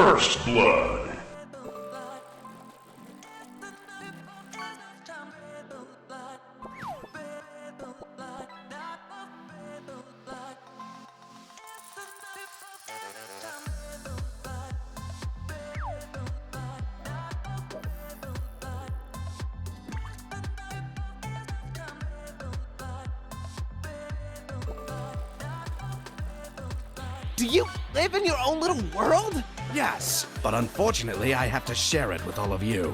First Blood. Do you live in your own little world? Yes, but unfortunately I have to share it with all of you.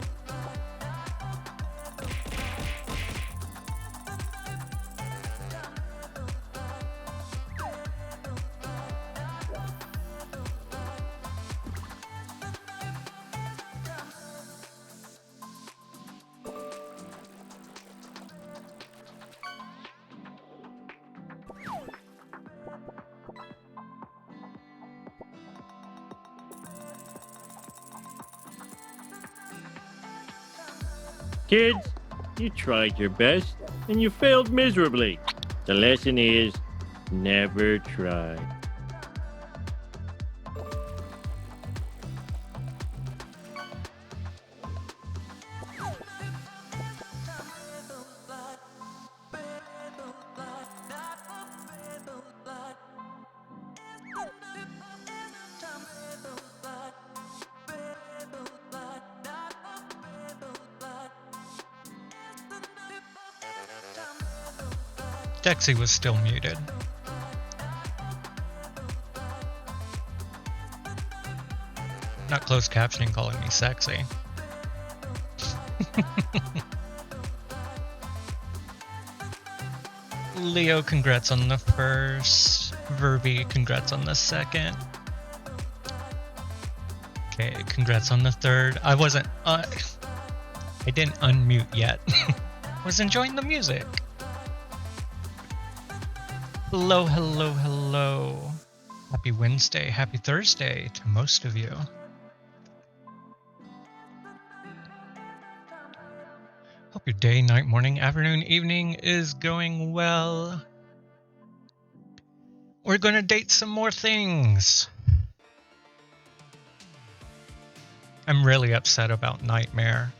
Kids, you tried your best and you failed miserably. The lesson is never try. Dexy was still muted. Not closed captioning calling me sexy. Leo, congrats on the first. Verby, congrats on the second. Okay, congrats on the third. I didn't unmute yet. Was enjoying the music. Hello, hello, hello. Happy Wednesday, happy Thursday to most of you. Hope your day, night, morning, afternoon, evening is going well. We're gonna date some more things. I'm really upset about Nightmare.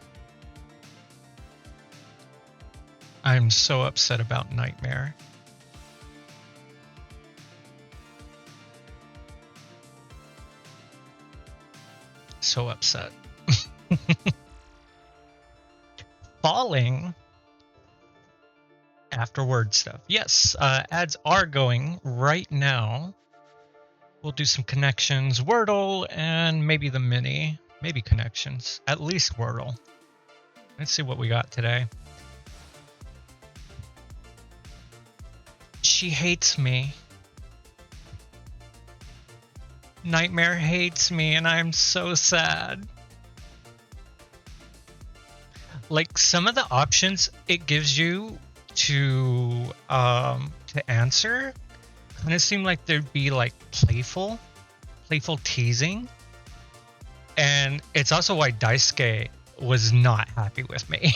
I'm so upset about Nightmare. So upset. Falling after word stuff. Yes, ads are going right now. We'll do some connections, Wordle, and maybe the mini. Maybe connections. At least Wordle. Let's see what we got today. She hates me. Nightmare hates me, and I'm so sad. Like, some of the options it gives you to answer kind of seem like there'd be like playful teasing, and it's also why Daisuke was not happy with me.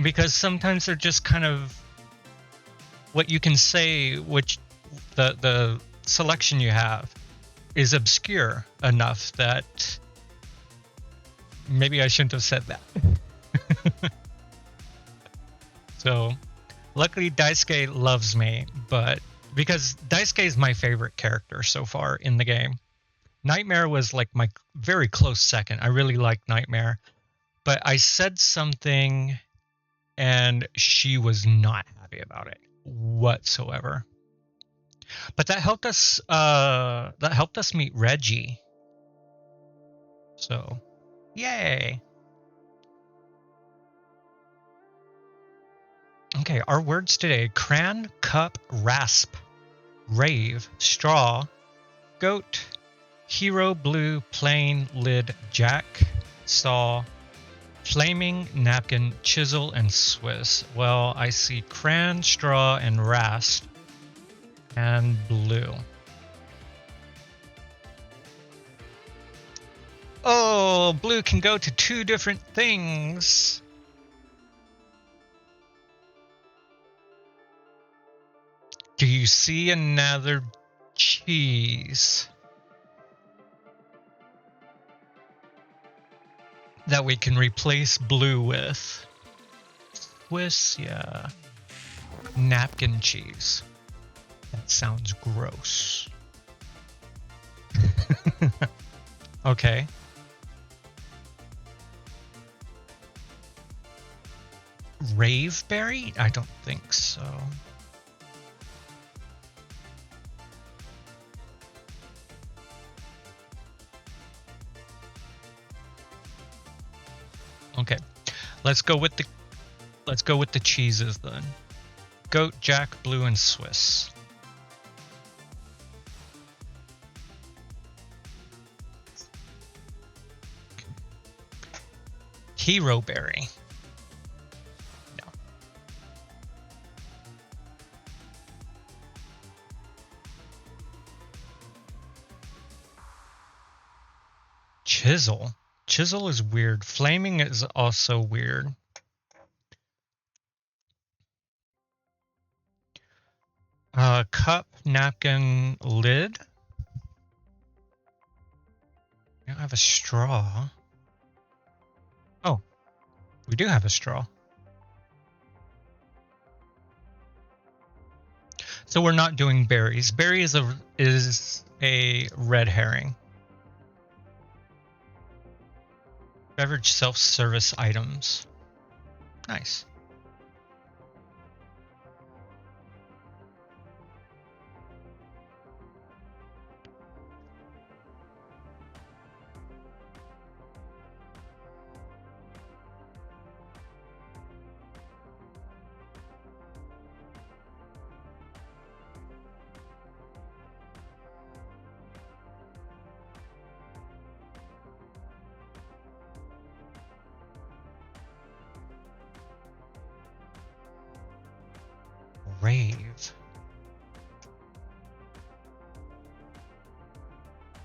Because sometimes they're just kind of what you can say, which the selection you have is obscure enough that maybe I shouldn't have said that. So luckily Daisuke loves me, but because Daisuke is my favorite character so far in the game. Nightmare was like my very close second. I really like Nightmare, but I said something and she was not happy about it whatsoever. But that helped us meet Reggie. So, yay. Okay, our words today: cran, cup, rasp, rave, straw, goat, hero, blue, plain, lid, jack, saw, flaming, napkin, chisel, and Swiss. Well, I see cran, straw, and rasp, and blue. Oh, blue can go to two different things. Do you see another cheese? that we can replace blue with. Swiss, yeah. Napkin cheese. That sounds gross. Okay. Raveberry? I don't think so. Okay. Let's go with the cheeses then. Goat, Jack, Blue, and Swiss. Hero berry. No. Chisel. Chisel is weird. Flaming is also weird. Cup, napkin, lid. We don't have a straw. Oh, we do have a straw. So we're not doing berries. Berry is a red herring. Beverage self-service items. Nice. Rave.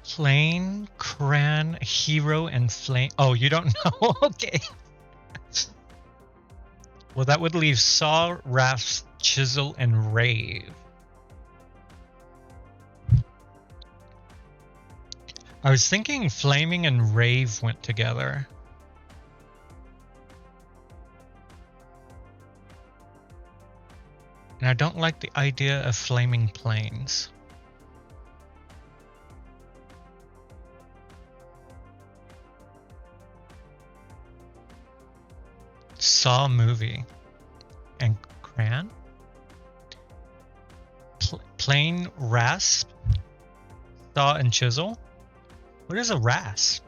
Plain, cran, hero, and flame. Oh, you don't know? Okay. Well, that would leave saw, rasp, chisel, and rave. I was thinking flaming and rave went together. And I don't like the idea of flaming planes. Saw movie. And cran? Plain rasp? Saw and chisel? What is a rasp?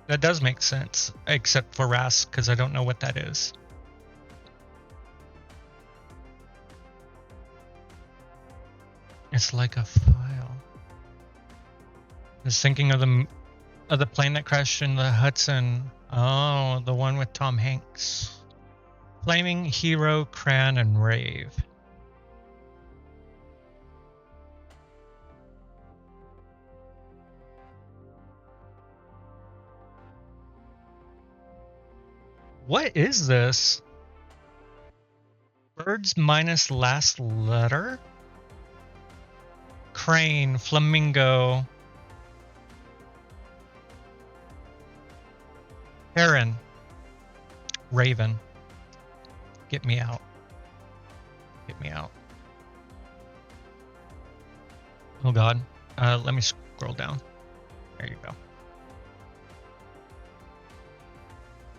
That does make sense, except for rasp, because I don't know what that is. It's like a file. I was thinking of the plane that crashed in the Hudson. Oh, the one with Tom Hanks. Flaming, hero, cran, and rave. What is this? Birds minus last letter? Crane, flamingo. Heron. Raven. Get me out. Get me out. Oh god. Let me scroll down. There you go.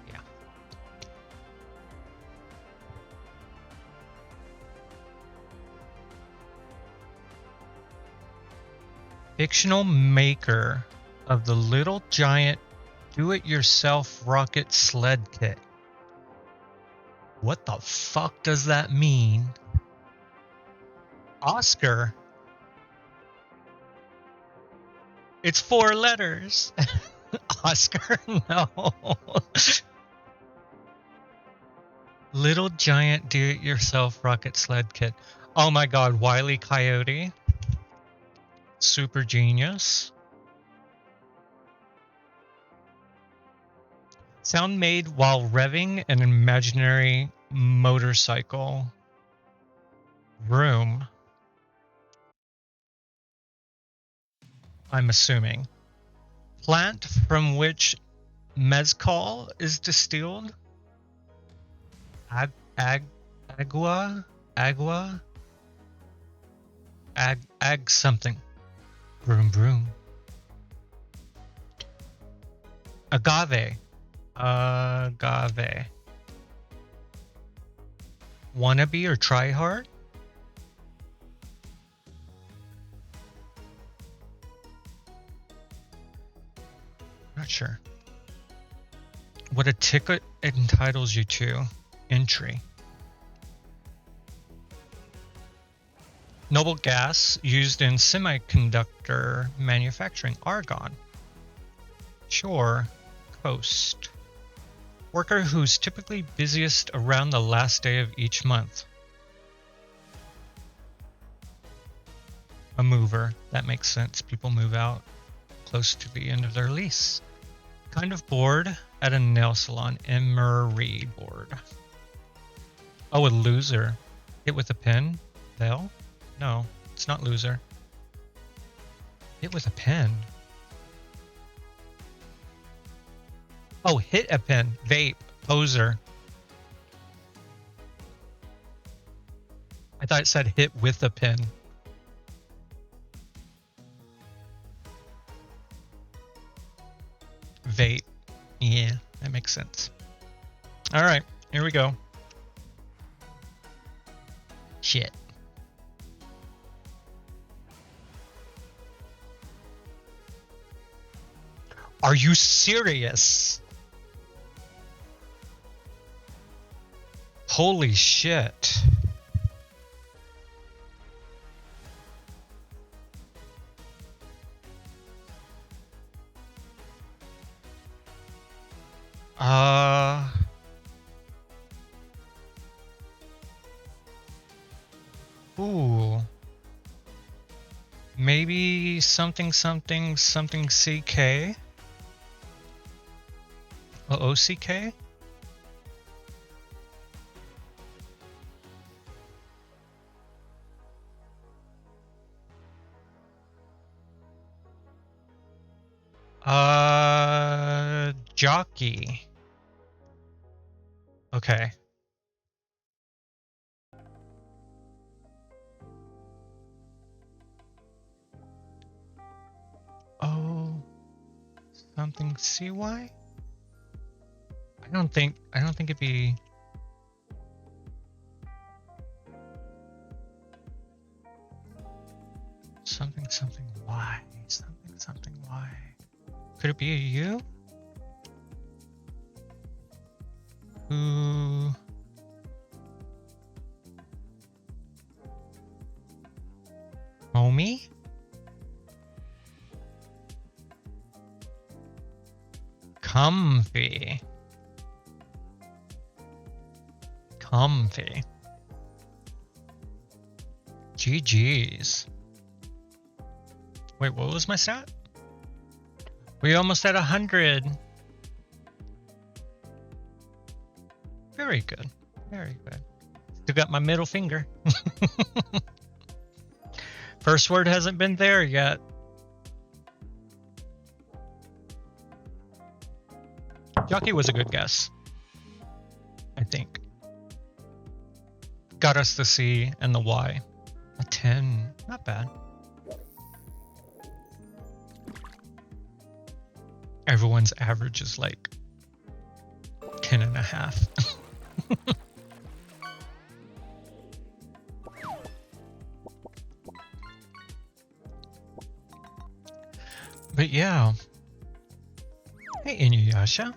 Yeah. Fictional maker of the Little Giant do-it-yourself rocket sled kit. What the fuck does that mean? Oscar? It's 4 letters. Oscar? No. Little Giant do-it-yourself rocket sled kit. Oh my god, Wile E. Coyote. Super genius. Sound made while revving an imaginary motorcycle. Room. I'm assuming. Plant from which mezcal is distilled? Agua? Agua? Ag something. Broom broom. Agave. Agave. Wannabe or try hard? Not sure. What a ticket entitles you to. Entry. Noble gas used in semiconductor manufacturing. Argon. Shore. Coast. Worker who's typically busiest around the last day of each month. A mover. That makes sense. People move out close to the end of their lease. Kind of bored at a nail salon. Emery board. Oh, a loser. Hit with a pen? Bell? No, it's not loser. Hit with a pen. Oh, hit a pen. Vape. Poser. I thought it said hit with a pen. Vape. Yeah, that makes sense. All right, here we go. Shit. Are you serious? Holy shit. Ooh. Maybe something CK? OCK? Jockey. Okay. Oh, something CY? I don't think it'd be. Something Y. Something Y. Could it be a U? Who? Homie? Comfy. GG's. Wait, what was my stat? We almost at 100. Very good. Very good. Still got my middle finger. First word hasn't been there yet. Jockey was a good guess, I think. Got us the C and the Y. A 10. Not bad. Everyone's average is like 10 and a half. But yeah. Hey, Inuyasha.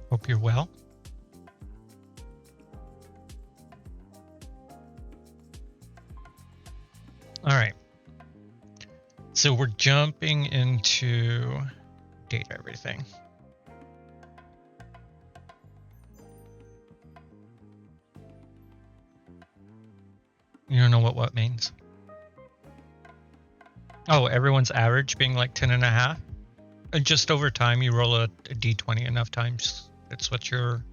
Hope you're well. All right. So we're jumping into Date Everything. You don't know what means? Oh, everyone's average being like 10 and a half? And just over time, you roll a d20 enough times. That's what your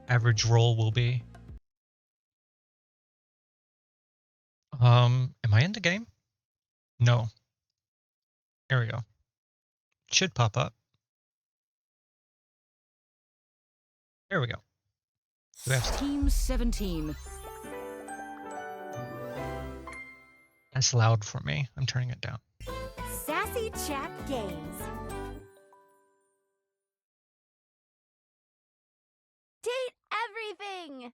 average roll will be. Am I in the game? No. Here we go. Should pop up. There we go. Do we have... Team 17. That's loud for me. I'm turning it down. Sassy Chat Games. Date everything!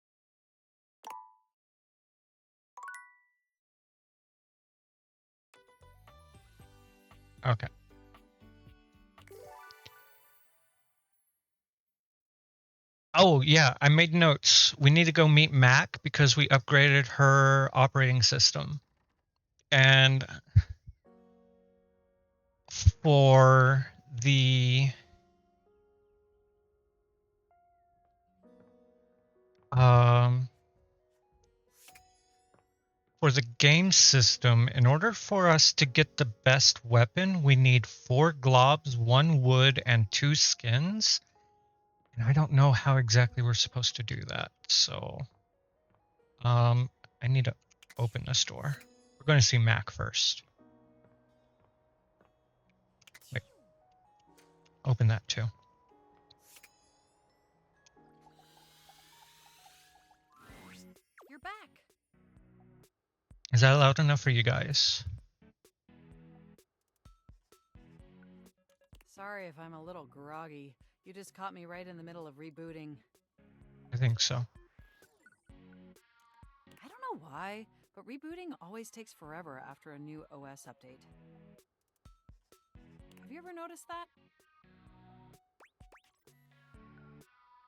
Okay. Oh, yeah, I made notes. We need to go meet Mac because we upgraded her operating system. And for the game system, in order for us to get the best weapon, we need 4 globs, 1 wood, and 2 skins. And I don't know how exactly we're supposed to do that. So I need to open this door. We're going to see Mac first. Wait. Open that too. You're back. Is that loud enough for you guys? Sorry if I'm a little groggy. You just caught me right in the middle of rebooting. I think so. I don't know why, but rebooting always takes forever after a new OS update. Have you ever noticed that?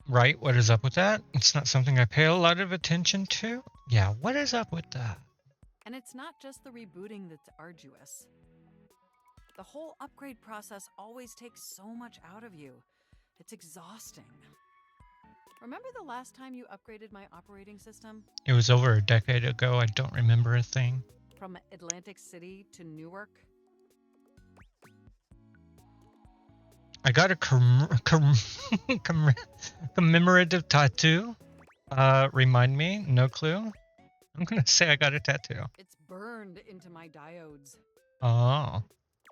Right, what is up with that? It's not something I pay a lot of attention to. Yeah, what is up with that? And it's not just the rebooting that's arduous. The whole upgrade process always takes so much out of you. It's exhausting. Remember the last time you upgraded my operating system? It was over a decade ago. I don't remember a thing. From Atlantic City to Newark? I got a commemorative tattoo. Remind me? No clue. I'm gonna say I got a tattoo. It's burned into my diodes. Oh.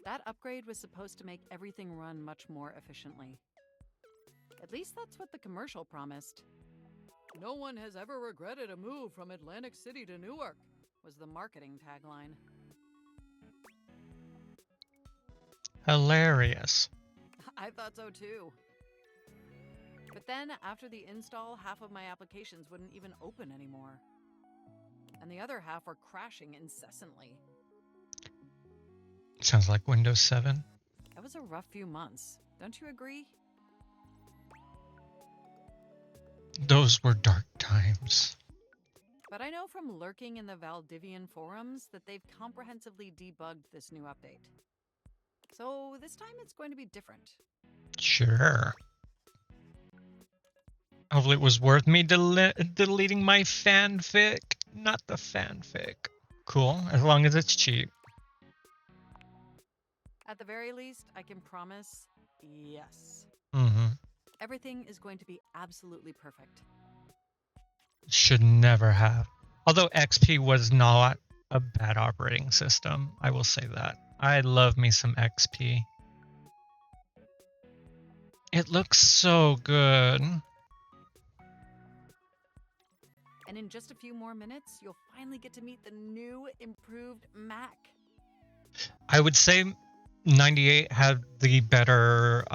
That upgrade was supposed to make everything run much more efficiently. At least that's what the commercial promised. No one has ever regretted a move from Atlantic City to Newark, was the marketing tagline. Hilarious. I thought so too. But then, after the install, half of my applications wouldn't even open anymore. And the other half were crashing incessantly. Sounds like Windows 7. That was a rough few months. Don't you agree? Those were dark times. But I know from lurking in the Valdivian forums that they've comprehensively debugged this new update. So this time it's going to be different. Sure. Hopefully it was worth me deleting my fanfic. Not the fanfic. Cool, as long as it's cheap. At the very least, I can promise, yes. Mm-hmm. Everything is going to be absolutely perfect. Should never have. Although XP was not a bad operating system, I will say that. I love me some XP. It looks so good. And in just a few more minutes, you'll finally get to meet the new, improved Mac. I would say 98 had the better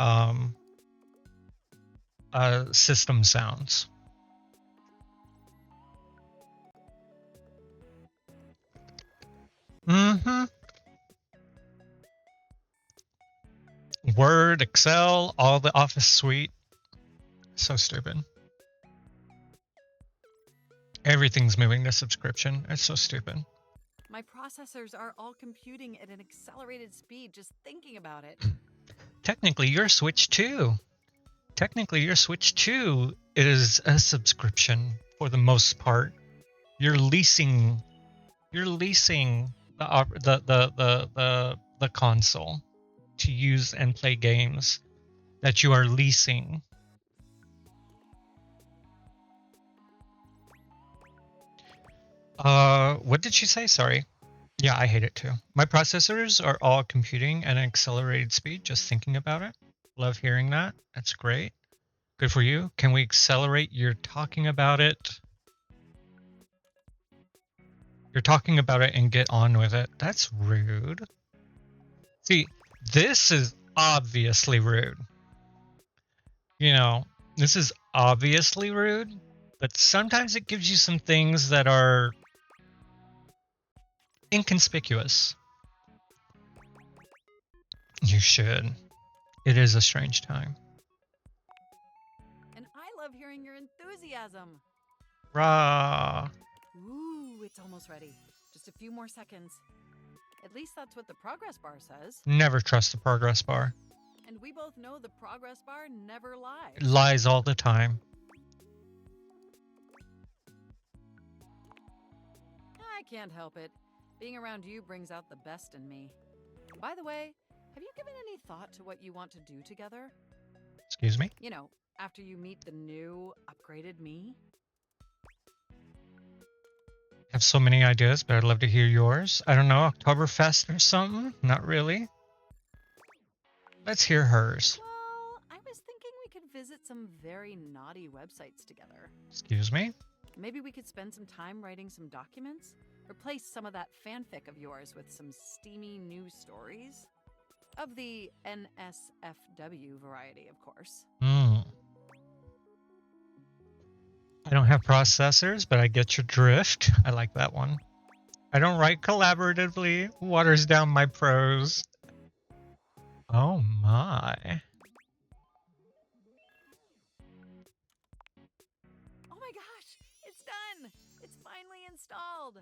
system sounds. Mm-hmm. Word, Excel, all the Office suite. So stupid. Everything's moving to subscription. It's so stupid. My processors are all computing at an accelerated speed just thinking about it. Technically, your Switch 2. Technically, your Switch 2 is a subscription for the most part. You're leasing the console to use and play games that you are leasing. What did she say? Sorry. Yeah, I hate it too. My processors are all computing at an accelerated speed, just thinking about it. Love hearing that. That's great. Good for you. Can we accelerate your talking about it? You're talking about it and get on with it. That's rude. See, this is obviously rude. You know, this is obviously rude, but sometimes it gives you some things that are inconspicuous. You should. It is a strange time. And I love hearing your enthusiasm. Rah. Ooh, it's almost ready. Just a few more seconds. At least that's what the progress bar says. Never trust the progress bar. And we both know the progress bar never lies. It lies all the time. I can't help it. Being around you brings out the best in me. By the way, have you given any thought to what you want to do together? Excuse me? You know, after you meet the new, upgraded me? I have so many ideas, but I'd love to hear yours. I don't know, Oktoberfest or something? Not really. Let's hear hers. Well, I was thinking we could visit some very naughty websites together. Excuse me? Maybe we could spend some time writing some documents? Replace some of that fanfic of yours with some steamy new stories? Of the NSFW variety, of course. I don't have processors, but I get your drift. I like that one. I don't write collaboratively. Waters down my prose. Oh my. Oh my gosh, it's done! It's finally installed!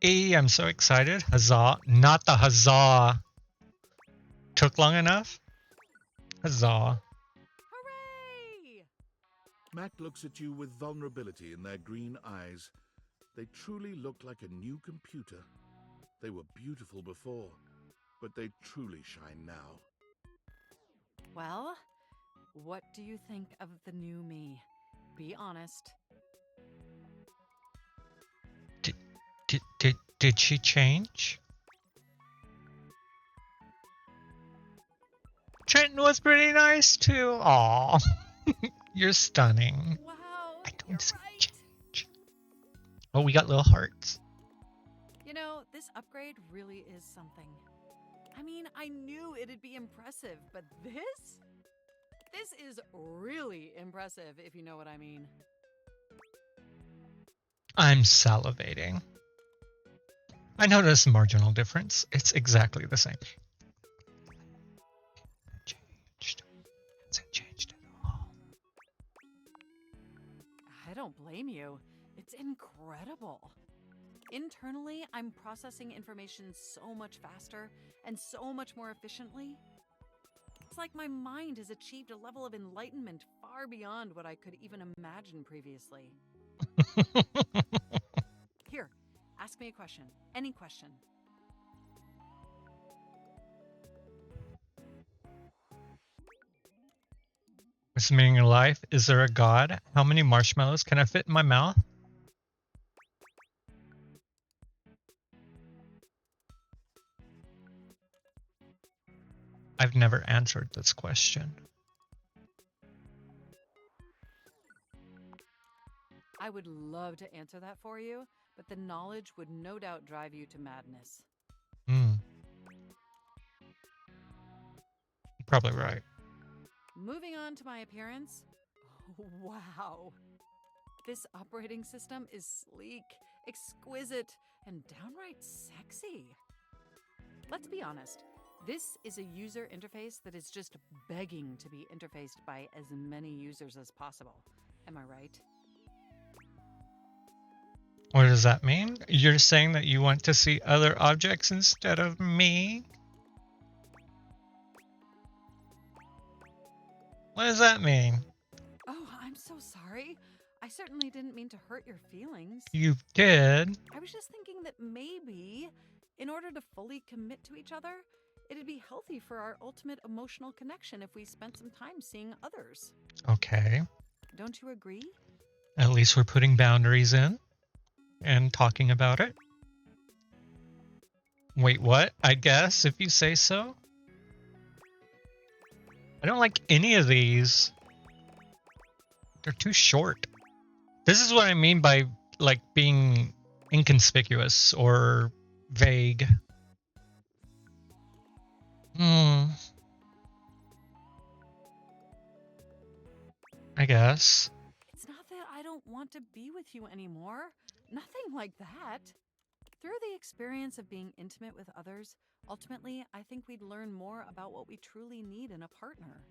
Hey, I'm so excited. Huzzah. Not the huzzah. Took long enough? Huzzah. Hooray! Mac looks at you with vulnerability in their green eyes. They truly look like a new computer. They were beautiful before, but they truly shine now. Well, what do you think of the new me? Be honest. Did she change? Trenton was pretty nice too. Aw. You're stunning. Wow, I don't you're see right. change. Oh, we got little hearts. You know, this upgrade really is something. I mean, I knew it'd be impressive, but this? This is really impressive, if you know what I mean. I'm salivating. I noticed a marginal difference. It's exactly the same. Changed. Hasn't changed at all. I don't blame you. It's incredible. Internally, I'm processing information so much faster and so much more efficiently. It's like my mind has achieved a level of enlightenment far beyond what I could even imagine previously. Here, ask me a question. Any question. What's the meaning of life? Is there a God? How many marshmallows can I fit in my mouth? I've never answered this question. I would love to answer that for you, but the knowledge would no doubt drive you to madness. Probably right. Moving on to my appearance. Wow. This operating system is sleek, exquisite, and downright sexy. Let's be honest. This is a user interface that is just begging to be interfaced by as many users as possible. Am I right? What does that mean? You're saying that you want to see other objects instead of me? What does that mean? Oh, I'm so sorry. I certainly didn't mean to hurt your feelings. You did. I was just thinking that maybe, in order to fully commit to each other, it'd be healthy for our ultimate emotional connection if we spent some time seeing others. Okay. Don't you agree? At least we're putting boundaries in. and talking about it. Wait, what? I guess, if you say so. I don't like any of these. They're too short. This is what I mean by, like, being inconspicuous or vague. I guess. It's not that I don't want to be with you anymore. Nothing like that. Through the experience of being intimate with others, ultimately, I think we'd learn more about what we truly need in a partner.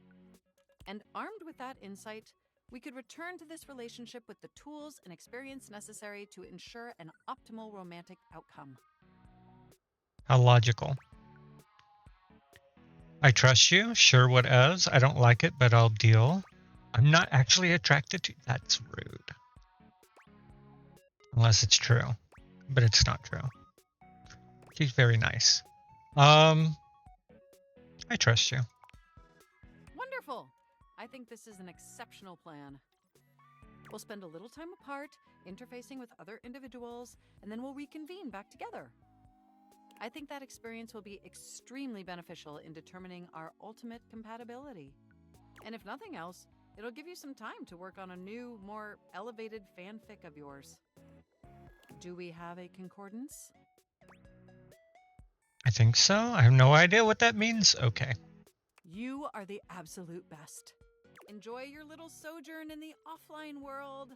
And armed with that insight, we could return to this relationship with the tools and experience necessary to ensure an optimal romantic outcome. How logical. I trust you. Sure, whatevs. I don't like it, but I'll deal. I'm not actually attracted to... That's rude. Unless it's true. But it's not true. She's very nice. I trust you. Wonderful! I think this is an exceptional plan. We'll spend a little time apart, interfacing with other individuals, and then we'll reconvene back together. I think that experience will be extremely beneficial in determining our ultimate compatibility. And if nothing else, it'll give you some time to work on a new, more elevated fanfic of yours. Do we have a concordance? I think so. I have no idea what that means. Okay. You are the absolute best. Enjoy your little sojourn in the offline world.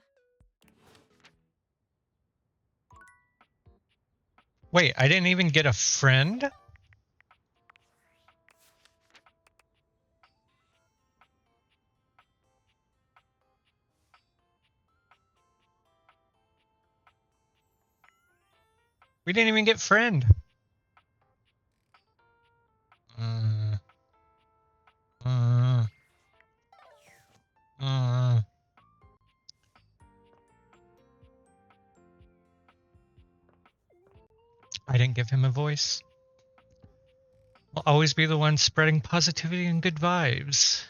Wait, I didn't even get a friend? We didn't even get friend. I didn't give him a voice. I'll always be the one spreading positivity and good vibes.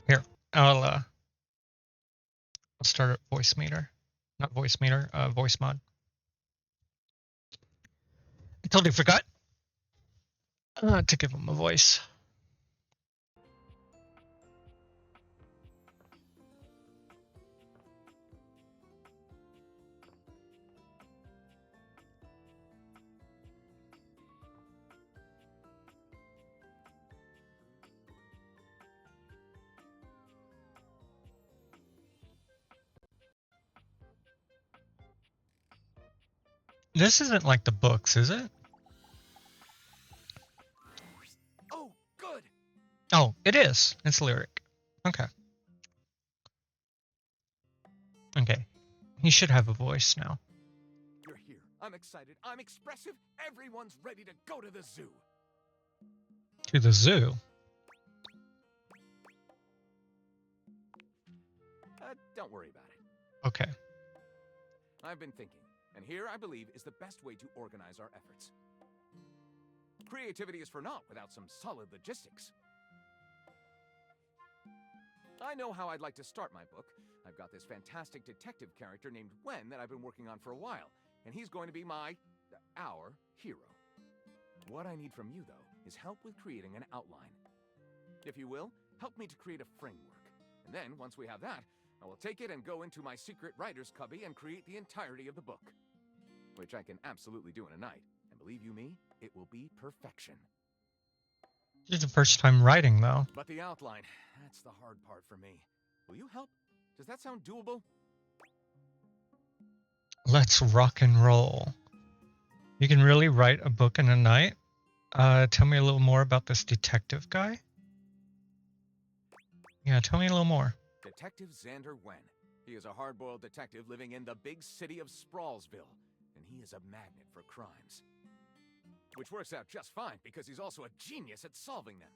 Here, I'll start a voice meter. Not voice meter, voice mod. I totally forgot to give him a voice. This isn't like the books, is it? Oh, good. Oh, it is. It's lyric. Okay. Okay. He should have a voice now. You're here. I'm excited. I'm expressive. Everyone's ready to go to the zoo. To the zoo? Don't worry about it. Okay. I've been thinking, and here I believe is the best way to organize our efforts. Creativity is for naught without some solid logistics. I know how I'd like to start my book. I've got this fantastic detective character named Wen that I've been working on for a while, and he's going to be our hero. What I need from you, though, is help with creating an outline. If you will, help me to create a framework. And then, once we have that, I will take it and go into my secret writer's cubby and create the entirety of the book. Which I can absolutely do in a night. And believe you me, it will be perfection. This is the first time writing, though. But the outline, that's the hard part for me. Will you help? Does that sound doable? Let's rock and roll. You can really write a book in a night? Tell me a little more about this detective guy. Yeah, tell me a little more. Detective Xander Wen. He is a hard-boiled detective living in the big city of Sprawlsville, and he is a magnet for crimes. Which works out just fine, because he's also a genius at solving them.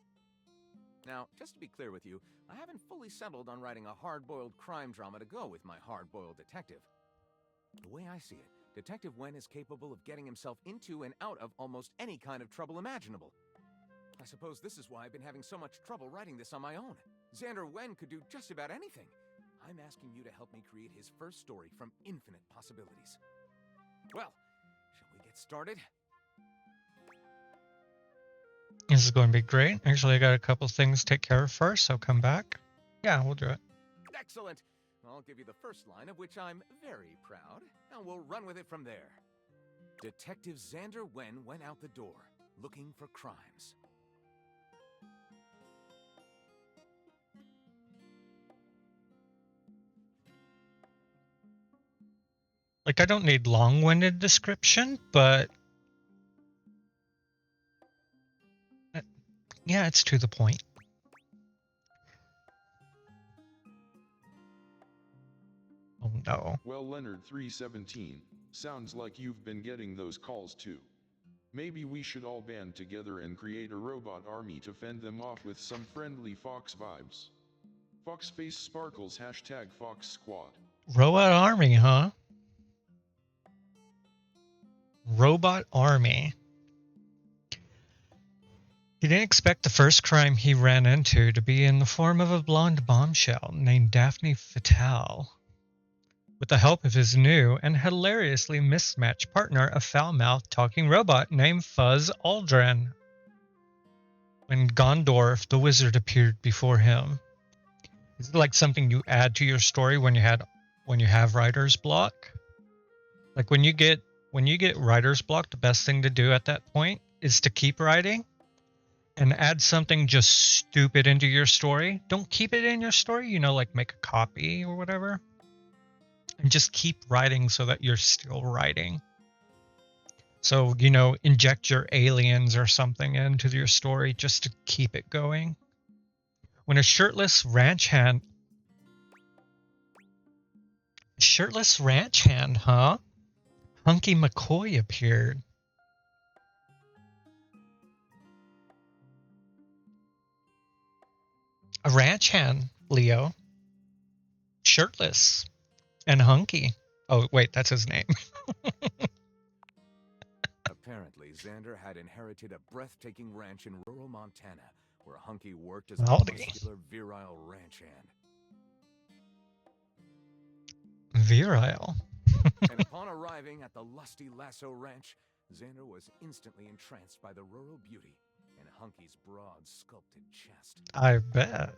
Now, just to be clear with you, I haven't fully settled on writing a hard-boiled crime drama to go with my hard-boiled detective. The way I see it, Detective Wen is capable of getting himself into and out of almost any kind of trouble imaginable. I suppose this is why I've been having so much trouble writing this on my own. Xander Wen could do just about anything. I'm asking you to help me create his first story from infinite possibilities. Well, shall we get started? This is going to be great. Actually, I got a couple things to take care of first, so come back. Yeah, we'll do it. Excellent! I'll give you the first line, of which I'm very proud, and we'll run with it from there. Detective Xander Wen went out the door, looking for crimes. Like, I don't need long-winded description, but yeah, it's to the point. Oh no. Well, Leonard 317, sounds like you've been getting those calls too. Maybe we should all band together and create a robot army to fend them off with some friendly Fox vibes. Fox face sparkles hashtag Fox Squad. Robot army, huh? Robot army. He didn't expect the first crime he ran into to be in the form of a blonde bombshell named Daphne Fatale. With the help of his new and hilariously mismatched partner, a foul-mouthed talking robot named Fuzz Aldrin. When Gondorf, the wizard, appeared before him. Is it like something you add to your story when you have writer's block? Like when you get writer's block, the best thing to do at that point is to keep writing and add something just stupid into your story. Don't keep it in your story, like make a copy or whatever. And just keep writing so that you're still writing. So, inject your aliens or something into your story just to keep it going. When a shirtless ranch hand, huh? Hunky McCoy appeared. A ranch hand, Leo. Shirtless. And hunky. Oh, wait, that's his name. Apparently, Xander had inherited a breathtaking ranch in rural Montana, where Hunky worked as a Howdy. muscular, virile ranch hand. Virile. And upon arriving at the lusty Lasso Ranch, Xander was instantly entranced by the rural beauty and Hunky's broad, sculpted chest. I bet.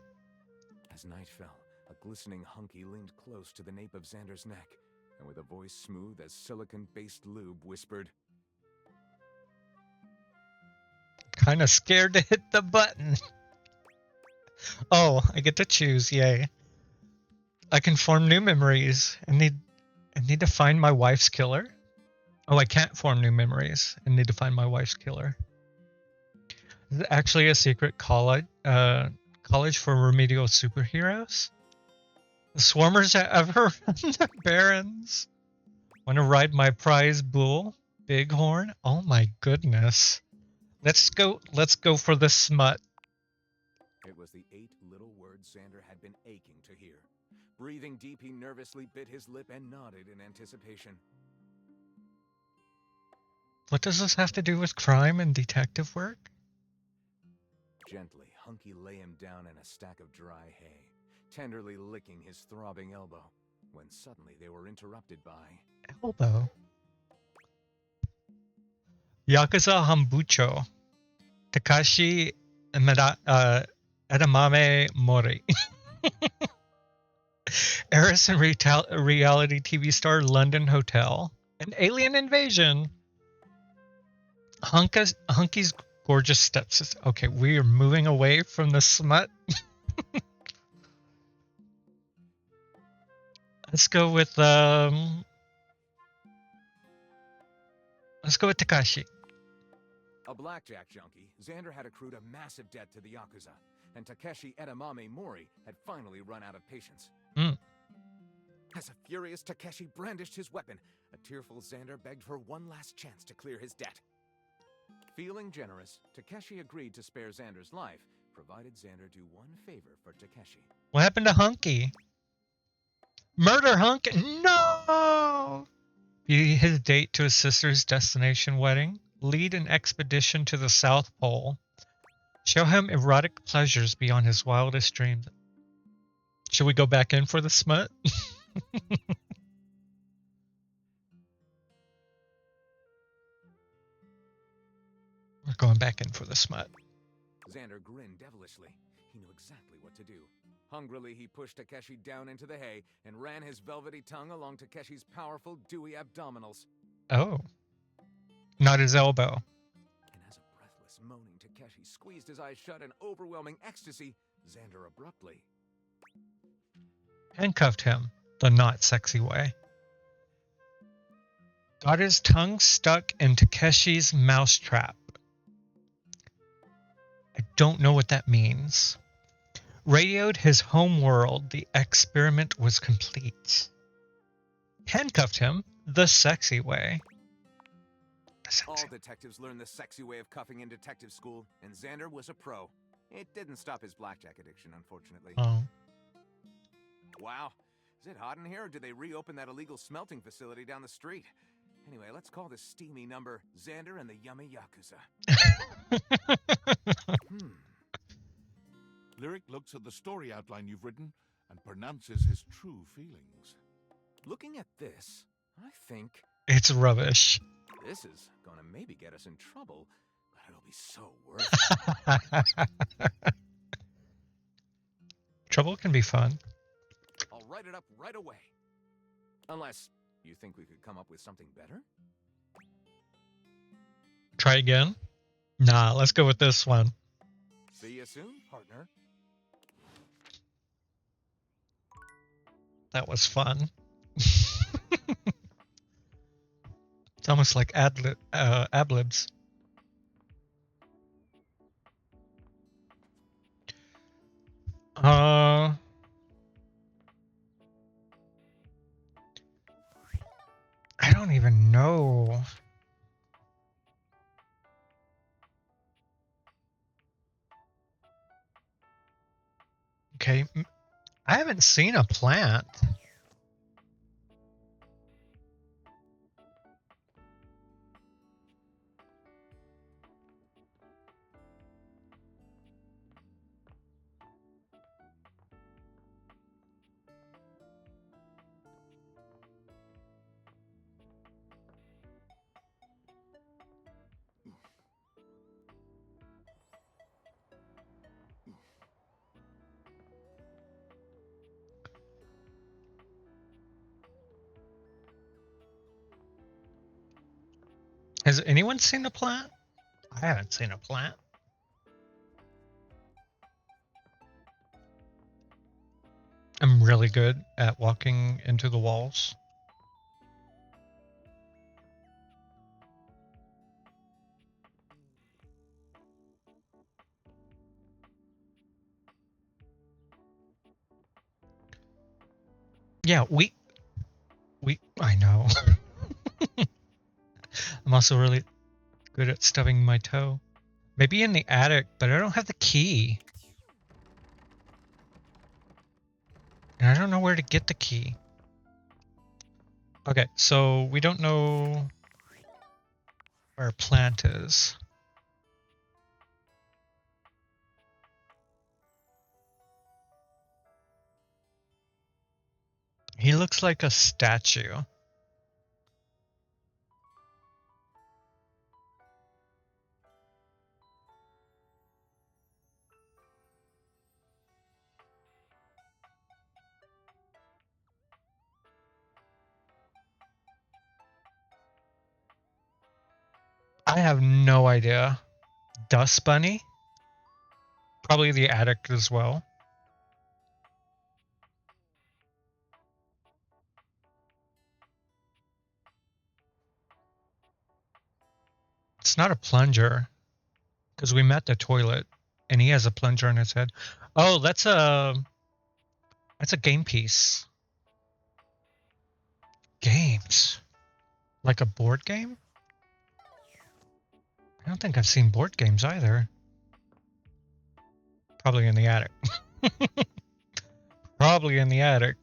As night fell, a glistening Hunky leaned close to the nape of Xander's neck, and with a voice smooth as silicon-based lube, whispered, Kinda scared to hit the button. Oh, I get to choose, yay. I can form new memories and need to find my wife's killer. Oh, I can't form new memories and need to find my wife's killer. Is it actually a secret college for remedial superheroes? The swarmers that ever run the barrens. Want to ride my prize bull, Bighorn? Oh my goodness. Let's go for the smut. It was the 8 little words Xander had been aching to hear. Breathing deep, he nervously bit his lip and nodded in anticipation. What does this have to do with crime and detective work? Gently, Hunky lay him down in a stack of dry hay, tenderly licking his throbbing elbow, when suddenly they were interrupted by... Elbow? Yakuza Hambucho. Takashi Edamame Mori. Heiress and reality TV star London Hotel. An alien invasion. Hunky's gorgeous stepsister. Okay, we are moving away from the smut. Let's go with Takashi. A blackjack junkie, Xander had accrued a massive debt to the Yakuza, and Takeshi Edamame Mori had finally run out of patience. As a furious Takeshi brandished his weapon, a tearful Xander begged for one last chance to clear his debt. Feeling generous, Takeshi agreed to spare Xander's life, provided Xander do one favor for Takeshi. What happened to Hunky? Murder Hunk? No! Be his date to his sister's destination wedding. Lead an expedition to the South Pole. Show him erotic pleasures beyond his wildest dreams. Should we go back in for the smut? We're going back in for the smut. Xander grinned devilishly. He knew exactly what to do. Hungrily, he pushed Takeshi down into the hay and ran his velvety tongue along Takeshi's powerful, dewy abdominals. Oh. Not his elbow. And as a breathless, moaning Takeshi squeezed his eyes shut in overwhelming ecstasy, Xander abruptly Handcuffed him the not sexy way. Got his tongue stuck in Takeshi's mousetrap. I don't know what that means. Radioed his home world. The experiment was complete. Handcuffed him the sexy way. All detectives learn the sexy way of cuffing in detective school, and Xander was a pro. It didn't stop his blackjack addiction, unfortunately. Oh. Wow. Is it hot in here, or did they reopen that illegal smelting facility down the street? Anyway, let's call this steamy number Xander and the Yummy Yakuza. Lyric looks at the story outline you've written and pronounces his true feelings. Looking at this, I think It's rubbish. this is gonna maybe get us in trouble, but it'll be so worth it. Trouble can be fun. I'll write it up right away. Unless you think we could come up with something better? Try again? Nah, let's go with this one. See you soon, partner. That was fun. It's almost like ad-libs. I don't even know. Okay, I haven't seen a plant. Has anyone seen a plant? I haven't seen a plant. I'm really good at walking into the walls. Yeah, I know. I'm also really good at stubbing my toe. Maybe in the attic, but I don't have the key. And I don't know where to get the key. Okay, so we don't know where a plant is. He looks like a statue. I have no idea. Dust bunny? Probably the attic as well. It's not a plunger, because we met the toilet, and he has a plunger on his head. Oh, that's a game piece. Games, like a board game? I don't think I've seen board games either. Probably in the attic. Probably in the attic.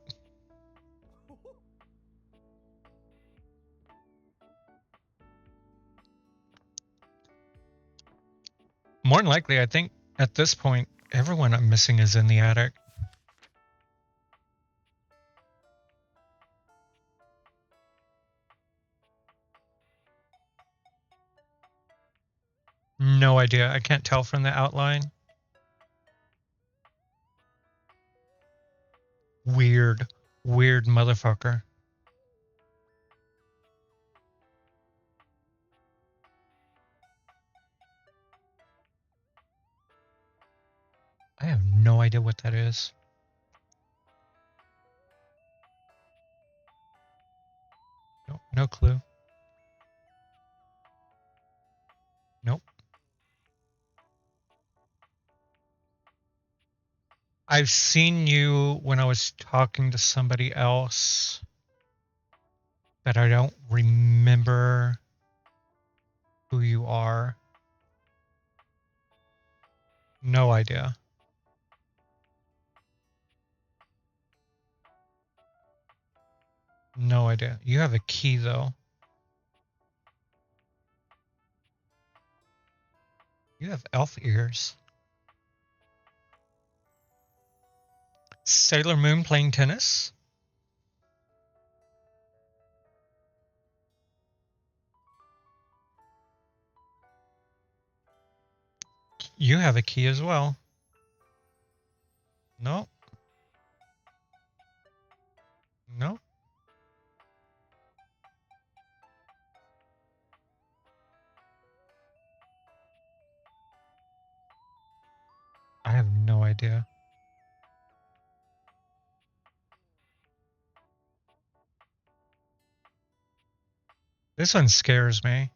More than likely, I think at this point, everyone I'm missing is in the attic. no idea. I can't tell from the outline. Weird motherfucker. I have no idea what that is. No clue. Nope. I've seen you when I was talking to somebody else, but I don't remember who you are. No idea. No idea. You have a key, though. You have elf ears. Sailor Moon playing tennis? You have a key as well. No. No. I have no idea. This one scares me.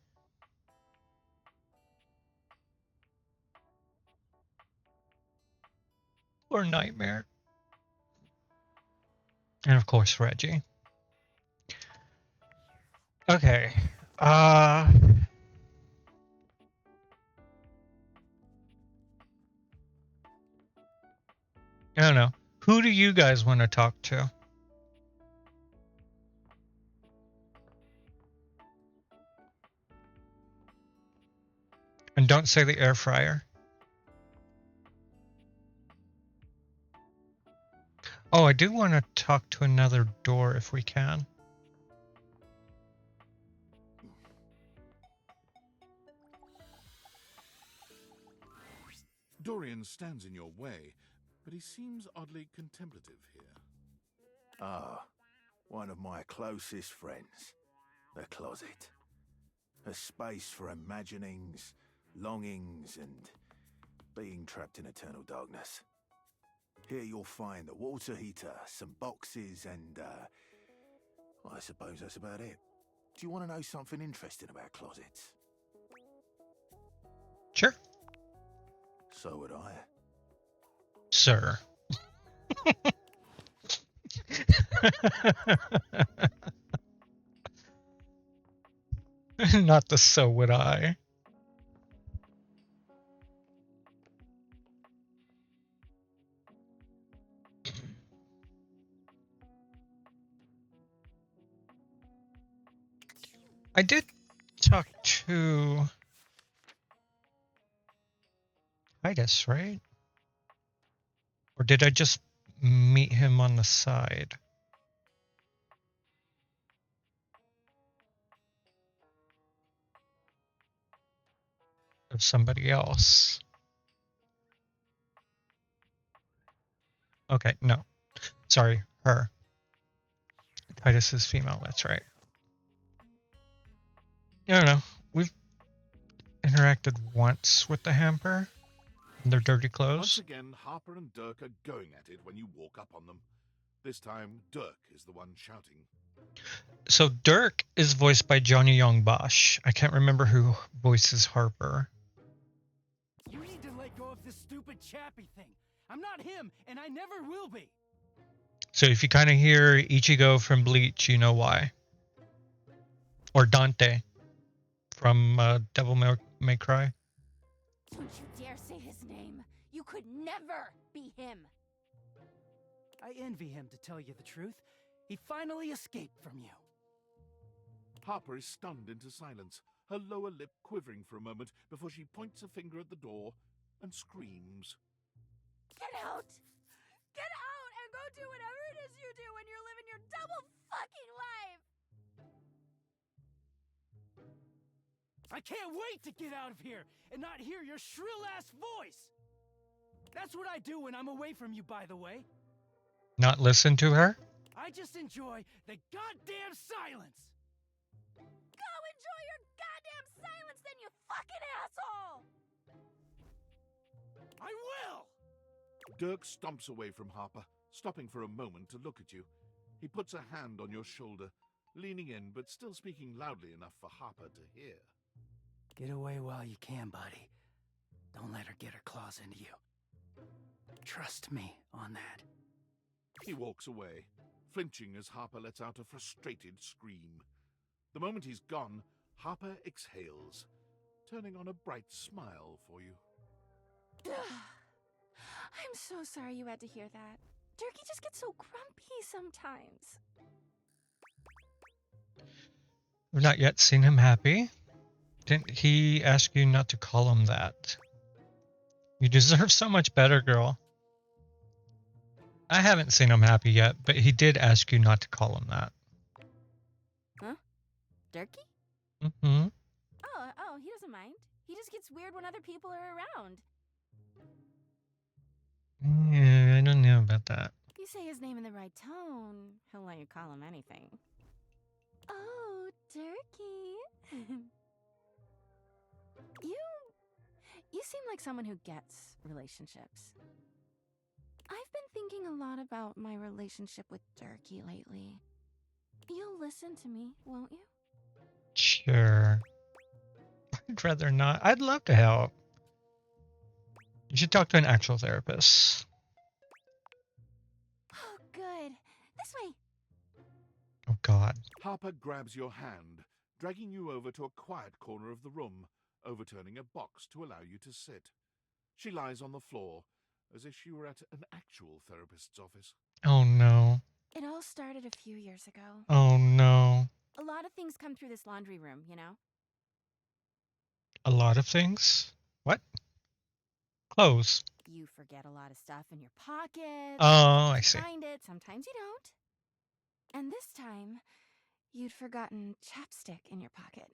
Or Nightmare. And of course, Reggie. Okay. I don't know. Who do you guys want to talk to? And don't say the air fryer. Oh, I do want to talk to another door if we can. Dorian stands in your way, but he seems oddly contemplative here. Ah, one of my closest friends. The closet. A space for imaginings, longings, and being trapped in eternal darkness. Here you'll find a water heater, some boxes, and, I suppose that's about it. Do you want to know something interesting about closets? Sure. So would I. Sir. Not the so would I. I did talk to Titus, right? Or did I just meet him on the side? Of somebody else. Okay, no. Sorry, her. Titus is female, that's right. I don't know. We've interacted once with the hamper. And their dirty Once clothes. again, Harper and Dirk are going at it when you walk up on them. This time, Dirk is the one shouting. So Dirk is voiced by Johnny Young Bosch. I can't remember who voices Harper. You need to let go of this stupid Chappie thing. I'm not him, and I never will be. So if you kind of hear Ichigo from Bleach, you know why. Or Dante from Devil May Cry. Don't you dare say his name. You could never be him. I envy him, to tell you the truth. He finally escaped from you. Harper is stunned into silence, her lower lip quivering for a moment before she points a finger at the door and screams. Get out! Get out and go do whatever it is you do when you're living your double fucking life! I can't wait to get out of here and not hear your shrill-ass voice! That's what I do when I'm away from you, by the way. Not listen to her? I just enjoy the goddamn silence! Go enjoy your goddamn silence then, you fucking asshole! I will! Dirk stomps away from Harper, stopping for a moment to look at you. He puts a hand on your shoulder, leaning in but still speaking loudly enough for Harper to hear. Get away while you can, buddy. Don't let her get her claws into you. Trust me on that. He walks away, flinching as Harper lets out a frustrated scream. The moment he's gone, Harper exhales, turning on a bright smile for you. I'm so sorry you had to hear that. Turkey just gets so grumpy sometimes. We've not yet seen him happy. Didn't he ask you not to call him that? You deserve so much better, girl. I haven't seen him happy yet, but he did ask you not to call him that. Huh? Turkey? Mm-hmm. Oh, he doesn't mind. He just gets weird when other people are around. Yeah, I don't know about that. If you say his name in the right tone, he'll let you call him anything. Oh, Turkey. You seem like someone who gets relationships. I've been thinking a lot about my relationship with Turkey lately. You'll listen to me, won't you? Sure. I'd rather not. I'd love to help. You should talk to an actual therapist. Oh, good. This way. Oh, God. Harper grabs your hand, dragging you over to a quiet corner of the room, overturning a box to allow you to sit. She lies on the floor, as if she were at an actual therapist's office. Oh, no. It all started a few years ago. Oh, no. A lot of things come through this laundry room, you know? A lot of things? What? Clothes. You forget a lot of stuff in your pocket. Oh, I Sometimes see. you find it, sometimes you don't. And this time, you'd forgotten chapstick in your pocket.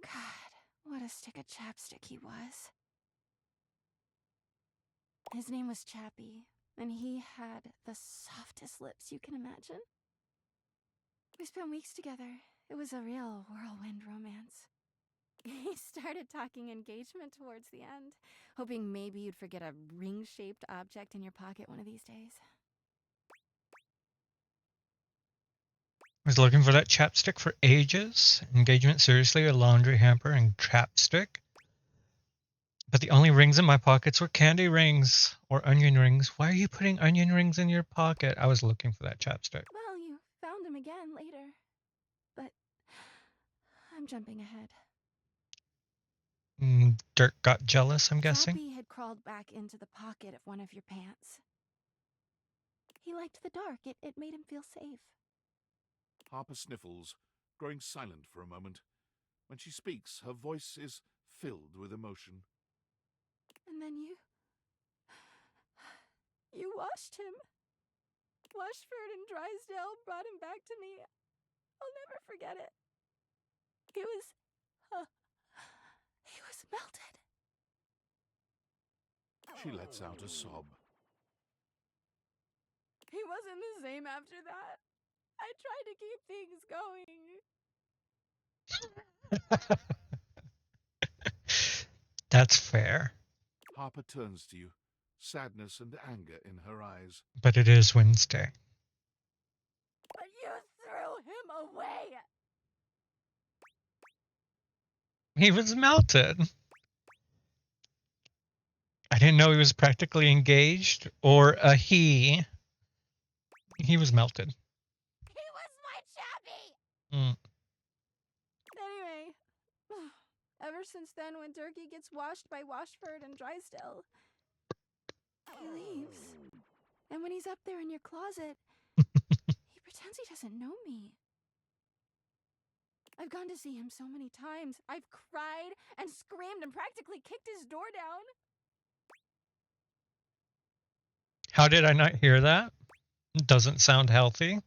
God, what a stick of chapstick he was. His name was Chappie, and he had the softest lips you can imagine. We spent weeks together. It was a real whirlwind romance. He started talking engagement towards the end, hoping maybe you'd forget a ring-shaped object in your pocket one of these days. I was looking for that chapstick for ages. Engagement, seriously, a laundry hamper, and chapstick. But the only rings in my pockets were candy rings or onion rings. Why are you putting onion rings in your pocket? I was looking for that chapstick. Well, you found him again later. But I'm jumping ahead. Dirk got jealous, I'm guessing. Chappie had crawled back into the pocket of one of your pants. He liked the dark. It made him feel safe. Harper sniffles, growing silent for a moment. When she speaks, her voice is filled with emotion. And then you washed him. Washford and Drysdale brought him back to me. I'll never forget it. He was melted. She lets out a sob. He wasn't the same after that. I tried to keep things going. That's fair. Harper turns to you, sadness and anger in her eyes. But it is Wednesday. But you threw him away. He was melted. I didn't know he was practically engaged or a he. He was melted. He was my Chappie. Anyway, ever since then, when Turkey gets washed by Washford and Drysdale, he leaves. And when he's up there in your closet, he pretends he doesn't know me. I've gone to see him so many times. I've cried and screamed and practically kicked his door down. How did I not hear that? It doesn't sound healthy. Yeah,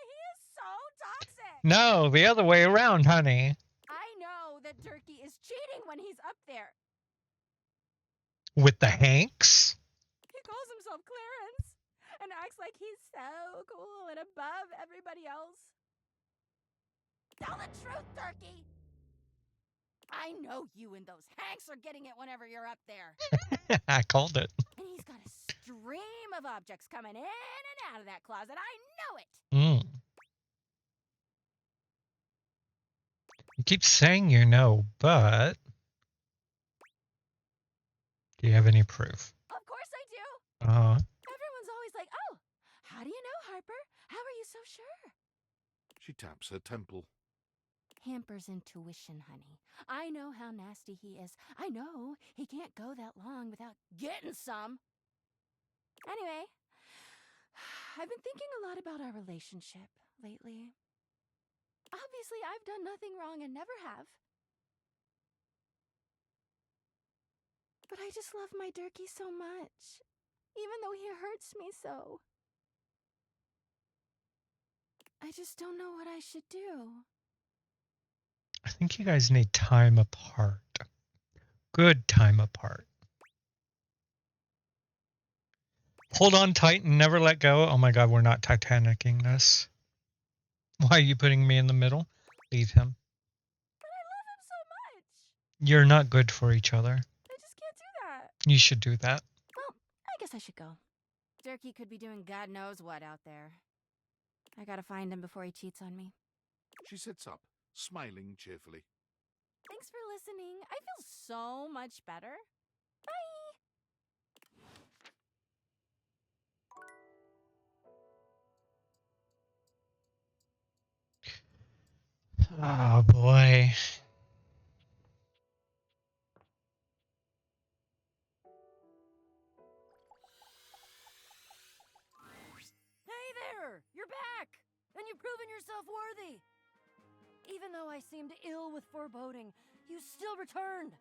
he is so toxic. No, the other way around, honey. I know that Durkee is cheating when he's up there. With the Hanks? He calls himself Clarence and acts like he's so cool and above everybody else. Tell the truth, Durkee! I know you and those Hanks are getting it whenever you're up there. I called it. And he's got a stream of objects coming in and out of that closet. I know it. Mm. You keep saying you know, but do you have any proof? Of course I do. Everyone's always like, oh, how do you know, Harper? How are you so sure? She taps her temple. Hamper's intuition, honey. I know how nasty he is. I know he can't go that long without getting some. Anyway, I've been thinking a lot about our relationship lately. Obviously, I've done nothing wrong and never have. But I just love my Durkee so much, even though he hurts me so. I just don't know what I should do. I think you guys need time apart. Good time apart. Hold on tight and never let go. Oh my god, we're not Titanicing this. Why are you putting me in the middle? Leave him. But I love him so much. You're not good for each other. I just can't do that. You should do that. Well, I guess I should go. Durkee could be doing God knows what out there. I gotta find him before he cheats on me. She sits up, smiling cheerfully. Thanks for listening. I feel so much better. Bye! Oh boy. Hey there! You're back! And you've proven yourself worthy! Even though I seemed ill with foreboding, you still returned.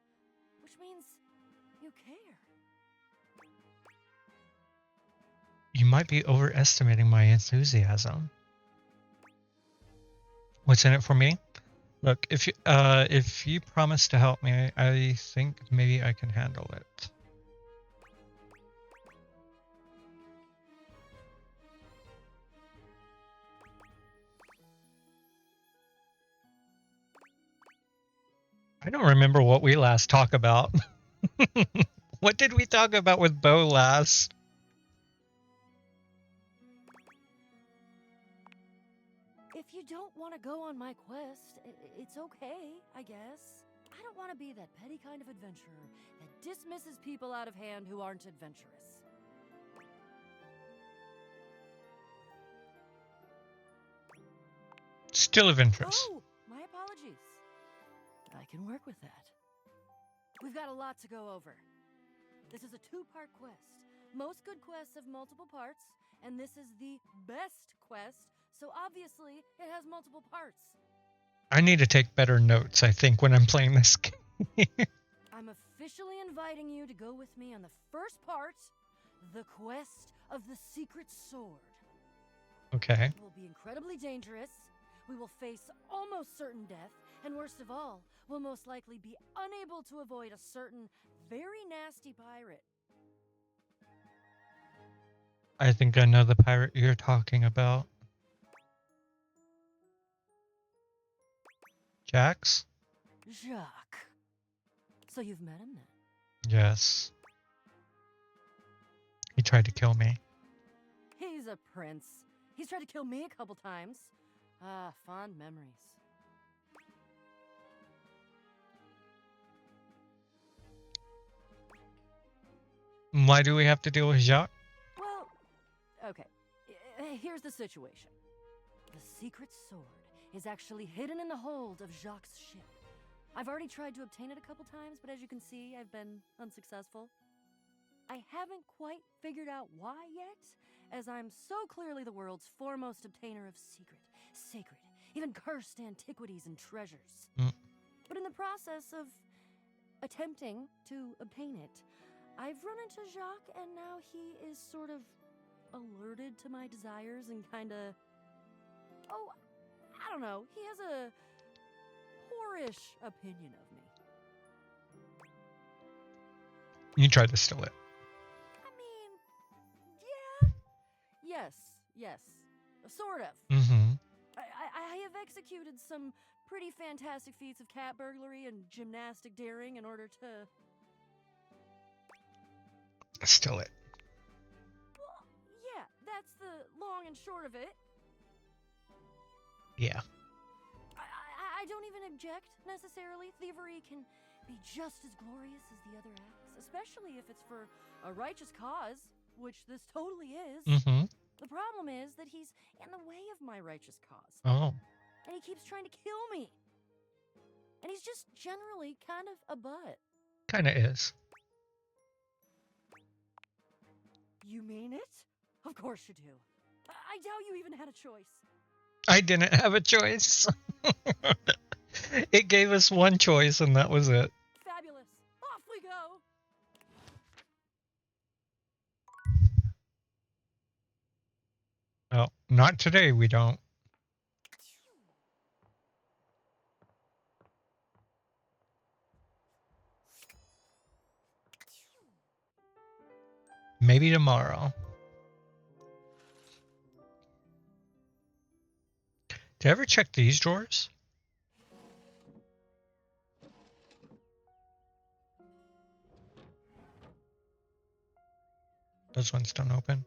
Which means you care. You might be overestimating my enthusiasm. What's in it for me? Look, if you promise to help me, I think maybe I can handle it. I don't remember what we last talked about. What did we talk about with Bo last? If you don't want to go on my quest, it's okay, I guess. I don't want to be that petty kind of adventurer that dismisses people out of hand who aren't adventurous. Still of interest. Oh, my apologies. I can work with that. We've got a lot to go over. This is a two-part quest. Most good quests have multiple parts, and this is the best quest, so obviously it has multiple parts. I need to take better notes, I think, when I'm playing this game. I'm officially inviting you to go with me on the first part, the quest of the secret sword. Okay. It will be incredibly dangerous. We will face almost certain death, and worst of all, we'll most likely be unable to avoid a certain very nasty pirate. I think I know the pirate you're talking about. Jax? Jacques. So you've met him then? Yes. He tried to kill me. He's a prince. He's tried to kill me a couple times. Ah, fond memories. Why do we have to deal with Jacques? Well, okay. Here's the situation. The secret sword is actually hidden in the hold of Jacques' ship. I've already tried to obtain it a couple times, but as you can see, I've been unsuccessful. I haven't quite figured out why yet, as I'm so clearly the world's foremost obtainer of secret, sacred, even cursed antiquities and treasures. But in the process of attempting to obtain it, I've run into Jacques, and now he is sort of alerted to my desires and kinda... Oh, I I don't know, he has a whorish opinion of me. You tried to steal it. I mean, yeah. Yes. Sort of. Mm-hmm. I have executed some pretty fantastic feats of cat burglary and gymnastic daring in order to... Steal it. Well, yeah, that's the long and short of it. Yeah. I don't even object, necessarily. Thievery can be just as glorious as the other acts, especially if it's for a righteous cause, which this totally is. Mm-hmm. The problem is that he's in the way of my righteous cause. Oh. And he keeps trying to kill me. And he's just generally kind of a butt. Kinda is. You mean it? Of course you do. I doubt you even had a choice. I didn't have a choice. It gave us one choice and that was it. Fabulous. Off we go. Oh, not today, we don't. Maybe tomorrow. Did I ever check these drawers? Those ones don't open.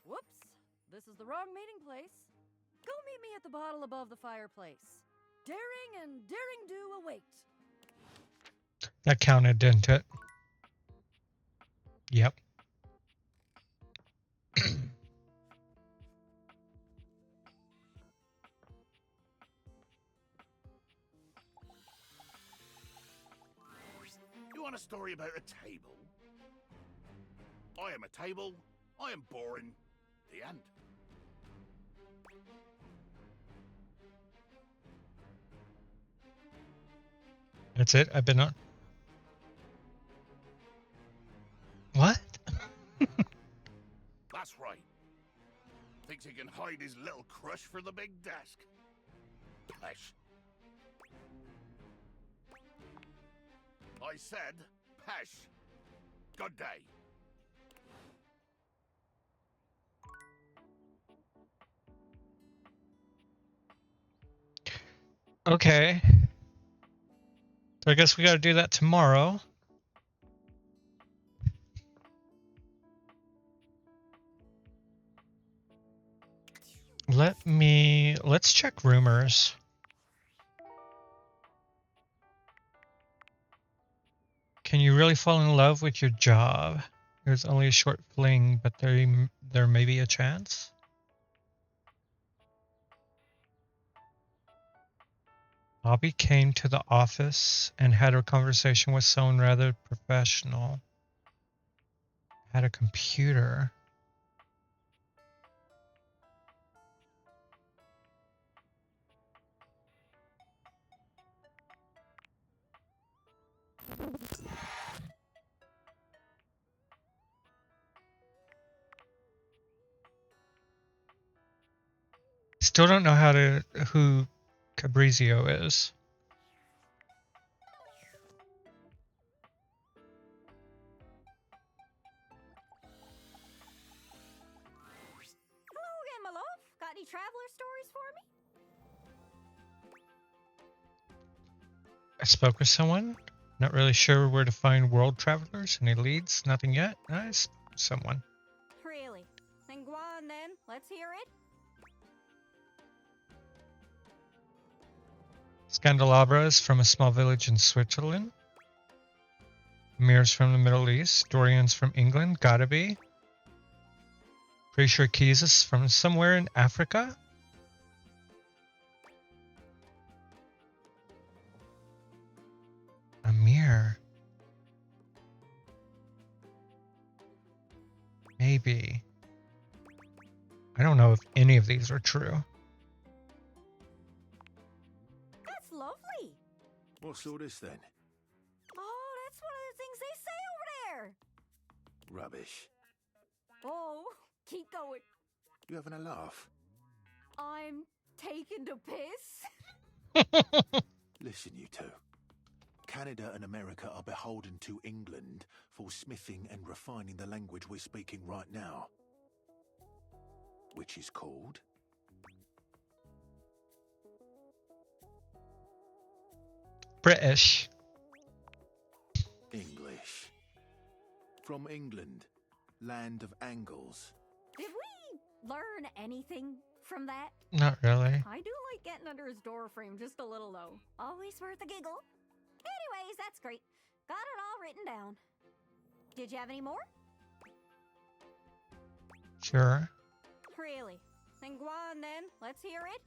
Whoops. This is the wrong meeting place. Go meet me at the bottle above the fireplace. Daring and daring do await. That counted, didn't it? Yep. You want a story about a table? I am a table. I am boring. The end. That's it. I've been on. What? That's right. Thinks he can hide his little crush for the big desk. Pesh. I said, pesh. Good day. Okay. So I guess we gotta do that tomorrow. Let's check rumors. Can you really fall in love with your job? There's only a short fling, but there may be a chance. Bobby came to the office and had a conversation with someone rather professional. Had a computer. Still don't know who Cabrizio is. Hello again, my love. Got any traveler stories for me? I spoke with someone. Not really sure where to find world travelers. Any leads? Nothing yet. Nice. Someone. Really? Then go on then. Let's hear it. Scandelabra is from a small village in Switzerland. Amir's from the Middle East. Dorian's from England. Gotta be. Pretty sure Keys is from somewhere in Africa. maybe. I don't know if any of these are true. That's lovely. What's all this then? Oh, that's one of the things they say over there. Rubbish. Oh, keep going. You having a laugh? I'm taking the piss. Listen, you two. Canada and America are beholden to England for smithing and refining the language we're speaking right now. Which is called... British. English. From England, land of Angles. Did we learn anything from that? Not really. I do like getting under his door frame just a little, though. Always worth a giggle. Anyways, that's great. Got it all written down. Did you have any more? Sure. Really? Then go on then. Let's hear it.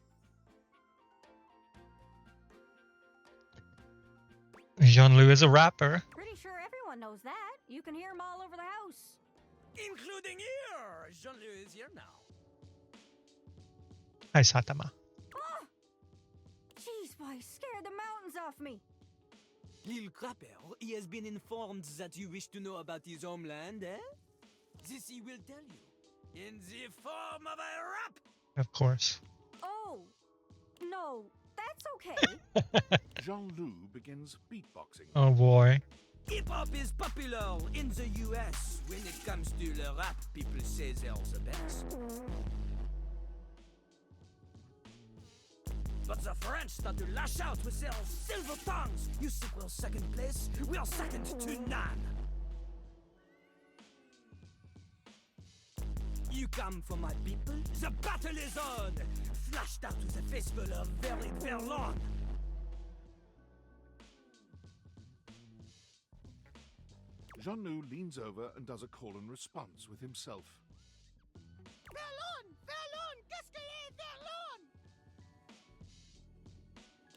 Jean-Louis is a rapper. Pretty sure everyone knows that. You can hear him all over the house. Including here! Jean-Louis is here now. Hi, Satama. Oh! Jeez, boy, scared the mountains off me. Little Crapper, he has been informed that you wish to know about his homeland, eh? This he will tell you. In the form of a rap! Of course. Oh, no, that's okay. Jean-Louis begins beatboxing. Oh boy. Hip-hop is popular in the US. When it comes to the rap, people say they're the best. But the French start to lash out with their silver tongues. You think we're second place? We are second to none. You come for my people? The battle is on! Flashed out with a fistful of very Verlon. Jean-Louis leans over and does a call and response with himself. Verlon! Verlon! Qu'est-ce que est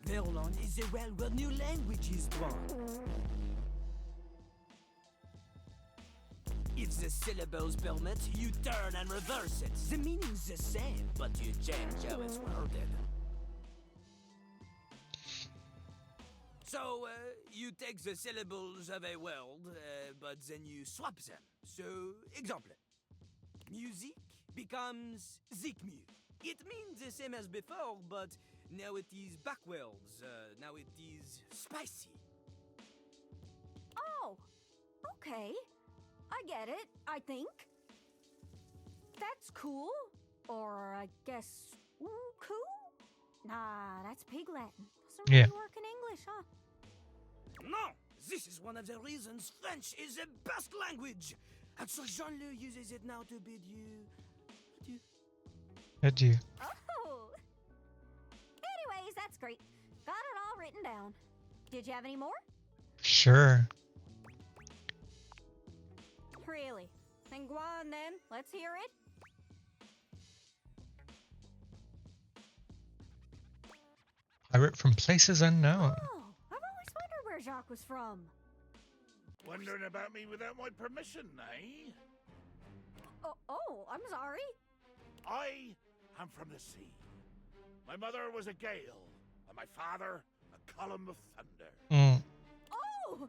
Verlon? Verlon is a well-word new language, histoire. If the syllables permit, you turn and reverse it. The meaning's the same, but you change how it's worded. So, you take the syllables of a word, but then you swap them. So, example. Music becomes zikmu. It means the same as before, but now it is backwards. Now it is spicy. Oh, okay. I get it, I think. That's cool. Or I guess, cool? Nah, that's Pig Latin. Doesn't really work in English, huh? No! This is one of the reasons French is the best language! And so Jean-Louis uses it now to bid you... adieu. Adieu. Oh! Anyways, that's great. Got it all written down. Did you have any more? Sure. Really? Then go on then. Let's hear it. Pirate from places unknown. Oh, I've always wondered where Jacques was from. Wondering about me without my permission, eh? Oh, I'm sorry. I am from the sea. My mother was a gale, and my father a column of thunder. Mm. Oh!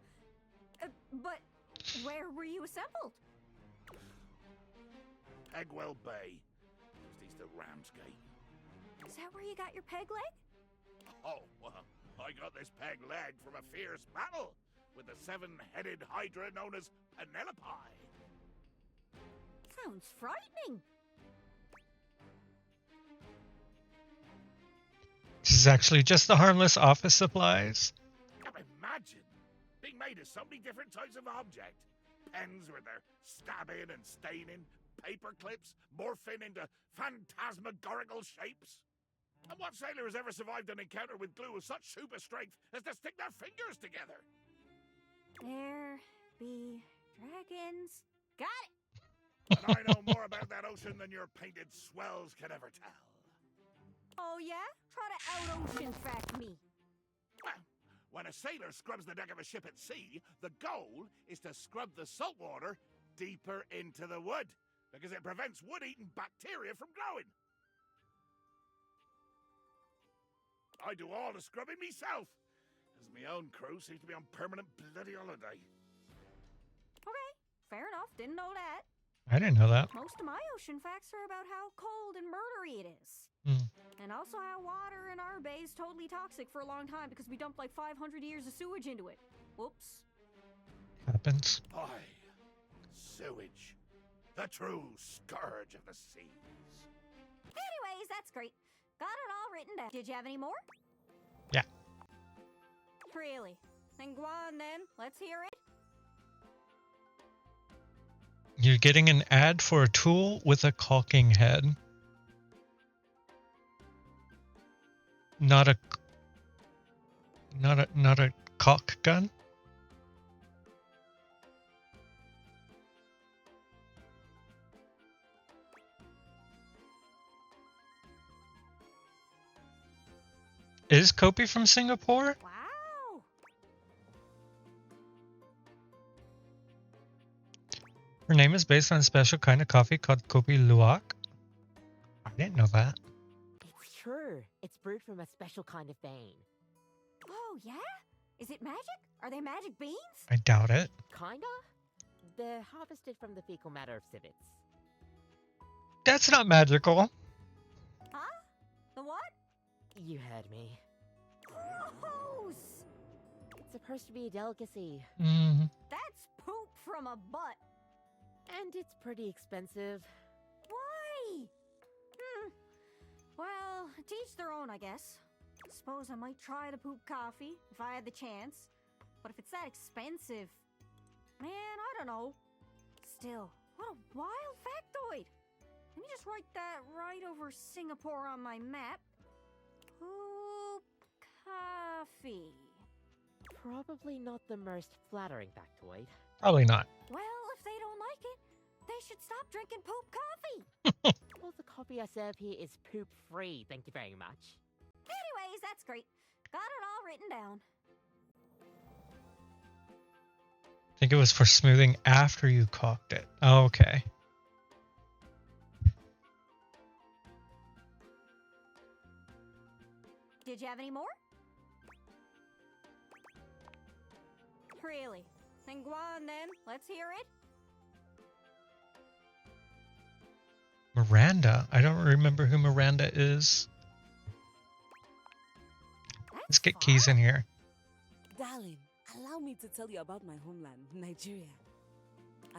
But where were you assembled? Pegwell Bay, just east of Ramsgate. Is that where you got your peg leg? Oh, well, I got this peg leg from a fierce battle with the seven-headed hydra known as Penelope. Sounds frightening. This is actually just the harmless office supplies. Imagine being made of so many different types of object. Pens with their stabbing and staining, paper clips morphing into phantasmagorical shapes. And what sailor has ever survived an encounter with glue of such super strength as to stick their fingers together? There be dragons. Got it! And I know more about that ocean than your painted swells can ever tell. Oh yeah? Try to out-ocean fact me. Well, when a sailor scrubs the deck of a ship at sea, the goal is to scrub the salt water deeper into the wood. because it prevents wood-eating bacteria from growing. I do all the scrubbing myself, as my own crew seems to be on permanent bloody holiday. Okay, fair enough. Didn't know that. I didn't know that. Most of my ocean facts are about how cold and murdery it is. And also how water in our bay is totally toxic for a long time because we dumped like 500 years of sewage into it. Whoops. Happens. Aye, sewage. The true scourge of the seas. Anyways, that's great. Got it all written down. Did you have any more? Yeah. Really? Then go on then. Let's hear it. You're getting an ad for a tool with a caulking head. Not a caulk gun? Is Kopi from Singapore? Wow. Her name is based on a special kind of coffee called Kopi Luwak. I didn't know that. It's true. It's brewed from a special kind of bean. Oh, yeah? Is it magic? Are they magic beans? I doubt it. Kinda. They're harvested from the fecal matter of civets. That's not magical. Huh? The what? You heard me. Gross! It's supposed to be a delicacy. That's poop from a butt. And it's pretty expensive. Why? Well, teach their own, I guess. Suppose I might try the poop coffee if I had the chance. But if it's that expensive, man, I don't know. Still, what a wild factoid. Let me just write that right over Singapore on my map. Poop coffee. Probably not the most flattering factoid. Probably not. Well, if they don't like it, they should stop drinking poop coffee. Well, the coffee I serve here is poop-free, thank you very much. Anyways, that's great. Got it all written down. I think it was for smoothing after you caulked it. Oh, okay. Did you have any more? Really? Then go on then. Let's hear it. Miranda? I don't remember who Miranda is. Let's get Keys in here. Darling, allow me to tell you about my homeland, Nigeria.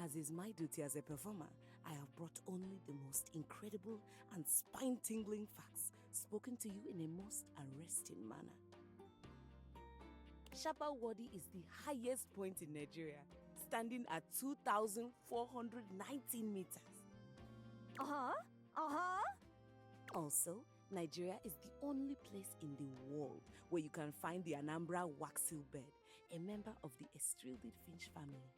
As is my duty as a performer, I have brought only the most incredible and spine-tingling facts spoken to you in a most arresting manner. Shapa Wadi is the highest point in Nigeria, standing at 2,419 meters. Also, Nigeria is the only place in the world where you can find the Anambra waxil bird, a member of the Estrilid finch family.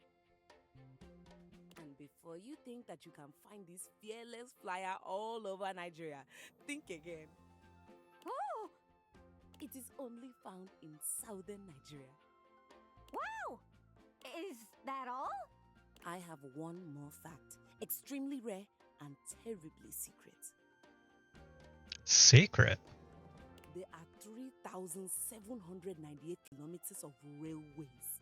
And before you think that you can find this fearless flyer all over Nigeria, think again. Oh! It is only found in southern Nigeria. Wow! Is that all? I have one more fact, extremely rare and terribly secret. Secret? There are 3,798 kilometers of railways.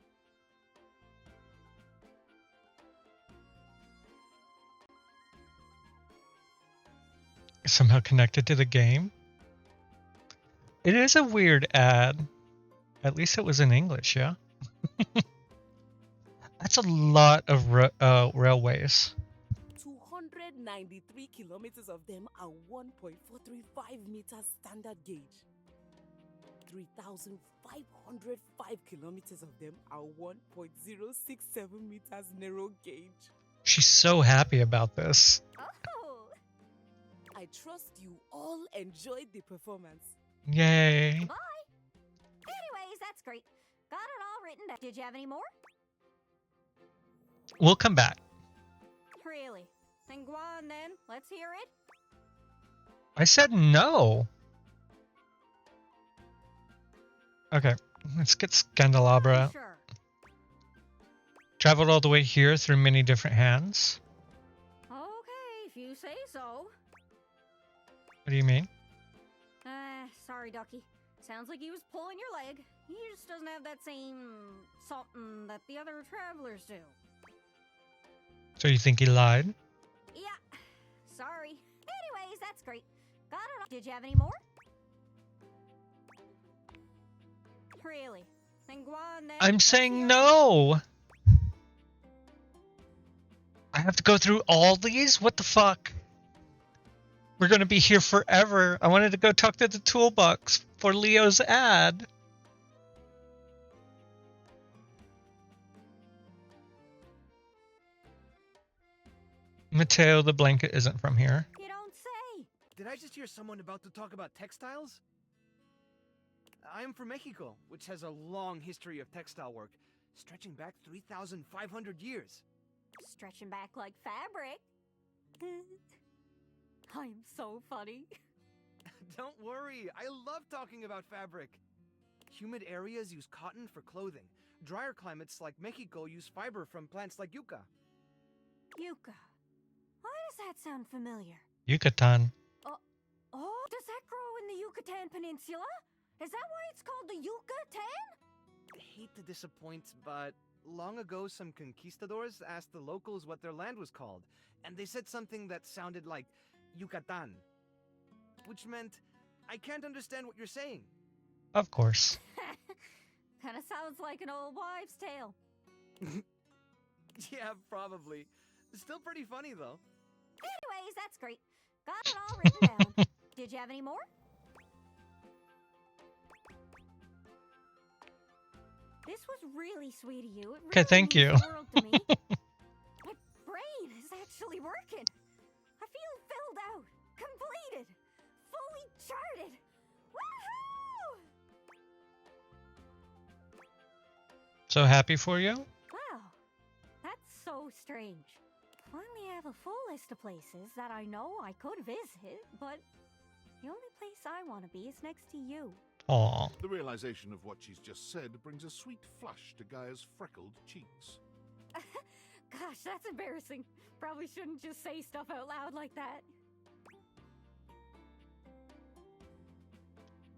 Somehow connected to the game? It is a weird ad. At least it was in English, yeah? That's a lot of railways. 293 kilometers of them are 1.435 meters standard gauge. 3,505 kilometers of them are 1.067 meters narrow gauge. She's so happy about this. Oh! I trust you all enjoyed the performance. Yay. Bye! Anyways, that's great. Got it all written down. Did you have any more? We'll come back. Really? Then go on then. Let's hear it. I said no. Okay, let's get Scandelabra. Sure. Traveled all the way here through many different hands. Okay. say so. What do you mean? Sorry, Ducky. Sounds like he was pulling your leg. He just doesn't have that same something that the other travelers do. So you think he lied? Yeah. Sorry. Anyways, that's great. Got it all. Did you have any more? Really? Then go on then. I'm saying no. I have to go through all these? What the fuck? We're gonna be here forever. I wanted to go talk to the toolbox for Leo's ad. Mateo, the blanket isn't from here. You don't say. Did I just hear someone about to talk about textiles? I am from Mexico, which has a long history of textile work, stretching back 3,500 years. Stretching back like fabric. I'm so funny. Don't worry, I love talking about fabric. Humid areas use cotton for clothing. Drier climates like Mexico use fiber from plants like yucca. Yucca. Why does that sound familiar? Yucatan. Oh, does that grow in the Yucatan Peninsula? Is that why it's called the Yucatan? I hate to disappoint, but long ago some conquistadors asked the locals what their land was called, and they said something that sounded like Yucatan, which meant, I can't understand what you're saying. Of course. Kinda sounds like an old wives' tale. Yeah, probably. Still pretty funny, though. Anyways, that's great. Got it all written down. Did you have any more? This was really sweet of you. It really Okay, thank you. means the world to me. My brain is actually working. I feel filled out, completed, fully charted. Woohoo! So happy for you? Wow, that's so strange. Finally, I have a full list of places that I know I could visit, but the only place I want to be is next to you. Aw. The realization of what she's just said brings a sweet flush to Gaia's freckled cheeks. Gosh, that's embarrassing. Probably shouldn't just say stuff out loud like that.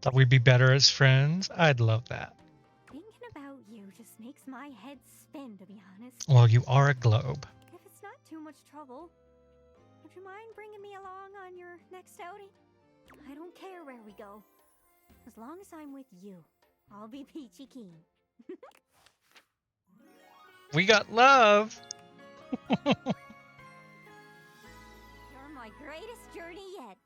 Thought we'd be better as friends? I'd love that. Thinking about you just makes my head spin, to be honest. Well, you are a globe. If it's not too much trouble, would you mind bringing me along on your next outing? I don't care where we go. As long as I'm with you, I'll be peachy keen. We got love! You're my greatest journey yet.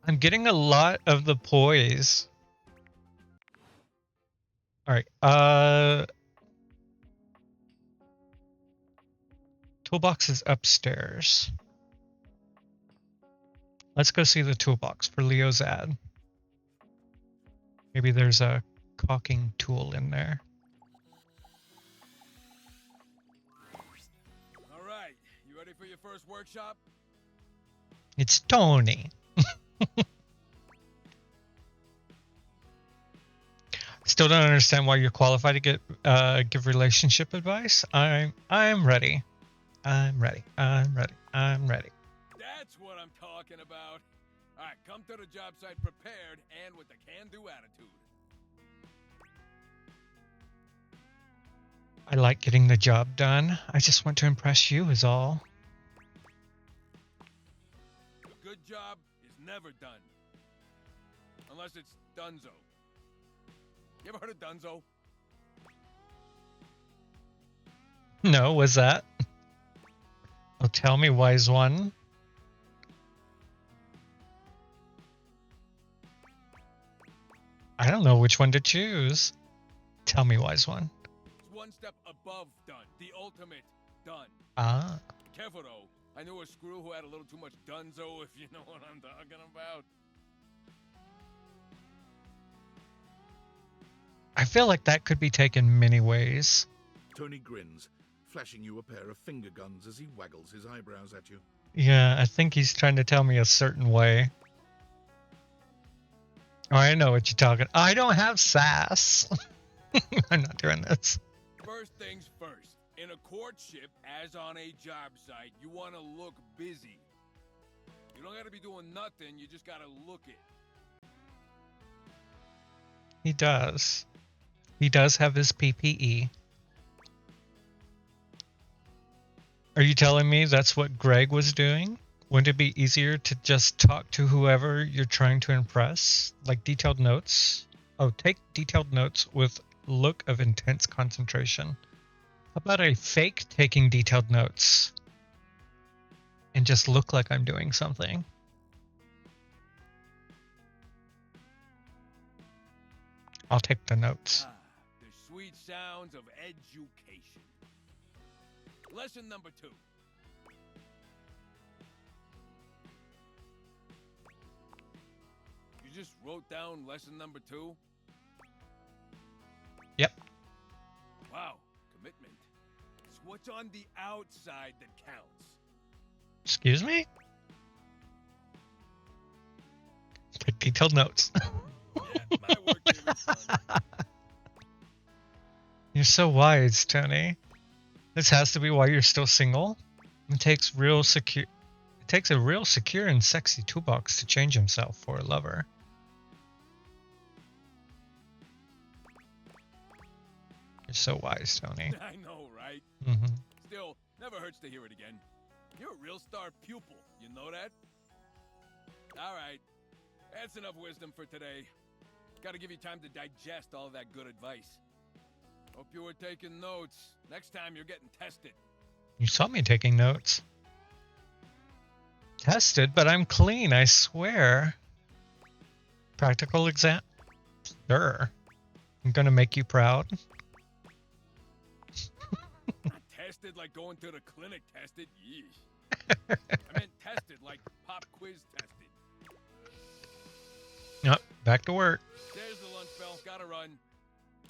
I'm getting a lot of the poise. Alright, toolbox is upstairs. Let's go see the toolbox for Leo's ad. Maybe there's a caulking tool in there. All right, you ready for your first workshop? It's Tony. Still don't understand why you're qualified to get give relationship advice. I'm ready. I'm ready. I'm ready. I'm ready. That's what I'm talking about. All right, come to the job site prepared and with a can-do attitude. I like getting the job done. I just want to impress you is all. A good job is never done. Unless it's Dunzo. You ever heard of Dunzo? No, was that? Oh, tell me, wise one. I don't know which one to choose. Tell me, wise one. It's one step above done. The ultimate done. Ah. Careful though. I knew a screw who had a little too much Dunzo, if you know what I'm talking about. I feel like that could be taken many ways. Tony grins, flashing you a pair of finger guns as he waggles his eyebrows at you. Yeah, I think he's trying to tell me a certain way. Oh, I know what you're talking. I don't have sass. I'm not doing this. First things first. In a courtship, as on a job site, you want to look busy. You don't gotta be doing nothing, you just gotta look it. He does. He does have his PPE. Are you telling me that's what Greg was doing? Wouldn't it be easier to just talk to whoever you're trying to impress? Like detailed notes? Oh, take detailed notes with look of intense concentration. How about I fake taking detailed notes and just look like I'm doing something? I'll take the notes. The sweet sounds of education. Lesson number 2. You just wrote down lesson number 2? Yep. Wow, commitment. It's what's on the outside that counts. Excuse me? Take detailed notes. My work here is done. You're so wise, Tony. This has to be why you're still single. It takes a real secure and sexy toolbox to change himself for a lover. You're so wise, Tony. I know, right? Mm-hmm. Still, never hurts to hear it again. You're a real star pupil, you know that? Alright, that's enough wisdom for today. Gotta give you time to digest all that good advice. Hope you were taking notes. Next time you're getting tested. You saw me taking notes. Tested, but I'm clean, I swear. Practical exam? Sure. I'm gonna make you proud. Not tested like going to the clinic tested. Yeesh. I meant tested like pop quiz tested. Yep, back to work. There's the lunch bell. Gotta run.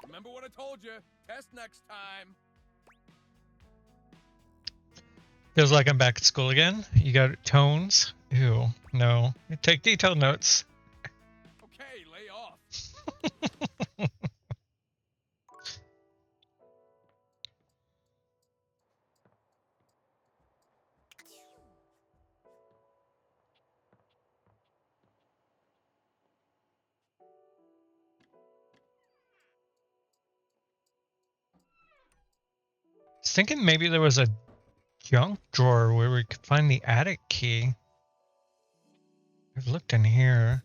Remember what I told you. Test next time. Feels like I'm back at school again. You got tones? Ew, no. Take detailed notes. Okay, lay off. I was thinking maybe there was a junk drawer where we could find the attic key. I've looked in here.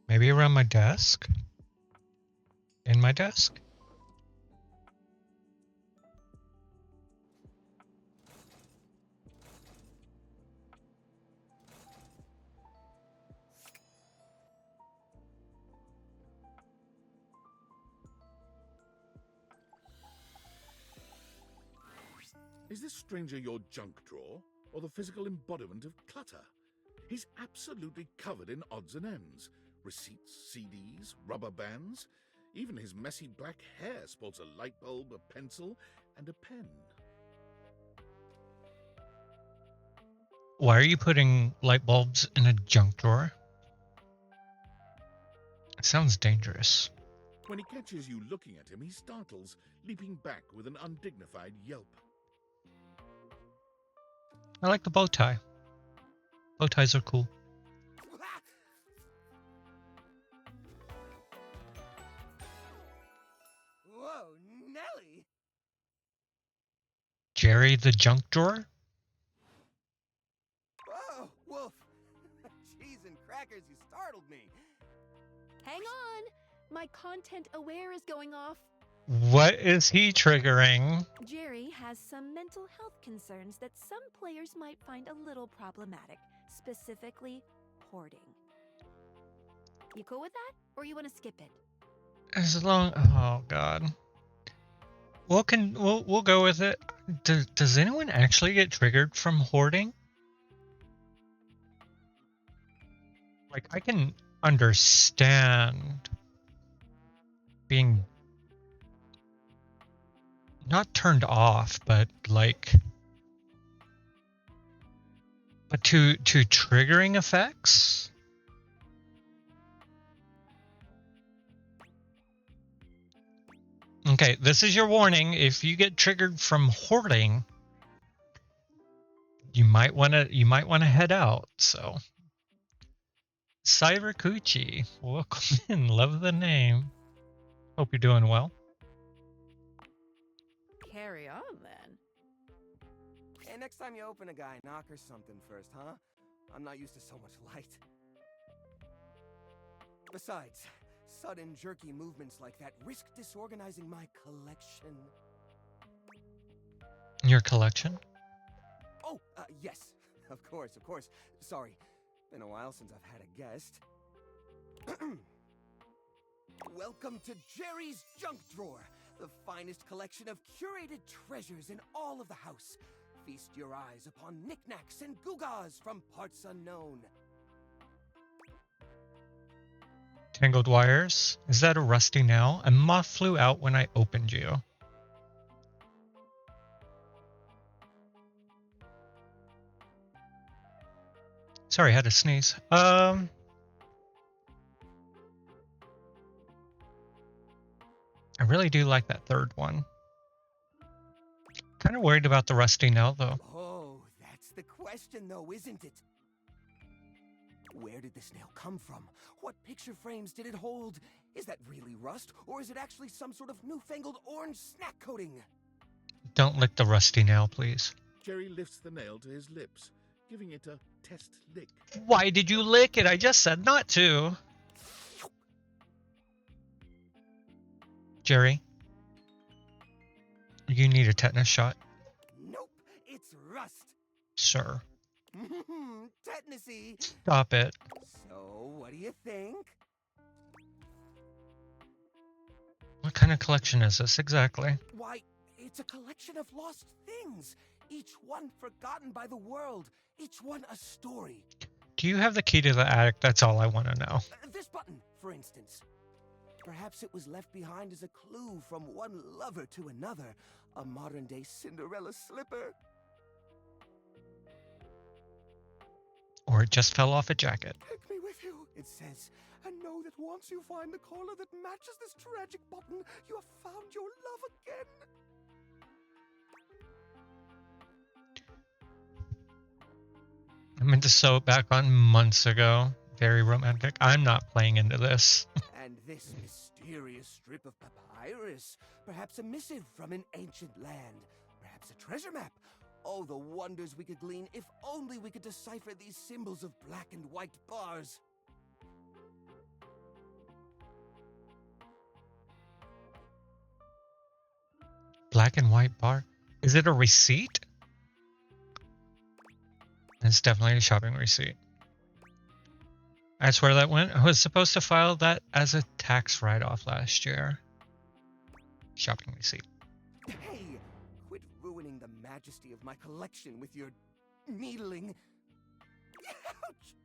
Maybe around my desk? In my desk? Is this stranger your junk drawer, or the physical embodiment of clutter? He's absolutely covered in odds and ends. Receipts, CDs, rubber bands. Even his messy black hair sports a light bulb, a pencil, and a pen. Why are you putting light bulbs in a junk drawer? It sounds dangerous. When he catches you looking at him, he startles, leaping back with an undignified yelp. I like the bow tie. Bow ties are cool. Whoa, Nelly! Jerry the junk drawer? Whoa, Wolf! Cheese and crackers, you startled me. Hang on! My content aware is going off. What is he triggering? Jerry has some mental health concerns that some players might find a little problematic, specifically hoarding. You cool with that, or you want to skip it? As long, oh god. We'll go with it. Does anyone actually get triggered from hoarding? Like, I can understand being not turned off, but like, but to triggering effects. Okay, this is your warning. If you get triggered from hoarding, you might want to head out. So, Cyberkuchi, welcome in. Love the name. Hope you're doing well. Carry on, then. Hey, next time you open a guy, knock or something first, huh? I'm not used to so much light. Besides, sudden jerky movements like that risk disorganizing my collection. Your collection? Oh, yes. Of course. Sorry. Been a while since I've had a guest. Welcome to Jerry's Junk Drawer, the finest collection of curated treasures in all of the house. Feast your eyes upon knickknacks and gewgaws from parts unknown. Tangled wires. Is that a rusty nail? A moth flew out when I opened you. Sorry, I had to sneeze. I really do like that third one. Kind of worried about the rusty nail, though. Oh, that's the question, though, isn't it? Where did this nail come from? What picture frames did it hold? Is that really rust, or is it actually some sort of newfangled orange snack coating? Don't lick the rusty nail, please. Jerry lifts the nail to his lips, giving it a test lick. Why did you lick it? I just said not to. Jerry, you need a tetanus shot. Nope, it's rust. Sir. Tetanusy. Stop it. So, what do you think? What kind of collection is this exactly? Why, it's a collection of lost things. Each one forgotten by the world. Each one a story. Do you have the key to the attic? That's all I want to know. This button, for instance. Perhaps it was left behind as a clue from one lover to another. A modern-day Cinderella slipper. Or it just fell off a jacket. Take me with you, it says. And know that once you find the collar that matches this tragic button, you have found your love again. I meant to sew it back on months ago. Very romantic. I'm not playing into this. And this mysterious strip of papyrus. Perhaps a missive from an ancient land. Perhaps a treasure map. Oh, the wonders we could glean if only we could decipher these symbols of black and white bars. Black and white bar. Is it a receipt? It's definitely a shopping receipt. That's where that went. I was supposed to file that as a tax write-off last year. Shopping receipt. Hey, quit ruining the majesty of my collection with your needling. Ouch!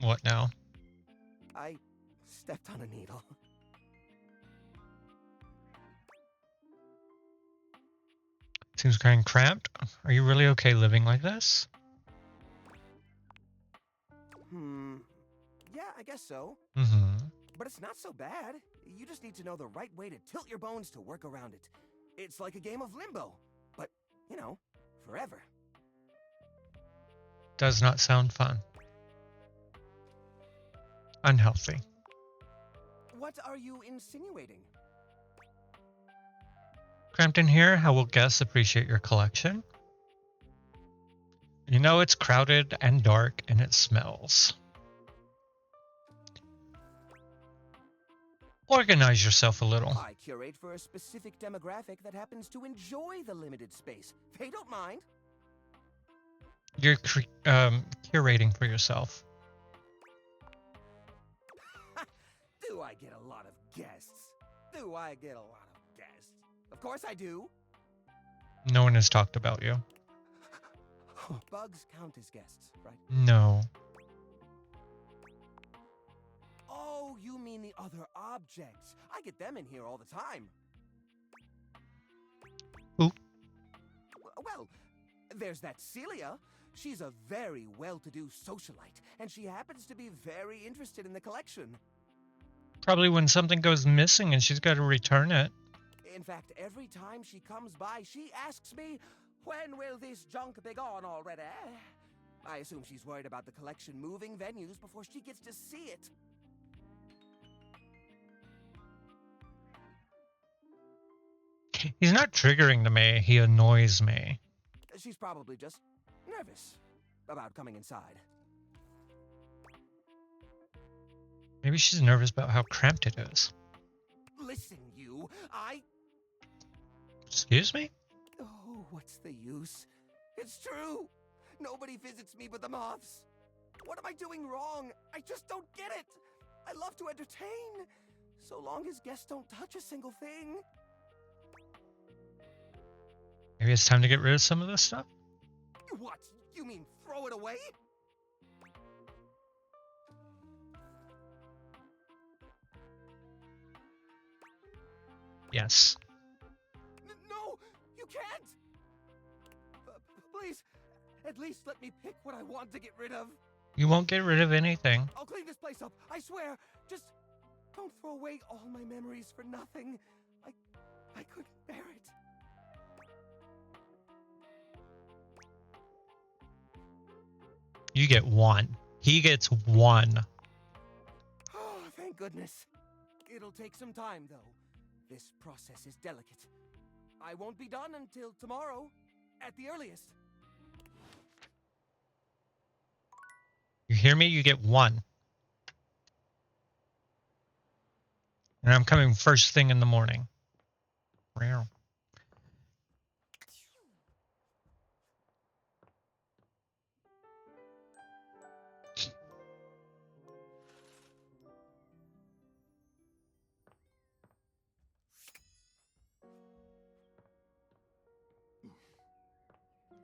What now? I stepped on a needle. Seems kind of cramped. Are you really okay living like this? Yeah, I guess so. But it's not so bad. You just need to know the right way to tilt your bones to work around it. It's like a game of limbo, but, you know, forever. Does not sound fun. Unhealthy. What are you insinuating? Cramped in here, how will guests appreciate your collection? You know it's crowded and dark and it smells. Organize yourself a little. I curate for a specific demographic that happens to enjoy the limited space. They don't mind. You're curating for yourself. Do I get a lot of guests? Do I get a lot of guests? Of course I do. No one has talked about you. Bugs count as guests, right? No. Oh, you mean the other objects. I get them in here all the time. Who? Well, there's that Celia. She's a very well-to-do socialite, and she happens to be very interested in the collection. Probably when something goes missing and she's got to return it. In fact, every time she comes by, she asks me, when will this junk be gone already? I assume she's worried about the collection moving venues before she gets to see it. He's not triggering to me, he annoys me. She's probably just nervous about coming inside. Maybe she's nervous about how cramped it is. Listen, you, Excuse me? Oh, what's the use? It's true. Nobody visits me but the moths. What am I doing wrong? I just don't get it. I love to entertain, so long as guests don't touch a single thing. Maybe it's time to get rid of some of this stuff? What? You mean throw it away? Yes. No, you can't! Please, at least let me pick what I want to get rid of. You won't get rid of anything. I'll clean this place up, I swear. Just don't throw away all my memories for nothing. I couldn't bear it. You get one. He gets one. Oh, thank goodness. It'll take some time, though. This process is delicate. I won't be done until tomorrow, at the earliest. You hear me? You get one. And I'm coming first thing in the morning. Meow.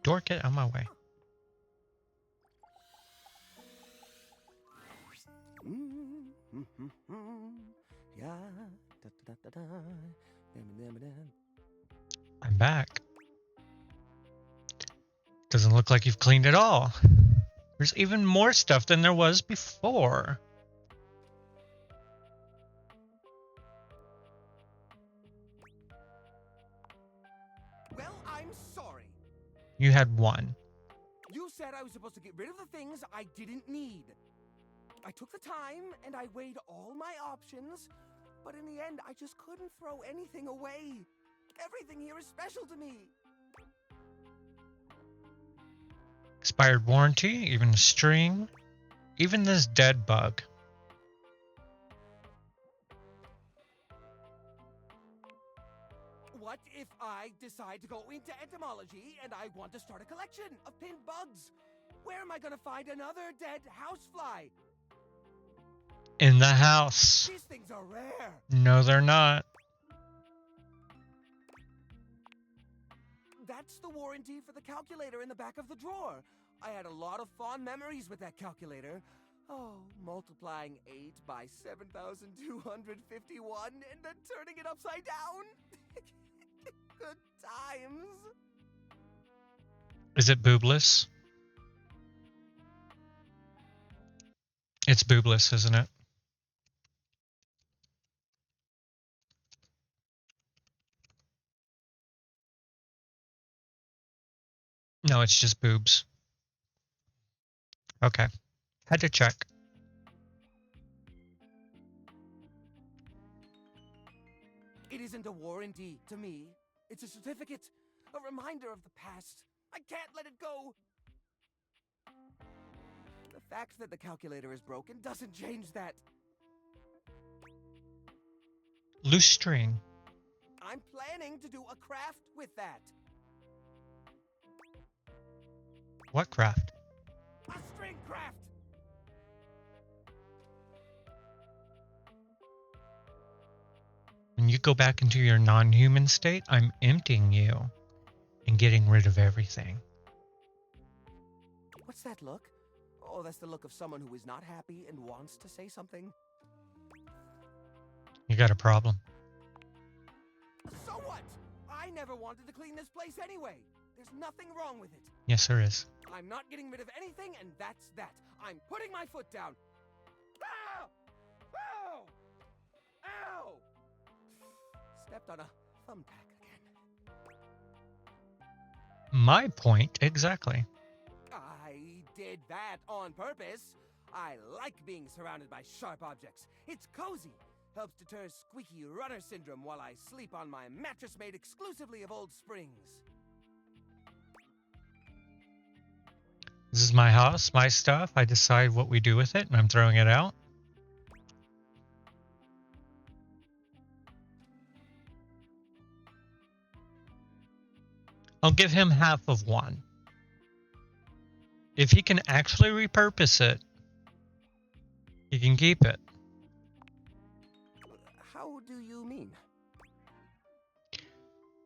Door, get out of my way. I'm back. Doesn't look like you've cleaned it all. There's even more stuff than there was before. Well, I'm sorry. You had one. You said I was supposed to get rid of the things I didn't need. I took the time and I weighed all my options, but in the end, I just couldn't throw anything away. Everything here is special to me. Expired warranty, even a string, even this dead bug. What if I decide to go into entomology and I want to start a collection of pinned bugs? Where am I going to find another dead housefly? In the house. These things are rare. No, they're not. That's the warranty for the calculator in the back of the drawer. I had a lot of fond memories with that calculator. Oh, multiplying 8 by 7,251 and then turning it upside down. Good times. Is it boobless? It's boobless, isn't it? No, it's just boobs. Okay. Had to check. It isn't a warranty to me. It's a certificate, a reminder of the past. I can't let it go. The fact that the calculator is broken doesn't change that. Loose string. I'm planning to do a craft with that. What craft? A string craft! When you go back into your non-human state, I'm emptying you and getting rid of everything. What's that look? Oh, that's the look of someone who is not happy and wants to say something. You got a problem. So what? I never wanted to clean this place anyway. There's nothing wrong with it. Yes, there is. I'm not getting rid of anything, and that's that. I'm putting my foot down. Ow! Ow! Ow! Stepped on a thumbtack again. My point exactly. I did that on purpose. I like being surrounded by sharp objects. It's cozy. Helps deter squeaky runner syndrome while I sleep on my mattress made exclusively of old springs. This is my house, my stuff. I decide what we do with it, and I'm throwing it out. I'll give him half of one. If he can actually repurpose it, he can keep it. How do you mean?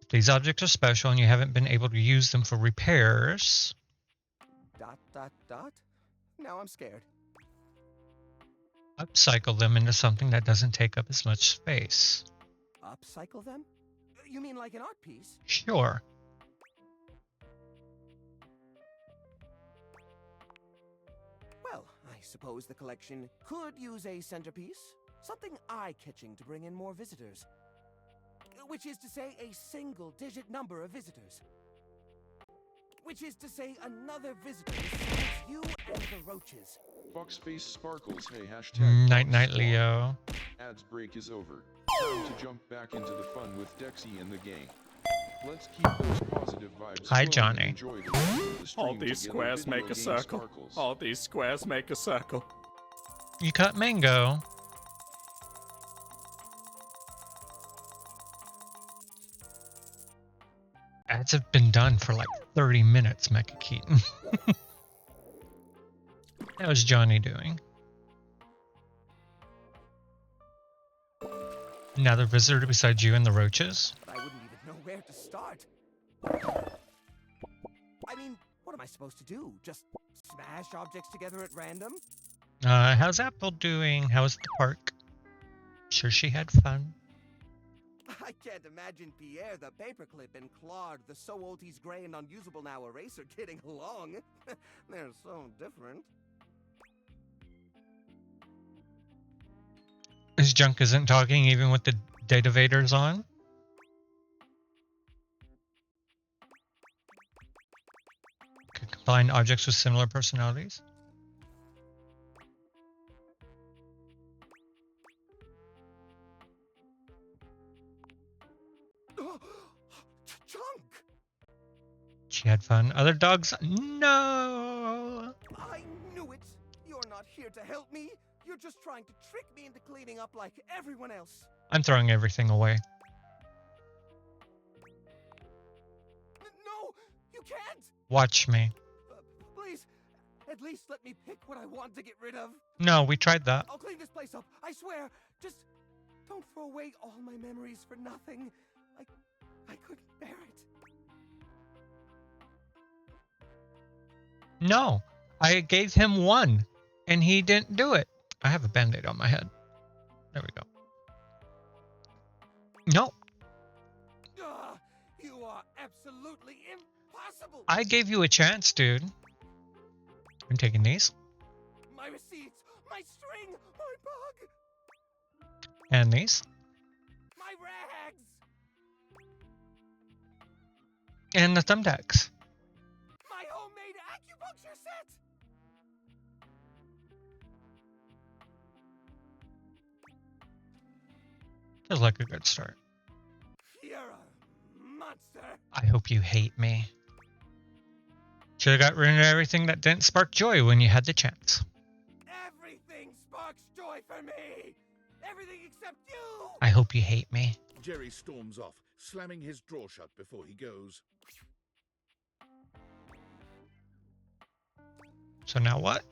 If these objects are special and you haven't been able to use them for repairs. ... Now I'm scared. Upcycle them into something that doesn't take up as much space. Upcycle them? You mean like an art piece? Sure. Well, I suppose the collection could use a centerpiece. Something eye-catching to bring in more visitors. Which is to say, a single-digit number of visitors. Which is to say, another visitor besides you and the roaches. Foxface sparkles. Hey, hashtag Night, Fox night, Squad. Leo. Ads break is over. Time to jump back into the fun with Dexy and the gang. Let's keep those positive vibes Hi, flowing and Johnny. enjoy the rest of the stream All these together. squares Video make a game circle. sparkles. All these squares make a circle. You cut mango. Ads have been done for like 30 minutes, Mecha Keaton. How's Johnny doing? Another visitor besides you and the roaches? But I wouldn't even know where to start. I mean, what am I supposed to do? Just smash objects together at random? How's Apple doing? How's the park? Sure she had fun. I can't imagine Pierre the paperclip and Claude the so old he's gray and unusable now eraser getting along. They're so different. His junk isn't talking even with the data vaders on? Could combine objects with similar personalities? Chunk! She had fun. Other dogs? No! I knew it! You're not here to help me! You're just trying to trick me into cleaning up like everyone else! I'm throwing everything away. No! You can't! Watch me. Please, at least let me pick what I want to get rid of. No, we tried that. I'll clean this place up, I swear! Just don't throw away all my memories for nothing. I couldn't bear it. No, I gave him one, and he didn't do it. I have a band-aid on my head. There we go. No, You are absolutely impossible! I gave you a chance, dude. I'm taking these. My receipts, my string, my bug, And these. my rags! And the thumbtacks. My homemade acupuncture set! like a good start. You're a monster. I hope you hate me. Should have got rid of everything that didn't spark joy when you had the chance. Everything sparks joy for me. Everything except you. I hope you hate me. Jerry storms off, slamming his drawer shut before he goes. So now what?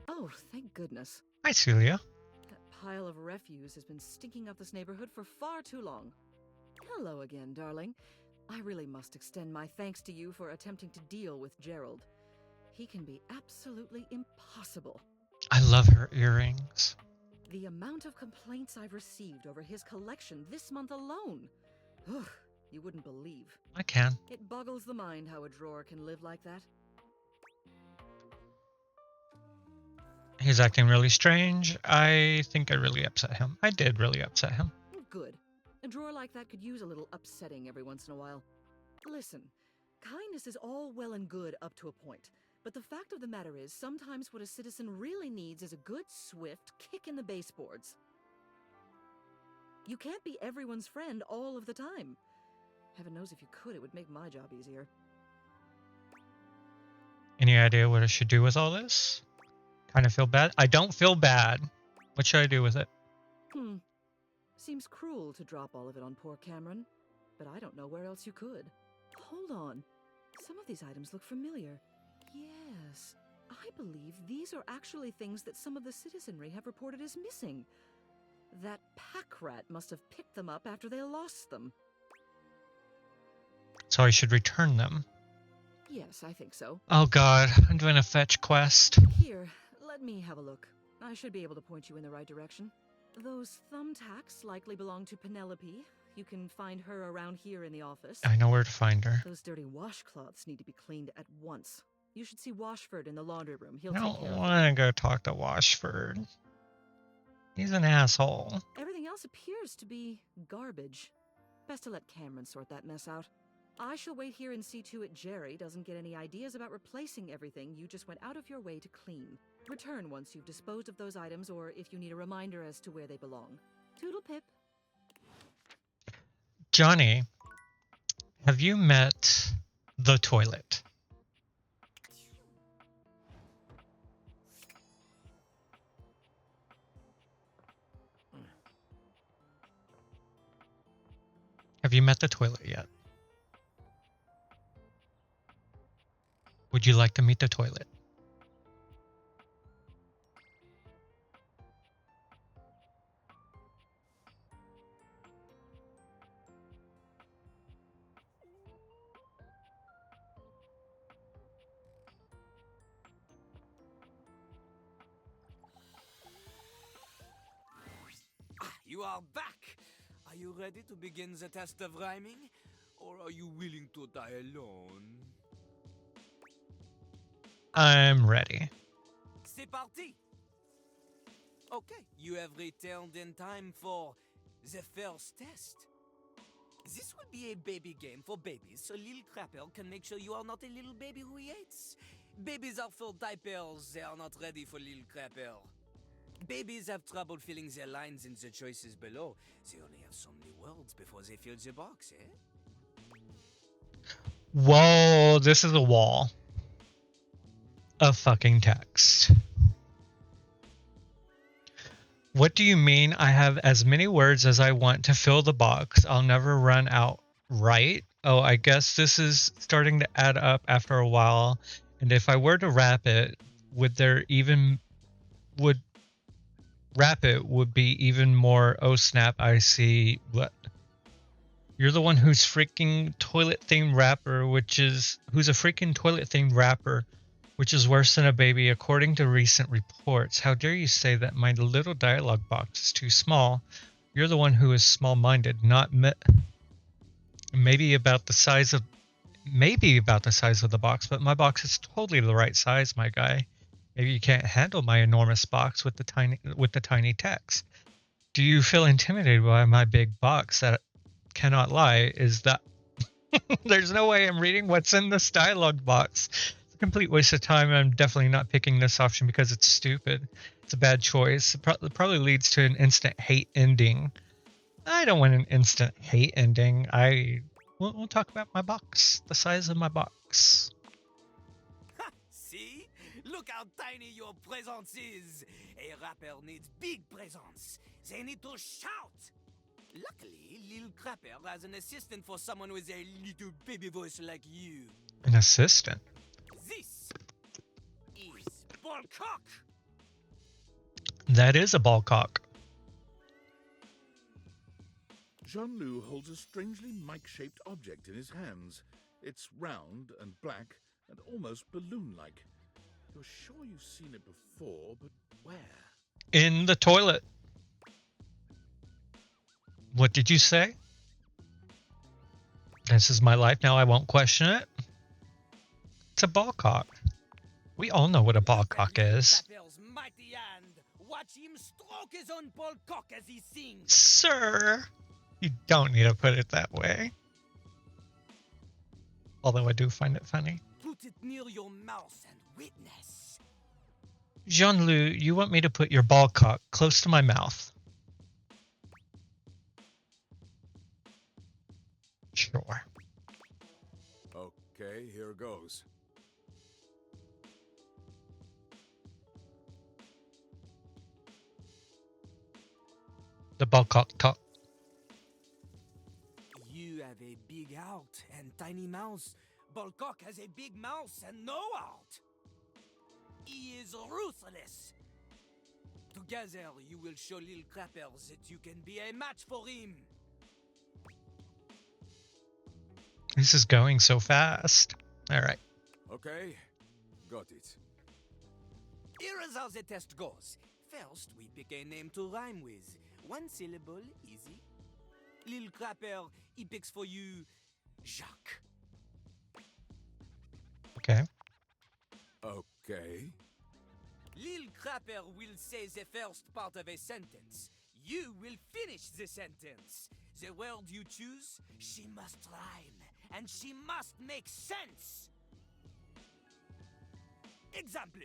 Oh, thank goodness. Hi, Celia. That pile of refuse has been stinking up this neighborhood for far too long. Hello again, darling. I really must extend my thanks to you for attempting to deal with Gerald. He can be absolutely impossible. I love her earrings. The amount of complaints I've received over his collection this month alone. Ugh, you wouldn't believe. I can. It boggles the mind how a drawer can live like that. He's acting really strange. I think I really upset him. I did really upset him. Good. A drawer like that could use a little upsetting every once in a while. Listen, kindness is all well and good up to a point. But the fact of the matter is, sometimes what a citizen really needs is a good, swift kick in the baseboards. You can't be everyone's friend all of the time. Heaven knows if you could, it would make my job easier. Any idea what I should do with all this? Kind of feel bad? I don't feel bad. What should I do with it? Seems cruel to drop all of it on poor Cameron, but I don't know where else you could. Hold on. Some of these items look familiar. Yes, I believe these are actually things that some of the citizenry have reported as missing. That pack rat must have picked them up after they lost them. So I should return them. Yes, I think so. Oh god, I'm doing a fetch quest. Here, let me have a look. I should be able to point you in the right direction. Those thumbtacks likely belong to Penelope. You can find her around here in the office. I know where to find her. Those dirty washcloths need to be cleaned at once. You should see Washford in the laundry room. He'll I take don't care of it. want to go talk to Washford. He's an asshole. Everything else appears to be garbage. Best to let Cameron sort that mess out. I shall wait here and see to it Jerry doesn't get any ideas about replacing everything you just went out of your way to clean. Return once you've disposed of those items or if you need a reminder as to where they belong. Toodle pip. Johnny, have you met the toilet? Have you met the toilet yet? Would you like to meet the toilet? You are back! Are you ready to begin the test of rhyming? Or are you willing to die alone? I'm ready. C'est parti! Okay, you have returned in time for the first test. This will be a baby game for babies, so little crapper can make sure you are not a little baby who he hates. Babies are full diapers, they are not ready for little crapper. Babies have trouble filling their lines in the choices below. They only have so many words before they fill the box, eh? Whoa, this is a wall of fucking text. What do you mean I have as many words as I want to fill the box? I'll never run out, right? Oh, I guess this is starting to add up after a while. And if I were to wrap it, would be even more, oh snap, I see. What? You're the one who's freaking toilet themed rapper, who's a freaking toilet themed rapper, which is worse than a baby according to recent reports. How dare you say that my little dialogue box is too small? You're the one who is small-minded, not maybe about the size of the box, but my box is totally the right size, my guy. Maybe you can't handle my enormous box with the tiny text. Do you feel intimidated by my big box? That cannot lie is that there's no way I'm reading what's in this dialogue box. It's a complete waste of time. I'm definitely not picking this option because it's stupid. It's a bad choice. It probably leads to an instant hate ending. I don't want an instant hate ending. We'll talk about my box, the size of my box. See? Look how tiny your presence is. A rapper needs big presence. They need to shout. Luckily, Lil Crapper has an assistant for someone with a little baby voice like you. An assistant. This is Ballcock. That is a ball cock. Jean-Loup holds a strangely mic-shaped object in his hands. It's round and black and almost balloon-like. You're sure you've seen it before, but where? In the toilet. What did you say? This is my life now. I won't question it. It's a ball cock. We all know what a ball cock is. Crapper's mighty hand. Watch him stroke his own Ballcock as he sings. Sir, you don't need to put it that way. Although I do find it funny. Put it near your mouth and witness. Jean-Loup, you want me to put your ball cock close to my mouth? Sure. Okay, here goes. The ball cock talk. You have a big heart and tiny mouth. Ballcock has a big mouth and no heart. He is ruthless. Together, you will show Lil Crapper that you can be a match for him. This is going so fast. All right. Okay, got it. Here is how the test goes. First, we pick a name to rhyme with. One syllable, easy. Lil Crapper, he picks for you Jacques. Okay. Okay. Lil Crapper will say the first part of a sentence. You will finish the sentence. The word you choose, she must rhyme, and she must make sense. Example.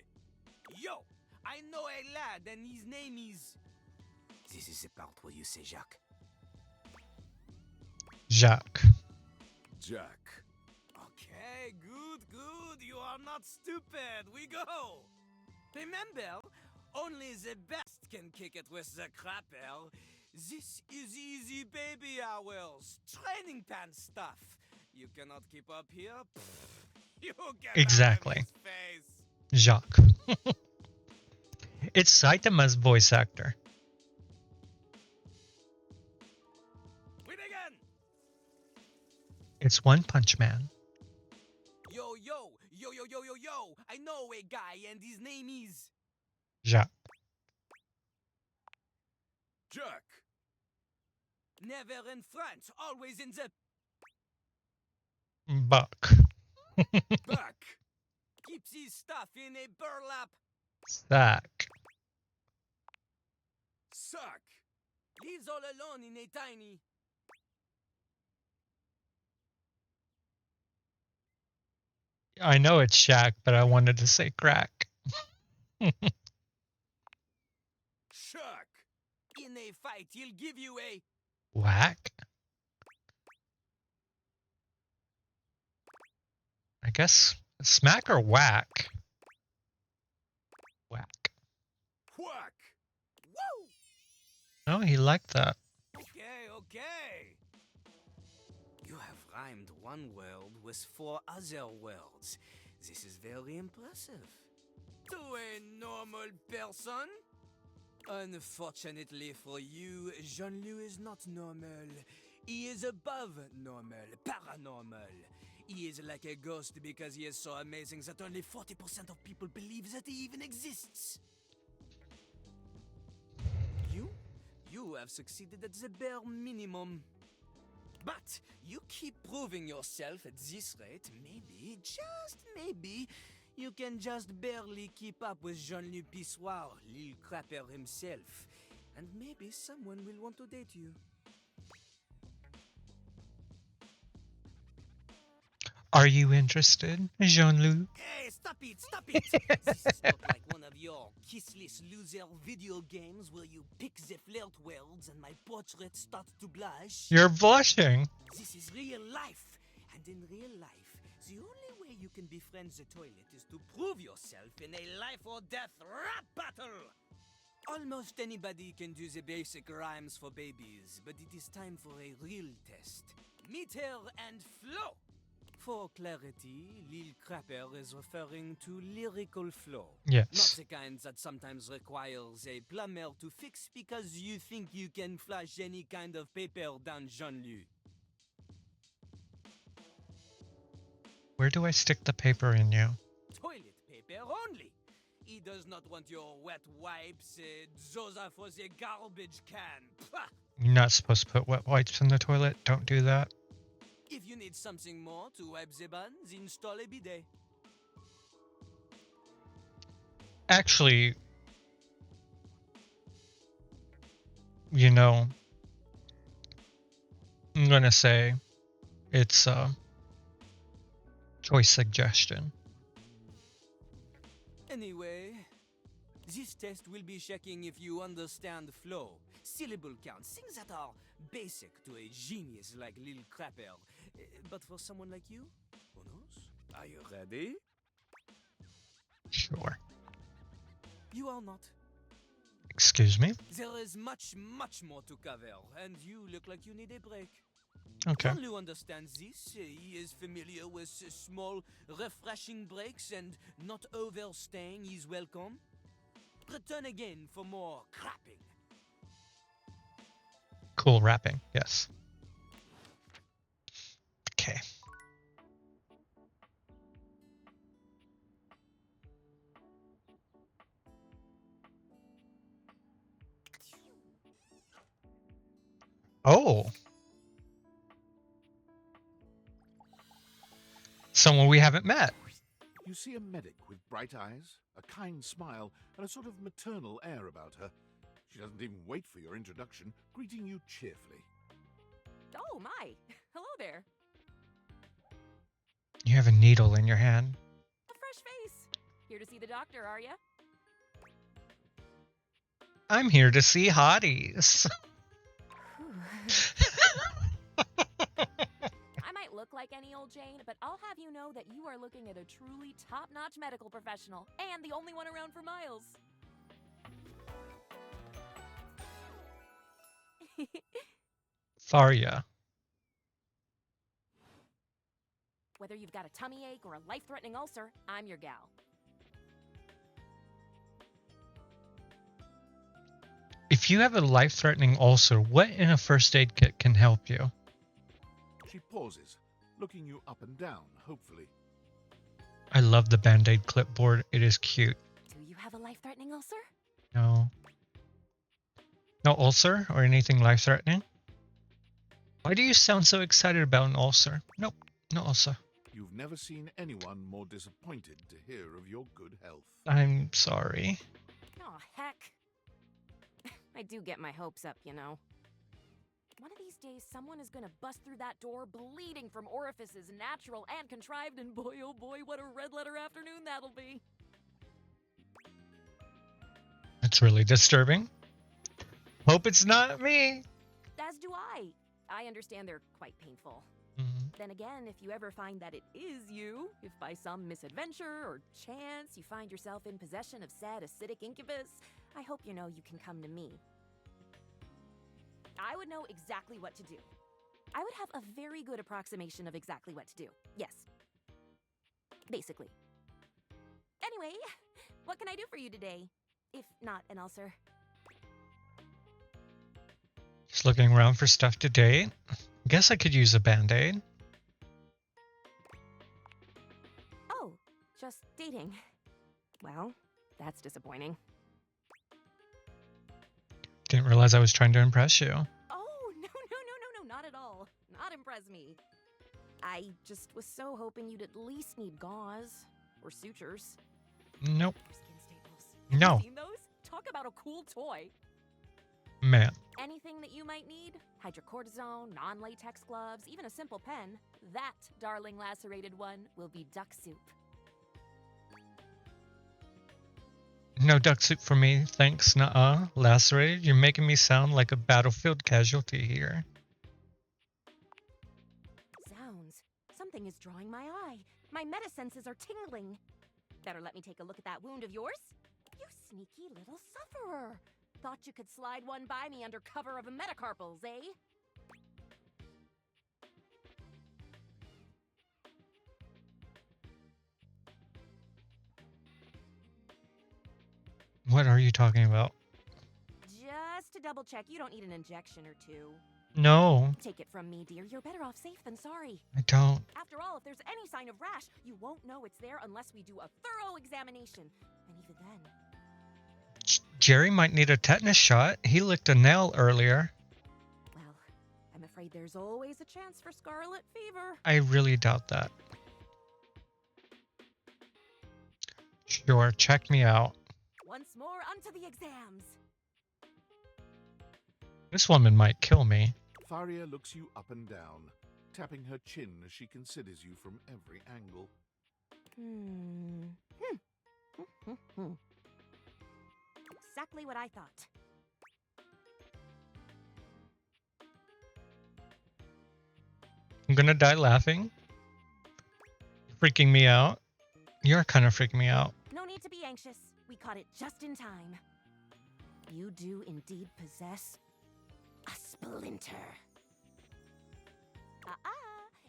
Yo, I know a lad and his name is... This is the part where you say Jacques. Jacques. Jack. Okay, good. You are not stupid. We go. Remember, only the best can kick it with the Crapper. This is easy baby hours. Training pants stuff. You cannot keep up here? Pfft, you get Exactly. out of his face. Jacques. It's Saitama's voice actor. Win again. It's One Punch Man. Yo. I know a guy and his name is... Jacques. Jack. Never in front, always in the... Buck. Back. Keeps his stuff in a burlap. Sack. Suck. Lives all alone in a tiny... I know it's Shaq, but I wanted to say crack. Shuck. In a fight, he'll give you a... Whack? I guess smack or whack? Whack. Whack. Woo! Oh, he liked that. Okay. You have rhymed one word with 4 other words. This is very impressive. To a normal person? Unfortunately for you, Jean-Loup is not normal. He is above normal, paranormal. He is like a ghost because he is so amazing that only 40% of people believe that he even exists. You have succeeded at the bare minimum. But you keep proving yourself at this rate, maybe, just maybe, you can just barely keep up with Jean-Loup Pissoir, Lil Crapper himself. And maybe someone will want to date you. Are you interested, Jean-Loup? Hey, stop it! This is not like one of your kissless loser video games where you pick the flirt words and my portrait starts to blush. You're blushing. This is real life, and in real life, the only way you can befriend the toilet is to prove yourself in a life or death rap battle. Almost anybody can do the basic rhymes for babies, but it is time for a real test. Meter and flow. For clarity, Lil Crapper is referring to lyrical flow. Yes. Not the kind that sometimes requires a plumber to fix because you think you can flush any kind of paper down Jean-Luc. Where do I stick the paper in you? Toilet paper only. He does not want your wet wipes. Those are for the garbage can. Pah! You're not supposed to put wet wipes in the toilet. Don't do that. If you need something more to wipe the buns, install a bidet. Actually, you know, I'm gonna say it's a choice suggestion. Anyway, this test will be checking if you understand flow, syllable count, things that are basic to a genius like Lil Crapper. But for someone like you, who knows? Are you ready? Sure. You are not. Excuse me? There is much, much more to cover, and you look like you need a break. Okay. Jean-Luc understands this. He is familiar with small, refreshing breaks, and not overstaying is welcome. Return again for more crapping. Cool rapping, yes. Okay. Oh. Someone we haven't met. You see a medic with bright eyes, a kind smile, and a sort of maternal air about her. She doesn't even wait for your introduction, greeting you cheerfully. Oh, my. Hello there. You have a needle in your hand. A fresh face. Here to see the doctor, are ya? I'm here to see hotties. I might look like any old Jane, but I'll have you know that you are looking at a truly top-notch medical professional, and the only one around for miles. Faria. Whether you've got a tummy ache or a life-threatening ulcer, I'm your gal. If you have a life-threatening ulcer, what in a first aid kit can help you? She pauses, looking you up and down, hopefully. I love the Band-Aid clipboard. It is cute. Do you have a life-threatening ulcer? No. No ulcer or anything life-threatening? Why do you sound so excited about an ulcer? Nope, no ulcer. You've never seen anyone more disappointed to hear of your good health. I'm sorry. Oh, heck. I do get my hopes up, you know. One of these days, someone is gonna bust through that door bleeding from orifices, natural and contrived, and boy, oh boy, what a red letter afternoon that'll be. That's really disturbing. Hope it's not me. As do I. I understand they're quite painful. Then again, if you ever find that it is you, if by some misadventure or chance you find yourself in possession of said acidic incubus, I hope you know you can come to me. I would know exactly what to do. I would have a very good approximation of exactly what to do. Yes. Basically. Anyway, what can I do for you today? If not an ulcer. Just looking around for stuff to date. Guess I could use a Band-Aid. Oh, just dating. Well, that's disappointing. Didn't realize I was trying to impress you. Oh, no, not at all. Not impress me. I just was so hoping you'd at least need gauze or sutures. Nope. Or skin staples. No. Have you seen those? Talk about a cool toy. Man. Anything that you might need, hydrocortisone, non-latex gloves, even a simple pen, that, darling lacerated one, will be duck soup. No duck soup for me, thanks. Nuh-uh. Lacerated? You're making me sound like a battlefield casualty here. Zounds. Something is drawing my eye. My meta senses are tingling. Better let me take a look at that wound of yours. You sneaky little sufferer. Thought you could slide one by me under cover of a metacarpals, eh? What are you talking about? Just to double check, you don't need an injection or two. No, Take it from me, dear. You're better off safe than sorry. I don't. After all, if there's any sign of rash, you won't know it's there unless we do a thorough examination. And even then... Jerry might need a tetanus shot. He licked a nail earlier. Well, I'm afraid there's always a chance for scarlet fever. I really doubt that. Sure, check me out. Once more unto the exams. This woman might kill me. Faria looks you up and down, tapping her chin as she considers you from every angle. Exactly what I thought. I'm gonna die laughing. Freaking me out. You're kind of freaking me out. No need to be anxious. We caught it just in time. You do indeed possess a splinter.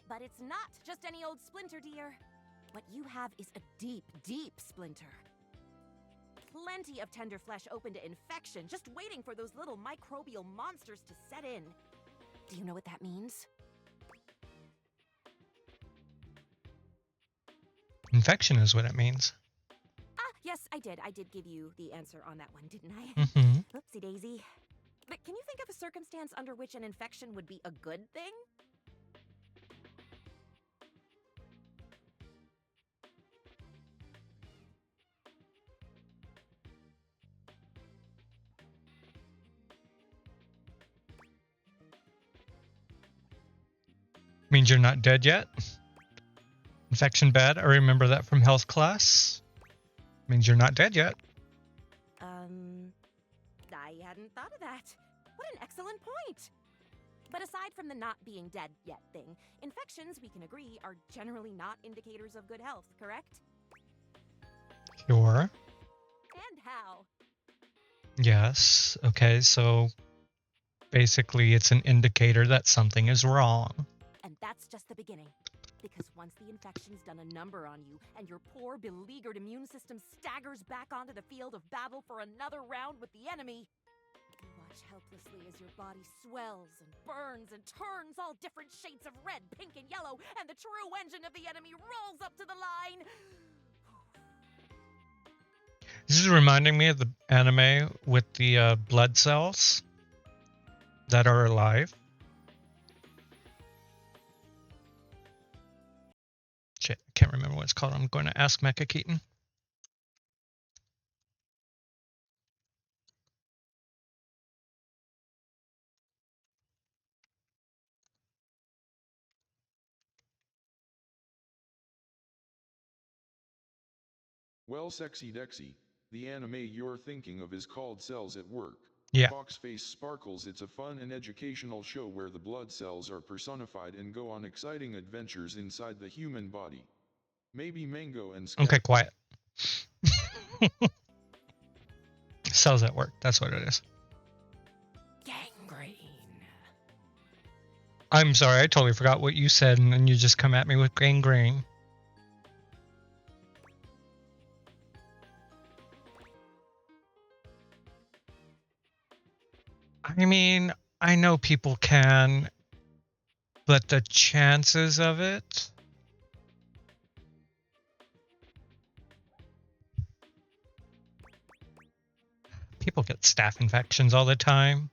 But it's not just any old splinter, dear. What you have is a deep, deep splinter. Plenty of tender flesh open to infection, just waiting for those little microbial monsters to set in. Do you know what that means? Infection is what it means. Yes, I did. I did give you the answer on that one, didn't I? Mm-hmm. Whoopsie daisy. But can you think of a circumstance under which an infection would be a good thing? Means you're not dead yet. Infection bad. I remember that from health class. Means you're not dead yet. I hadn't thought of that. What an excellent point. But aside from the not being dead yet thing, infections, we can agree, are generally not indicators of good health, correct? Sure. And how? Yes. Okay, so basically it's an indicator that something is wrong. And that's just the beginning. Because once the infection's done a number on you, and your poor, beleaguered immune system staggers back onto the field of battle for another round with the enemy, you watch helplessly as your body swells and burns and turns all different shades of red, pink, and yellow, and the true engine of the enemy rolls up to the line. This is reminding me of the anime with the blood cells that are alive. Shit, I can't remember what it's called. I'm going to ask Mecha Keaton. Well, Sexy Dexy, the anime you're thinking of is called Cells at Work. Yeah. Foxface Sparkles. It's a fun and educational show where the blood cells are personified and go on exciting adventures inside the human body. Maybe Mango and Scat. Okay, quiet. Cells at Work. That's what it is. Gangrene. I'm sorry, I totally forgot what you said, and then you just come at me with gangrene. I mean, I know people can, but the chances of it... People get staph infections all the time.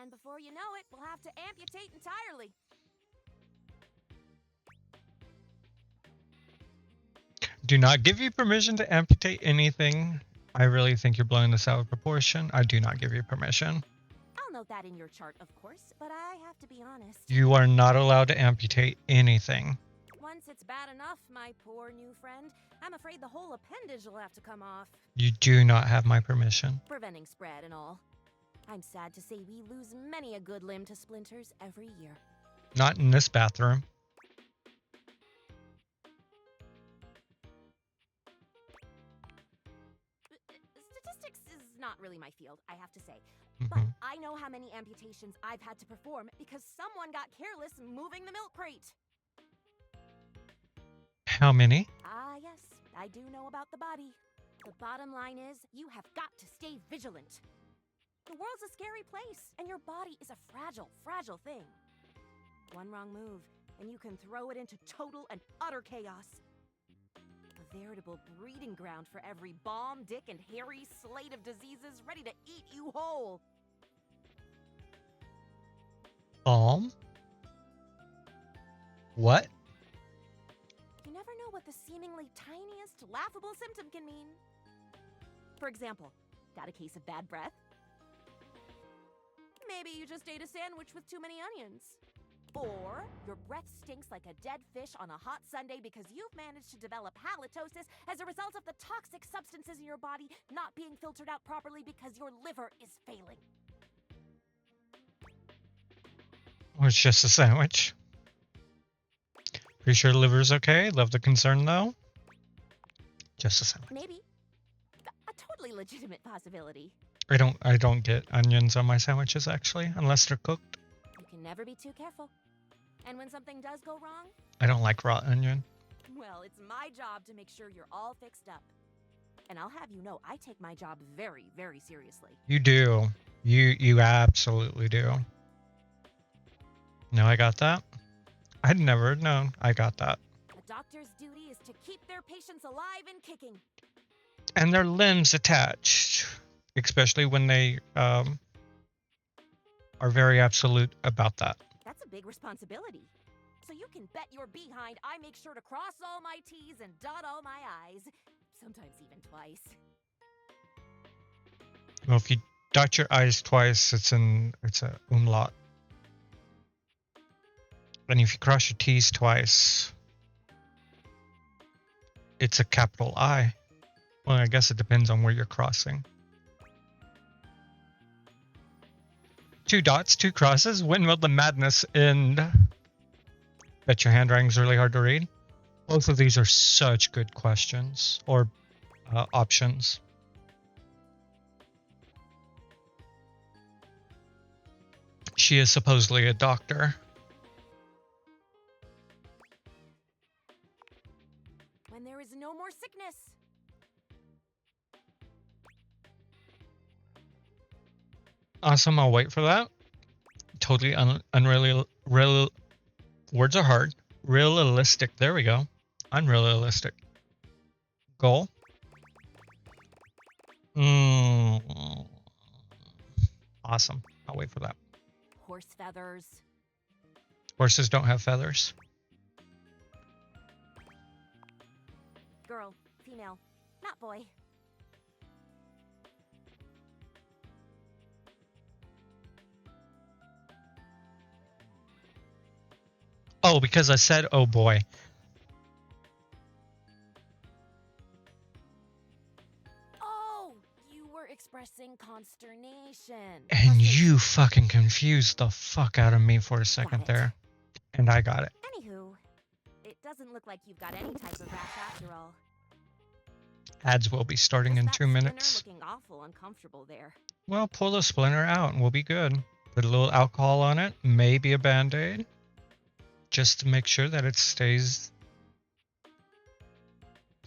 And before you know it, we'll have to amputate entirely. Do not give you permission to amputate anything. I really think you're blowing this out of proportion. I do not give you permission. I'll note that in your chart, of course, but I have to be honest. You are not allowed to amputate anything. Once it's bad enough, my poor new friend. I'm afraid the whole appendage will have to come off. You do not have my permission. Preventing spread and all. I'm sad to say we lose many a good limb to splinters every year. Not in this bathroom. Statistics is not really my field, I have to say. Mm-hmm. But I know how many amputations I've had to perform because someone got careless moving the milk crate. How many? Ah, yes, I do know about the body. The bottom line is, you have got to stay vigilant. The world's a scary place, and your body is a fragile, fragile thing. One wrong move, and you can throw it into total and utter chaos. A veritable breeding ground for every bomb, dick, and hairy slate of diseases ready to eat you whole. Balm? What? You never know what the seemingly tiniest, laughable symptom can mean. For example, got a case of bad breath? Maybe you just ate a sandwich with too many onions. Or your breath stinks like a dead fish on a hot Sunday because you've managed to develop halitosis as a result of the toxic substances in your body not being filtered out properly because your liver is failing. Or it's just a sandwich. Pretty sure the liver's okay. Love the concern though. Just a sandwich. Maybe. A totally legitimate possibility. I don't get onions on my sandwiches actually, unless they're cooked. You can never be too careful. And when something does go wrong, I don't like raw onion. well, it's my job to make sure you're all fixed up. And I'll have you know, I take my job very, very seriously. You do. You absolutely do. No, I got that. I'd never known I got that. A doctor's duty is to keep their patients alive and kicking. And their limbs attached, especially when they are very absolute about that. That's a big responsibility. So you can bet your behind I make sure to cross all my T's and dot all my I's. Sometimes even twice. Well, if you dot your I's twice, it's a umlaut. And if you cross your T's twice, it's a capital I. Well, I guess it depends on where you're crossing. 2 dots, 2 crosses. When will the madness end? Bet your handwriting's really hard to read. Both of these are such good questions or options. She is supposedly a doctor. When there is no more sickness. Awesome, I'll wait for that. Totally real words are hard. Realistic, there we go. Unrealistic. Goal. Awesome, I'll wait for that. Horse feathers. Horses don't have feathers. Girl, female, not boy. Oh, because I said, oh boy. Oh, you were expressing consternation. And you fucking confused the fuck out of me for a second there. And I got it. Anywho, it doesn't look like you've got any type of rash after all. Ads will be starting in 2 minutes. Looking awful uncomfortable there. Well, pull the splinter out and we'll be good. Put a little alcohol on it, maybe a band-aid. Just to make sure that it stays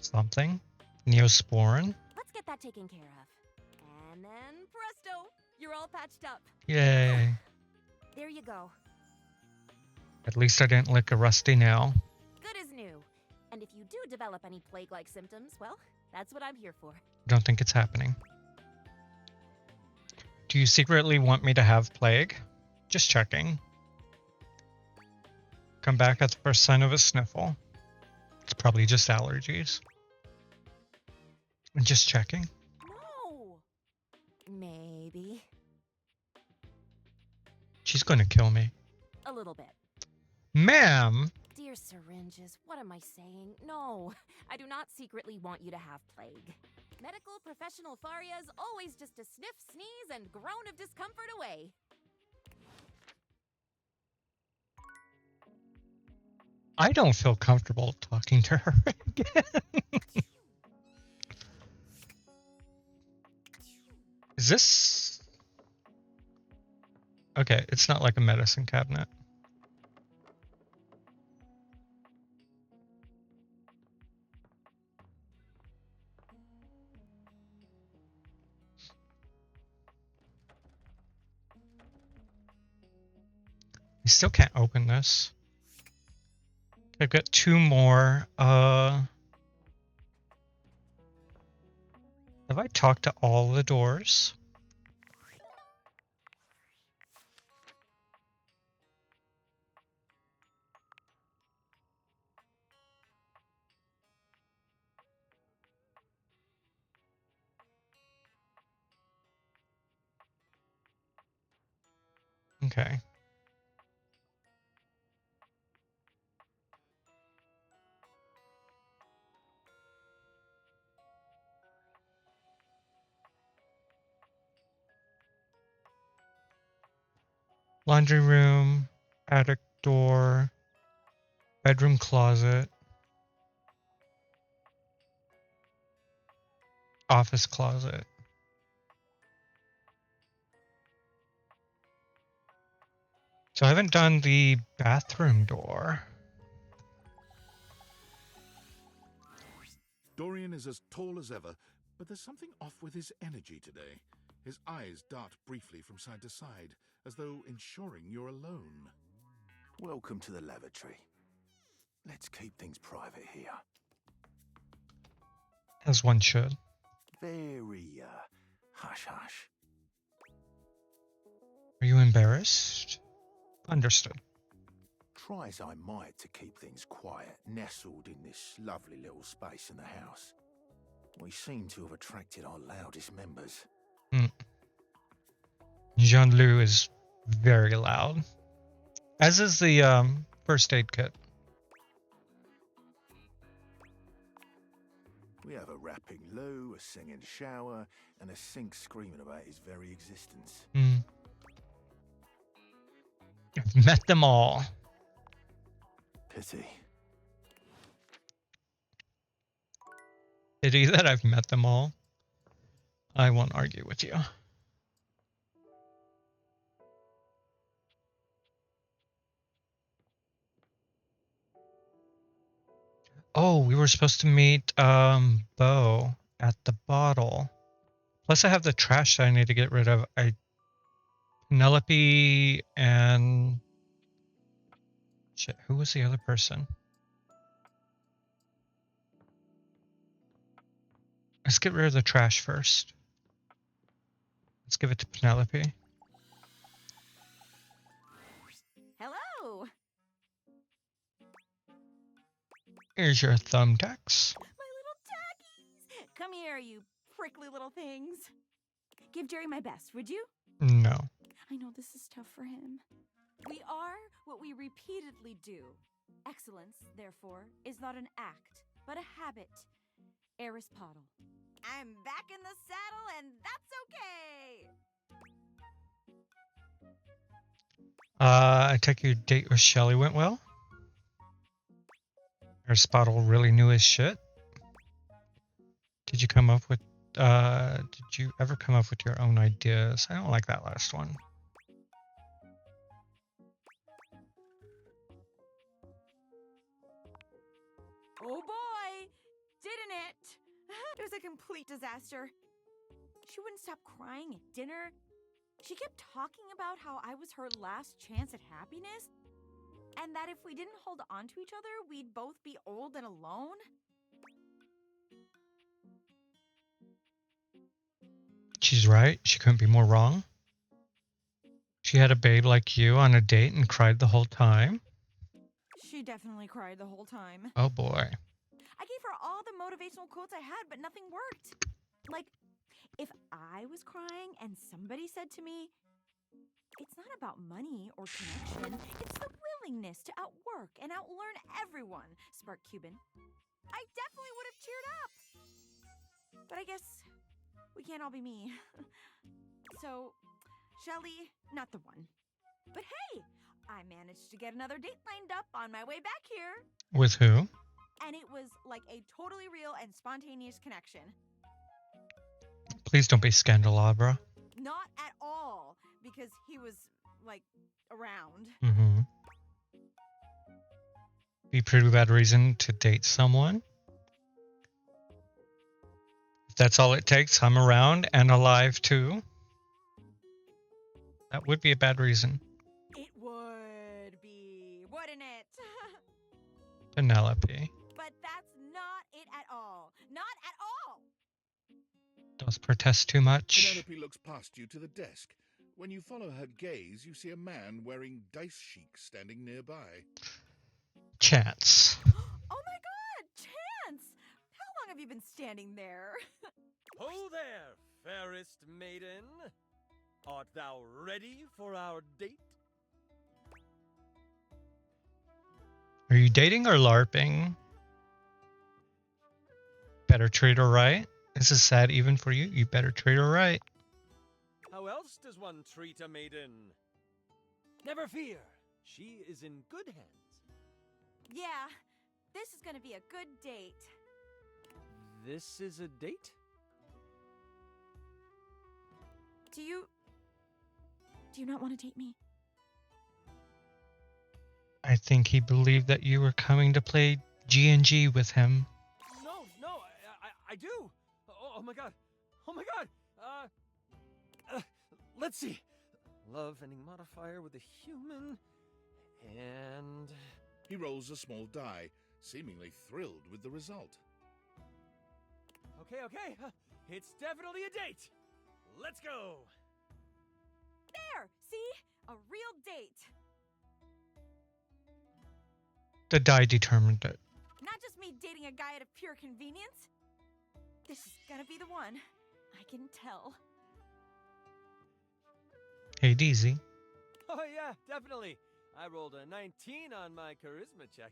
something. Neosporin. Let's get that taken care of. And then presto, you're all patched up. Yay. There you go. At least I didn't lick a rusty nail. Good as new. And if you do develop any plague-like symptoms, well, that's what I'm here for. Don't think it's happening. Do you secretly want me to have plague? Just checking. Come back at the first sign of a sniffle. It's probably just allergies. And just checking. No. Maybe. She's going to kill me. A little bit. Ma'am! dear syringes, what am I saying? No, I do not secretly want you to have plague. Medical professional Faria is always just a sniff, sneeze, and groan of discomfort away. I don't feel comfortable talking to her again. Is this... Okay, it's not like a medicine cabinet. I still can't open this. I've got 2 more. Have I talked to all the doors? Okay. Laundry room, attic door, bedroom closet, office closet. So I haven't done the bathroom door. Dorian is as tall as ever, but there's something off with his energy today. His eyes dart briefly from side to side, as though ensuring you're alone. Welcome to the lavatory. Let's keep things private here. As one should. Very, hush-hush. Are you embarrassed? Understood. Try as I might to keep things quiet, nestled in this lovely little space in the house, we seem to have attracted our loudest members. Jean-Loup is very loud. As is the first aid kit. We have a rapping Lou, a singing shower, and a sink screaming about his very existence. I've met them all. Pity. Pity that I've met them all. I won't argue with you. Oh, we were supposed to meet Beau at the bottle. Plus I have the trash that I need to get rid of. Penelope and... Shit, who was the other person? Let's get rid of the trash first. Let's give it to Penelope. Hello! Here's your thumbtacks. My little tackies! Come here, you prickly little things. Give Jerry my best, would you? No. I know this is tough for him. We are what we repeatedly do. Excellence, therefore, is not an act, but a habit. Aristotle. I'm back in the saddle, and that's okay! I take your date with Shelly went well? Aristotle really knew his shit? Did you ever come up with your own ideas? I don't like that last one. Oh boy! Didn't it? It was a complete disaster. She wouldn't stop crying at dinner. She kept talking about how I was her last chance at happiness, and that if we didn't hold on to each other, we'd both be old and alone. She's right. She couldn't be more wrong. She had a babe like you on a date and cried the whole time. She definitely cried the whole time. Oh boy. I gave her all the motivational quotes I had, but nothing worked. Like, if I was crying and somebody said to me, "It's not about money or connection, it's the willingness to outwork spark and outlearn everyone, Spark Cuban. I definitely would have cheered up. But I guess we can't all be me. So, Shelly, not the one. But hey, I managed to get another date lined up on my way back here. With who? And it was like a totally real and spontaneous connection. Please don't be Scandalabra. Not at all, because he was, like, around. Mm-hmm. Be a pretty bad reason to date someone. If that's all it takes, I'm around and alive too. That would be a bad reason. It would be, wouldn't it? Penelope. But that's not it at all. Not at all! Does protest too much. Penelope looks past you to the desk. When you follow her gaze, you see a man wearing dice chic standing nearby. Chance. Oh my god, Chance! How long have you been standing there? Ho there, fairest maiden. Art thou ready for our date? Are you dating or LARPing? Better treat her right. This is sad even for you. You better treat her right. How else does one treat a maiden? Never fear, she is in good hands. Yeah, this is gonna be a good date. This is a date? Do you not want to date me? I think he believed that you were coming to play G&G with him. No, I do. Oh my god. Oh my god. Let's see. Love ending modifier with a human. And... He rolls a small die, seemingly thrilled with the result. Okay. It's definitely a date. Let's go. There! See? A real date. The die determined it. Not just me dating a guy out of pure convenience. This is gonna be the one. I can tell. Hey, Deezy. Oh yeah, definitely. I rolled a 19 on my charisma check.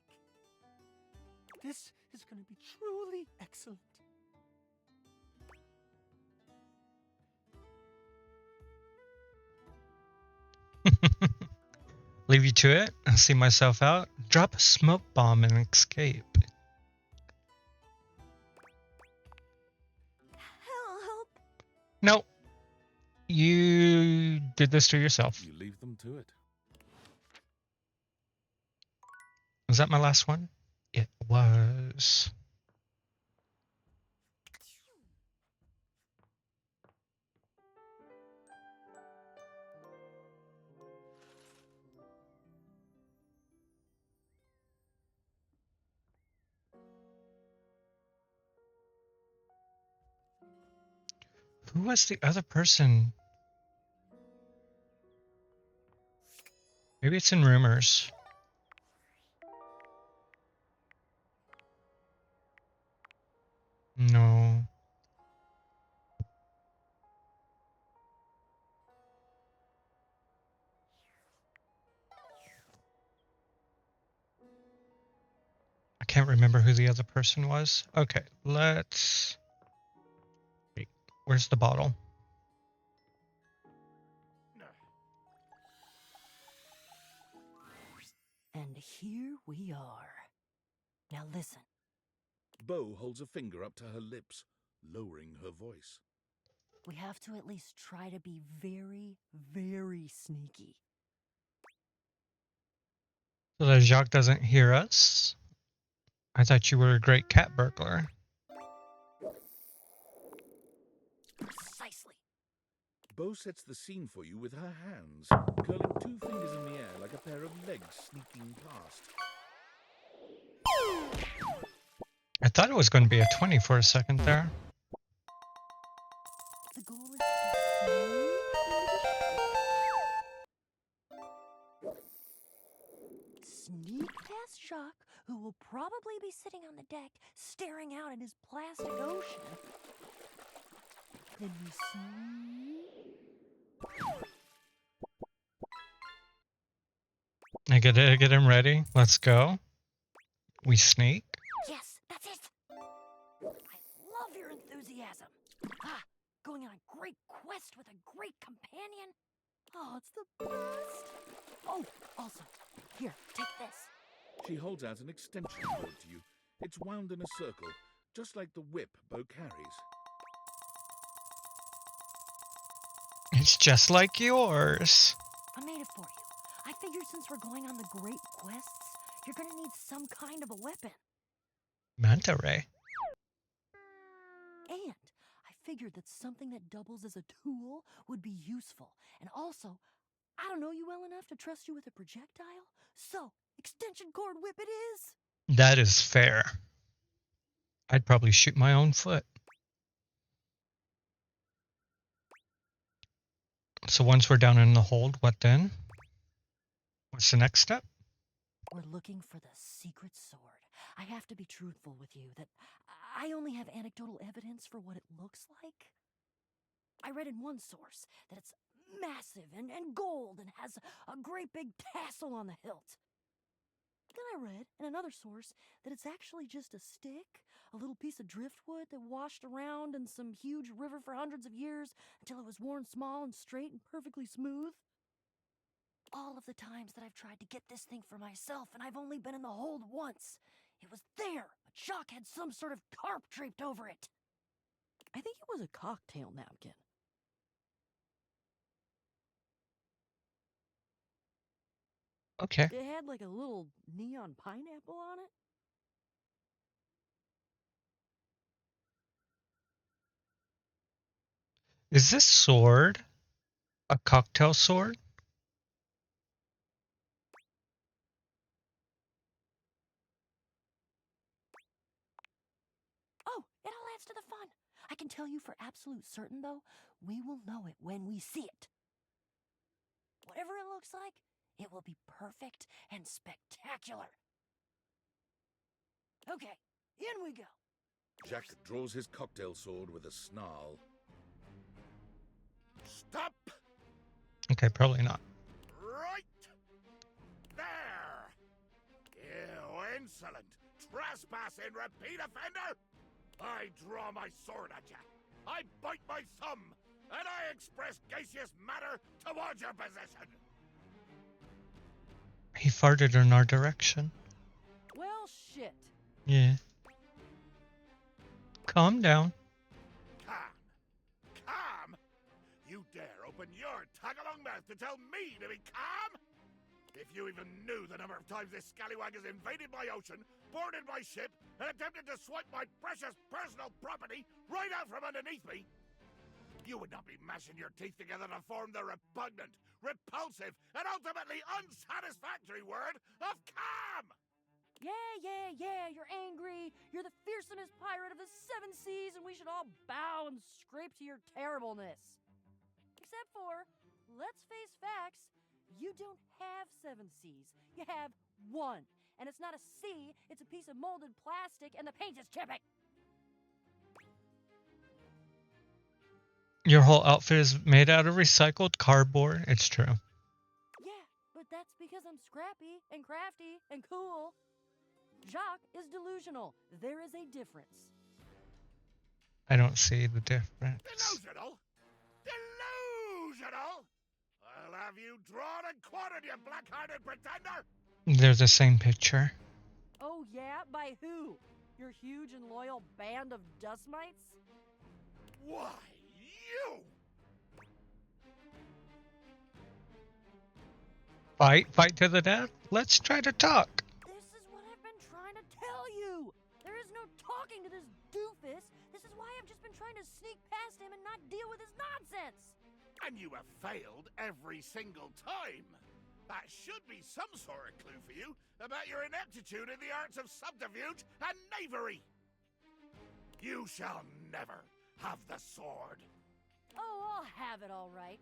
This is gonna be truly excellent. Leave you to it. I'll see myself out. Drop a smoke bomb and escape. Help. Nope. You did this to yourself. You leave them to it. Was that my last one? It was. Who was the other person? Maybe it's in rumors. No. I can't remember who the other person was. Okay, let's... Wait, where's the bottle? And here we are. Now listen. Bo holds a finger up to her lips, lowering her voice. We have to at least try to be very, very sneaky. So that Jacques doesn't hear us? I thought you were a great cat burglar. Precisely. Bo sets the scene for you with her hands, curling 2 fingers in the air like a pair of legs sneaking past. I thought it was going to be a 20 for a second there. The goal is to sneak past Jacques, who will probably be sitting on the deck staring out at his plastic ocean. Then we sneak. I gotta get him ready. Let's go. We sneak. Yes, that's it. I love your enthusiasm. Ah, going on a great quest with a great companion. Oh, it's the best. Oh, also, here, take this. She holds out an extension cord to you. It's wound in a circle, just like the whip Bo carries. It's just like yours. I made it for you. I figured since we're going on the great quests, you're gonna need some kind of a weapon. Manta ray. And I figured that something that doubles as a tool would be useful. And also, I don't know you well enough to trust you with a projectile. So, extension cord whip it is. That is fair. I'd probably shoot my own foot. So once we're down in the hold, what then? What's the next step? We're looking for the secret sword. I have to be truthful with you that I only have anecdotal evidence for what it looks like. I read in one source that it's massive and gold and has a great big tassel on the hilt. Then I read in another source that it's actually just a stick, a little piece of driftwood that washed around in some huge river for hundreds of years until it was worn small and straight and perfectly smooth. All of the times that I've tried to get this thing for myself, and I've only been in the hold once. It was there, but Jacques had some sort of tarp draped over it. I think it was a cocktail napkin. Okay. It had like a little neon pineapple on it. Is this sword a cocktail sword? Oh, it all adds to the fun. I can tell you for absolute certain, though, we will know it when we see it. Whatever it looks like, it will be perfect and spectacular. Okay, in we go. Jack draws his cocktail sword with a snarl. Stop! Okay, probably not. Right there! You insolent, trespassing repeat offender! I draw my sword at you. I bite my thumb, and I express gaseous matter towards your position. He farted in our direction. Well, shit. Yeah. Calm down. Calm? You dare open your tag-along mouth to tell me to be calm? If you even knew the number of times this scallywag has invaded my ocean, boarded my ship, and attempted to swipe my precious personal property right out from underneath me, you would not be mashing your teeth together to form the repugnant, repulsive, and ultimately unsatisfactory word of calm! Yeah, you're angry. You're the fearsomest pirate of the 7 seas, and we should all bow and scrape to your terribleness. Except for, let's face facts, you don't have 7 seas. You have 1. And it's not a sea, it's a piece of molded plastic, and the paint is chipping. Your whole outfit is made out of recycled cardboard. It's true. Yeah, but that's because I'm scrappy and crafty and cool. Jacques is delusional. There is a difference. I don't see the difference. Delusional? Delusional? I'll have you drawn and quartered, you black-hearted pretender! They're the same picture. Oh yeah? By who? Your huge and loyal band of dust mites? Why, you! Fight to the death? Let's try to talk. This is what I've been trying to tell you! There is no talking to this doofus. This is why I've just been trying to sneak past him and not deal with his nonsense! And you have failed every single time. That should be some sort of clue for you about your ineptitude in the arts of subterfuge and knavery. You shall never have the sword. Oh, I'll have it all right.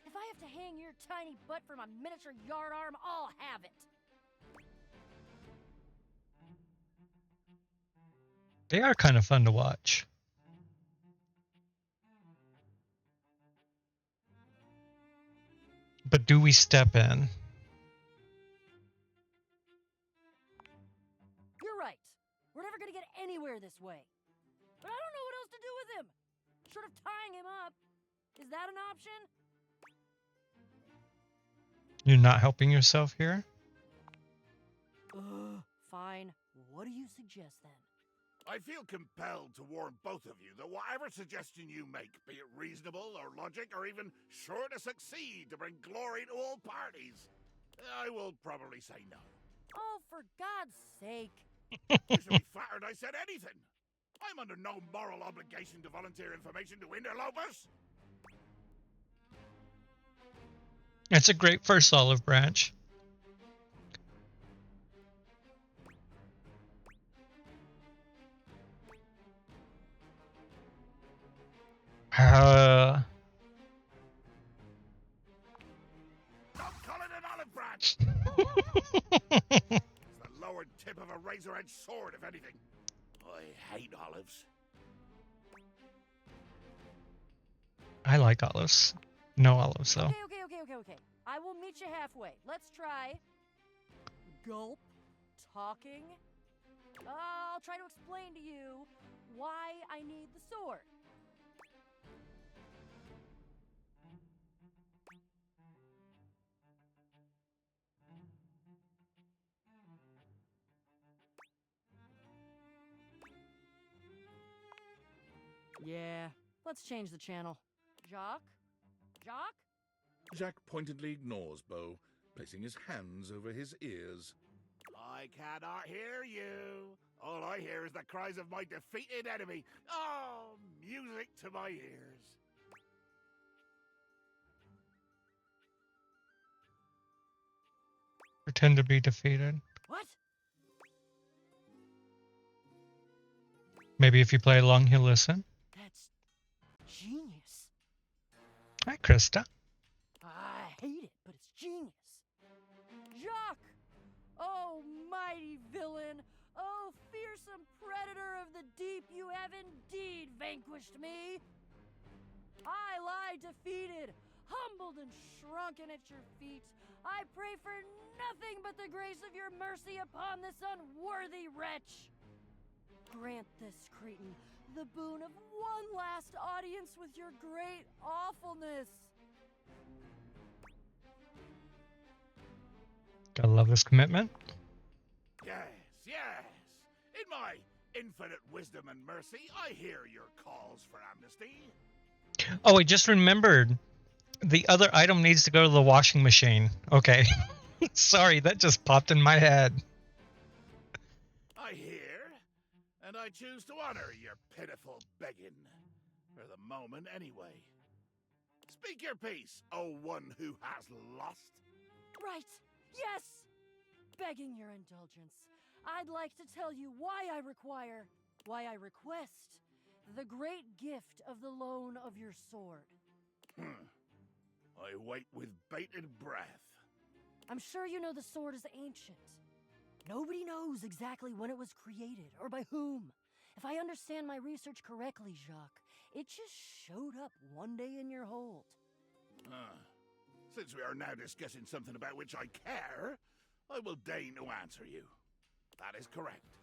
If I have to hang your tiny butt for my miniature yard arm, I'll have it. They are kind of fun to watch. But do we step in? right. We're never gonna get anywhere this way. But I don't know what else to do with him. Short of tying him up. Is that an option? You're not helping yourself here? Fine. What do you suggest then? I feel compelled to warn both of you that whatever suggestion you make, be it reasonable or logic or even sure to succeed to bring glory to all parties, I will probably say no. Oh, for God's sake. You should be flattered I said anything. I'm under no moral obligation to volunteer information to interlopers. It's a great first olive branch. Don't call it an olive branch! It's the lower tip of a razor-edged sword, if anything. I hate olives. I like olives. No olives, though. Okay. I will meet you halfway. Let's try... Gulp. Talking. I'll try to explain to you why I need the sword. Yeah, let's change the channel. Jacques? Jacques? Jacques pointedly ignores Beau, placing his hands over his ears. I cannot hear you. All I hear is the cries of my defeated enemy. Oh, music to my ears. Pretend to be defeated. What? Maybe if you play along, he'll listen. That's genius. Hi, Krista. I hate it, but it's genius. Jacques! Oh, mighty villain! Oh, fearsome predator of the deep, you have indeed vanquished me! I lie defeated, humbled and shrunken at your feet. I pray for nothing but the grace of your mercy upon this unworthy wretch. Grant this cretin the boon of one last audience with your great awfulness. Gotta love this commitment. Yes. In my infinite wisdom and mercy, I hear your calls for amnesty. Oh, I just remembered. The other item needs to go to the washing machine. Okay. Sorry, that just popped in my head. I hear, and I choose to honor your pitiful begging. For the moment, anyway. Speak your piece, O one who has lost. Right. Yes! Begging your indulgence, I'd like to tell you why I request the great gift of the loan of your sword. I wait with bated breath. I'm sure you know the sword is ancient. Nobody knows exactly when it was created or by whom. If I understand my research correctly, Jacques, it just showed up one day in your hold. Since we are now discussing something about which I care, I will deign to answer you. That is correct.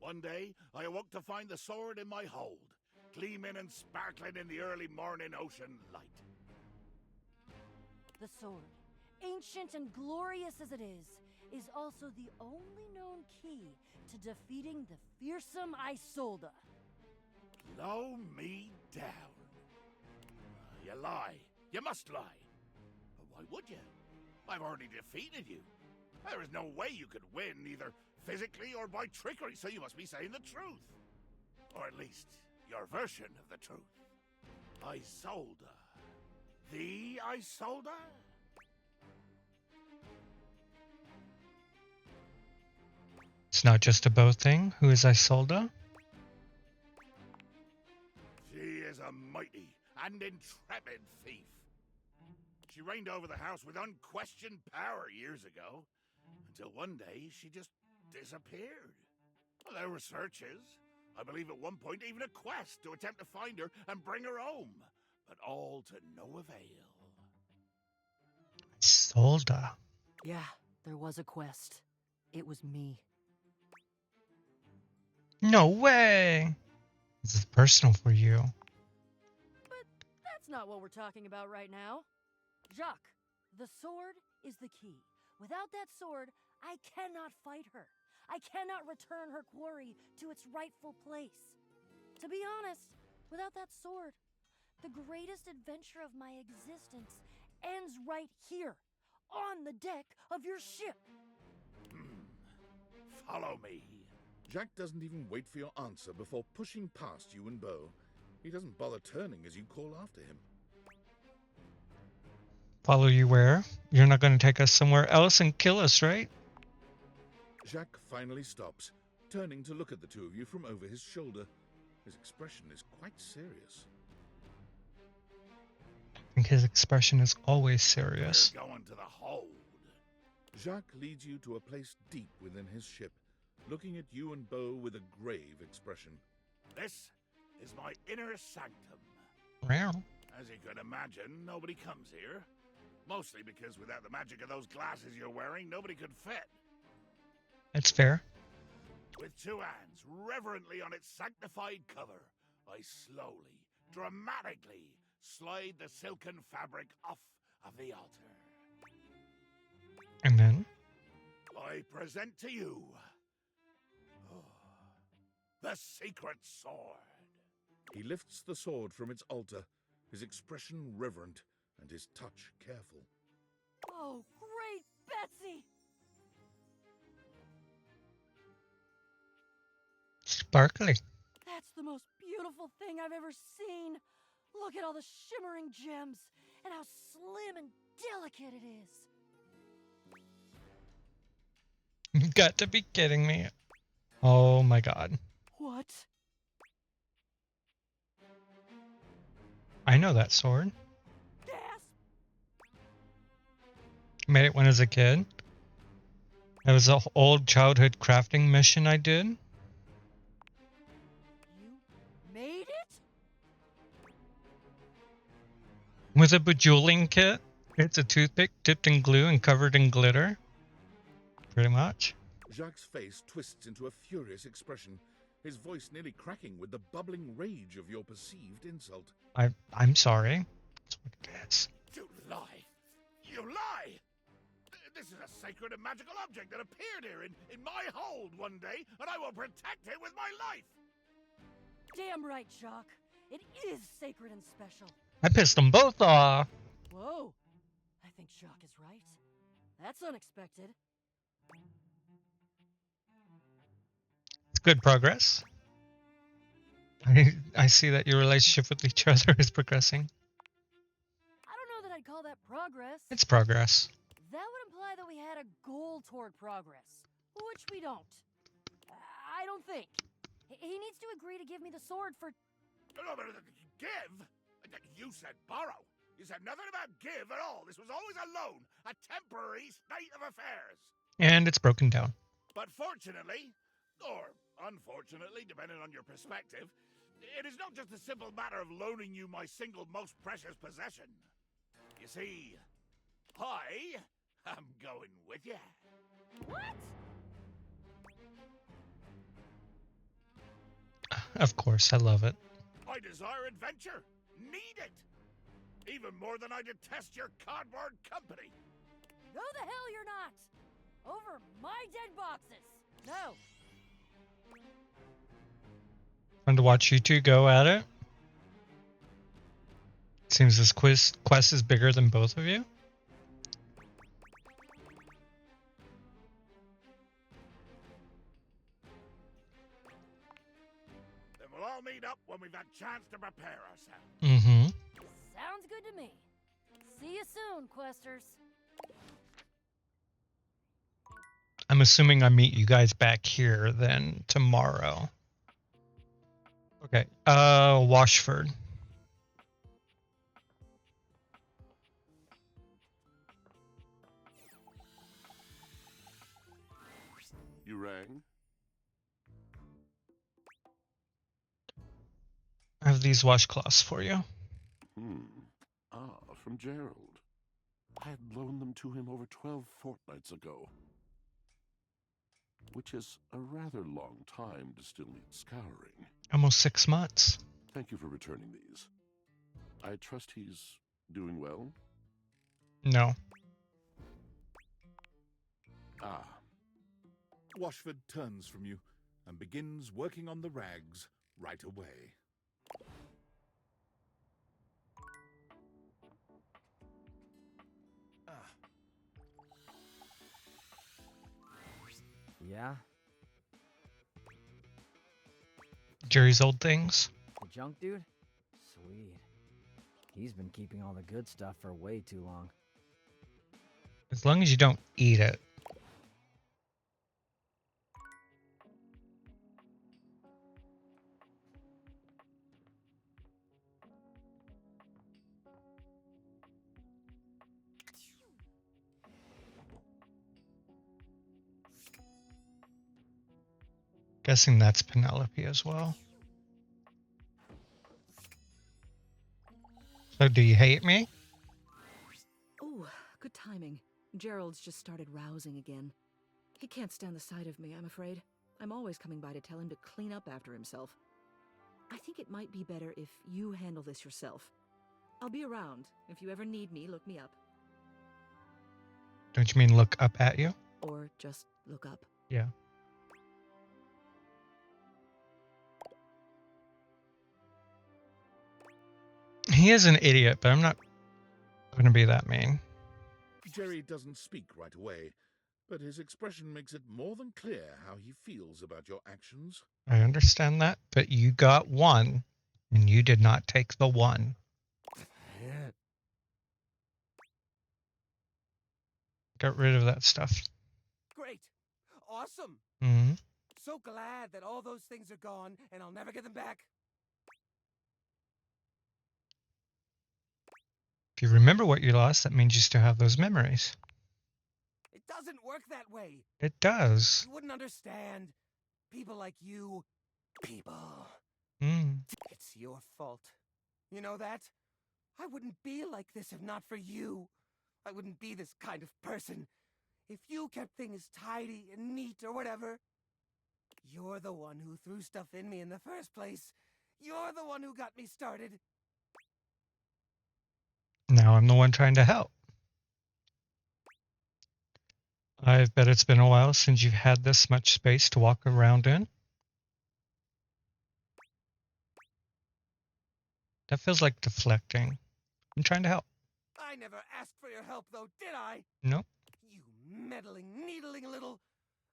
One day, I awoke to find the sword in my hold, gleaming and sparkling in the early morning ocean light. The sword, ancient and glorious as it is also the only known key to defeating the fearsome Isolde. Blow me down. You lie. You must lie. But why would you? I've already defeated you. There is no way you could win, either physically or by trickery, so you must be saying the truth. Or at least, your version of the truth. Isolde. The Isolde? It's not just a bow thing. Who is Isolde? She is a mighty and intrepid thief. She reigned over the house with unquestioned power years ago, until one day she just disappeared. Well, there were searches. I believe at one point even a quest to attempt to find her and bring her home, but all to no avail. Isolde. Yeah, there was a quest. It was me. No way! This is personal for you. That's not what we're talking about right now. Jacques, the sword is the key. Without that sword, I cannot fight her. I cannot return her quarry to its rightful place. To be honest, without that sword, the greatest adventure of my existence ends right here, on the deck of your ship. Follow me. Jack doesn't even wait for your answer before pushing past you and Bo. He doesn't bother turning as you call after him. Follow you where? You're not going to take us somewhere else and kill us, right? Jacques finally stops, turning to look at the two of you from over his shoulder. His expression is quite serious. I think his expression is always serious. We're going to the hold. Jacques leads you to a place deep within his ship, looking at you and Bo with a grave expression. This is my inner sanctum. Wow. As you can imagine, nobody comes here. Mostly because without the magic of those glasses you're wearing, nobody could fit. That's fair. With two hands reverently on its sanctified cover, I slowly, dramatically slide the silken fabric off of the altar. And then? I present to you the secret sword. He lifts the sword from its altar, his expression reverent and his touch careful. Oh, great Betsy! Sparkly. That's the most beautiful thing I've ever seen. Look at all the shimmering gems and how slim and delicate it is. You got to be kidding me. Oh my god. What? I know that sword. Gasp! Made it when I was a kid. It was an old childhood crafting mission I did. You made it? With a bejeweling kit. It's a toothpick dipped in glue and covered in glitter. Pretty much. Jacques' face twists into a furious expression, his voice nearly cracking with the bubbling rage of your perceived insult. I'm sorry. That's what it is. You lie! You lie! This is a sacred and magical object that appeared here in my hold one day, and I will protect it with my life! Damn right, Jacques. It is sacred and special. I pissed them both off. Whoa. I think Jacques is right. That's unexpected. It's good progress. I see that your relationship with each other is progressing. I don't know that I'd call that progress. It's progress. That would imply that we had a goal toward progress, which we don't. I don't think. He needs to agree to give me the sword for... No, but give? You said borrow. You said nothing about give at all. This was always a loan, a temporary state of affairs. And it's broken down. But fortunately, or unfortunately, depending on your perspective, it is not just a simple matter of loaning you my single most precious possession. You see, I am going with you. What? Of course, I love it. I desire adventure. Need it. Even more than I detest your cardboard company. No the hell you're not. Over my dead boxes. No. Fun to watch you two go at it. Seems this quest is bigger than both of you. Then we'll all meet up when we've had a chance to prepare ourselves. Mm-hmm. Sounds good to me. See you soon, Questers. I'm assuming I meet you guys back here then tomorrow. Okay. Washford. You rang? I have these washcloths for you. From Gerald. I had loaned them to him over 12 fortnights ago. which is a rather long time to still need scouring. Almost 6 months. Thank you for returning these. I trust he's doing well? No. Ah. Washford turns from you and begins working on the rags right away. Yeah? Jerry's old things. The junk dude? Sweet. He's been keeping all the good stuff for way too long. As long as you don't eat it. Guessing that's Penelope as well. So do you hate me? Oh, good timing. Gerald's just started rousing again. He can't stand the sight of me, I'm afraid. I'm always coming by to tell him to clean up after himself. I think it might be better if you handle this yourself. I'll be around. If you ever need me, look me up. Don't you mean look up at you? Or just look up. Yeah. He is an idiot, but I'm not going to be that mean. Jerry doesn't speak right away, but his expression makes it more than clear how he feels about your actions. I understand that, but you got one, and you did not take the one. Got rid of that stuff. Great. Awesome. Mm-hmm. So glad that all those things are gone and I'll never get them back. If you remember what you lost, that means you still have those memories. It doesn't work that way. It does. You wouldn't understand. People like you. People. Mm. It's your fault. You know that? I wouldn't be like this if not for you. I wouldn't be this kind of person if you kept things tidy and neat or whatever. You're the one who threw stuff in me in the first place. You're the one who got me started. Now I'm the one trying to help. I bet it's been a while since you've had this much space to walk around in. That feels like deflecting. I'm trying to help. I never asked for your help, though, did I? Nope. You meddling, needling little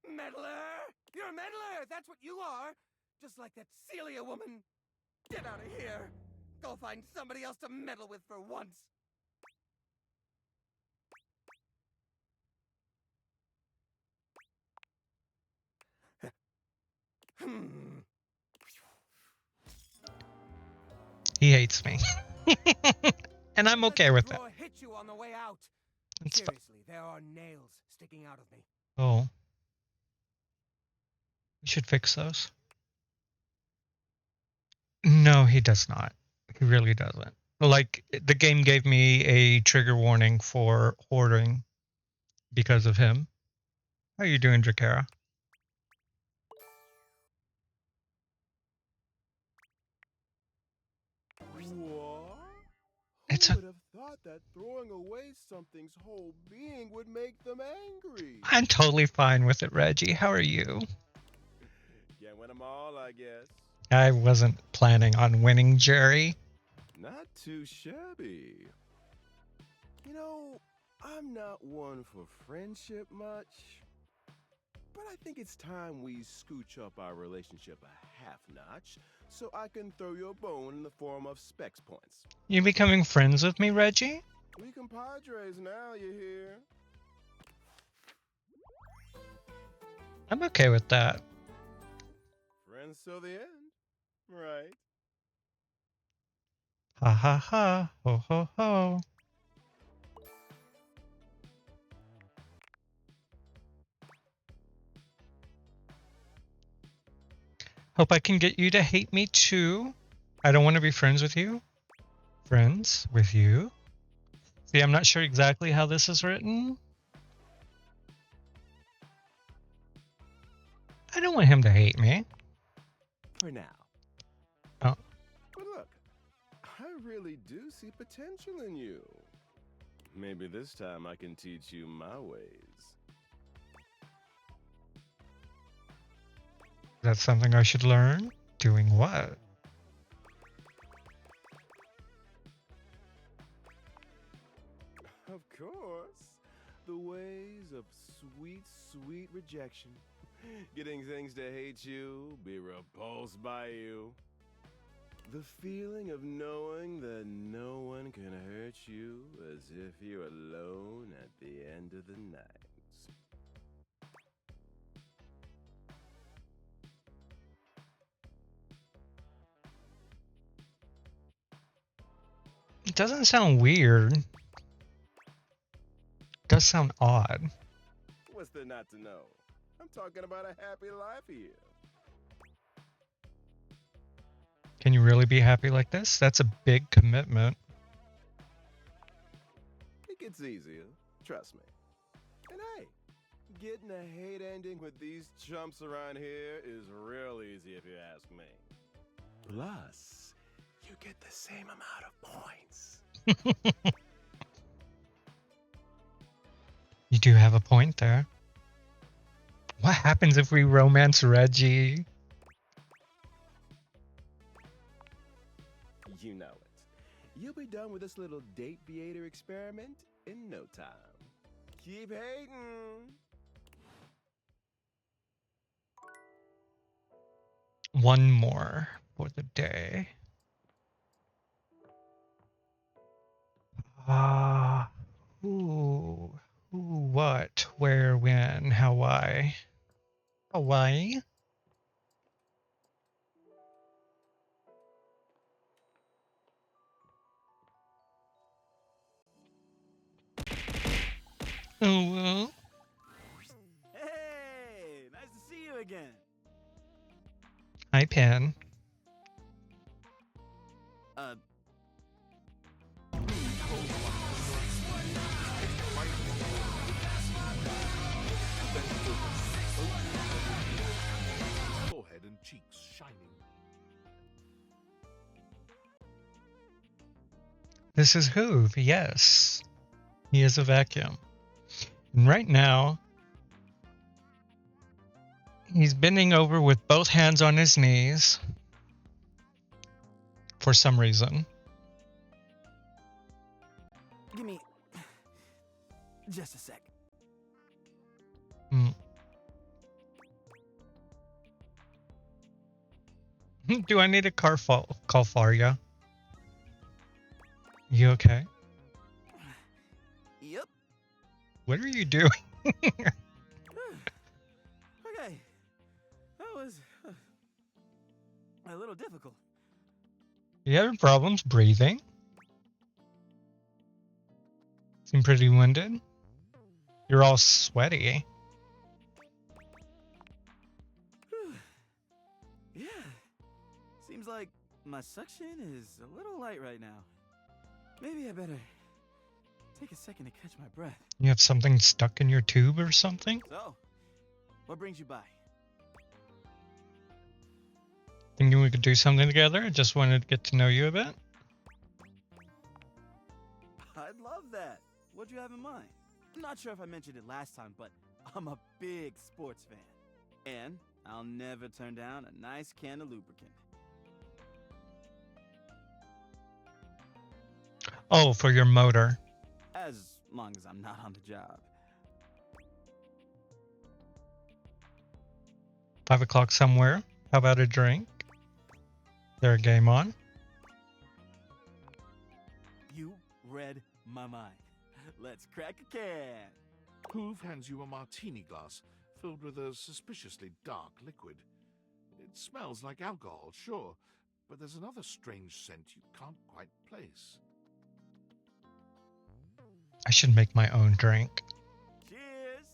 meddler! You're a meddler! That's what you are! Just like that Celia woman! Get out of here! Go find somebody else to meddle with for once! He hates me. And I'm okay with that. Drawer hit you on the way out. It's Seriously, there are nails sticking out of me. Oh. We should fix those. No, he does not. He really doesn't. Like, the game gave me a trigger warning for hoarding because of him. How are you doing, Drakara? What? It's Who would have thought that throwing away something's whole being would make them angry? I'm totally fine with it, Reggie. How are you? Can't win them all, I guess. I wasn't planning on winning, Jerry. Not too shabby. You know, I'm not one for friendship much, but I think it's time we scooch up our relationship a half notch so I can throw you a bone in the form of specs points. You becoming friends with me, Reggie? We compadres now, you hear? I'm okay with that. Friends till the end, right? Ha ha ha, ho ho ho. Hope I can get you to hate me too. I don't want to be friends with you. Friends with you. See, I'm not sure exactly how this is written. don't want him to hate me. For now. Oh. But look, I really do see potential in you. Maybe this time I can teach you my ways. That's something I should learn? Doing what? Of course. The ways of sweet, sweet rejection. Getting things to hate you, be repulsed by you. The feeling of knowing that no one can hurt you as if you're alone at the end of the night. It doesn't sound weird. It does sound odd. What's there not to know? I'm talking about a happy life here. Can you really be happy like this? That's a big commitment. It gets easier, trust me. And hey, getting a hate ending with these chumps around here is real easy if you ask me. Plus, you get the same amount of points. You do have a point there. What happens if we romance Reggie? You know it. You'll be done with this little date beater experiment in no time. Keep hating. One more for the day. Who, what, where, when, how, why? Hawaii? Oh, well. Hey, nice to see you again. Hi, Pen. Forehead and cheeks shining. This is Hoove, yes. He is a vacuum. And right now, he's bending over with both hands on his knees. For some reason. Give me just a sec. Do I need a call for you? You okay? Yep. What are you doing? Okay. That was a little difficult. You having problems breathing? Seem pretty winded. You're all sweaty. Yeah. Seems like my suction is a little light right now. Maybe I better take a second to catch my breath. You have something stuck in your tube or something? So, what brings you by? Thinking we could do something together? I just wanted to get to know you a bit. I'd love that. What'd you have in mind? I'm not sure if I mentioned it last time, but I'm a big sports fan. And I'll never turn down a nice can of lubricant. Oh, for your motor. As long as I'm not on the job. 5 o'clock somewhere. How about a drink? Is there a game on? You read my mind. Let's crack a can. Hoove hands you a martini glass filled with a suspiciously dark liquid. It smells like alcohol, sure, but there's another strange scent you can't quite place. I should make my own drink. Cheers!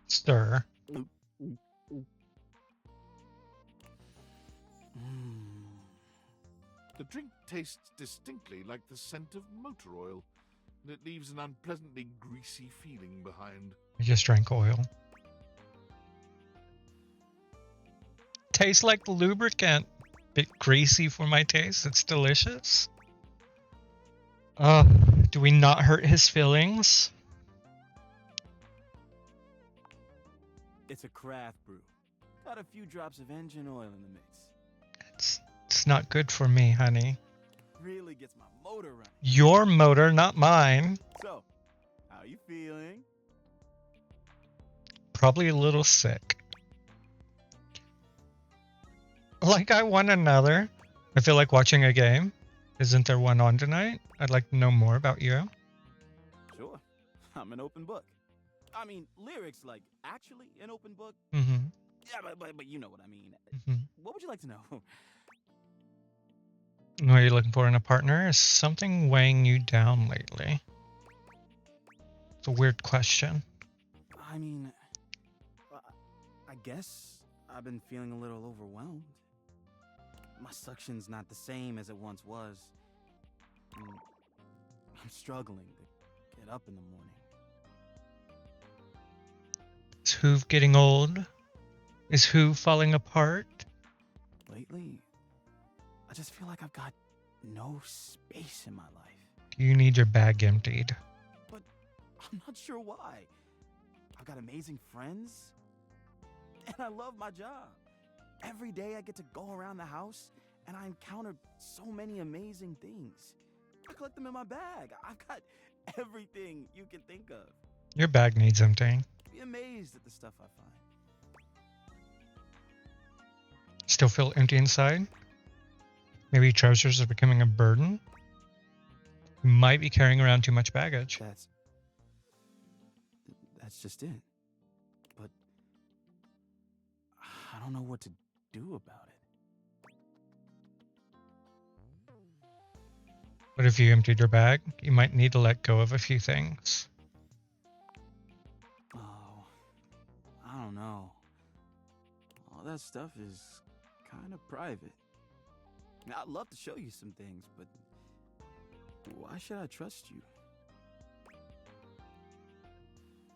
Stir. The drink tastes distinctly like the scent of motor oil, and it leaves an unpleasantly greasy feeling behind. I just drank oil. tastes like lubricant. Bit greasy for my taste. It's delicious. Do we not hurt his feelings? It's a craft brew. Got a few drops of engine oil in the mix. It's not good for me, honey. Really gets my motor running. Your motor, not mine. So, how you feeling? Probably a little sick. Like I won another. I feel like watching a game. Isn't there one on tonight? I'd like to know more about you. Sure. I'm an open book. I mean, lyrics like actually an open book. Mm-hmm. Yeah, but you know what I mean. Mm-hmm. What would you like to know? What are you looking for in a partner? Is something weighing you down lately? It's a weird question. I mean, I guess I've been feeling a little overwhelmed. My suction's not the same as it once was. And I'm struggling to get up in the morning. Is Hoove getting old? Is Hoove falling apart? Lately, I just feel like I've got no space in my life. Do you need your bag emptied? But I'm not sure why. I've got amazing friends, and I love my job. Every day I get to go around the house, and I encounter so many amazing things. I collect them in my bag. I've got everything you can think of. Your bag needs emptying. Be amazed at the stuff I find. Still feel empty inside? Maybe trousers are becoming a burden? You might be carrying around too much baggage. That's just it. But I don't know what to do about it. What if you emptied your bag? You might need to let go of a few things. Oh, I don't know. All that stuff is kind of private. I'd love to show you some things, but why should I trust you?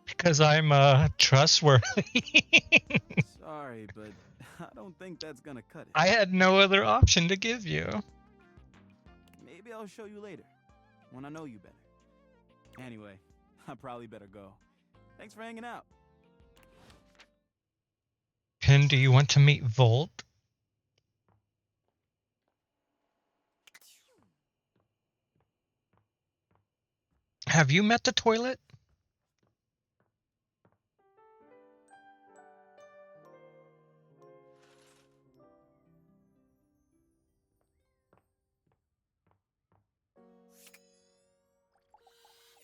Because I'm trustworthy. Sorry, but I don't think that's gonna cut it. I had no other option to give you. Maybe I'll show you later, when I know you better. Anyway, I probably better go. Thanks for hanging out. Pin, do you want to meet Volt? Have you met the toilet?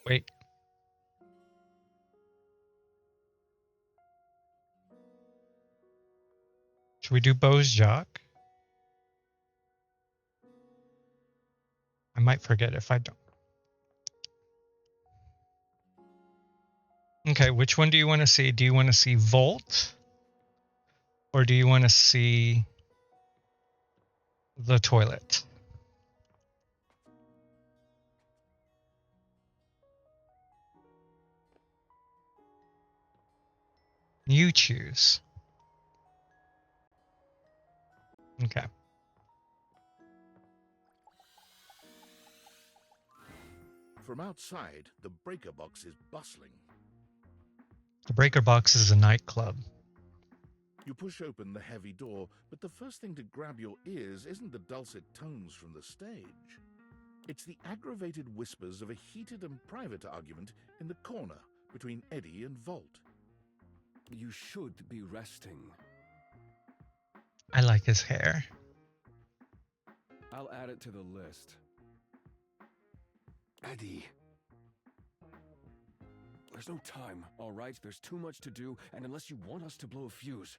Wait. Should we do Beau's Jock? I might forget if I don't. Okay, which one do you want to see? Do you want to see Volt? Or do you want to see the toilet? You choose. Okay. From outside, the breaker box is bustling. The Breaker Box is a nightclub. You push open the heavy door, but the first thing to grab your ears isn't the dulcet tones from the stage. It's the aggravated whispers of a heated and private argument in the corner between Eddie and Volt. You should be resting. I like his hair. I'll add it to the list. Eddie. There's no time, all right? There's too much to do, and unless you want us to blow a fuse...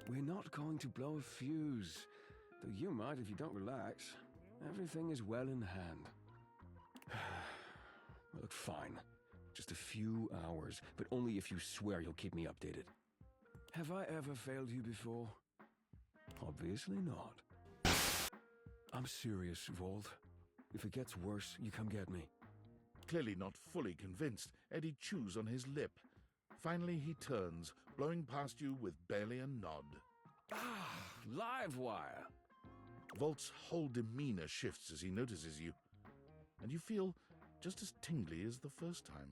We're not going to blow a fuse. Though you might if you don't relax. Everything is well in hand. Look, fine. Just a few hours, but only if you swear you'll keep me updated. Have I ever failed you before? Obviously not. I'm serious, Volt. If it gets worse, you come get me. Clearly not fully convinced, Eddie chews on his lip. Finally he turns, blowing past you with barely a nod. Live wire. Volt's whole demeanor shifts as he notices you, and you feel just as tingly as the first time.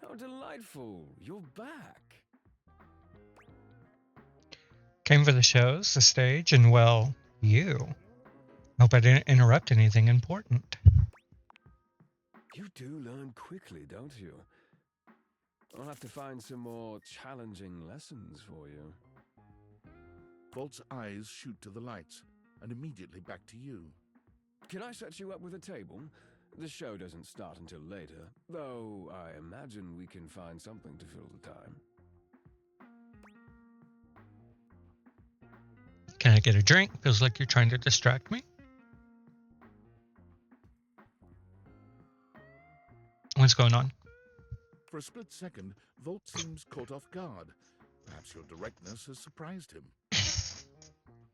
How delightful. You're back. Came for the shows, the stage, and well, you. Hope I didn't interrupt anything important. You do learn quickly, don't you? I'll have to find some more challenging lessons for you. Volt's eyes shoot to the lights, and immediately back to you. Can I set you up with a table? The show doesn't start until later, though I imagine we can find something to fill the time. Can I get a drink? Feels like you're trying to distract me. What's going on? For a split second, Volt seems caught off guard. Perhaps your directness has surprised him.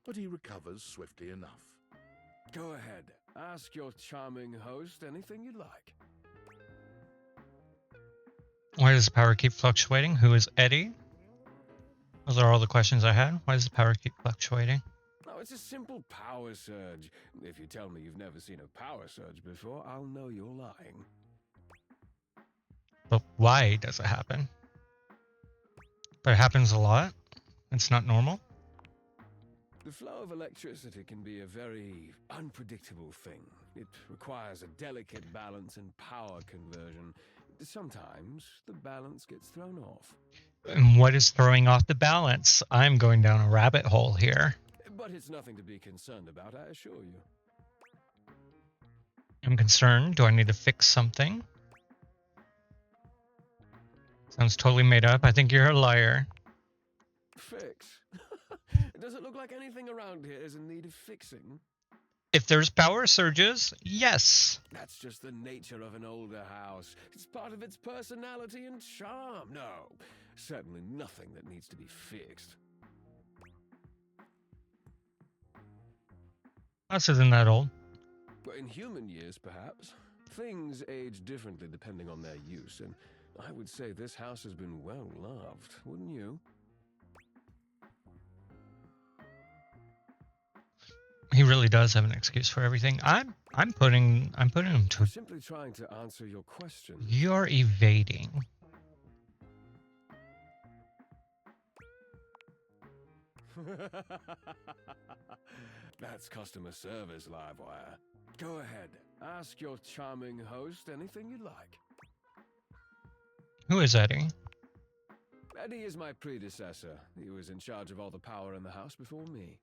But he recovers swiftly enough. Go ahead. Ask your charming host anything you like. Why does the power keep fluctuating? Who is Eddie? Those are all the questions I had. Why does the power keep fluctuating? Oh, it's a simple power surge. If you tell me you've never seen a power surge before, I'll know you're lying. But why does it happen? But it happens a lot? It's not normal? The flow of electricity can be a very unpredictable thing. It requires a delicate balance and power conversion. Sometimes the balance gets thrown off. And what is throwing off the balance? I'm going down a rabbit hole here. But it's nothing to be concerned about, I assure you. I'm concerned. Do I need to fix something? Sounds totally made up. I think you're a liar. Fix? Does it look like anything around here is in need of fixing? If there's power surges, yes. That's just the nature of an older house. It's part of its personality and charm. No, certainly nothing that needs to be fixed. House isn't that old. But in human years, perhaps. Things age differently depending on their use, and I would say this house has been well loved, wouldn't you? He really does have an excuse for everything. I'm putting him to. I'm simply trying to answer your question. You're evading. That's customer service, Livewire. Go ahead. Ask your charming host anything you'd like. Who is Eddie? Eddie is my predecessor. He was in charge of all the power in the house before me.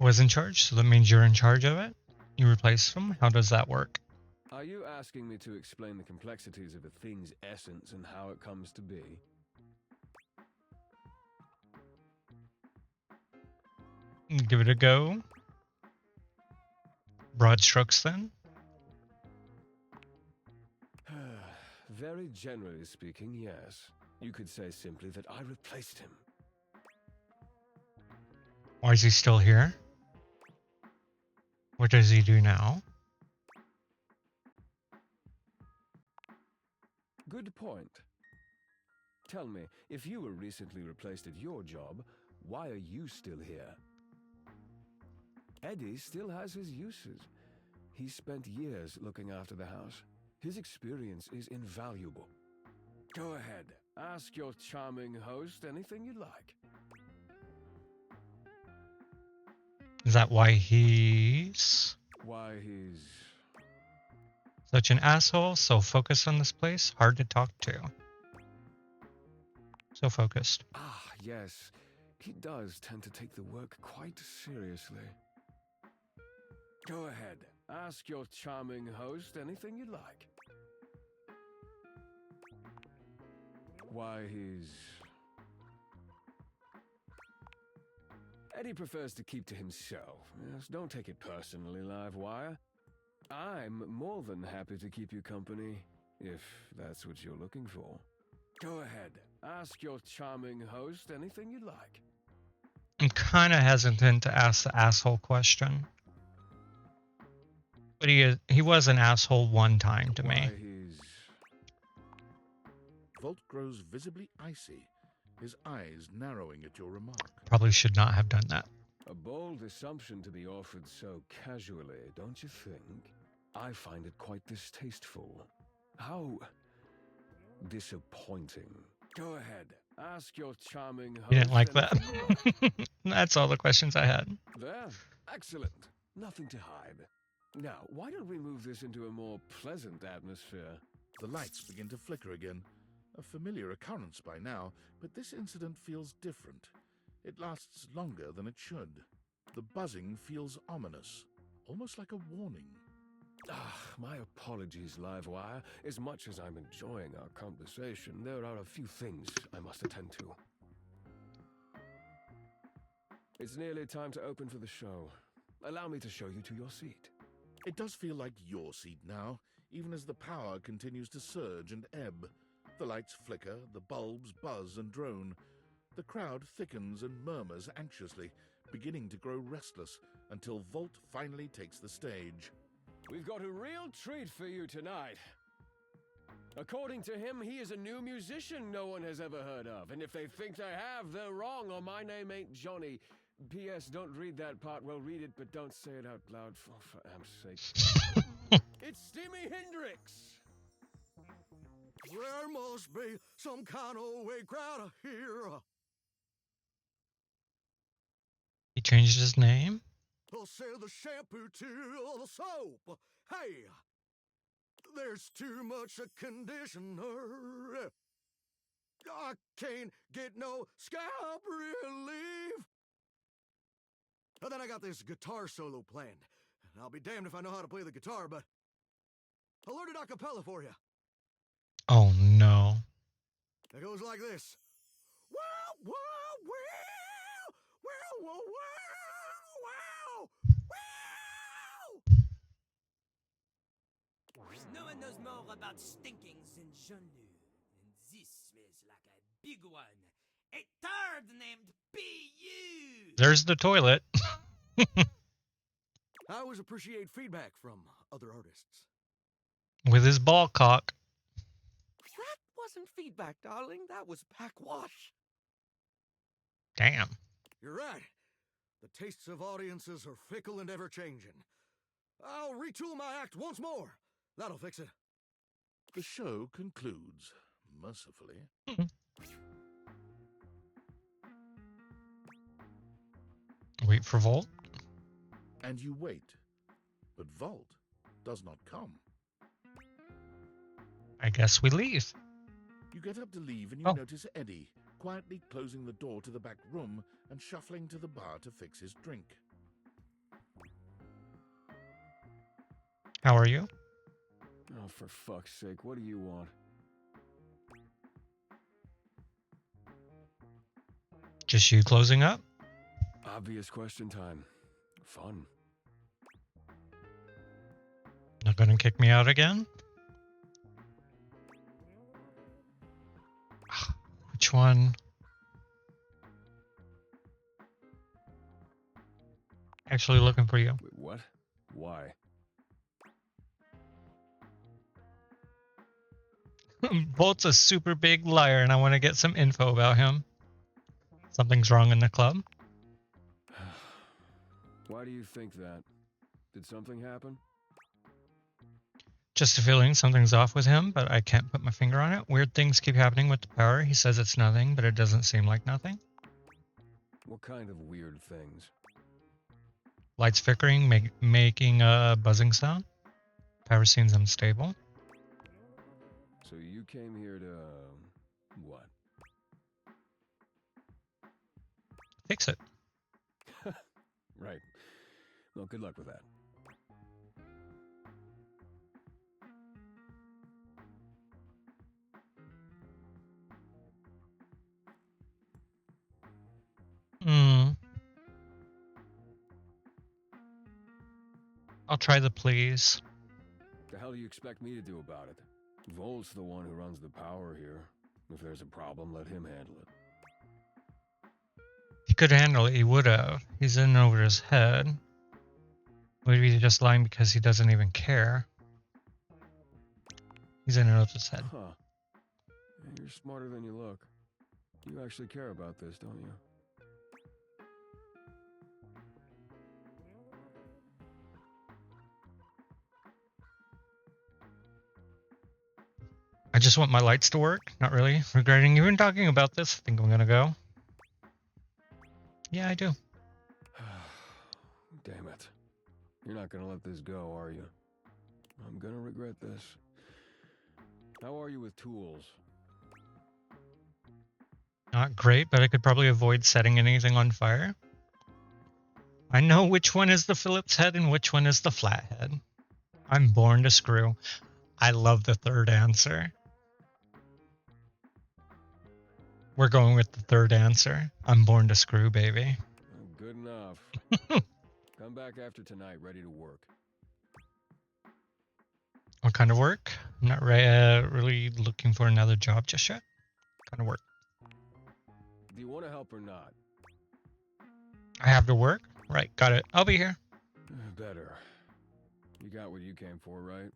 Was in charge, so that means you're in charge of it? You replaced him? How does that work? Are you asking me to explain the complexities of a thing's essence and how it comes to be? Give it a go. Broad strokes then? Very generally speaking, yes. You could say simply that I replaced him. Why is he still here? What does he do now? Good point. Tell me, if you were recently replaced at your job, why are you still here? Eddie still has his uses. He spent years looking after the house. His experience is invaluable. Go ahead, ask your charming host anything you'd like. Is that why he's Why he's such an asshole? So focused on this place? Hard to talk to. So focused. Ah, yes. He does tend to take the work quite seriously. Go ahead. Ask your charming host anything you'd like. Why he's... Eddie prefers to keep to himself. Yes, don't take it personally, Livewire. I'm more than happy to keep you company, if that's what you're looking for. Go ahead. Ask your charming host anything you'd like. I'm kind of hesitant to ask the asshole question. But he was an asshole one time to me. Volt grows visibly icy, his eyes narrowing at your remark. Probably should not have done that. A bold assumption to be offered so casually, don't you think? I find it quite distasteful. How disappointing. Go ahead, ask your charming host. You didn't like and- that? That's all the questions I had. There, excellent. Nothing to hide. Now, why don't we move this into a more pleasant atmosphere? The lights begin to flicker again. A familiar occurrence by now, but this incident feels different. It lasts longer than it should. The buzzing feels ominous, almost like a warning. My apologies, Livewire. As much as I'm enjoying our conversation, there are a few things I must attend to. It's nearly time to open for the show. Allow me to show you to your seat. It does feel like your seat now, even as the power continues to surge and ebb. The lights flicker, the bulbs buzz and drone. The crowd thickens and murmurs anxiously, beginning to grow restless until Volt finally takes the stage. We've got a real treat for you tonight. According to him, he is a new musician no one has ever heard of. And if they think they have, they're wrong, or my name ain't Johnny. P.S. Don't read that part. Well, read it, but don't say it out loud, for am's sake. It's Steamy Hendrix! There must be some kind of way crowd here. He changed his name? They'll sell the shampoo to the soap. Hey, there's too much a conditioner. I can't get no scalp relief. And then I got this guitar solo planned. And I'll be damned if I know how to play the guitar, but I learned it a cappella for you. Oh no. It goes like this. Wow, wow, wow, wow, wow, wow, wow. No one knows more about stinkings than Jean-Lu. And this smells like a big one. A turd named P.U. There's the toilet. I always appreciate feedback from other artists. With his ball cock. That wasn't feedback, darling. That was backwash. Damn. You're right. The tastes of audiences are fickle and ever-changing. I'll retool my act once more. That'll fix it. The show concludes, mercifully. Wait for Volt. And you wait. But Volt does not come. I guess we leave. You get up to leave and you notice Eddie, quietly closing the door to the back room and shuffling to the bar to fix his drink. How are you? Oh, for fuck's sake, what do you want? Just you closing up? Obvious question time. Fun. Not gonna kick me out again? Which one? Actually looking for you. Wait, what? Why? Volt's a super big liar and I want to get some info about him. Something's wrong in the club. Why do you think that? Did something happen? Just a feeling something's off with him, but I can't put my finger on it. Weird things keep happening with the power. He says it's nothing, but it doesn't seem like nothing. What kind of weird things? Lights flickering, making a buzzing sound. Power seems unstable. So you came here to, what? Fix it. Right. Well, good luck with that. I'll try the please. The hell do you expect me to do about it? Volt's the one who runs the power here. If there's a problem, let him handle it. He could handle it, he would have. He's in over his head. Maybe he's just lying because he doesn't even care. He's in over his head. Huh. You're smarter than you look. You You actually care about this, don't you? I just want my lights to work. Not really regretting even talking about this. I think I'm gonna go. Yeah, I do. Damn it. You're not gonna let this go, are you? I'm gonna regret this. How are you with tools? Not great, but I could probably avoid setting anything on fire. I know which one is the Phillips head and which one is the flathead. I'm born to screw. I love the third answer. We're going with the third answer. I'm born to screw, baby. Good enough. Come back after tonight, ready to work. What kind of work? I'm not really looking for another job just yet. What kind of work? Do you want to help or not? I have to work? Right, got it. I'll be here. Better. You got what you came for, right?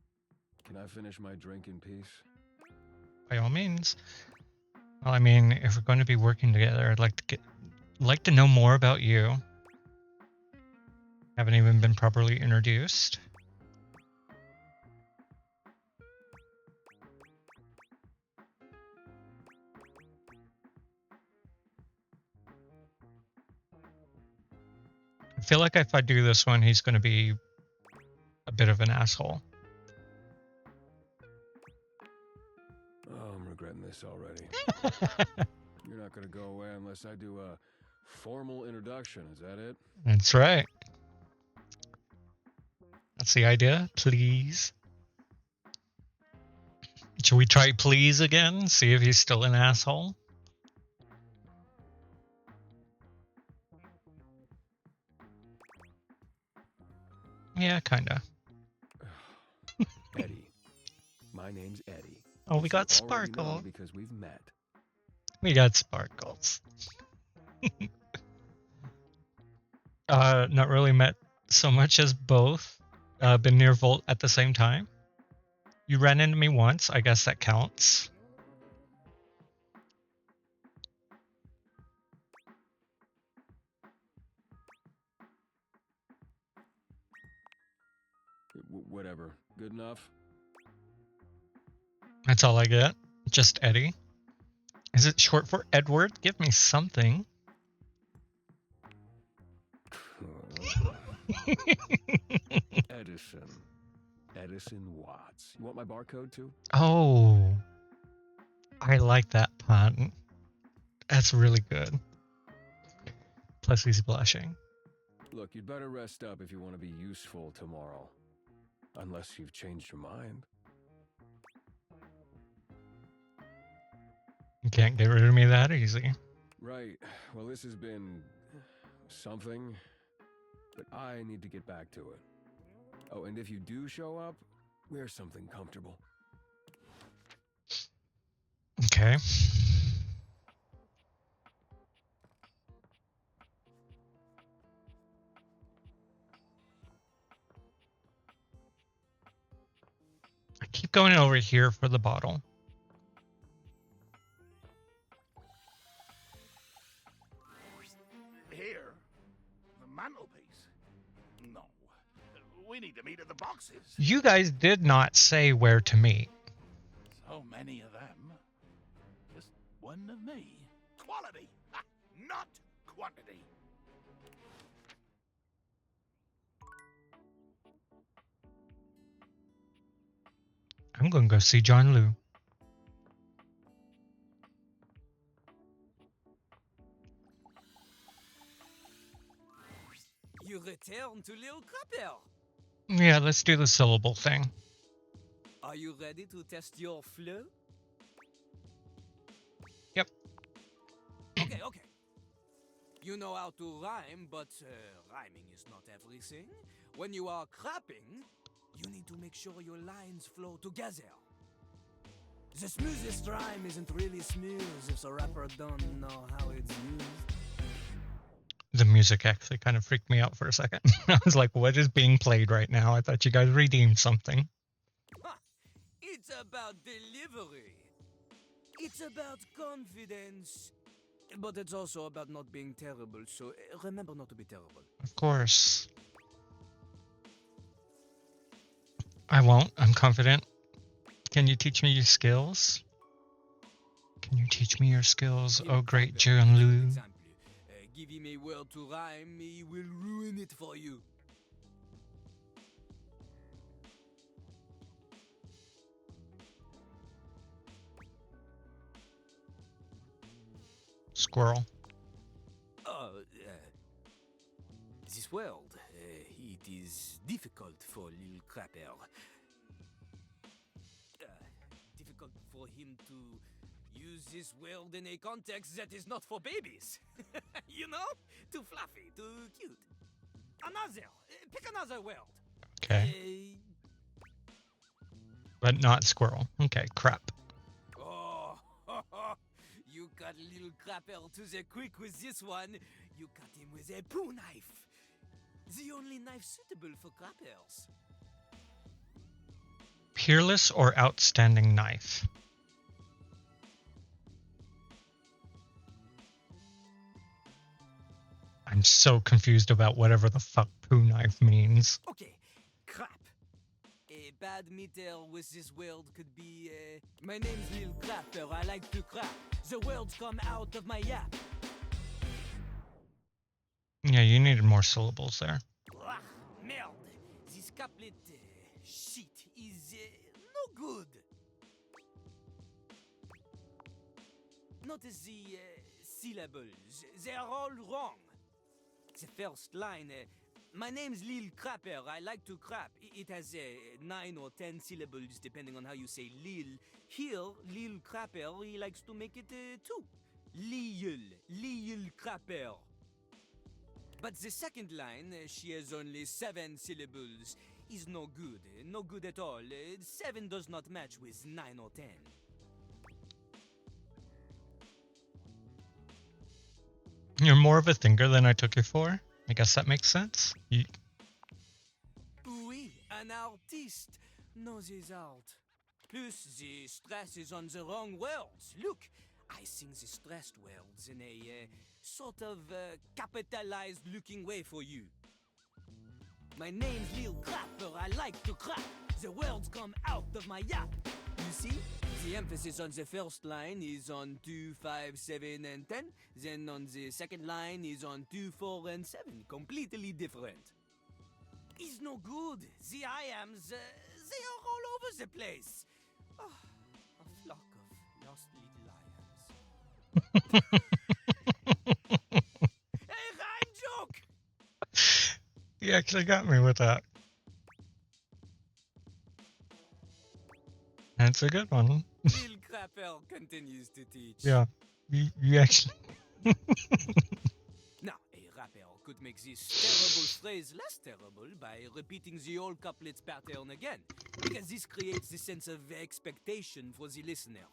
Can I finish my drink in peace? By all means. Well, I mean, if we're going to be working together, I'd like to know more about you. Haven't even been properly introduced. I feel like if I do this one, he's going to be a bit of an asshole. Oh, I'm regretting this already. You're not going to go away unless I do a formal introduction, is that it? That's right. That's the idea, please. Should we try please again? See if he's still an asshole? Yeah, kinda. Eddie. My name's Eddie. Oh, we got You already know Sparkle. me because we've met. We got Sparkles. Not really met so much as both. Been near Volt at the same time. You ran into me once. I guess that counts. Whatever. Good enough? That's all I get. Just Eddie. Is it short for Edward? Give me something. Edison. Edison Watts. You want my barcode too? Oh. I like that pun. That's really good. Plus he's blushing. Look, you'd better rest up if you want to be useful tomorrow. Unless you've changed your mind. You can't get rid of me that easy. Right. Well, this has been something, but I need to get back to it. Oh, and if you do show up, wear something comfortable. Okay. I keep going over here for the bottle. Here? The mantelpiece? No. We need to meet at the boxes. You guys did not say where to meet. So many of them. Just one of me. Quality, not quantity. I'm going to go see John Liu. You return to Lil Crapper. Yeah, let's do the syllable thing. Are you ready to test your flow? Yep. Okay. You know how to rhyme, but rhyming is not everything. When you are crapping, you need to make sure your lines flow together. The smoothest rhyme isn't really smooth if the rapper don't know how it's used. The music actually kind of freaked me out for a second. I was like, what is being played right now? I thought you guys redeemed something. It's about delivery. It's about confidence. But it's also about not being terrible, so remember not to be terrible. Of course. I won't. I'm confident. Can you teach me your skills? Can you teach me your skills, oh great Jianlu? Give him a word to rhyme, he will ruin it for you. Squirrel. This world, it is difficult for little crapper. Difficult for him to use this world in a context that is not for babies. You know? Too fluffy, too cute. Another. Pick another world. Okay. But not squirrel. Okay, crap. Oh, you got little crapper to the quick with this one. You cut him with a poo knife. The only knife suitable for crappers. Peerless or outstanding knife? I'm so confused about whatever the fuck poo knife means. Okay, crap. A bad meter with this world could be, my name's Lil Crapper, I like to crap. The words come out of my yap. Yeah, you needed more syllables there. Ah, merde. This couplet shit is no good. Not the syllables, they are all wrong. The first line, my name's Lil Crapper, I like to crap. It has 9 or 10 syllables depending on how you say Lil. Here, Lil Crapper, he likes to make it 2. Lil Crapper. But the second line, she has only 7 syllables, is no good. No good at all. 7 does not match with 9 or 10. You're more of a thinker than I took you for. I guess that makes sense. Oui, an artiste knows his art. Plus, the stress is on the wrong words. Look, I sing the stressed words in a sort of capitalized looking way for you. My name's Lil Crapper, I like to crap. The words come out of my yap. You see? The emphasis on the first line is on 2, 5, 7, and 10. Then on the second line is on 2, 4, and 7. Completely different. It's no good. The iams, they are all over the place. Oh, a flock of lost little iams. A rhyme joke! You actually got me with that. That's a good one. Lil Crapper continues to teach. Yeah, you actually... Now, a rapper could make this terrible phrase less terrible by repeating the old couplets pattern again, because this creates a sense of expectation for the listener.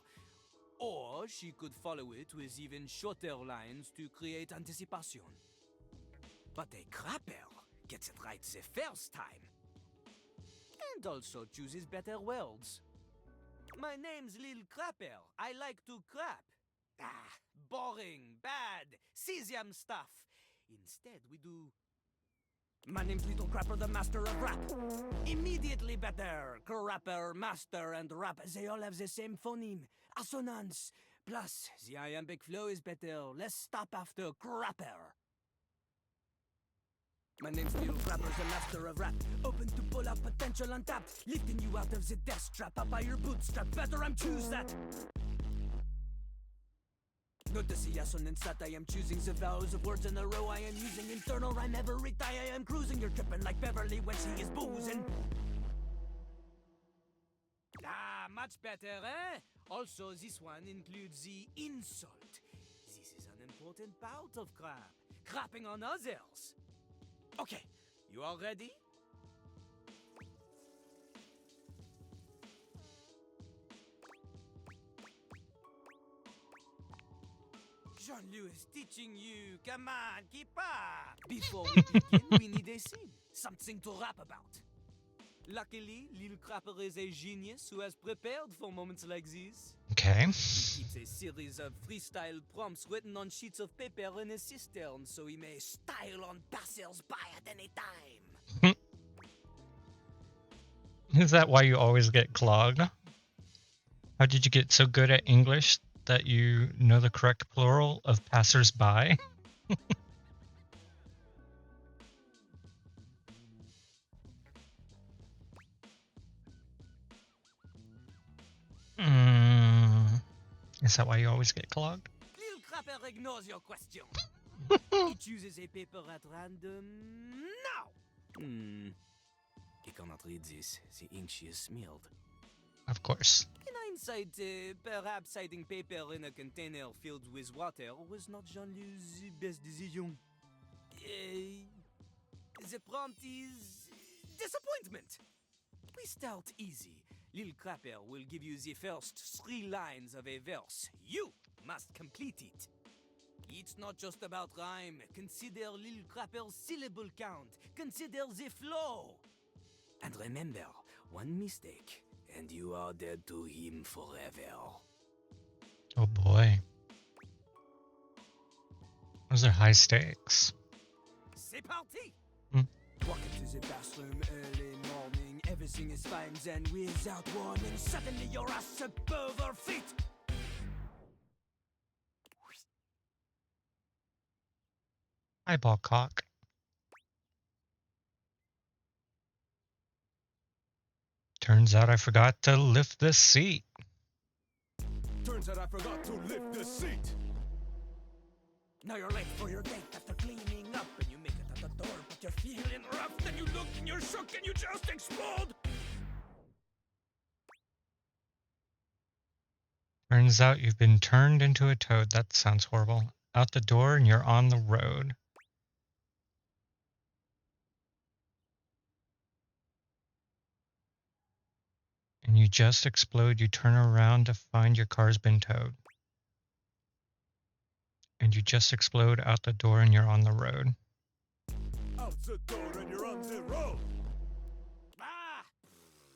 Or she could follow it with even shorter lines to create anticipation. But a crapper gets it right the first time. And also chooses better words. My name's Lil Crapper. I like to crap. Ah, boring, bad, cesium stuff. Instead, we do... My name's Little Crapper, the master of rap. Immediately better. Crapper, master, and rap, they all have the same phoneme. Assonance. Plus, the iambic flow is better. Less stop after crapper. My name's Lil Crapper, the master of rap. Open to pull out potential untapped. Lifting you out of the death trap. Up by your bootstrap. Better I'm choose that. Notice the assonance that I am choosing. The vowels of words in a row I am using. Internal rhyme every time I am cruising. You're tripping like Beverly when she is boozing. Ah, much better, eh? Also, this one includes the insult. This is an important part of crap. Crapping on others. Okay, you all ready? Jean-Louis is teaching you. Come on, keep up. Before we begin, we need a scene. Something to rap about. Luckily, Lil Crapper is a genius who has prepared for moments like this. Okay. He keeps a series of freestyle prompts written on sheets of paper in his cistern so he may style on passers-by at any time. Is that why you always get clogged? How did you get so good at English that you know the correct plural of passers-by? Is that why you always get clogged? Lil Crapper ignores your question. He chooses a paper at random now. He cannot read this. The ink she is smeared. Of course. In hindsight, perhaps hiding paper in a container filled with water was not Jean-Lou's best decision. The prompt is disappointment. We start easy. Lil Crapper will give you the first 3 lines of a verse. You must complete it. It's not just about rhyme. Consider Lil Crapper's syllable count. Consider the flow. And remember, one mistake, and you are dead to him forever. Oh boy. Those are high stakes. C'est parti! Hmm. Walk into the bathroom early morning. Everything is fine, then without warning, suddenly your ass above her feet. Eyeball cock. Turns out I forgot to lift this seat. Turns out I forgot to lift the seat. Now you're late for your date after cleaning up, and you make it at the door, but you're feeling rough. Then you look and you're shook and you just explode. Turns out you've been turned into a toad. That sounds horrible. Out the door and you're on the road. And you just explode. You turn around to find your car's been towed. And you just explode out the door and you're on the road. Out the door and you're on the road. Ah!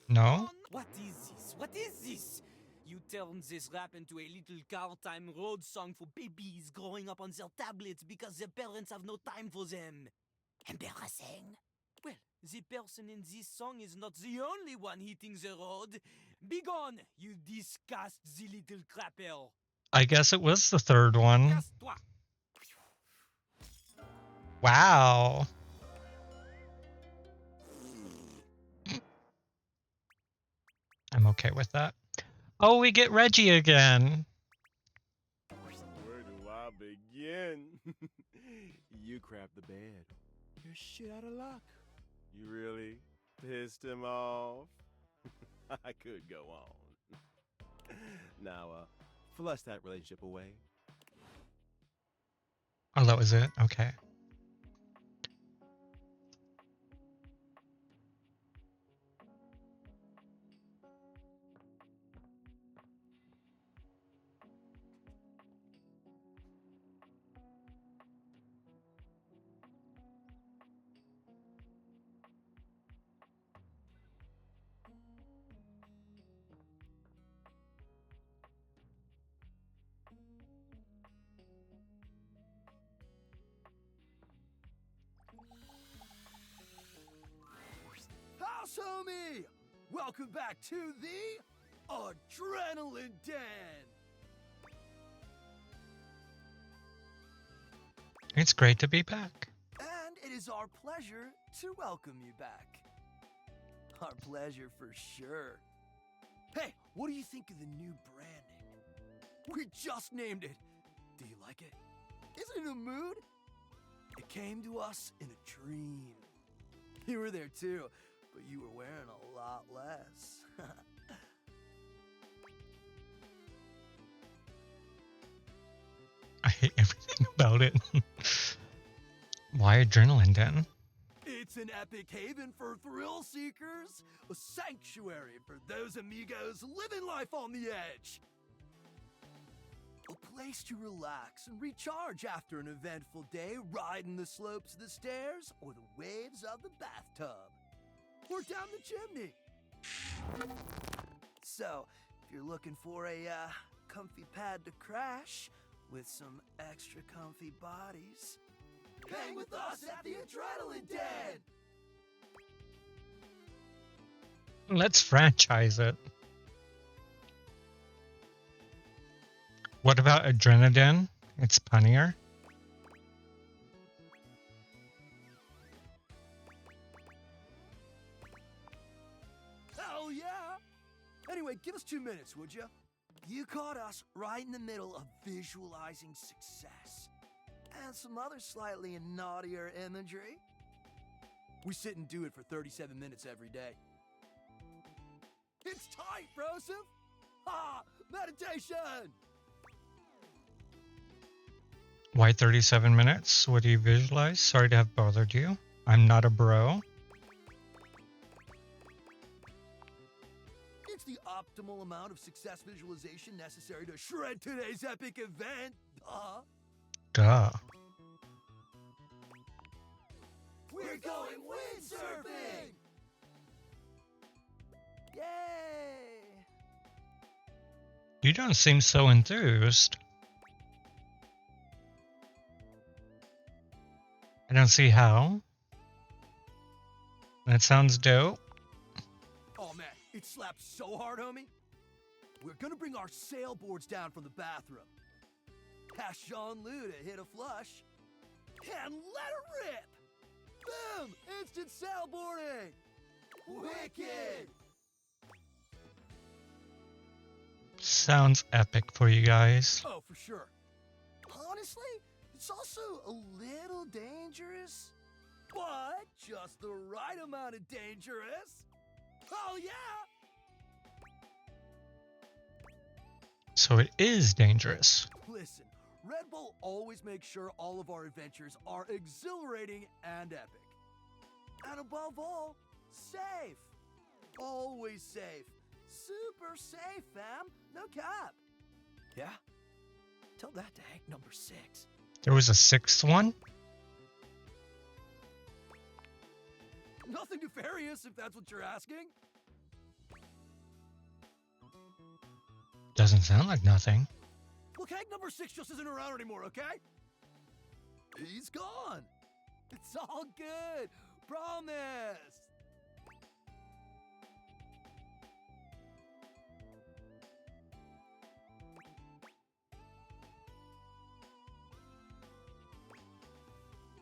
No? What is this? What is this? You turned this rap into a little car time road song for babies growing up on their tablets because their parents have no time for them. Embarrassing. Well, the person in this song is not the only one hitting the road. Begone, you disgust the little crapper. I guess it was the third one. Wow. I'm okay with that. Oh, we get Reggie again. Where do I begin? You crapped the bed. You're shit out of luck. You really pissed him off? I could go on. Now, flush that relationship away. Oh, that was it? Okay. House homie! Welcome back to the Adrenaline Den! It's great to be back. And it is our pleasure to welcome you back. Our pleasure for sure. Hey, what do you think of the new branding? We just named it. Do you like it? Is it in a mood? It came to us in a dream. You were there too, but you were wearing a lot less. I hate everything about it. Why Adrenaline Den? It's an epic haven for thrill seekers, a sanctuary for those amigos living life on the edge. A place to relax and recharge after an eventful day riding the slopes of the stairs or the waves of the bathtub. Or down the chimney. So, if you're looking for a comfy pad to crash with some extra comfy bodies. Hang with us at the Adrenaline Den! Let's franchise it. What about Adrenadin? It's punnier. Hell yeah! Anyway, give us 2 minutes, would you? You caught us right in the middle of visualizing success. And some other slightly naughtier imagery. We sit and do it for 37 minutes every day. It's tight, Broseph! Ha! Meditation! Why 37 minutes? What do you visualize? Sorry to have bothered you. I'm not a bro. It's the optimal amount of success visualization necessary to shred today's epic event. Duh. We're going windsurfing! Yay! You don't seem so enthused. I don't see how. That sounds dope. Oh man, it slaps so hard, homie. We're gonna bring our sailboards down from the bathroom. Ask Jean-Lou to hit a flush. And let it rip! Boom! Instant sailboarding! Wicked! Sounds epic for you guys. Oh, for sure. Honestly, it's also a little dangerous, but just the right amount of dangerous. Oh yeah! So it is dangerous. Listen, Red Bull always makes sure all of our adventures are exhilarating and epic. And above all, safe. Always safe. Super safe, fam. No cap. Yeah? Tell that to Hank number 6. There was a 6th one? Nothing nefarious, if that's what you're asking. Doesn't sound like nothing. Look, Hank number 6 just isn't around anymore, okay? He's gone. It's all good. Promise.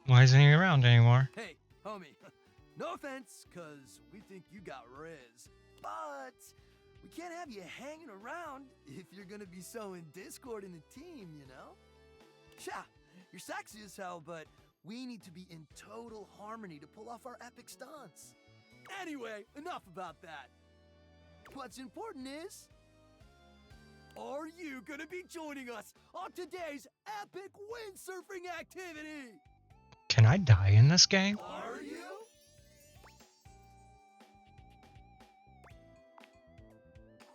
Why isn't he around anymore? Hey, homie, no offense, cause we think you got riz, but we can't have you hanging around if you're gonna be sowing discord in the team, you know? Yeah, you're sexy as hell, but we need to be in total harmony to pull off our epic stunts. Anyway, enough about that. What's important is, are you gonna be joining us on today's epic windsurfing activity? Can I die in this game? Are you?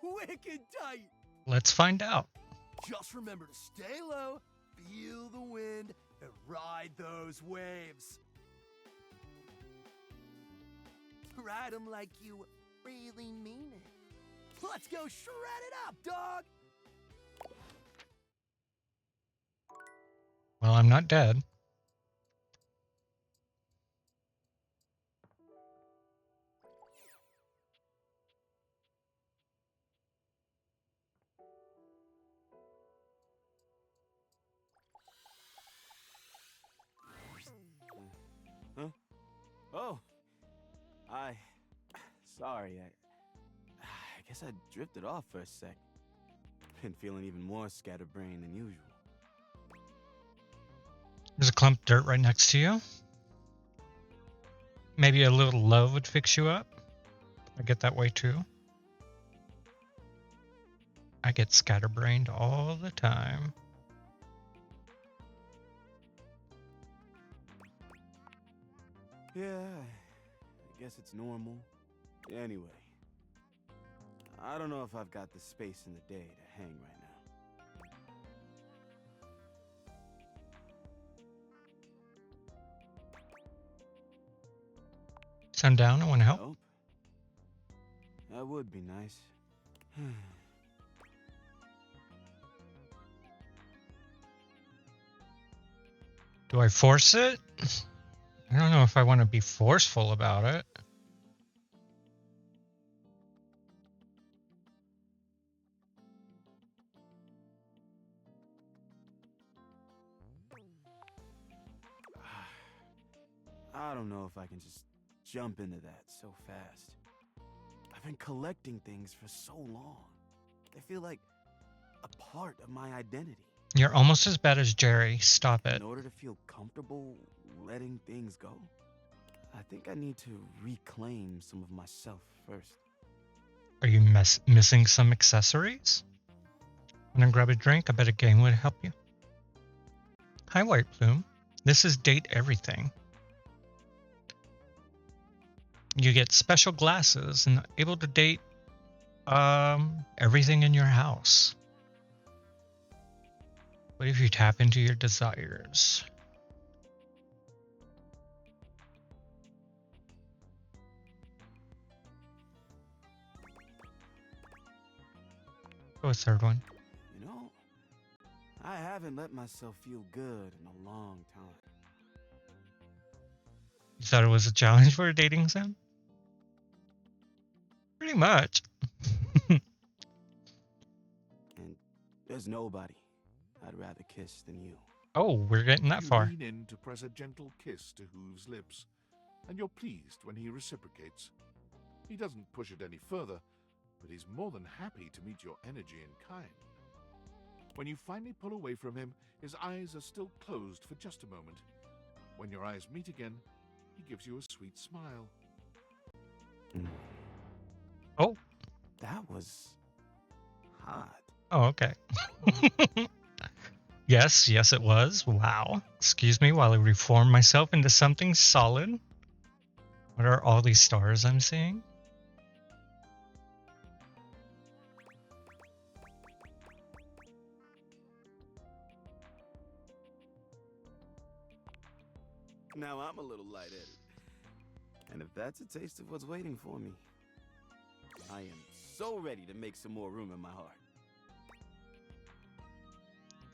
Wicked tight! Let's find out. Just remember to stay low, feel the wind, and ride those waves. Ride them like you really mean it. Let's go shred it up, dog! Well, I'm not dead. Huh? Oh, sorry, I guess I drifted off for a sec. Been feeling even more scatterbrained than usual. There's a clump of dirt right next to you. Maybe a little love would fix you up. I get that way too. I get scatterbrained all the time. Yeah, I guess it's normal. Anyway, I don't know if I've got the space in the day to hang right now. Sundown, I want to help. Nope. That would be nice. Do I force it? I don't know if I want to be forceful about it. I don't know if I can just jump into that so fast. I've been collecting things for so long. They feel like a part of my identity. You're almost as bad as Jerry. Stop it. In order to feel comfortable letting things go, I think I need to reclaim some of myself first. Are you missing some accessories? Wanna grab a drink? I bet a game would help you. Hi, White Plume. This is Date Everything. You get special glasses and able to date everything in your house. What if you tap into your desires? Go with third one. You know, I haven't let myself feel good in a long time. You thought it was a challenge for a dating sim? Pretty much. And there's nobody I'd rather kiss than you. Oh, we're getting that far. You lean in to press a gentle kiss to Hoove's lips, and you're pleased when he reciprocates. He doesn't push it any further, but he's more than happy to meet your energy in kind. When you finally pull away from him, his eyes are still closed for just a moment. When your eyes meet again, he gives you a sweet smile. Oh. That was hot. Oh, okay. Yes, it was. Wow. Excuse me while I reform myself into something solid. What are all these stars I'm seeing? Now I'm a little lightheaded. And if that's a taste of what's waiting for me, I am so ready to make some more room in my heart.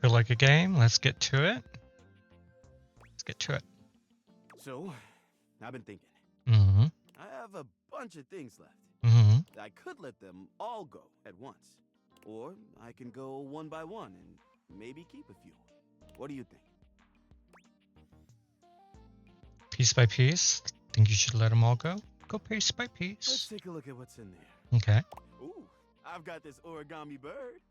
Feel like a game? Let's get to it. So, I've been thinking. Mm-hmm. I have a bunch of things left. Mm-hmm. I could let them all go at once. Or I can go one by one and maybe keep a few. What do you think? Piece by piece. Think you should let them all go? Go piece by piece. Let's take a look at what's in there. Okay. Ooh, I've got this origami bird.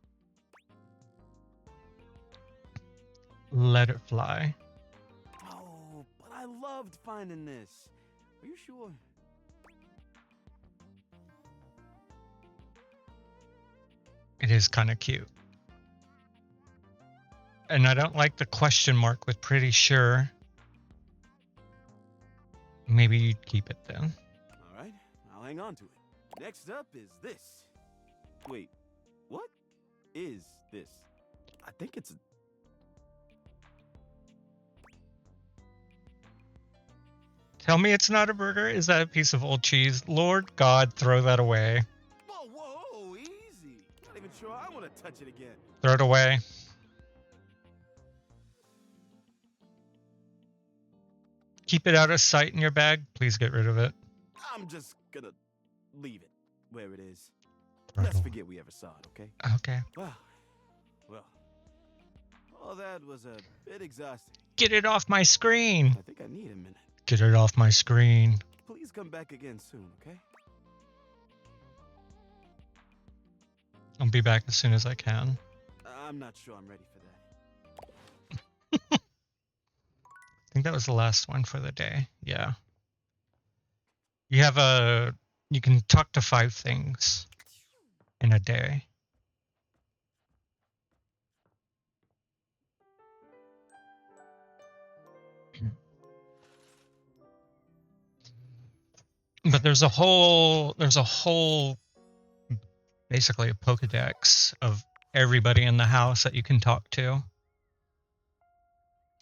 Let it fly. Oh, but I loved finding this. Are you sure? It is kind of cute. And I don't like the question mark with pretty sure. Maybe you'd keep it then. All right, I'll hang on to it. Next up is this. Wait, what is this? I think it's a... Tell me it's not a burger? Is that a piece of old cheese? Lord God, throw that away. Whoa, easy. Not even sure I want to touch it again. Throw it away. Keep it out of sight in your bag. Please get rid of it. I'm just gonna leave it where it is. Let's forget we ever saw it, okay? Okay. Well, all that was a bit exhausting. Get it off my screen. I think I need a minute. Get it off my screen. Please come back again soon, okay? I'll be back as soon as I can. I'm not sure I'm ready for that. I think that was the last one for the day. Yeah. You can talk to 5 things in a day. But there's a whole basically a Pokedex of everybody in the house that you can talk to.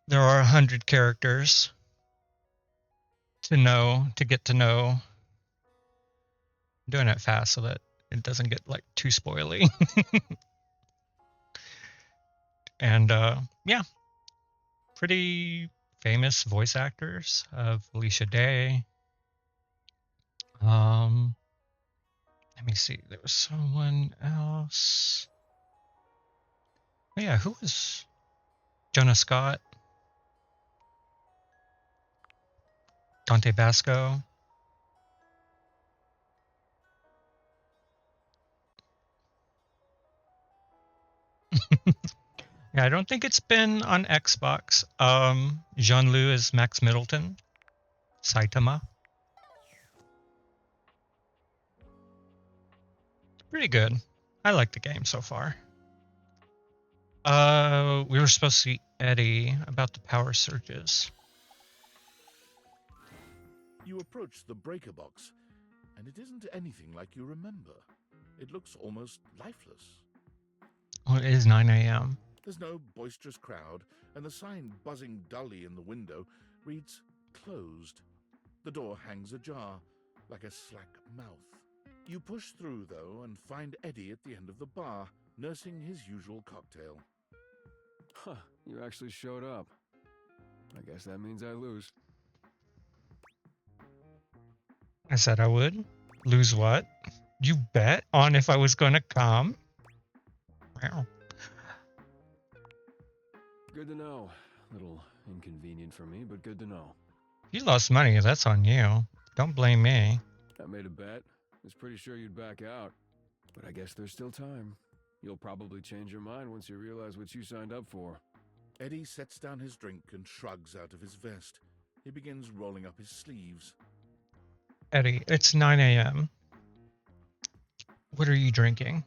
There are 100 characters to get to know. I'm doing it fast so that it doesn't get like too spoily. And yeah, pretty famous voice actors of Felicia Day. Let me see. There was someone else. Oh, yeah, who was Jonah Scott? Dante Basco. Yeah, I don't think it's been on Xbox. Jean-Loup is Max Middleton. Saitama. Pretty good. I like the game so far. We were supposed to see Eddie about the power surges. You approach the breaker box, and it isn't anything like you remember. It looks almost lifeless. Oh, it is 9 a.m. There's no boisterous crowd, and the sign buzzing dully in the window reads closed. The door hangs ajar, like a slack mouth. You push through, though, and find Eddie at the end of the bar, nursing his usual cocktail. Huh, you actually showed up. I guess that means I lose. I said I would. Lose what? You bet on if I was going to come? Wow. Good to know. Little inconvenient for me, but good to know. You lost money, that's on you. Don't blame me. I made a bet. Was pretty sure you'd back out. But I guess there's still time. You'll probably change your mind once you realize what you signed up for. Eddie sets down his drink and shrugs out of his vest. He begins rolling up his sleeves. Eddie, it's 9 a.m. What are you drinking?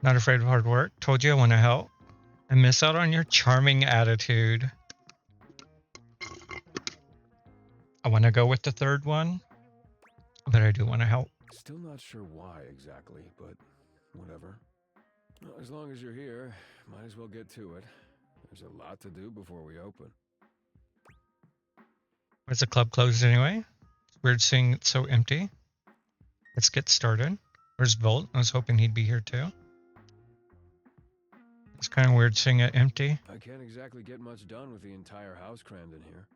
Not afraid of hard work. Told you I want to help. I miss out on your charming attitude. I want to go with the third one, but I do want to help. Still not sure why exactly, but whatever. Well, as long as you're here, might as well get to it. There's a lot to do before we open. Is the club closed anyway? It's weird seeing it so empty. Let's get started. Where's Volt? I was hoping he'd be here too. It's kind of weird seeing it empty. I can't exactly get much done with the entire house crammed in here.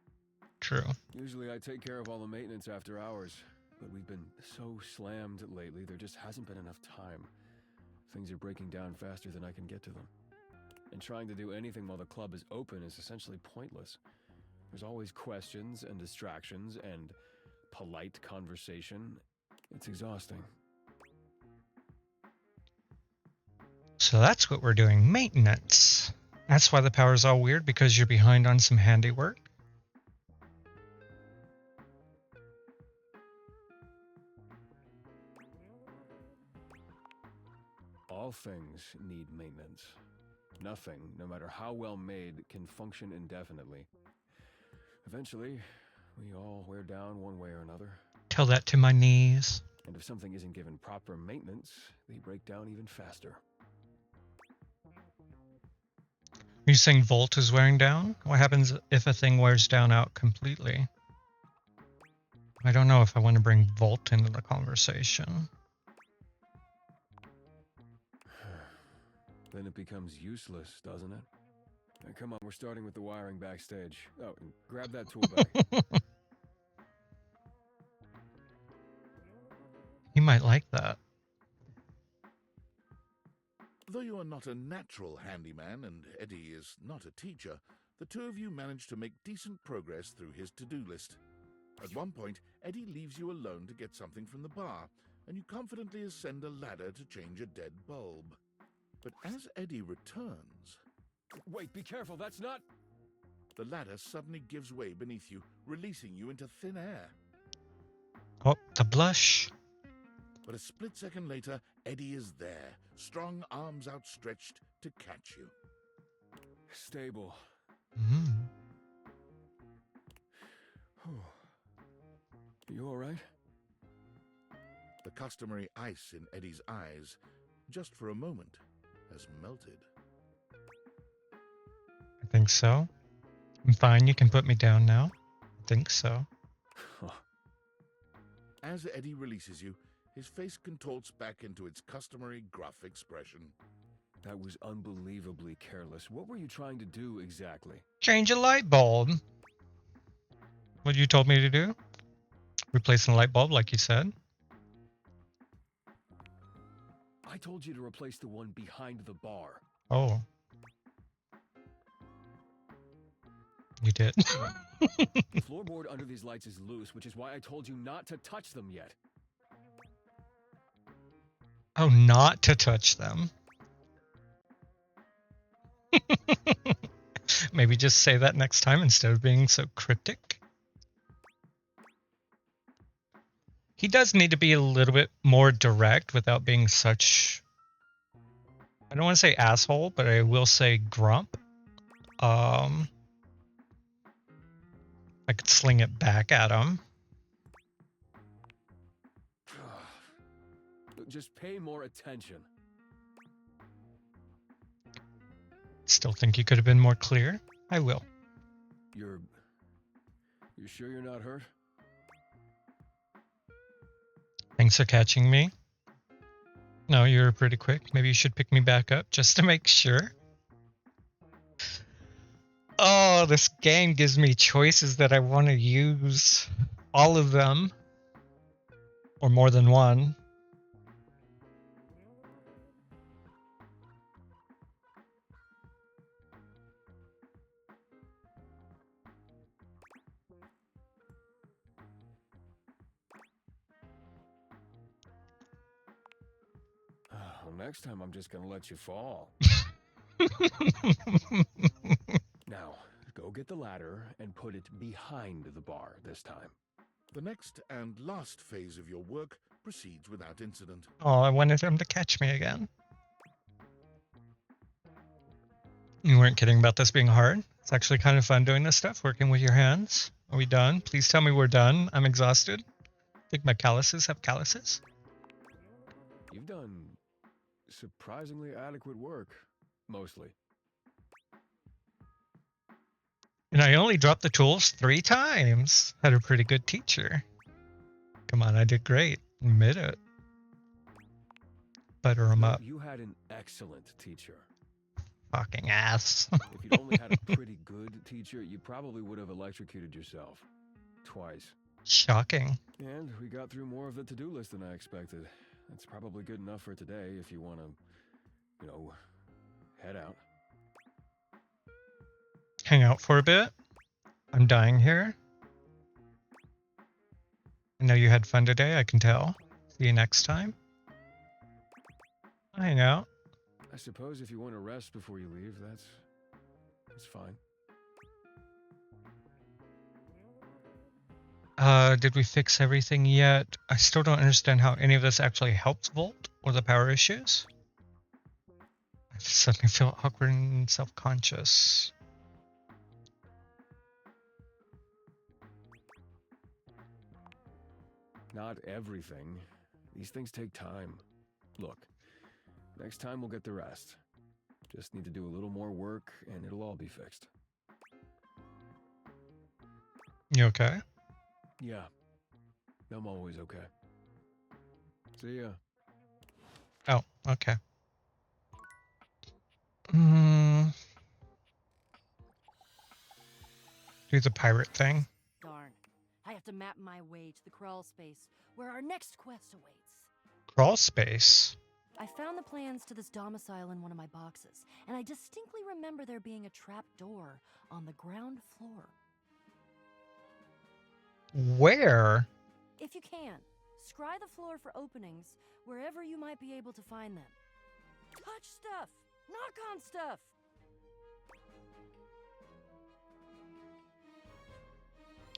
True. Usually I take care of all the maintenance after hours, but we've been so slammed lately there just hasn't been enough time. Things are breaking down faster than I can get to them. And trying to do anything while the club is open is essentially pointless. There's always questions and distractions and polite conversation. It's exhausting. So that's what we're doing, maintenance. That's why the power's all weird, because you're behind on some handiwork. All things need maintenance. Nothing, no matter how well made, can function indefinitely. Eventually, we all wear down one way or another. Tell that to my knees. And if something isn't given proper maintenance, they break down even faster. Are you saying Volt is wearing down? What happens if a thing wears down out completely? I don't know if I want to bring Volt into the conversation. Then it becomes useless, doesn't it? Now, come on, we're starting with the wiring backstage. Oh, and grab that tool bag. You might like that. Though you are not a natural handyman and Eddie is not a teacher, the two of you manage to make decent progress through his to-do list. At one point, Eddie leaves you alone to get something from the bar, and you confidently ascend a ladder to change a dead bulb. But as Eddie returns... Wait, be careful, that's not... The ladder suddenly gives way beneath you, releasing you into thin air. Oh, the blush. But a split second later, Eddie is there, strong arms outstretched to catch you. Stable. You all right? The customary ice in Eddie's eyes, just for a moment, has melted. I think so. I'm fine, you can put me down now. I think so. As Eddie releases you, his face contorts back into its customary gruff expression. That was unbelievably careless. What were you trying to do exactly? Change a light bulb. What you told me to do? Replacing a light bulb, like you said. I told you to replace the one behind the bar. Oh. You did. The floorboard under these lights is loose, which is why I told you not to touch them yet. Oh, not to touch them. Maybe just say that next time instead of being so cryptic. He does need to be a little bit more direct without being such... I don't want to say asshole, but I will say grump. I could sling it back at him. Just pay more attention. Still think you could have been more clear? I will. You're sure you're not hurt? Thanks for catching me. No, you were pretty quick. Maybe you should pick me back up just to make sure. Oh, this game gives me choices that I want to use. All of them. Or more than one. Well, next time I'm just gonna let you fall. Now, go get the ladder and put it behind the bar this time. The next and last phase of your work proceeds without incident. Oh, I wanted him to catch me again. You weren't kidding about this being hard. It's actually kind of fun doing this stuff, working with your hands. Are we done? Please tell me we're done. I'm exhausted. Think my calluses have calluses? You've done surprisingly adequate work, mostly. And I only dropped the tools 3 times. Had a pretty good teacher. Come on, I did great. Admit it. Butter him up. You had an excellent teacher. Fucking ass. If you'd only had a pretty good teacher, you probably would have electrocuted yourself. Twice. Shocking. And we got through more of the to-do list than I expected. That's probably good enough for today if you want to, head out. Hang out for a bit. I'm dying here. I know you had fun today, I can tell. See you next time. I'll hang out. I suppose if you want to rest before you leave, that's fine. Did we fix everything yet? I still don't understand how any of this actually helps Volt or the power issues. I suddenly feel awkward and self-conscious. Not everything. These things take time. Look, next time we'll get the rest. Just need to do a little more work and it'll all be fixed. You okay? Yeah. I'm always okay. See ya. Oh, okay. Do the pirate thing. Darn. I have to map my way to the crawl space where our next quest awaits. Crawl space? I found the plans to this domicile in one of my boxes, and I distinctly remember there being a trap door on the ground floor. Where? If you can, scry the floor for openings wherever you might be able to find them. Touch stuff! Knock on stuff!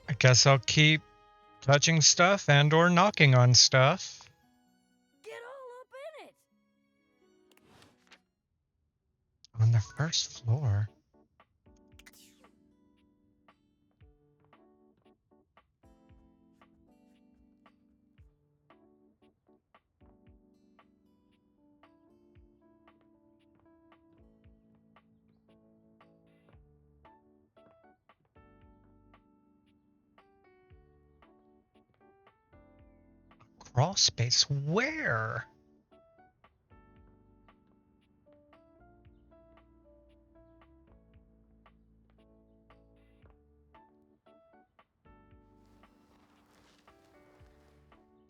I guess I'll keep touching stuff and or knocking on stuff. Get all up in it! On the first floor. Crawl space where?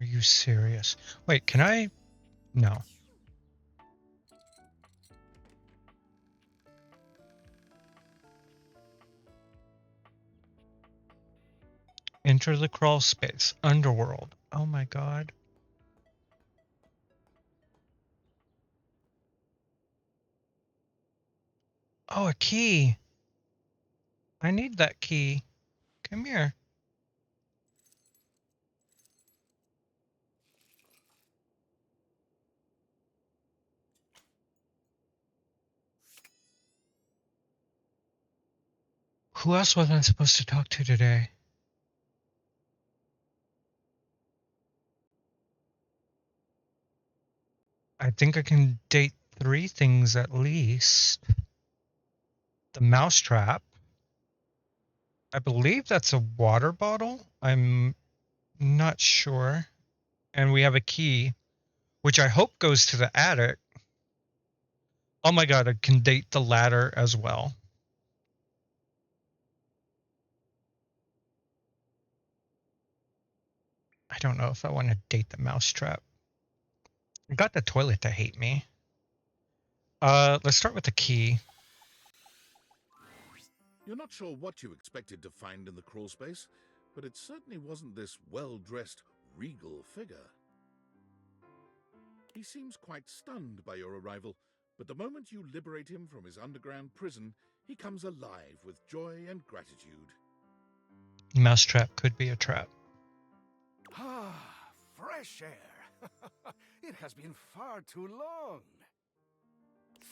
Are you serious? Wait, can I? No. Enter the crawl space. Underworld. Oh my god. Oh, a key. I need that key. Come here. Who else was I supposed to talk to today? I think I can date 3 things at least. The mousetrap. I believe that's a water bottle. I'm not sure. And we have a key, which I hope goes to the attic. Oh my god, I can date the ladder as well. I don't know if I want to date the mousetrap. I got the toilet to hate me. Let's start with the key. You're not sure what you expected to find in the crawl space, but it certainly wasn't this well-dressed, regal figure. He seems quite stunned by your arrival, but the moment you liberate him from his underground prison, he comes alive with joy and gratitude. Mousetrap could be a trap. Ah, fresh air. It has been far too long.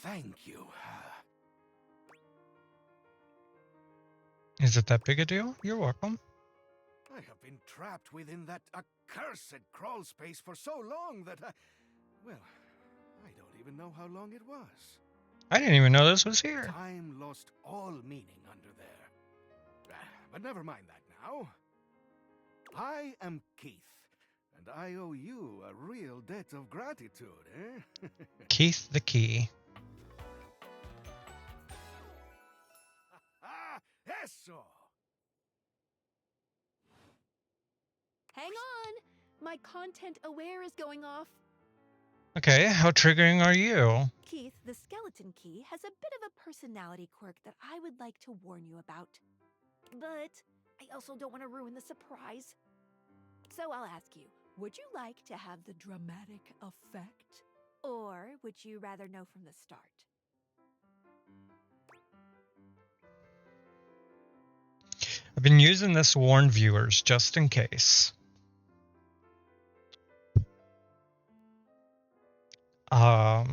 Thank you. Is it that big a deal? You're welcome. I have been trapped within that accursed crawl space for so long that well, I don't even know how long it was. I didn't even know this was here. Time lost all meaning under there. But never mind that now. I am Keith, and I owe you a real debt of gratitude, eh? Keith the key. Eso! Hang on! My content aware is going off. Okay, how triggering are you? Keith, the skeleton key has a bit of a personality quirk that I would like to warn you about. But I also don't want to ruin the surprise. So I'll ask you, would you like to have the dramatic effect? Or would you rather know from the start? I've been using this to warn viewers just in case. I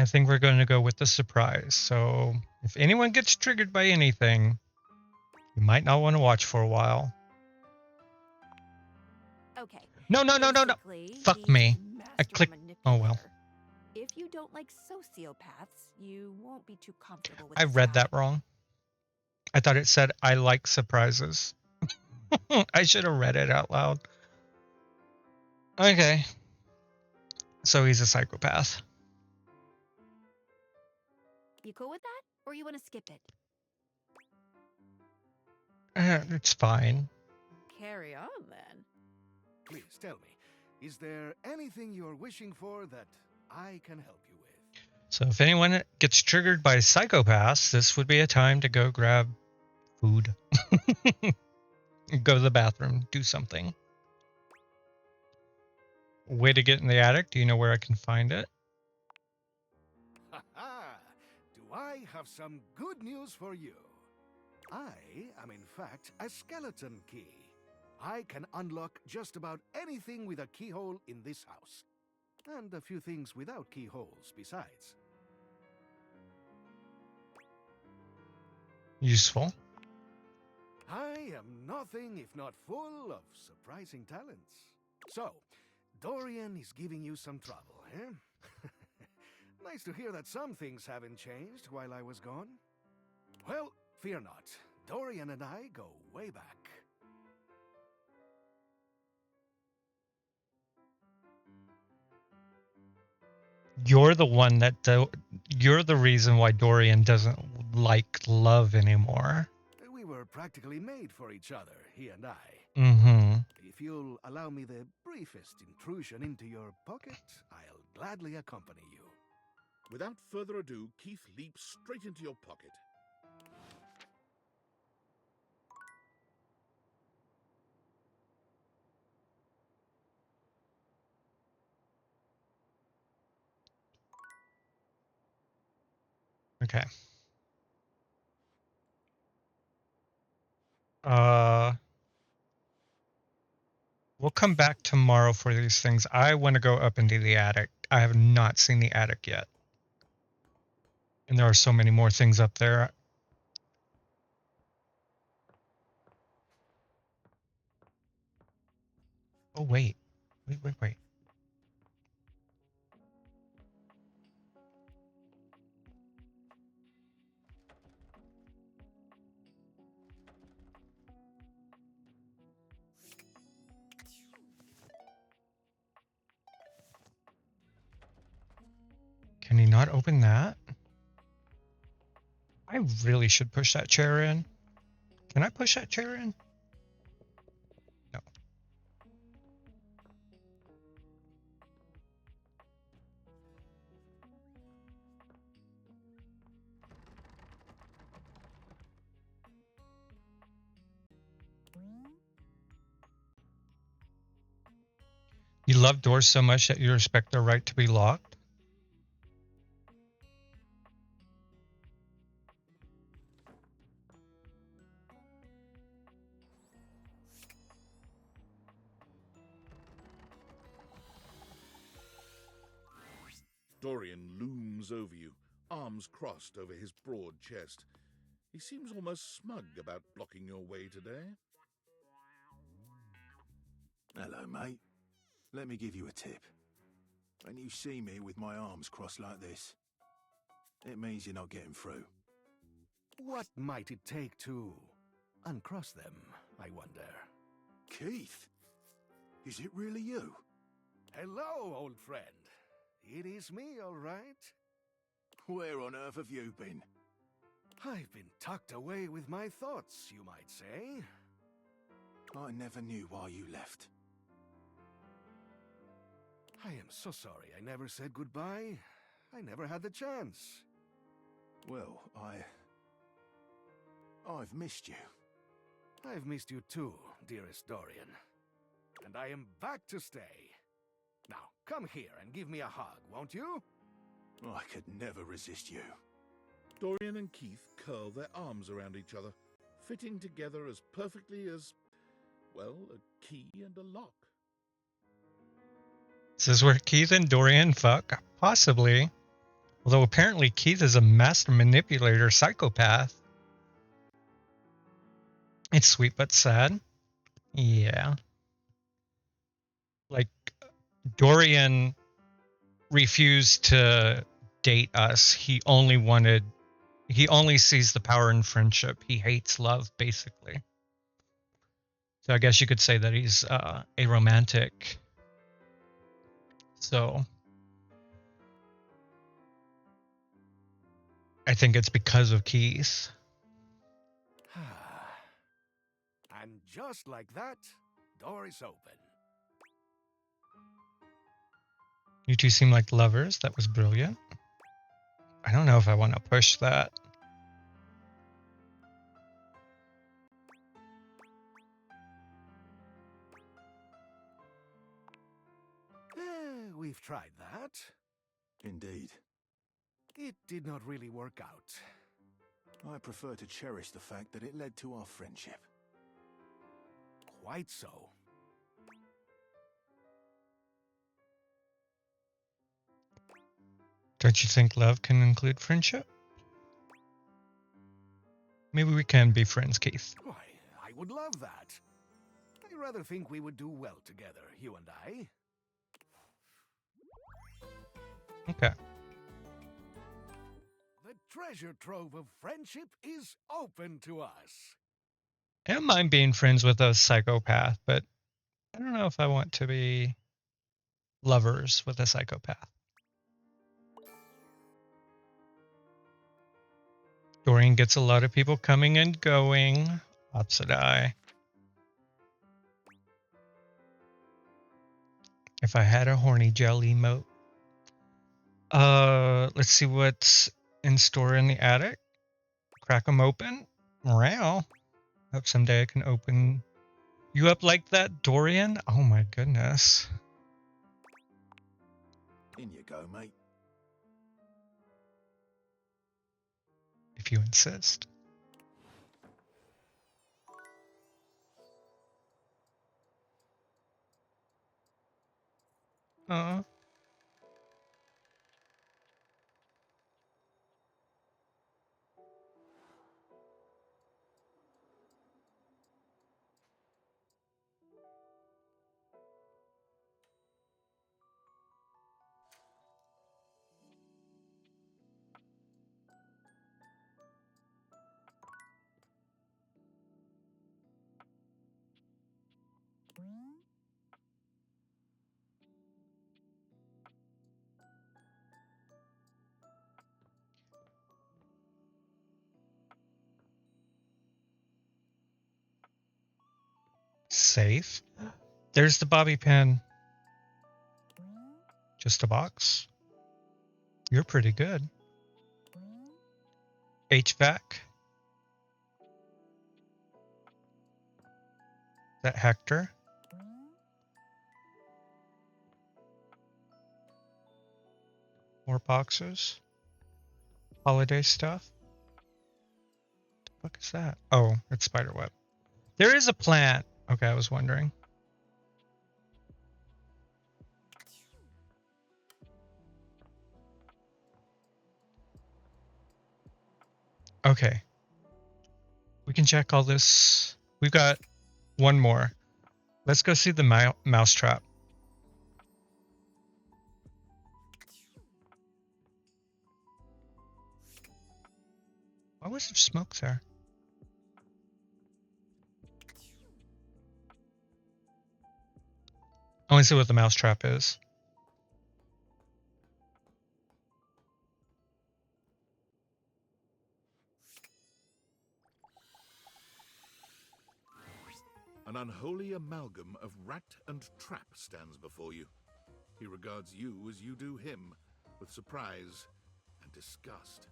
think we're going to go with the surprise. So if anyone gets triggered by anything, you might not want to watch for a while. Okay. No. Fuck me. I clicked. Oh well. If you don't like sociopaths, you won't be too comfortable with I read that wrong. I thought it said I like surprises. I should have read it out loud. Okay. So he's a psychopath. You cool with that? Or you want to skip it? It's fine. Carry on, then. Please tell me, is there anything you're wishing for that I can help you with? So if anyone gets triggered by psychopaths, this would be a time to go grab food. Go to the bathroom, do something. Way to get in the attic. Do you know where I can find it? Ha-ha! Do I have some good news for you? I am in fact a skeleton key. I can unlock just about anything with a keyhole in this house. And a few things without keyholes besides. Useful. I am nothing if not full of surprising talents. So, Dorian is giving you some trouble, eh? Nice to hear that some things haven't changed while I was gone. Well, fear not. Dorian and I go way back. You're the one that you're the reason why Dorian doesn't like love anymore. We were practically made for each other, he and I. Mm-hmm. If you'll allow me the briefest intrusion into your pocket, I'll gladly accompany you. Without further ado, Keith leaps straight into your pocket. Okay. We'll come back tomorrow for these things. I want to go up into the attic. I have not seen the attic yet. And there are so many more things up there. Oh, wait. Wait. Can he not open that? I really should push that chair in. Can I push that chair in? No. You love doors so much that you respect their right to be locked? Dorian looms over you, arms crossed over his broad chest. He seems almost smug about blocking your way today. Hello, mate. Let me give you a tip. When you see me with my arms crossed like this, it means you're not getting through. What might it take to uncross them, I wonder? Keith? Is it really you? Hello, old friend. It is me, all right. Where on earth have you been? I've been tucked away with my thoughts, you might say. I never knew why you left. I am so sorry I never said goodbye. I never had the chance. Well, I've missed you. I've missed you too, dearest Dorian. And I am back to stay. Now, come here and give me a hug, won't you? I could never resist you. Dorian and Keith curl their arms around each other, fitting together as perfectly as, well, a key and a lock. This is where Keith and Dorian fuck? Possibly. Although apparently Keith is a master manipulator psychopath. It's sweet but sad. Yeah. Like, Dorian refused to date us. He only sees the power in friendship. He hates love, basically. So I guess you could say that he's aromantic. So I think it's because of Keith. And just like that, door is open. You two seem like lovers. That was brilliant. I don't know if I want to push that. We've tried that. Indeed. It did not really work out. I prefer to cherish the fact that it led to our friendship. Quite so. Don't you think love can include friendship? Maybe we can be friends, Keith. Why, I would love that. I rather think we would do well together, you and I. Okay. The treasure trove of friendship is open to us. I don't mind being friends with a psychopath, but I don't know if I want to be lovers with a psychopath. Dorian gets a lot of people coming and going. Opposite eye. If I had a horny gel emote. Let's see what's in store in the attic. Crack them open. Wow. Hope someday I can open you up like that, Dorian. Oh my goodness. In you go, mate. If you insist. Uh. Safe. There's the bobby pin. Just a box. You're pretty good. HVAC. That Hector. More boxes. Holiday stuff. What the fuck is that? Oh, it's spiderweb. There is a plant. Okay, I was wondering. Okay. We can check all this. We've got one more. Let's go see the mousetrap. Why was there smoke there? I want to see what the mousetrap is. An unholy amalgam of rat and trap stands before you. He regards you as you do him, with surprise and disgust.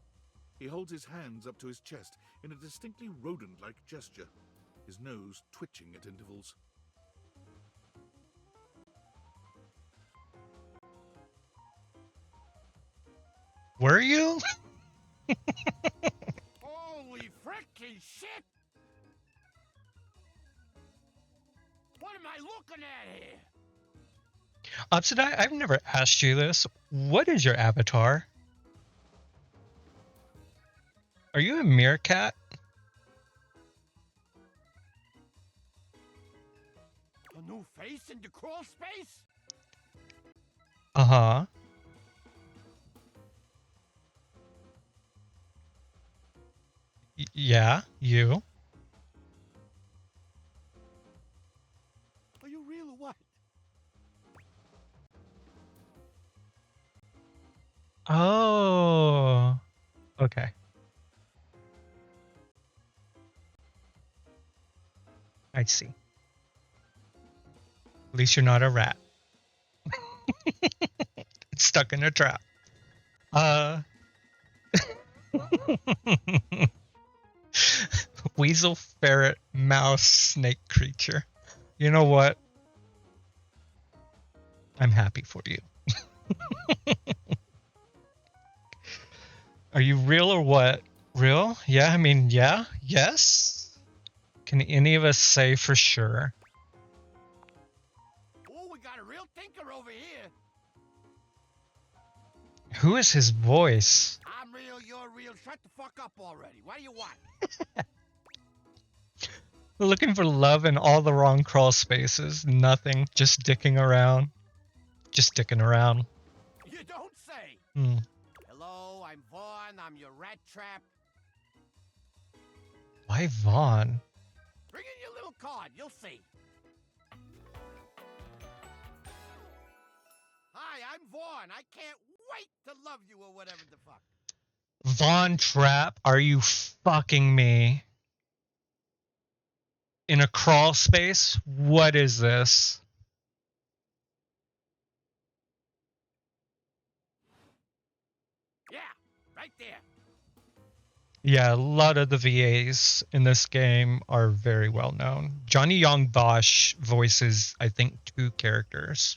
He holds his hands up to his chest in a distinctly rodent-like gesture, his nose twitching at intervals. Were you? Holy frickin' shit! What am I looking at here? Obsidai, I've never asked you this. What is your avatar? Are you a meerkat? A new face in the crawl space? Uh-huh. Yeah, you. Are you real or what? Oh. Okay. I see. At least you're not a rat. It's stuck in a trap. Weasel, ferret, mouse, snake creature. You know what? I'm happy for you. Are you real or what? Real? Yeah, I mean, yeah, yes. Can any of us say for sure? Oh, we got a real thinker over here. Who is his voice? I'm real, you're real. Shut the fuck up already. What do you want? Looking for love in all the wrong crawl spaces. Nothing. Just dicking around. Just dicking around. You don't say. Hmm. Hello, I'm Vaughn. I'm your rat trap. Why Vaughn? Bring in your little card. You'll see. Hi, I'm Vaughn. I can't wait to love you or whatever the fuck. Vaughn Trap? Are you fucking me? In a crawl space? What is this? right there. Yeah, a lot of the VAs in this game are very well known. Johnny Young Bosch voices, I think, 2 characters.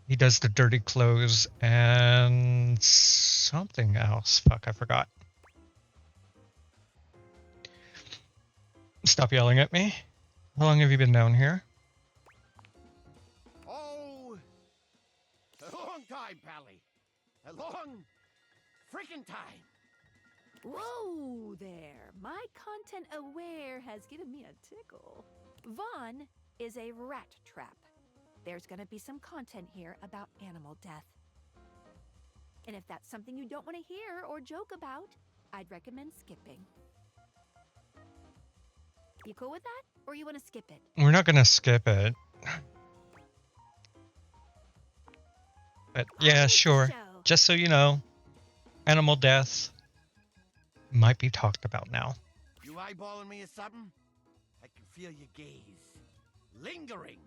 He does the dirty clothes and something else. Fuck, I forgot. Stop yelling at me. How long have you been down here? Oh, a long time, Pally. A long freaking time. Whoa there. My content aware has given me a tickle. Vaughn is a rat trap. There's gonna be some content here about animal death. And if that's something you don't want to hear or joke about, I'd recommend skipping. You cool with that? Or you want to skip it? We're not gonna skip it. But yeah, sure. Just so you know, animal death might be talked about now. You eyeballing me or something? I can feel your gaze. Lingering.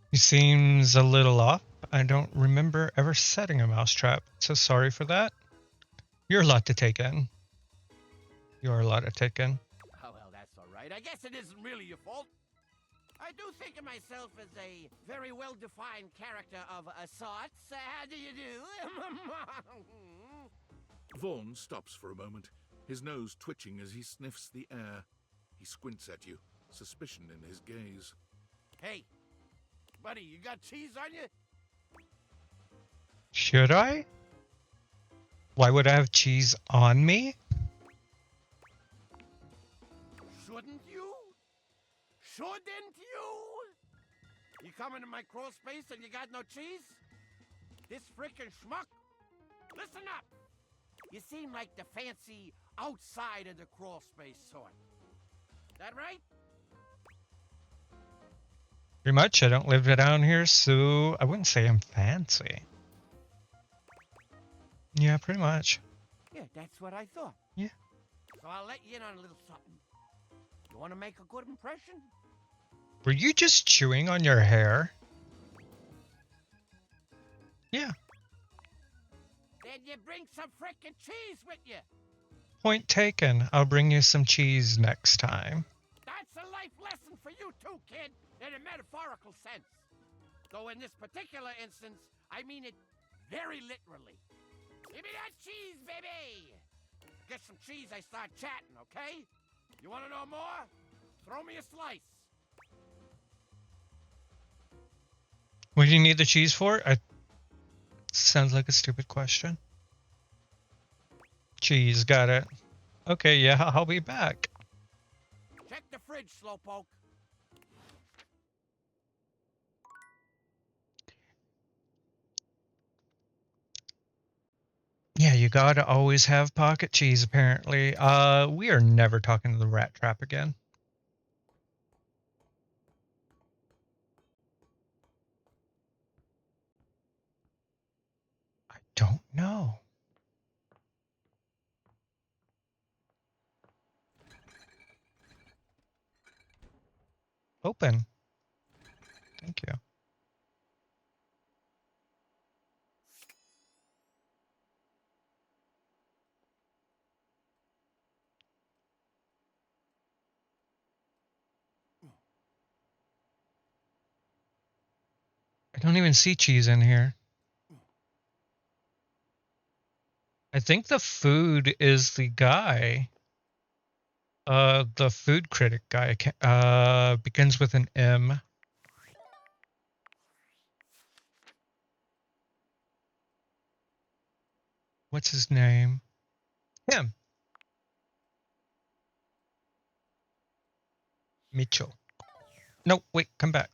He seems a little off. I don't remember ever setting a mousetrap, so sorry for that. You're a lot to take in. You are a lot to take in. Oh, well, that's all right. I guess it isn't really your fault. I do think of myself as a very well-defined character of a sorts. How do you do? Vaughn stops for a moment, his nose twitching as he sniffs the air. He squints at you, suspicion in his gaze. Hey, buddy, you got cheese on you? Should I? Why would I have cheese on me? Shouldn't you? Shouldn't you? You come into my crawl space and you got no cheese? This frickin' schmuck? Listen up! You seem like the fancy outside of the crawl space sort. That right? Pretty much. I don't live down here, so I wouldn't say I'm fancy. Yeah, pretty much. Yeah, that's what I thought. Yeah. So I'll let you in on a little something. You want to make a good impression? Were you just chewing on your hair? Yeah. Then you bring some frickin' cheese with you. Point taken. I'll bring you some cheese next time. That's a life lesson for you too, kid, in a metaphorical sense. Though in this particular instance, I mean it very literally. Give me that cheese, baby! Get some cheese, I start chatting, okay? You want to know more? Throw me a slice. What do you need the cheese for? Sounds like a stupid question. Cheese, got it. Okay, yeah, I'll be back. Check the fridge, slowpoke. Yeah, you gotta always have pocket cheese, apparently. We are never talking to the rat trap again. I don't know. Open. Thank you. I don't even see cheese in here. I think the food is the guy. The food critic guy. Begins with an M. What's his name? Him. Mitchell. No, wait, come back.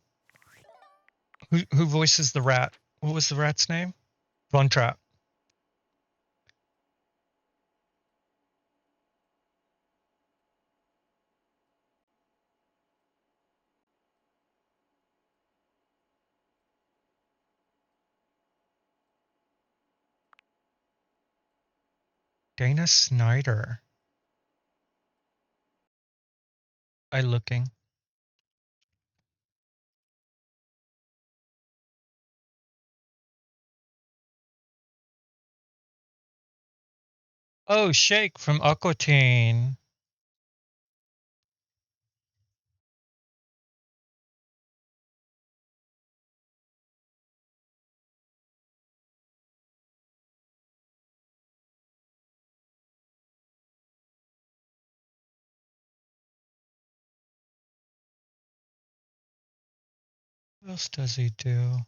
Who voices the rat? What was the rat's name? Von Trapp. Dana Snyder. I looking. Oh, Shake from Aquatine. What else does he do?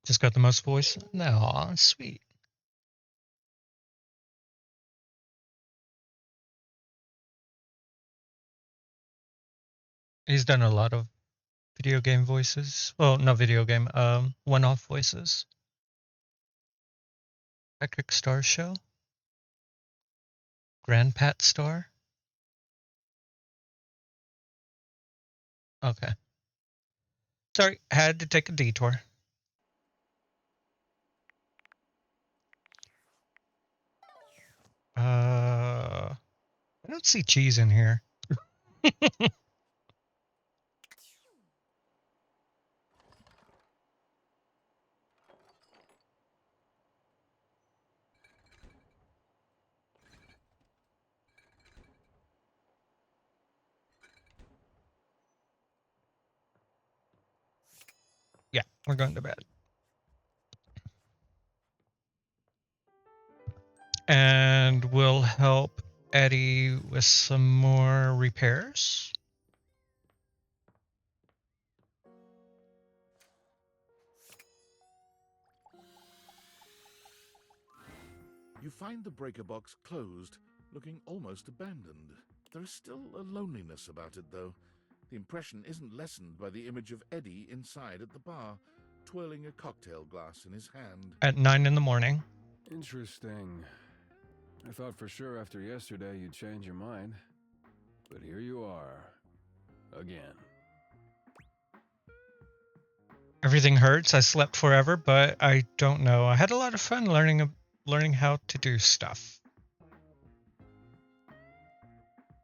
Just got the most voice? No, sweet. He's done a lot of video game voices. Well, not video game, one-off voices. Electric Star Show? Grandpat Star? Okay. Sorry, had to take a detour. I don't see cheese in here. Yeah, we're going to bed. And we'll help Eddie with some more repairs. You find the breaker box closed, looking almost abandoned. There is still a loneliness about it, though. The impression isn't lessened by the image of Eddie inside at the bar, twirling a cocktail glass in his hand. At 9 in the morning. Interesting. I thought for sure after yesterday you'd change your mind. But here you are. Again. Everything hurts. I slept forever, but I don't know. I had a lot of fun learning how to do stuff.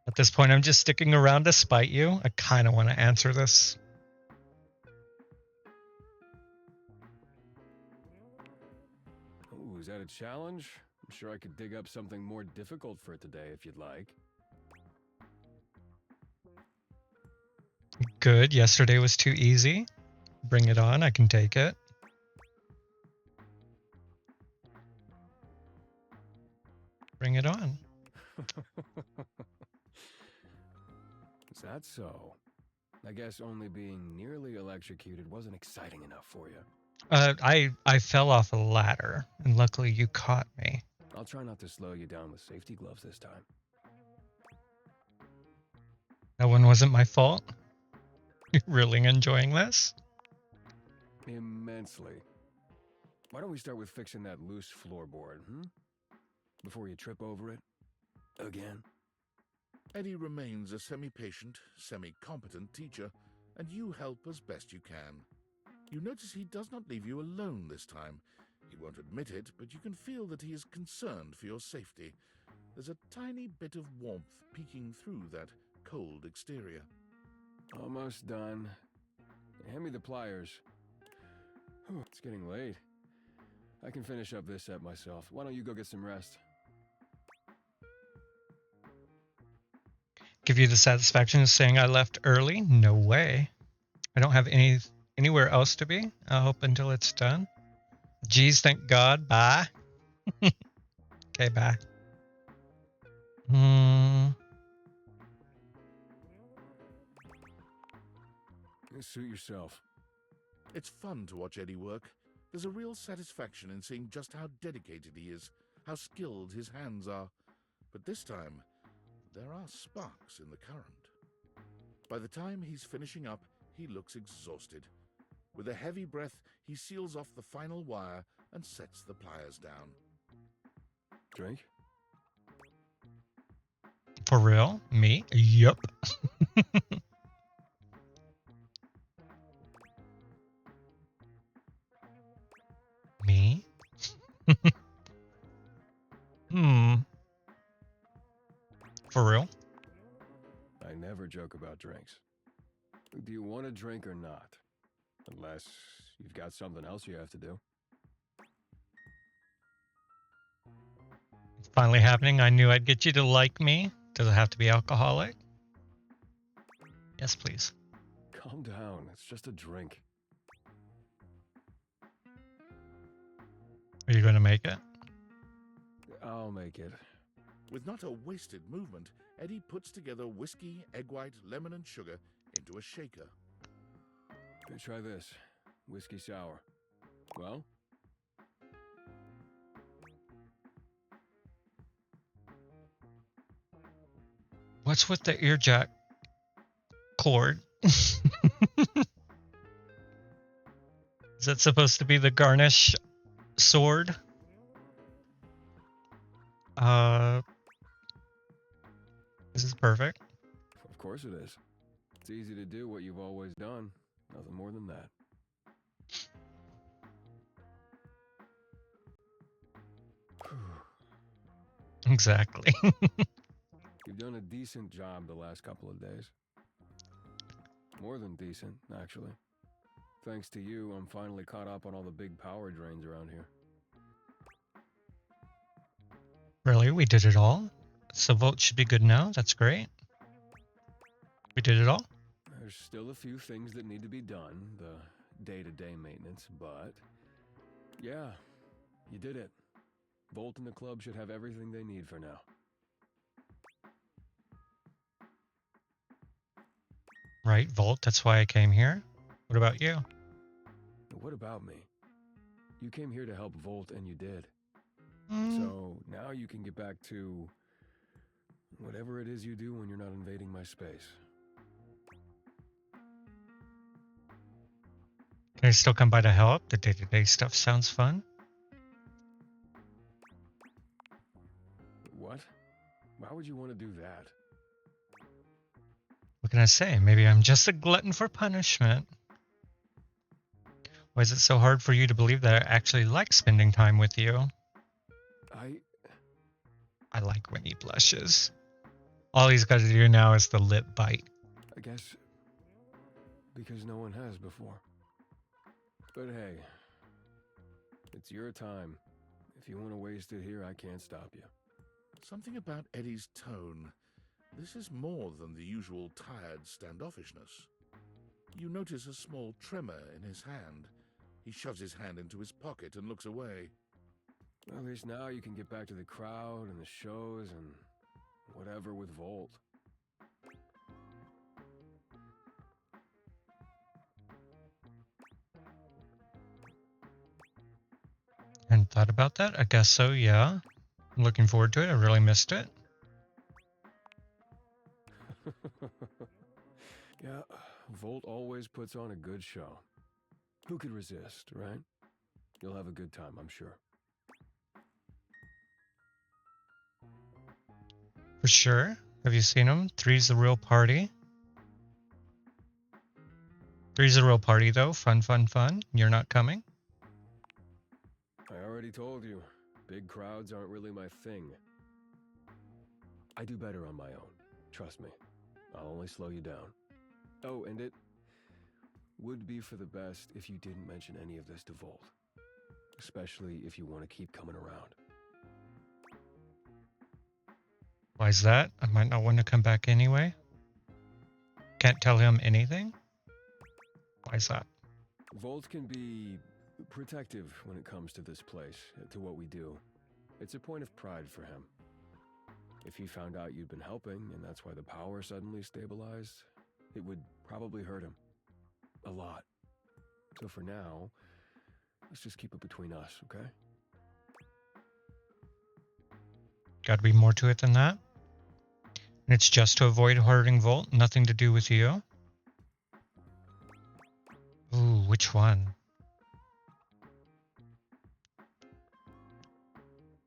At this point, I'm just sticking around to spite you. I kind of want to answer this. Ooh, is that a challenge? I'm sure I could dig up something more difficult for today if you'd like. Good. Yesterday was too easy. Bring it on. I can take it. Bring it on. Is that so? I guess only being nearly electrocuted wasn't exciting enough for you. I fell off a ladder, and luckily you caught me. I'll try not to slow you down with safety gloves this time. That one wasn't my fault. You're really enjoying this? Immensely. Why don't we start with fixing that loose floorboard, before you trip over it? Again? Eddie remains a semi-patient, semi-competent teacher, and you help as best you can. You notice he does not leave you alone this time. He won't admit it, but you can feel that he is concerned for your safety. There's a tiny bit of warmth peeking through that cold exterior. Almost done. Hand me the pliers. Whew, it's getting late. I can finish up this set myself. Why don't you go get some rest? Give you the satisfaction of saying I left early? No way. I don't have anywhere else to be. I'll hope until it's done. Geez, thank God. Bye. Okay, bye. Suit yourself. It's fun to watch Eddie work. There's a real satisfaction in seeing just how dedicated he is, how skilled his hands are. But this time, there are sparks in the current. By the time he's finishing up, he looks exhausted. With a heavy breath, he seals off the final wire and sets the pliers down. Drink? For real? Me? Yup. Me? For real? I never joke about drinks. Do you want a drink or not? Unless you've got something else you have to do. It's finally happening. I knew I'd get you to like me. Does it have to be alcoholic? Yes, please. Calm down. It's just a drink. Are you going to make it? I'll make it. With not a wasted movement, Eddie puts together whiskey, egg white, lemon, and sugar into a shaker. Here, try this. Whiskey sour. Well? What's with the ear jack cord? Is that supposed to be the garnish sword? This is perfect. Of course it is. It's easy to do what you've always done. Nothing more than that. Exactly. You've done a decent job the last couple of days. More than decent, actually. Thanks to you, I'm finally caught up on all the big power drains around here. Really? We did it all? So Volt should be good now? That's great. We did it all? There's still a few things that need to be done, the day-to-day maintenance, but... yeah, you did it. Volt and the club should have everything they need for now. Right, Volt, that's why I came here. What about you? What about me? You came here to help Volt, and you did. Mm. So now you can get back to whatever it is you do when you're not invading my space. Can I still come by to help? The day-to-day stuff sounds fun. What? Why would you want to do that? What can I say? Maybe I'm just a glutton for punishment. Why is it so hard for you to believe that I actually like spending time with you? I like when he blushes. All he's got to do now is the lip bite. I guess because no one has before. But hey, it's your time. If you want to waste it here, I can't stop you. Something about Eddie's tone. This is more than the usual tired standoffishness. You notice a small tremor in his hand. He shoves his hand into his pocket and looks away. Well, at least now you can get back to the crowd and the shows and whatever with Volt. Hadn't thought about that. I guess so, yeah. I'm looking forward to it. I really missed it. Yeah, Volt always puts on a good show. Who could resist, right? You'll have a good time, I'm sure. For sure. Have you seen him? Three's the real party. Three's the real party, though. Fun, fun, fun. You're not coming? I already told you, big crowds aren't really my thing. I do better on my own. Trust me. I'll only slow you down. Oh, and it would be for the best if you didn't mention any of this to Volt. Especially if you want to keep coming around. Why is that? I might not want to come back anyway. Can't tell him anything? Why is that? Volt can be protective when it comes to this place, to what we do. It's a point of pride for him. If he found out you'd been helping, and that's why the power suddenly stabilized, it would probably hurt him. A lot. So for now, let's just keep it between us, okay? Gotta be more to it than that? And it's just to avoid hurting Volt, nothing to do with you? Ooh, which one?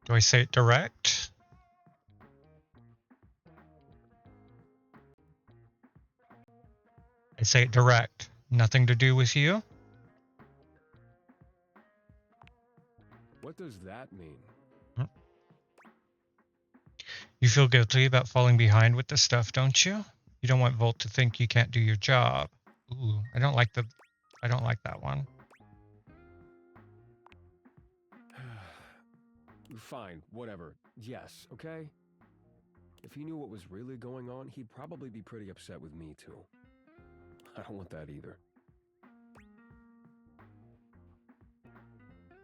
Do I say it direct? I say it direct. Nothing to do with you? What does that mean? You feel guilty about falling behind with this stuff, don't you? You don't want Volt to think you can't do your job. Ooh, I don't like that one. Fine, whatever. Yes, okay? If he knew what was really going on, he'd probably be pretty upset with me, too. I don't want that either.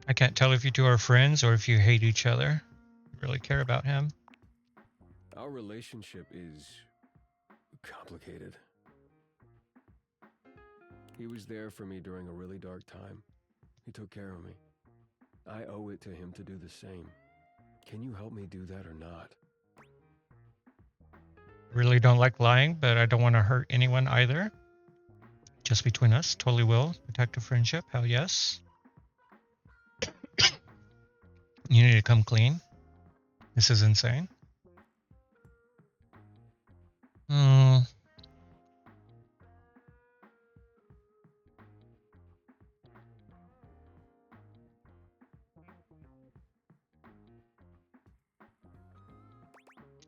I can't tell if you two are friends or if you hate each other. You really care about him. Our relationship is complicated. He was there for me during a really dark time. He took care of me. I owe it to him to do the same. Can you help me do that or not? Really don't like lying, but I don't want to hurt anyone either. Just between us, totally will. Protect a friendship, hell yes. You need to come clean. This is insane.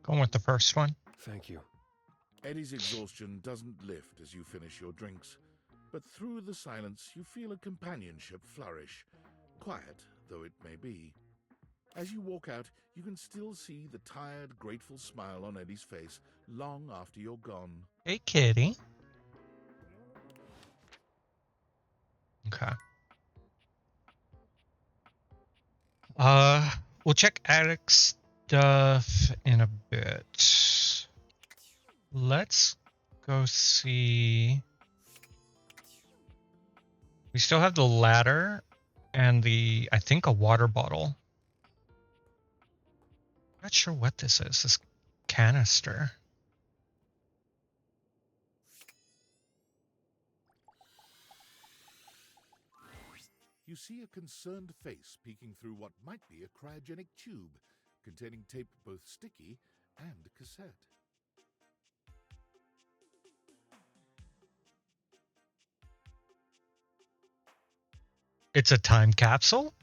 Going with the first one. Thank you. Eddie's exhaustion doesn't lift as you finish your drinks, but through the silence you feel a companionship flourish, quiet though it may be. As you walk out, you can still see the tired, grateful smile on Eddie's face long after you're gone. Hey, kitty. Okay. We'll check attic stuff in a bit. Let's go see. We still have the ladder and I think a water bottle. Not sure what this is. This canister. You see a concerned face peeking through what might be a cryogenic tube containing tape both sticky and cassette. It's a time capsule?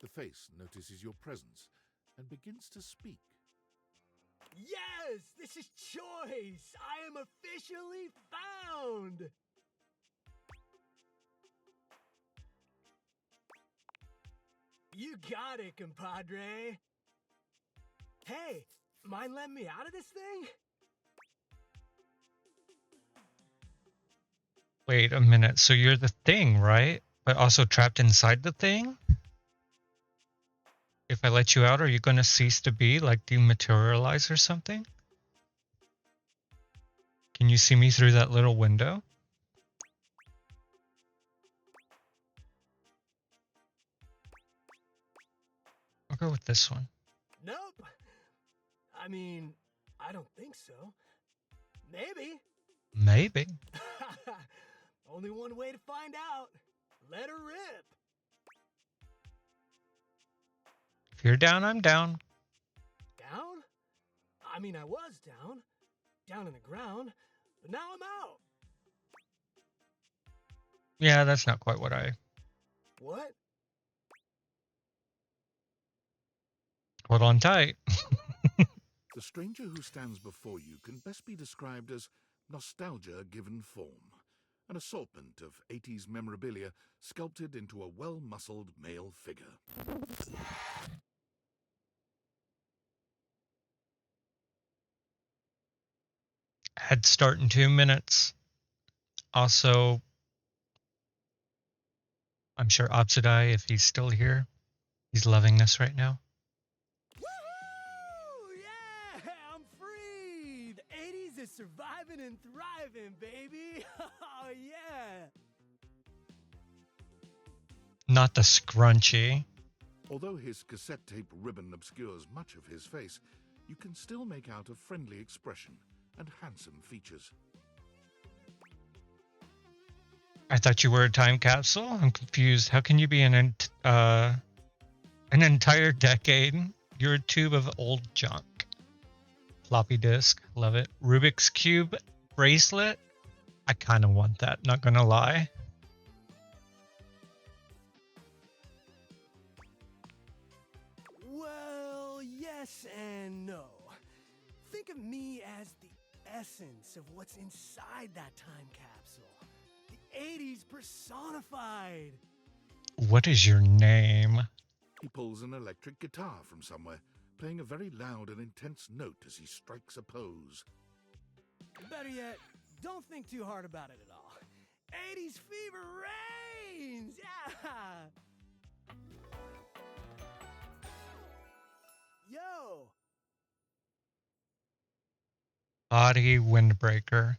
The face notices your presence and begins to speak. Yes, this is choice. I am officially found. You got it, compadre. Hey, mind letting me out of this thing? Wait a minute. So you're the thing, right? But also trapped inside the thing? If I let you out, are you going to cease to be, like dematerialize or something? Can you see me through that little window? I'll go with this one. Nope. I mean, I don't think so. Maybe. Maybe. Only one way to find out. Let her rip. If you're down, I'm down. Down? I mean, I was down. Down in the ground. But now I'm out. Yeah, that's not quite what I... What? Hold on tight. The stranger who stands before you can best be described as nostalgia given form, an assortment of 80s memorabilia sculpted into a well-muscled male figure. Ad start in 2 minutes. Also, I'm sure Obsidai, if he's still here, he's loving this right now. Woohoo! Yeah! I'm free! The 80s is surviving and thriving, baby! Oh, yeah! Not the scrunchy. Although his cassette tape ribbon obscures much of his face, you can still make out a friendly expression and handsome features. I thought you were a time capsule. I'm confused. How can you be an entire decade? You're a tube of old junk. Floppy disk, love it. Rubik's Cube bracelet. I kind of want that, not gonna lie. Well, yes and no. Think of me as the essence of what's inside that time capsule. The 80s personified. What is your name? He pulls an electric guitar from somewhere, playing a very loud and intense note as he strikes a pose. Better yet, don't think too hard about it at all. 80s fever reigns! Yeah! Yo! Body windbreaker.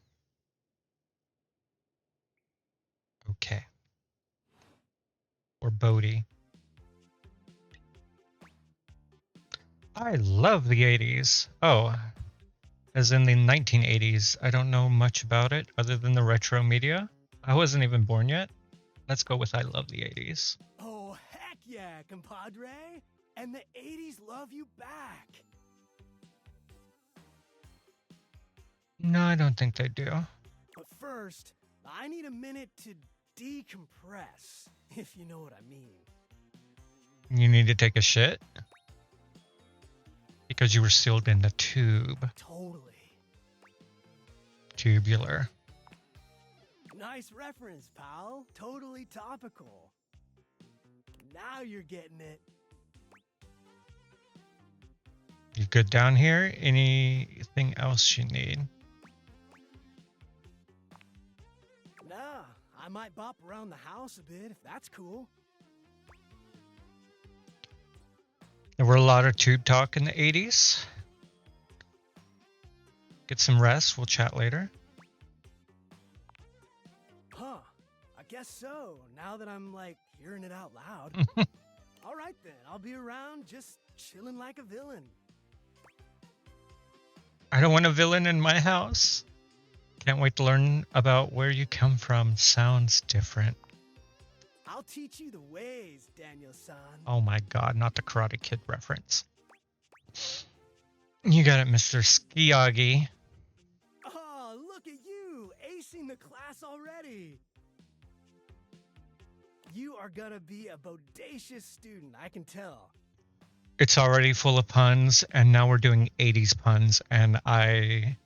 Okay. Or Bodhi. I love the 80s. Oh, as in the 1980s. I don't know much about it other than the retro media. I wasn't even born yet. Let's go with I love the 80s. Oh, heck yeah, compadre! And the 80s love you back! No, I don't think they do. But first, I need a minute to decompress, if you know what I mean. You need to take a shit? Because you were sealed in the tube. Totally. Tubular. Nice reference, pal. Totally topical. Now you're getting it. You good down here? Anything else you need? Nah, I might bop around the house a bit if that's cool. There were a lot of tube talk in the 80s. Get some rest. We'll chat later. Huh. I guess so, now that I'm, like, hearing it out loud. All right, then. I'll be around just chilling like a villain. I don't want a villain in my house. Can't wait to learn about where you come from. Sounds different. I'll teach you the ways, Daniel-san. Oh my god, not the Karate Kid reference. You got it, Mr. Skiyagi. Oh, look at you, acing the class already. You are gonna be a bodacious student, I can tell. It's already full of puns, and now we're doing 80s puns, and I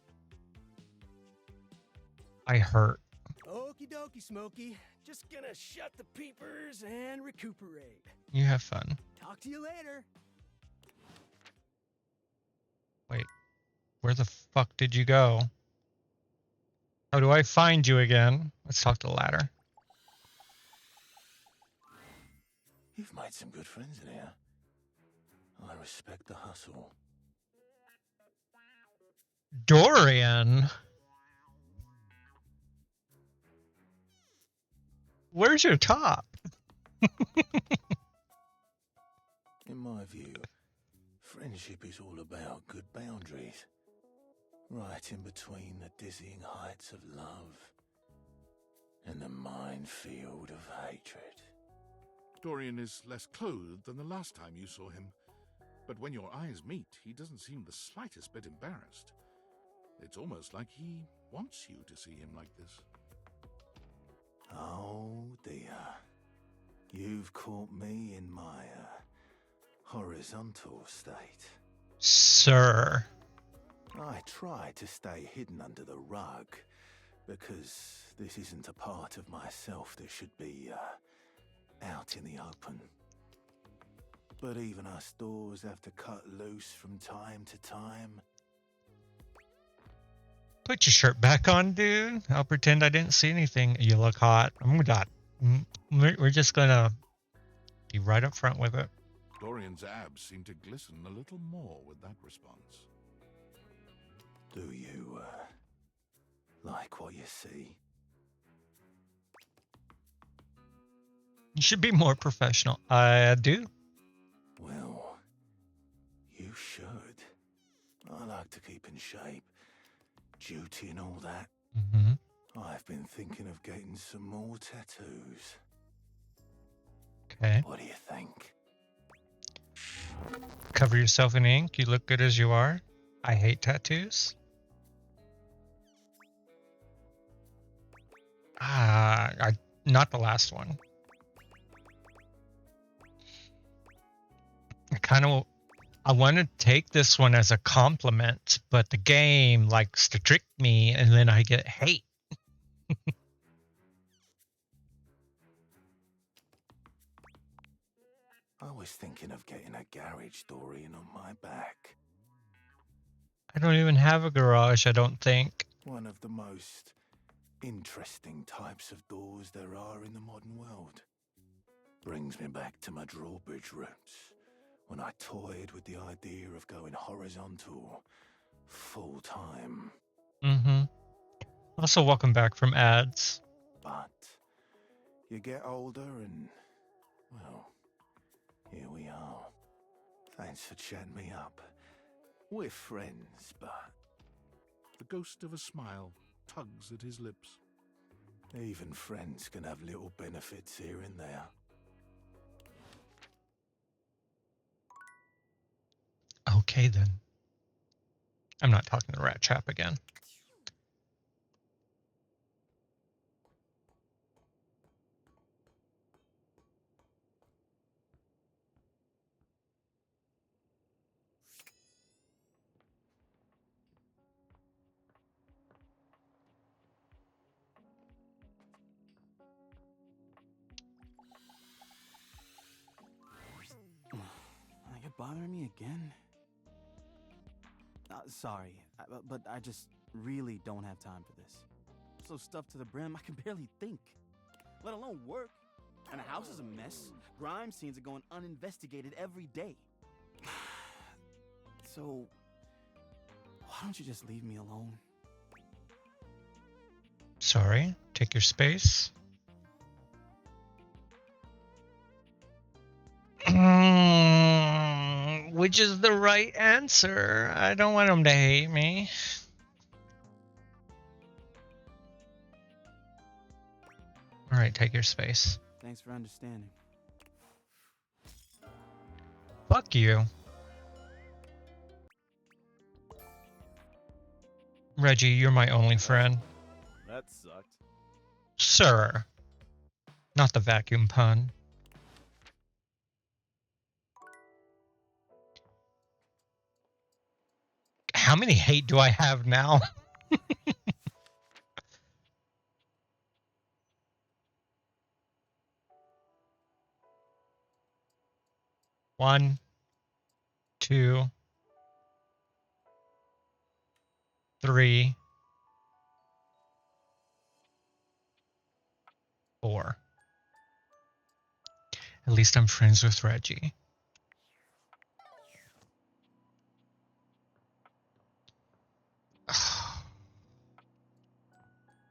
hurt. Okie dokie, Smokey. Just gonna shut the peepers and recuperate. You have fun. Talk to you later. Wait, where the fuck did you go? How do I find you again? Let's talk to the ladder. You've made some good friends in here. I respect the hustle. Dorian? Where's your top? In my view, friendship is all about good boundaries. Right in between the dizzying heights of love and the minefield of hatred. Dorian is less clothed than the last time you saw him. But when your eyes meet, he doesn't seem the slightest bit embarrassed. It's almost like he wants you to see him like this. Oh dear. You've caught me in my horizontal state. Sir. I try to stay hidden under the rug because this isn't a part of myself that should be out in the open. But even us doors have to cut loose from time to time. Put your shirt back on, dude. I'll pretend I didn't see anything. You look hot. Oh my god. We're just gonna be right up front with it. Dorian's abs seem to glisten a little more with that response. Do you like what you see? You should be more professional. I do. Well, you should. I like to keep in shape. Duty and all that. Mm-hmm. I've been thinking of getting some more tattoos. Okay. What do you think? Cover yourself in ink. You look good as you are. I hate tattoos. Not the last one. I want to take this one as a compliment, but the game likes to trick me, and then I get hate. I was thinking of getting a garage door in on my back. I don't even have a garage, I don't think. One of the most interesting types of doors there are in the modern world. Brings me back to my drawbridge roots, when I toyed with the idea of going horizontal, full-time. Mm-hmm. Also, welcome back from ads. But you get older and, well, here we are. Thanks for chatting me up. We're friends, but... The ghost of a smile tugs at his lips. Even friends can have little benefits here and there. Okay, then. I'm not talking to Rat Trap again. You're bothering me again? Sorry, but I just really don't have time for this. I'm so stuffed to the brim, I can barely think, let alone work. And the house is a mess. Crime scenes are going uninvestigated every day. So, why don't you just leave me alone? Sorry, take your space. Which is the right answer? I don't want him to hate me. Alright, take your space. Thanks for understanding. Fuck you. Reggie, you're my only friend. That sucked. Sir. Not the vacuum pun. How many hate do I have now? One, two, three, four. At least I'm friends with Reggie.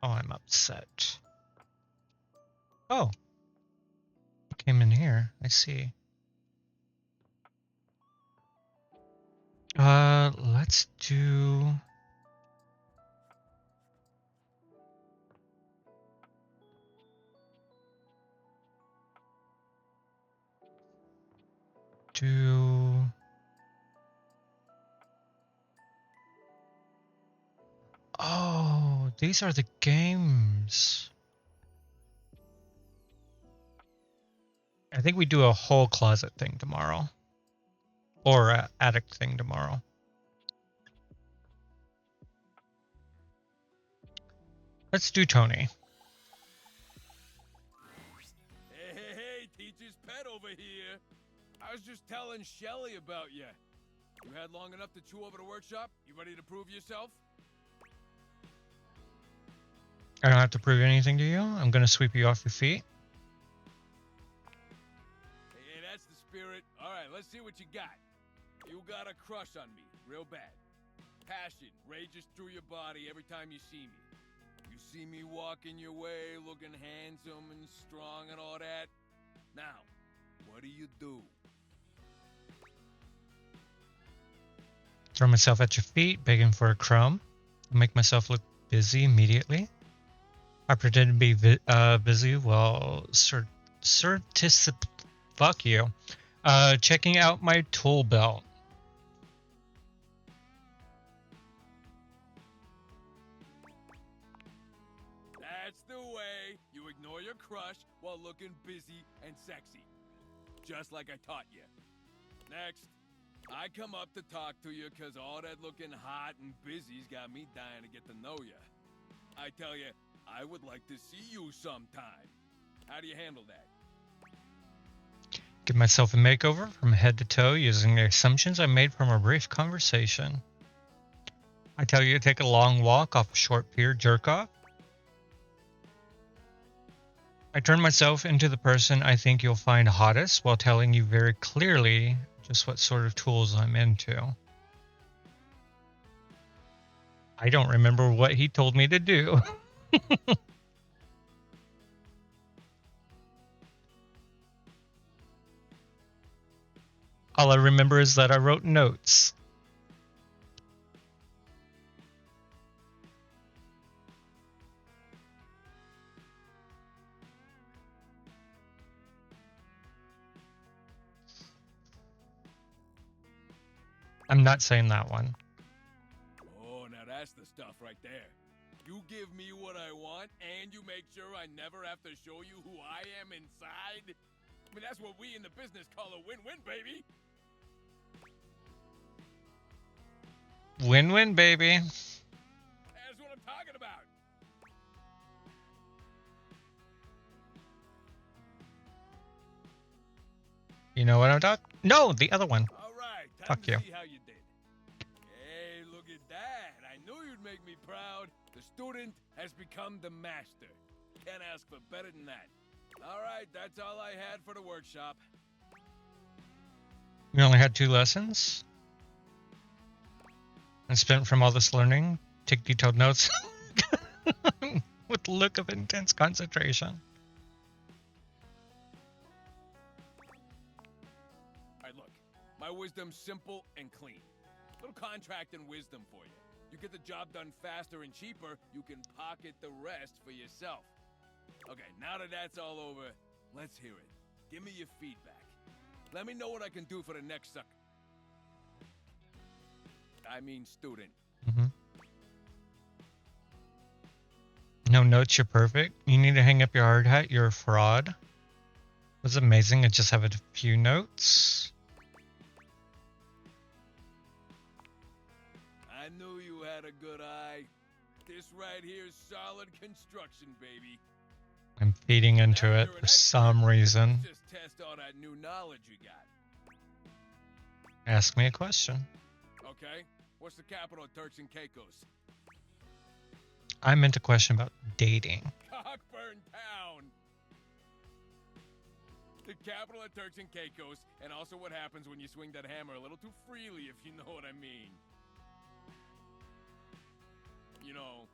Oh, I'm upset. Oh. Came in here. I see. Let's do... Oh, these are the games. I think we do a whole closet thing tomorrow. Or an attic thing tomorrow. Let's do Tony. Hey, teacher's pet over here. I was just telling Shelly about you. You had long enough to chew over the workshop? You ready to prove yourself? I don't have to prove anything to you. I'm gonna sweep you off your feet. Hey, that's the spirit. All right, let's see what you got. You got a crush on me, real bad. Passion rages through your body every time you see me. You see me walking your way, looking handsome and strong and all that. Now, what do? Throw myself at your feet, begging for a crumb. Make myself look busy immediately. I pretend to be busy while fuck you. Checking out my tool belt. That's the way you ignore your crush while looking busy and sexy. Just like I taught you. Next, I come up to talk to you because all that looking hot and busy's got me dying to get to know you. I tell you, I would like to see you sometime. How do you handle that? Give myself a makeover from head to toe using the assumptions I made from a brief conversation. I tell you to take a long walk off a short pier jerk-off. I turn myself into the person I think you'll find hottest while telling you very clearly just what sort of tools I'm into. I don't remember what he told me to do. All I remember is that I wrote notes. I'm not saying that one. Oh, now that's the stuff right there. You give me what I want, and you make sure I never have to show you who I am inside? I mean, that's what we in the business call a win-win, baby. Win-win, baby. That's what I'm talking about. You know what I'm talking? No, the other one. All right, time Fuck to you. see how you did. Hey, look at that. I knew you'd make me proud. The student has become the master. Can't ask for better than that. All right, that's all I had for the workshop. We only had 2 lessons. And spent from all this learning, take detailed notes with the look of intense concentration. All right, look. My wisdom's simple and clean. Little contract and wisdom for you. You get the job done faster and cheaper, you can pocket the rest for yourself. Okay, now that that's all over, let's hear it. Give me your feedback. Let me know what I can do for the next sucker. I mean student. No notes, you're perfect. You need to hang up your hard hat, you're a fraud. It was amazing, I just have a few notes. I knew you had a good eye. This right here is solid construction, baby. I'm feeding into it for some reason. Just test all that new knowledge you got. Ask me a question. Okay, what's the capital of Turks and Caicos? I meant a question about dating. Cockburn Town! The capital of Turks and Caicos, and also what happens when you swing that hammer a little too freely, if you know what I mean. You know,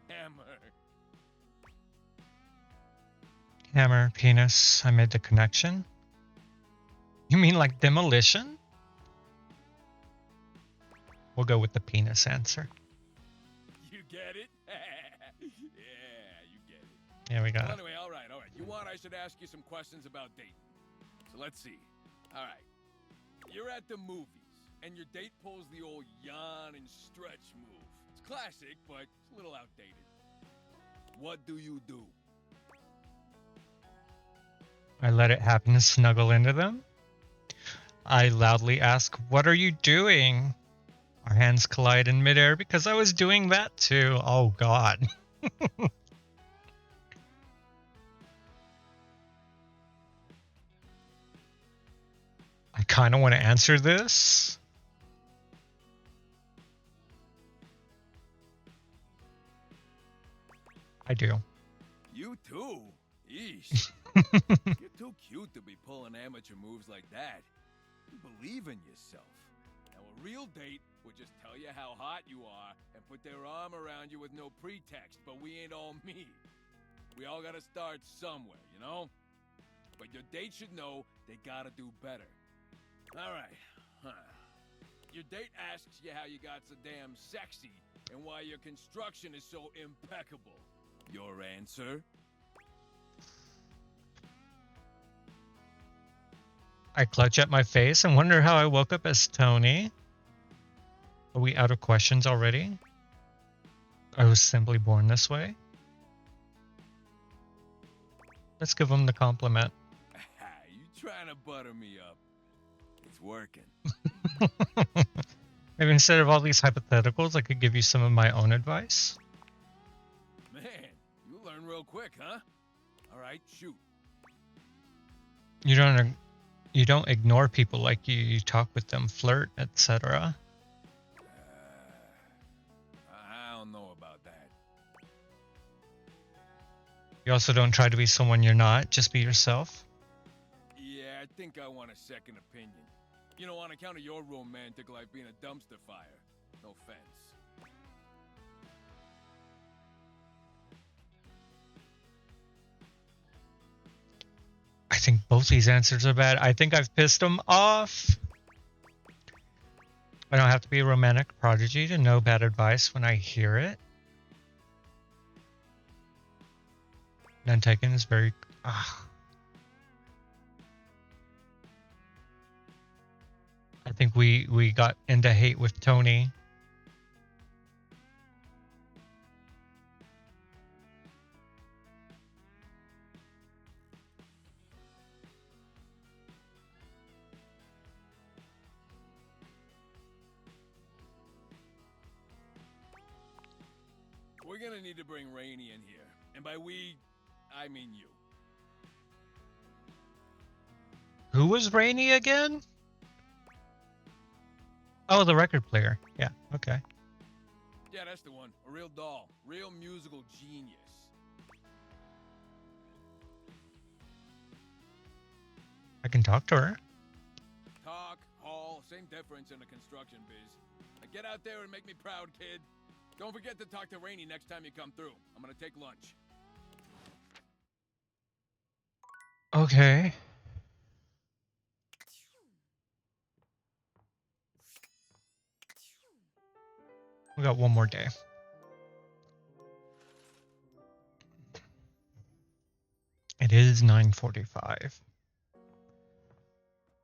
hammer. Hammer, penis, I made the connection. You mean like demolition? We'll go with the penis answer. You get it? Yeah, you get it. Yeah, we got Well, it. anyway, all right. You want I should ask you some questions about dating. So let's see. All right. You're at the movies, and your date pulls the old yawn and stretch move. It's classic, but it's a little outdated. What do you do? I let it happen to snuggle into them. I loudly ask, "What are you doing?" Our hands collide in midair because I was doing that too. Oh, God. I kind of want to answer this. I do. You too? Eesh. You're too cute to be pulling amateur moves like that. You believe in yourself. Now, a real date would just tell you how hot you are and put their arm around you with no pretext, but we ain't all me. We all gotta start somewhere, you know? But your date should know they gotta do better. Alright. Your date asks you how you got so damn sexy and why your construction is so impeccable. Your answer? I clutch at my face and wonder how I woke up as Tony. Are we out of questions already? I was simply born this way. Let's give him the compliment. You trying to butter me up. It's working. Maybe instead of all these hypotheticals, I could give you some of my own advice. Man, you learn real quick, huh? All right, shoot. You You don't ignore people like you talk with them, flirt, etc. I don't know about that. You also don't try to be someone you're not, just be yourself. Yeah, I think I want a second opinion. You know, on account of your romantic life being a dumpster fire. No offense. I think both these answers are bad. I think I've pissed them off. I don't have to be a romantic prodigy to know bad advice when I hear it. Nantekin is very... I think we got into hate with Tony. We're gonna need to bring Rainey in here. And by we, I mean you. Who was Rainey again? Oh, the record player. Yeah, okay. Yeah, that's the one. A real doll. Real musical genius. I can talk to her. Talk, haul, same difference in the construction biz. Now get out there and make me proud, kid. Don't forget to talk to Rainey next time you come through. I'm gonna take lunch. Okay. We got one more day. It is 9:45.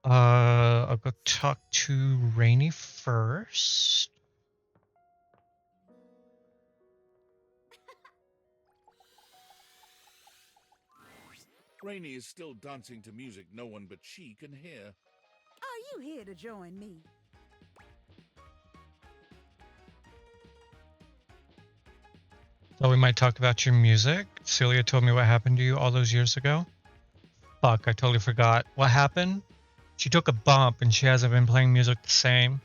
I'll go talk to Rainey first. Rainey is still dancing to music no one but she can hear. Are you here to join me? Thought we might talk about your music. Celia told me what happened to you all those years ago. Fuck, I totally forgot. What happened? She took a bump and she hasn't been playing music the same.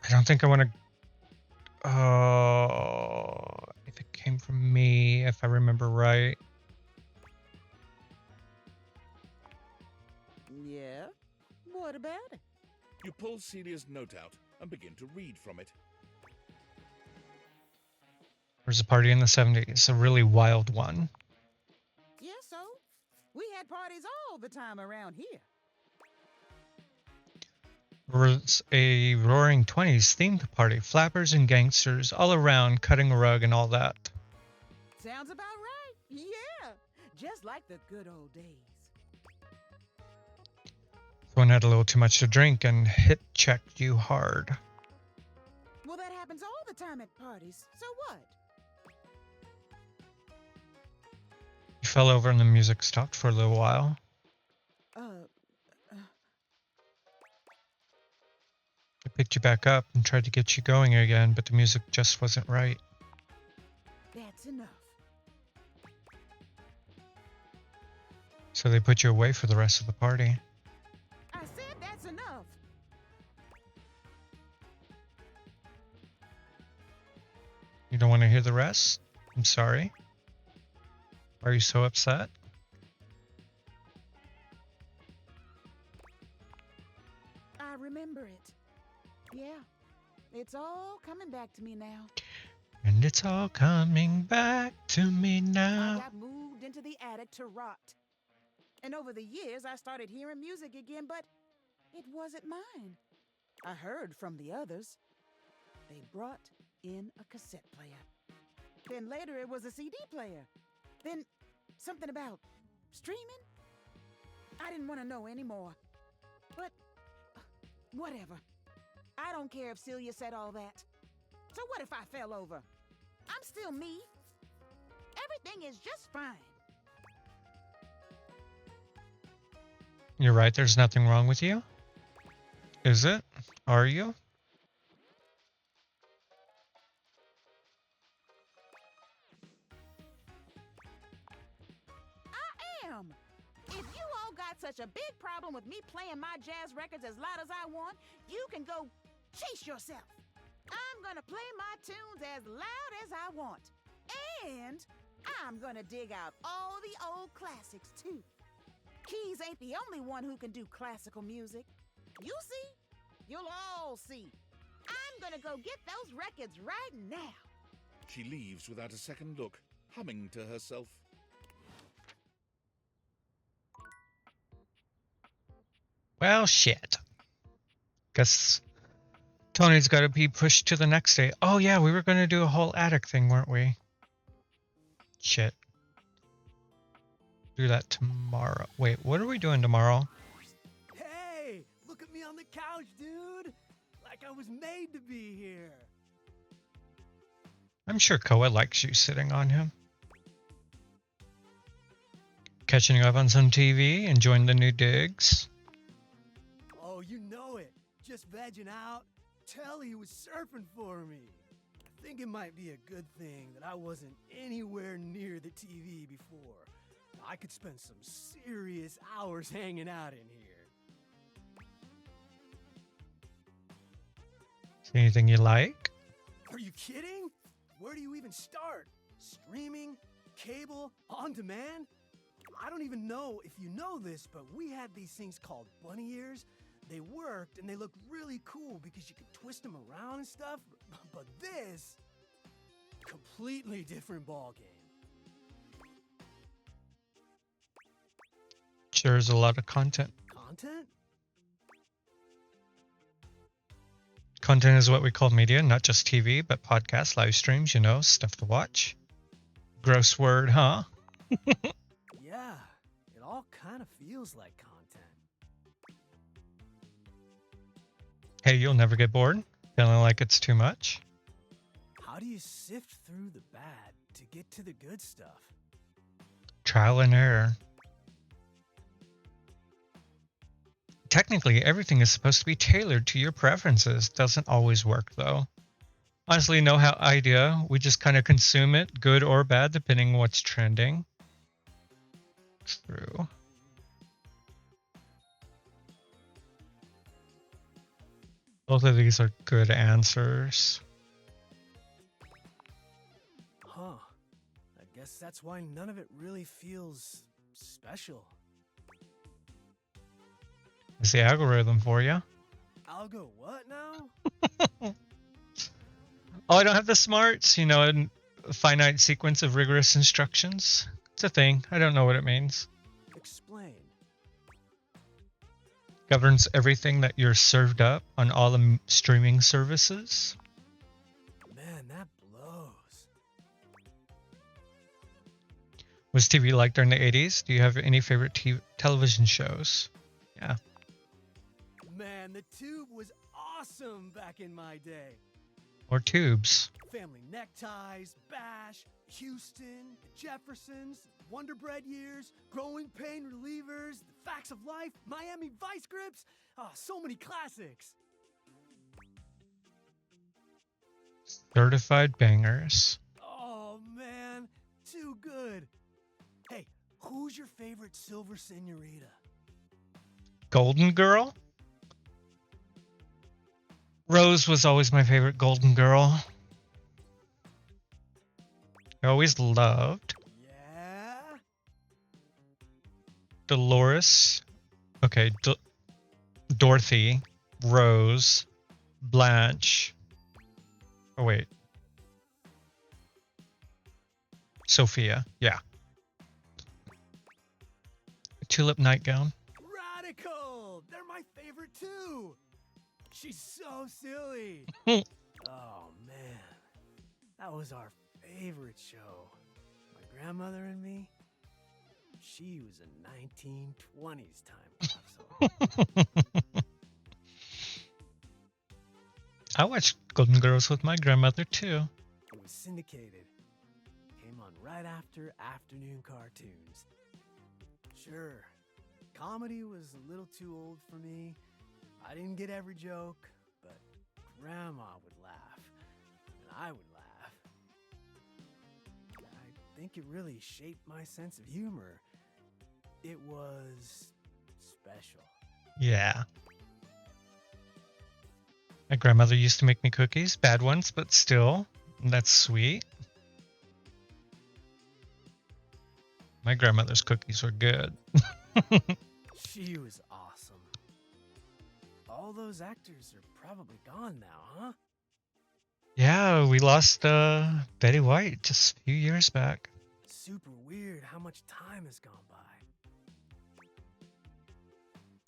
I don't think I want to... if it came from me, if I remember right. Yeah? What about it? You pull Celia's note out and begin to read from it. There was a party in the 70s, a really wild one. Yeah, so? We had parties all the time around here. There was a Roaring 20s themed party, flappers and gangsters all around, cutting a rug and all that. Sounds about right. Yeah. Just like the good old days. Someone had a little too much to drink and hit-checked you hard. Well, that happens all the time at parties. So what? You fell over and the music stopped for a little while. I picked you back up and tried to get you going again, but the music just wasn't right. That's enough. So they put you away for the rest of the party. I said that's enough. You don't want to hear the rest? I'm sorry. Are you so upset? I remember it. Yeah. It's all coming back to me now. And it's all coming back to me now. I got moved into the attic to rot. And over the years, I started hearing music again, but it wasn't mine. I heard from the others. They brought in a cassette player. Then later it was a CD player. Then something about streaming? I didn't want to know anymore. But whatever. I don't care if Celia said all that. So what if I fell over? I'm still me. Everything is just fine. You're right, there's nothing wrong with you. Is it? Are you? I am. If you all got such a big problem with me playing my jazz records as loud as I want, you can go chase yourself. I'm gonna play my tunes as loud as I want. And I'm gonna dig out all the old classics, too. Keys ain't the only one who can do classical music. You see? You'll all see. I'm gonna go get those records right now. She leaves without a second look, humming to herself. Well, shit. Guess Tony's got to be pushed to the next day. Oh, yeah, we were going to do a whole attic thing, weren't we? Shit. Do that tomorrow. Wait, what are we doing tomorrow? Hey, look at me on the couch, dude. Like I was made to be here. I'm sure Koa likes you sitting on him. Catching up on some TV, enjoying the new digs. Oh, you know it. Just vegging out. Telly was surfing for me. I think it might be a good thing that I wasn't anywhere near the TV before. I could spend some serious hours hanging out in here. Anything you like? Are you kidding? Where do you even start? Streaming? Cable? On demand? I don't even know if you know this, but we had these things called bunny ears. They worked and they looked really cool because you could twist them around and stuff. But this, completely different ball game. Sure is a lot of content. Content? Content is what we call media, not just TV, but podcasts, live streams, you know, stuff to watch. Gross word, huh? Yeah, it all kind of feels like content. Hey, you'll never get bored? Feeling like it's too much? How do you sift through the bad to get to the good stuff? Trial and error. Technically, everything is supposed to be tailored to your preferences. Doesn't always work, though. Honestly, no idea. We just kind of consume it, good or bad, depending on what's trending. True. Both of these are good answers. Huh. I guess that's why none of it really feels special. It's the algorithm for you. Algo what now? Oh, I don't have the smarts, you know, a finite sequence of rigorous instructions. It's a thing. I don't know what it means. Explain. Governs everything that you're served up on all the streaming services. Man, that blows. Was TV like during the 80s? Do you have any favorite television shows? Yeah. Man, the tube was awesome back in my day. Or tubes. Family Neckties, Bash, Houston, the Jeffersons, Wonder Bread years, Growing Pain Relievers, The Facts of Life, Miami Vice Grips. Oh, so many classics. Certified bangers. Oh, man, too good. Hey, who's your favorite Silver Senorita? Golden Girl? Rose was always my favorite Golden Girl. I always loved. Yeah? Dolores. Okay, Dorothy. Rose. Blanche. Oh, wait. Sophia. Yeah. Tulip nightgown. Radical! They're my favorite too! She's so silly! Oh, man. That was our favorite show. My grandmother and me, she was a 1920s time capsule. I watched Golden Girls with my grandmother too. It was syndicated. Came on right after afternoon cartoons. Sure, comedy was a little too old for me. I didn't get every joke, but Grandma would laugh, and I would laugh. I think it really shaped my sense of humor. It was special. Yeah. My grandmother used to make me cookies. Bad ones, but still. That's sweet. My grandmother's cookies were good. She was awesome. All those actors are probably gone now, huh? Yeah, we lost Betty White just a few years back. Super weird how much time has gone by.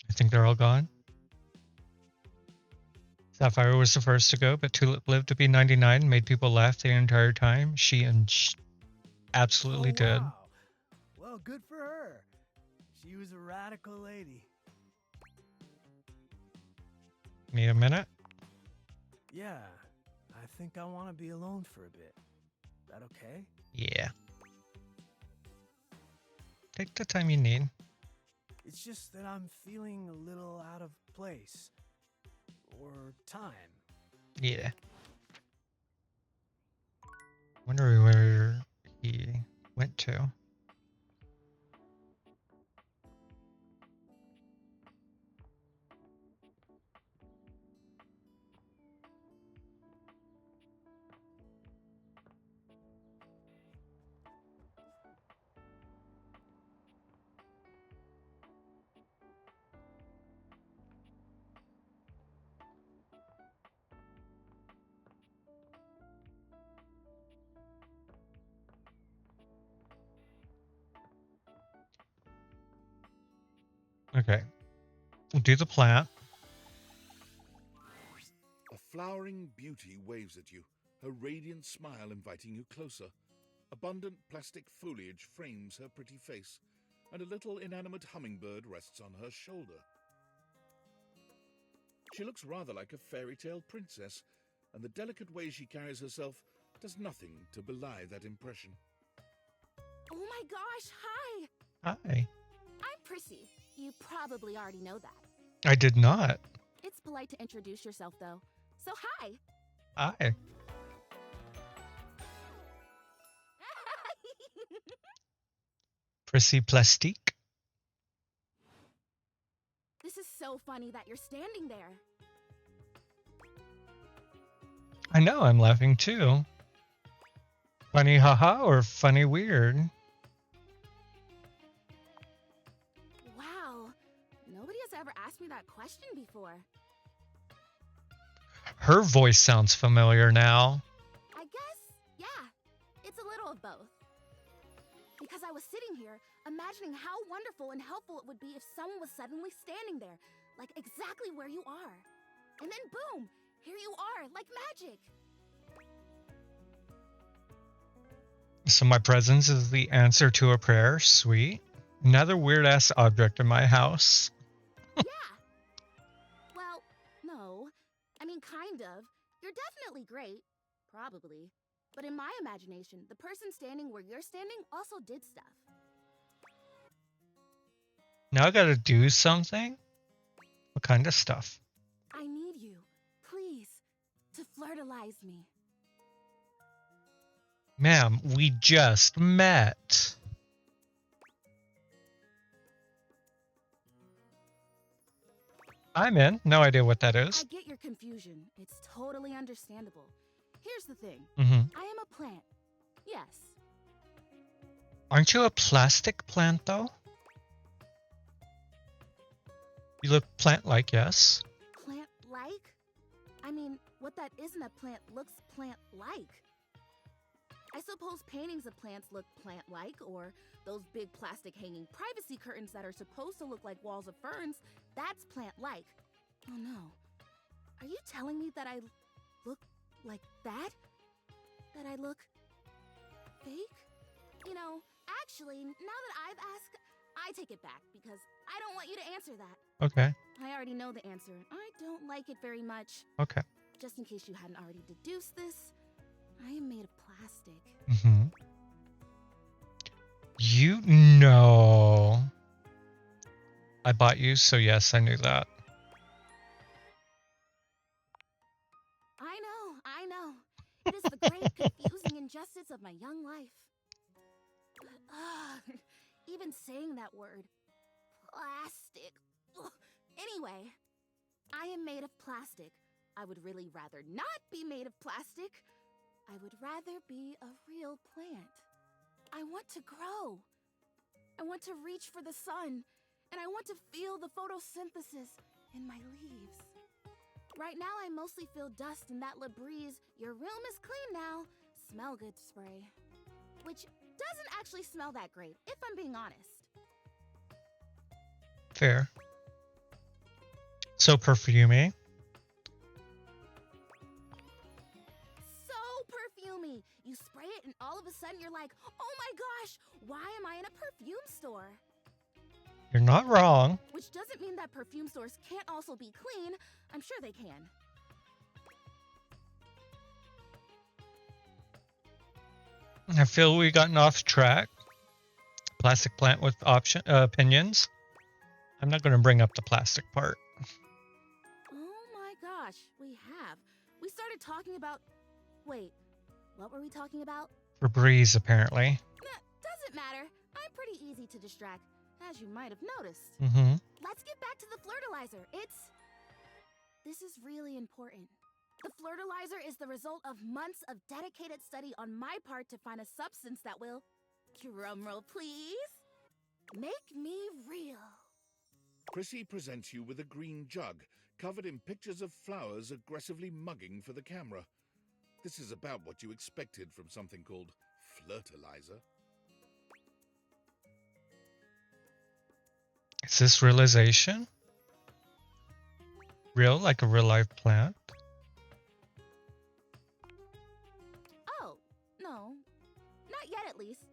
I think they're all gone. Sapphire was the first to go, but Tulip lived to be 99 and made people laugh the entire time. She absolutely did. Wow. Well, good for her. She was a radical lady. Need a minute? Yeah, I think I want to be alone for a bit. That okay? Yeah. Take the time you need. It's just that I'm feeling a little out of place. Or time. Yeah. Wonder where he went to. Okay. We'll do the plant. A flowering beauty waves at you, her radiant smile inviting you closer. Abundant plastic foliage frames her pretty face, and a little inanimate hummingbird rests on her shoulder. She looks rather like a fairy tale princess, and the delicate way she carries herself does nothing to belie that impression. Oh my gosh, hi! Hi. I'm Prissy. You probably already know that. I did not. It's polite to introduce yourself, though. So, hi! Hi. Prissy Plastique. This is so funny that you're standing there. I know, I'm laughing too. Funny haha or funny weird? Wow. Nobody has ever asked me that question before. Her voice sounds familiar now. I guess, yeah. It's a little of both. Because I was sitting here, imagining how wonderful and helpful it would be if someone was suddenly standing there, like exactly where you are. And then boom, here you are, like magic. So my presence is the answer to a prayer. Sweet. Another weird-ass object in my house. Yeah. Well, no. I mean, kind of. You're definitely great. Probably. But in my imagination, the person standing where you're standing also did stuff. Now I gotta do something? What kind of stuff? I need you, please, to flirtalize me. Ma'am, we just met. I'm in. No idea what that is. I get your confusion. It's totally understandable. Here's the thing. Mhm. I am a plant. Yes. Aren't you a plastic plant, though? You look plant-like, yes. Plant-like? I mean, what that isn't a plant looks plant-like. I suppose paintings of plants look plant-like, or those big plastic hanging privacy curtains that are supposed to look like walls of ferns, that's plant-like. Oh no. Are you telling me that I look like that? That I look fake? You know, actually, now that I've asked, I take it back because I don't want you to answer that. Okay. I already know the answer. I don't like it very much. Okay. Just in case you hadn't already deduced this, I am made of plastic. Mm-hmm. You know. I bought you, so yes, I knew that. I know. It is the great, confusing injustice of my young life. But, even saying that word, plastic, Ugh. Anyway, I am made of plastic. I would really rather not be made of plastic. I would rather be a real plant. I want to grow. I want to reach for the sun. And I want to feel the photosynthesis in my leaves. Right now, I mostly feel dust in that Labreeze, your room is clean now, smell good spray. Which doesn't actually smell that great, if I'm being honest. Fair. So perfumey. So perfumey. You spray it and all of a sudden you're like, oh my gosh, why am I in a perfume store? You're not wrong. Which doesn't mean that perfume stores can't also be clean. I'm sure they can. I feel we gotten off track. Plastic plant with opinions. I'm not going to bring up the plastic part. Oh my gosh, we have. We started talking about... Wait, what were we talking about? Febreze, apparently. Doesn't matter. I'm pretty easy to distract, as you might have noticed. Mm-hmm. Let's get back to the flirtilizer. This is really important. The flirtilizer is the result of months of dedicated study on my part to find a substance that will, drumroll please, make me real. Chrissy presents you with a green jug, covered in pictures of flowers aggressively mugging for the camera. This is about what you expected from something called flirtilizer. Is this realization? Real, like a real life plant? Oh, no. Not yet, at least.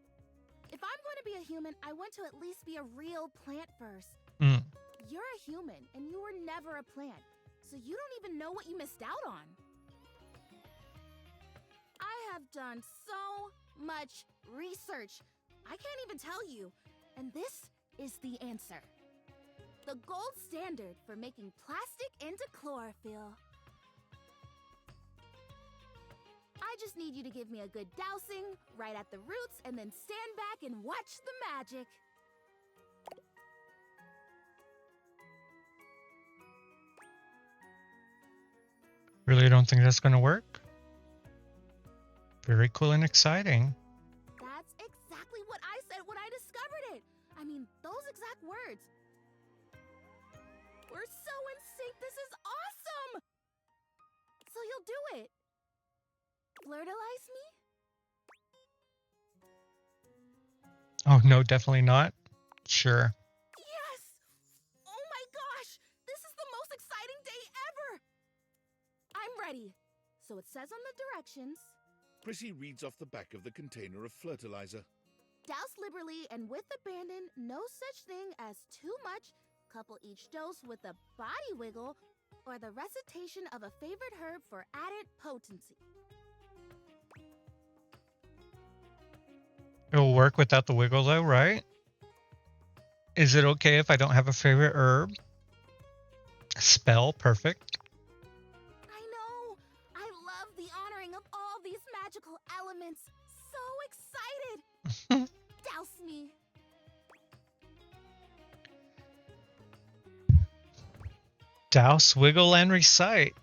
If I'm going to be a human, I want to at least be a real plant first. Mm. You're a human, and you were never a plant, so you don't even know what you missed out on. I have done so much research. I can't even tell you. And this is the answer. The gold standard for making plastic into chlorophyll. I just need you to give me a good dousing right at the roots and then stand back and watch the magic. Really don't think that's going to work? Very cool and exciting. That's exactly what I said when I discovered it. I mean, those exact words. We're so in sync. This is awesome. So you'll do it. Flirtilize me? Oh, no, definitely not. Sure. Yes! Oh my gosh! This is the most exciting day ever! I'm ready. So it says on the directions... Chrissy reads off the back of the container of fertilizer. Douse liberally and with abandon, no such thing as too much. Couple each dose with a body wiggle or the recitation of a favorite herb for added potency. It'll work without the wiggle though, right? Is it okay if I don't have a favorite herb? Spell, perfect. I know! I love the honoring of all these magical elements. So excited! Douse me! Douse, wiggle, and recite.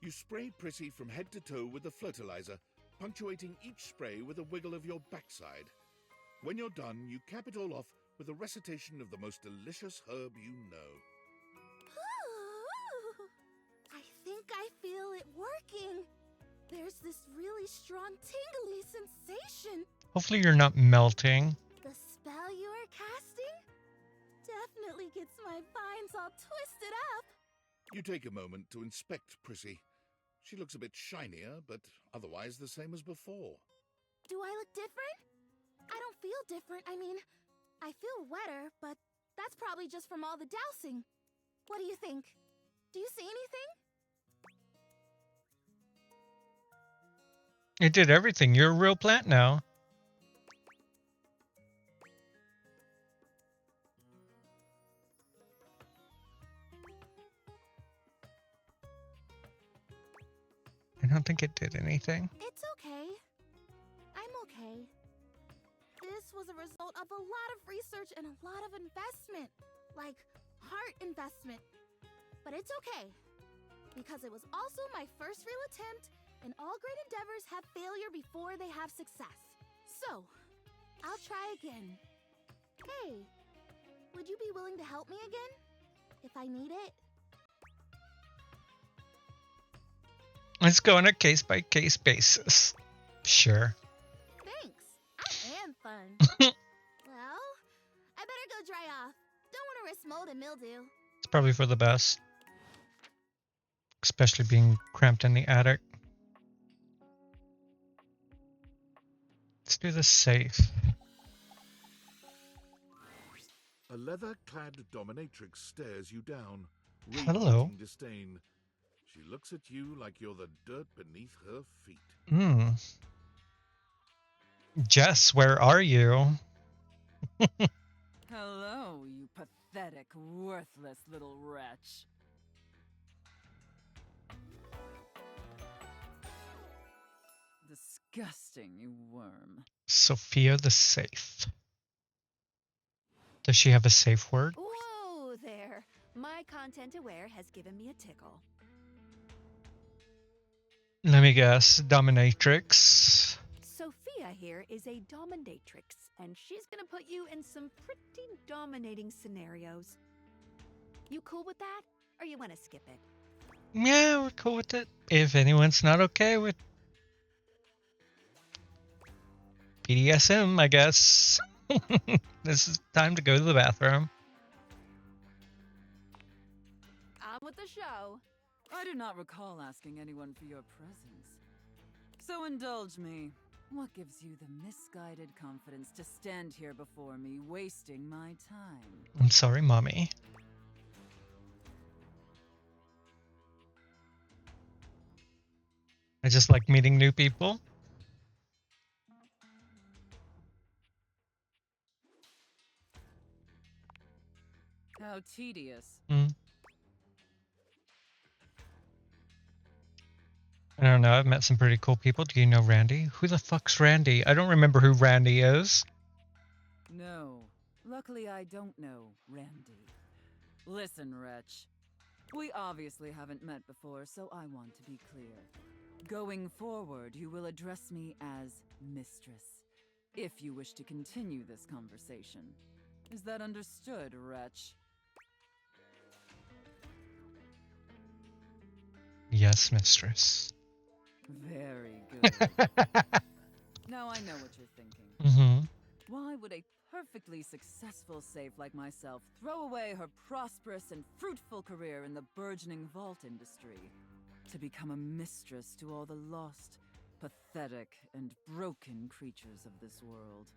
You spray Prissy from head to toe with the fertilizer, punctuating each spray with a wiggle of your backside. When you're done, you cap it all off with a recitation of the most delicious herb you know. Ooh, I think I feel it working. There's this really strong tingly sensation. Hopefully you're not melting. The spell you are casting definitely gets my vines all twisted up. You take a moment to inspect Prissy. She looks a bit shinier, but otherwise the same as before. Do I look different? I don't feel different. I mean, I feel wetter, but that's probably just from all the dousing. What do you think? Do you see anything? It did everything. You're a real plant now. I don't think it did anything. It's okay. I'm okay. This was a result of a lot of research and a lot of investment. Like, heart investment. But it's okay, because it was also my first real attempt, and all great endeavors have failure before they have success. So, I'll try again. Hey, would you be willing to help me again? If I need it? Let's go on a case-by-case basis. Sure. Thanks. I am fun. Well, I better go dry off. Don't want to risk mold and mildew. It's probably for the best. Especially being cramped in the attic. Let's do the safe. A leather-clad dominatrix stares you down, Hello. radiating disdain. She looks at you like you're the dirt beneath her feet. Hmm. Jess, where are you? Hello, you pathetic, worthless little wretch. Disgusting, you worm. Sophia the safe. Does she have a safe word? Whoa there. My content aware has given me a tickle. Let me guess. Dominatrix. Sophia here is a dominatrix, and she's gonna put you in some pretty dominating scenarios. You cool with that, or you wanna skip it? Yeah, we're cool with it. If anyone's not okay with BDSM, I guess. This is time to go to the bathroom. On with the show. I do not recall asking anyone for your presence. So indulge me. What gives you the misguided confidence to stand here before me, wasting my time? I'm sorry, Mommy. I just like meeting new people. How tedious. I don't know. I've met some pretty cool people. Do you know Randy? Who the fuck's Randy? I don't remember who Randy is. No. Luckily, I don't know Randy. Listen, wretch. We obviously haven't met before, so I want to be clear. Going forward, you will address me as Mistress, if you wish to continue this conversation. Is that understood, wretch? Yes, Mistress. Very good. Now I know what you're thinking. Mm-hmm. Why would a perfectly successful safe like myself throw away her prosperous and fruitful career in the burgeoning vault industry to become a mistress to all the lost, pathetic, and broken creatures of this world?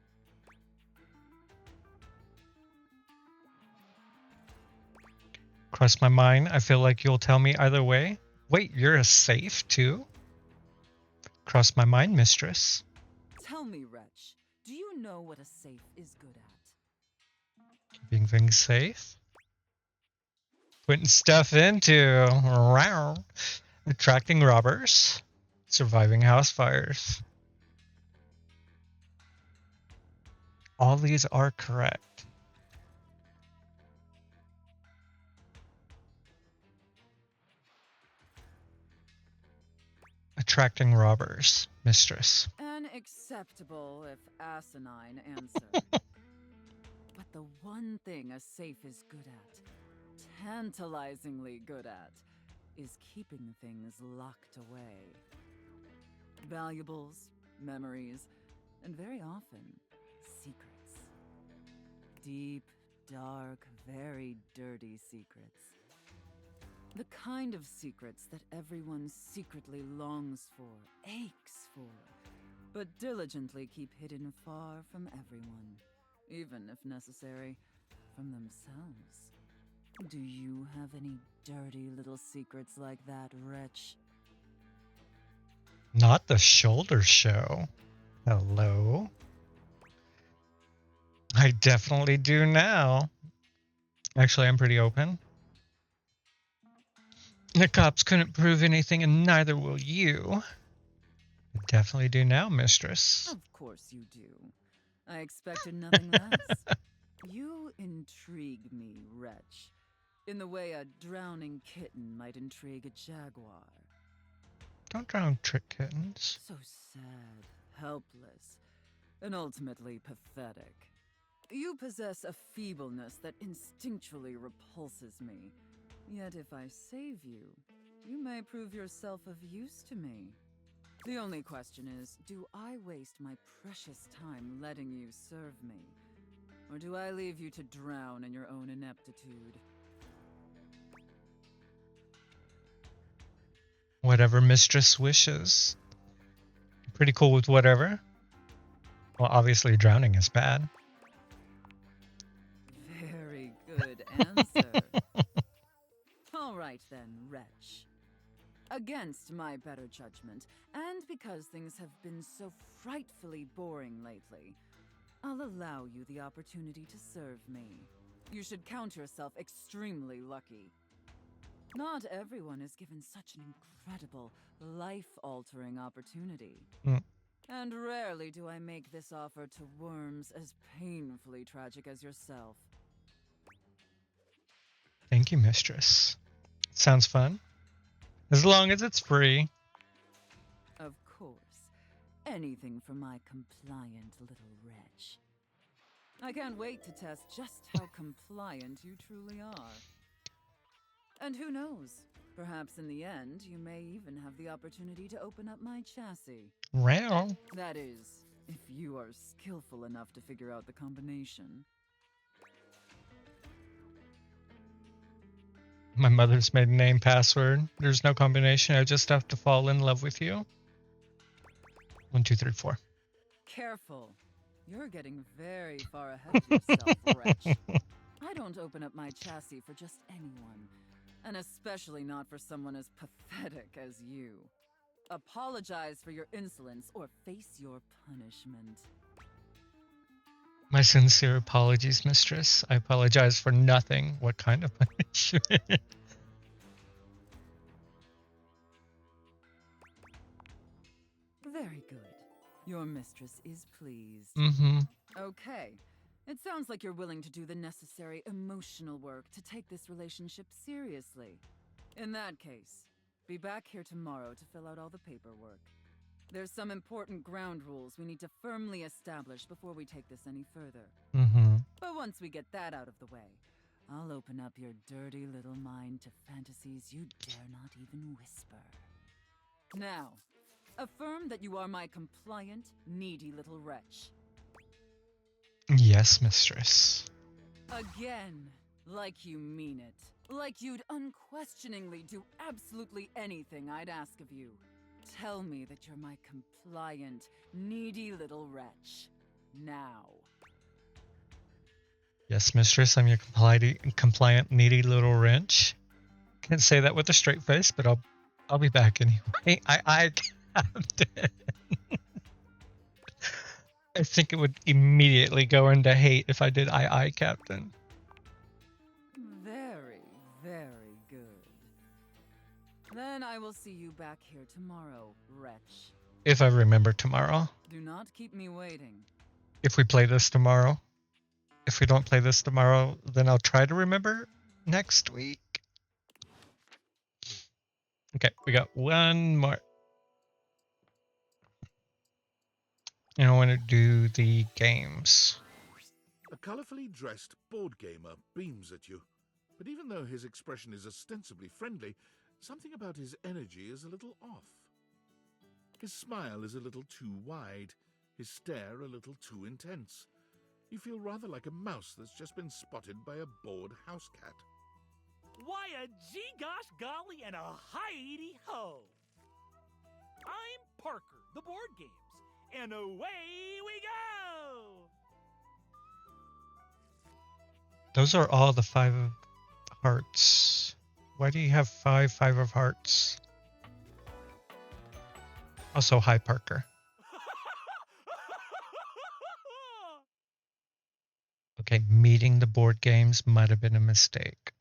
Cross my mind. I feel like you'll tell me either way. Wait, you're a safe too? Cross my mind, Mistress. Tell me, wretch, do you know what a safe is good at? Keeping things safe. Putting stuff into. Attracting robbers. Surviving house fires. All these are correct. Attracting robbers, Mistress. An acceptable, if asinine, answer. But the one thing a safe is good at, tantalizingly good at, is keeping things locked away. Valuables, memories, and very often, secrets. Deep, dark, very dirty secrets. The kind of secrets that everyone secretly longs for, aches for, but diligently keep hidden far from everyone, even if necessary, from themselves. Do you have any dirty little secrets like that, wretch? Not the shoulder show. Hello? I definitely do now. Actually, I'm pretty open. The cops couldn't prove anything, and neither will you. I definitely do now, Mistress. Of course you do. I expected nothing less. You intrigue me, wretch. in the way a drowning kitten might intrigue a jaguar. Don't drown trick kittens. So sad, helpless, and ultimately pathetic. You possess a feebleness that instinctually repulses me. Yet if I save you, you may prove yourself of use to me. The only question is, do I waste my precious time letting you serve me? Or do I leave you to drown in your own ineptitude? Whatever mistress wishes. Pretty cool with whatever. Well, obviously drowning is bad. Very good answer. All right then, wretch. Against my better judgment, and because things have been so frightfully boring lately, I'll allow you the opportunity to serve me. You should count yourself extremely lucky. Not everyone is given such an incredible, life-altering opportunity. And rarely do I make this offer to worms as painfully tragic as yourself. Thank you, mistress. Sounds fun. As long as it's free. Of course. Anything for my compliant little wretch. I can't wait to test just how compliant you truly are. And who knows? Perhaps in the end, you may even have the opportunity to open up my chassis. Well. That is, if you are skillful enough to figure out the combination. My mother's maiden name password. There's no combination. I just have to fall in love with you. 1, 2, 3, 4. Careful. You're getting very far ahead of yourself, wretch. I don't open up my chassis for just anyone. And especially not for someone as pathetic as you. Apologize for your insolence or face your punishment. My sincere apologies, mistress. I apologize for nothing. What kind of punishment? Very good. Your mistress is pleased. Okay. It sounds like you're willing to do the necessary emotional work to take this relationship seriously. In that case, be back here tomorrow to fill out all the paperwork. There's some important ground rules we need to firmly establish before we take this any further. But once we get that out of the way, I'll open up your dirty little mind to fantasies you dare not even whisper. Now, affirm that you are my compliant, needy little wretch. Yes, mistress. Again, like you mean it. Like you'd unquestioningly do absolutely anything I'd ask of you. Tell me that you're my compliant, needy little wretch. Now. Yes, mistress, I'm your compliant, needy little wrench. Can't say that with a straight face, but I'll be back anyway. I Captain. I think it would immediately go into hate if I did I Captain. Very, very good. Then I will see you back here tomorrow, wretch. If I remember tomorrow. Do not keep me waiting. If we play this tomorrow. If we don't play this tomorrow, then I'll try to remember next week. Okay, we got one more. And I want to do the games. A colourfully dressed board gamer beams at you, but even though his expression is ostensibly friendly, something about his energy is a little off. His smile is a little too wide, his stare a little too intense. You feel rather like a mouse that's just been spotted by a bored house cat. Why a gee-gosh golly and a hi-de-ho! I'm Parker, the board games, and away we go! Those are all the 5 of hearts. Why do you have 5 of hearts? Also, hi, Parker. Okay, meeting the board games might have been a mistake.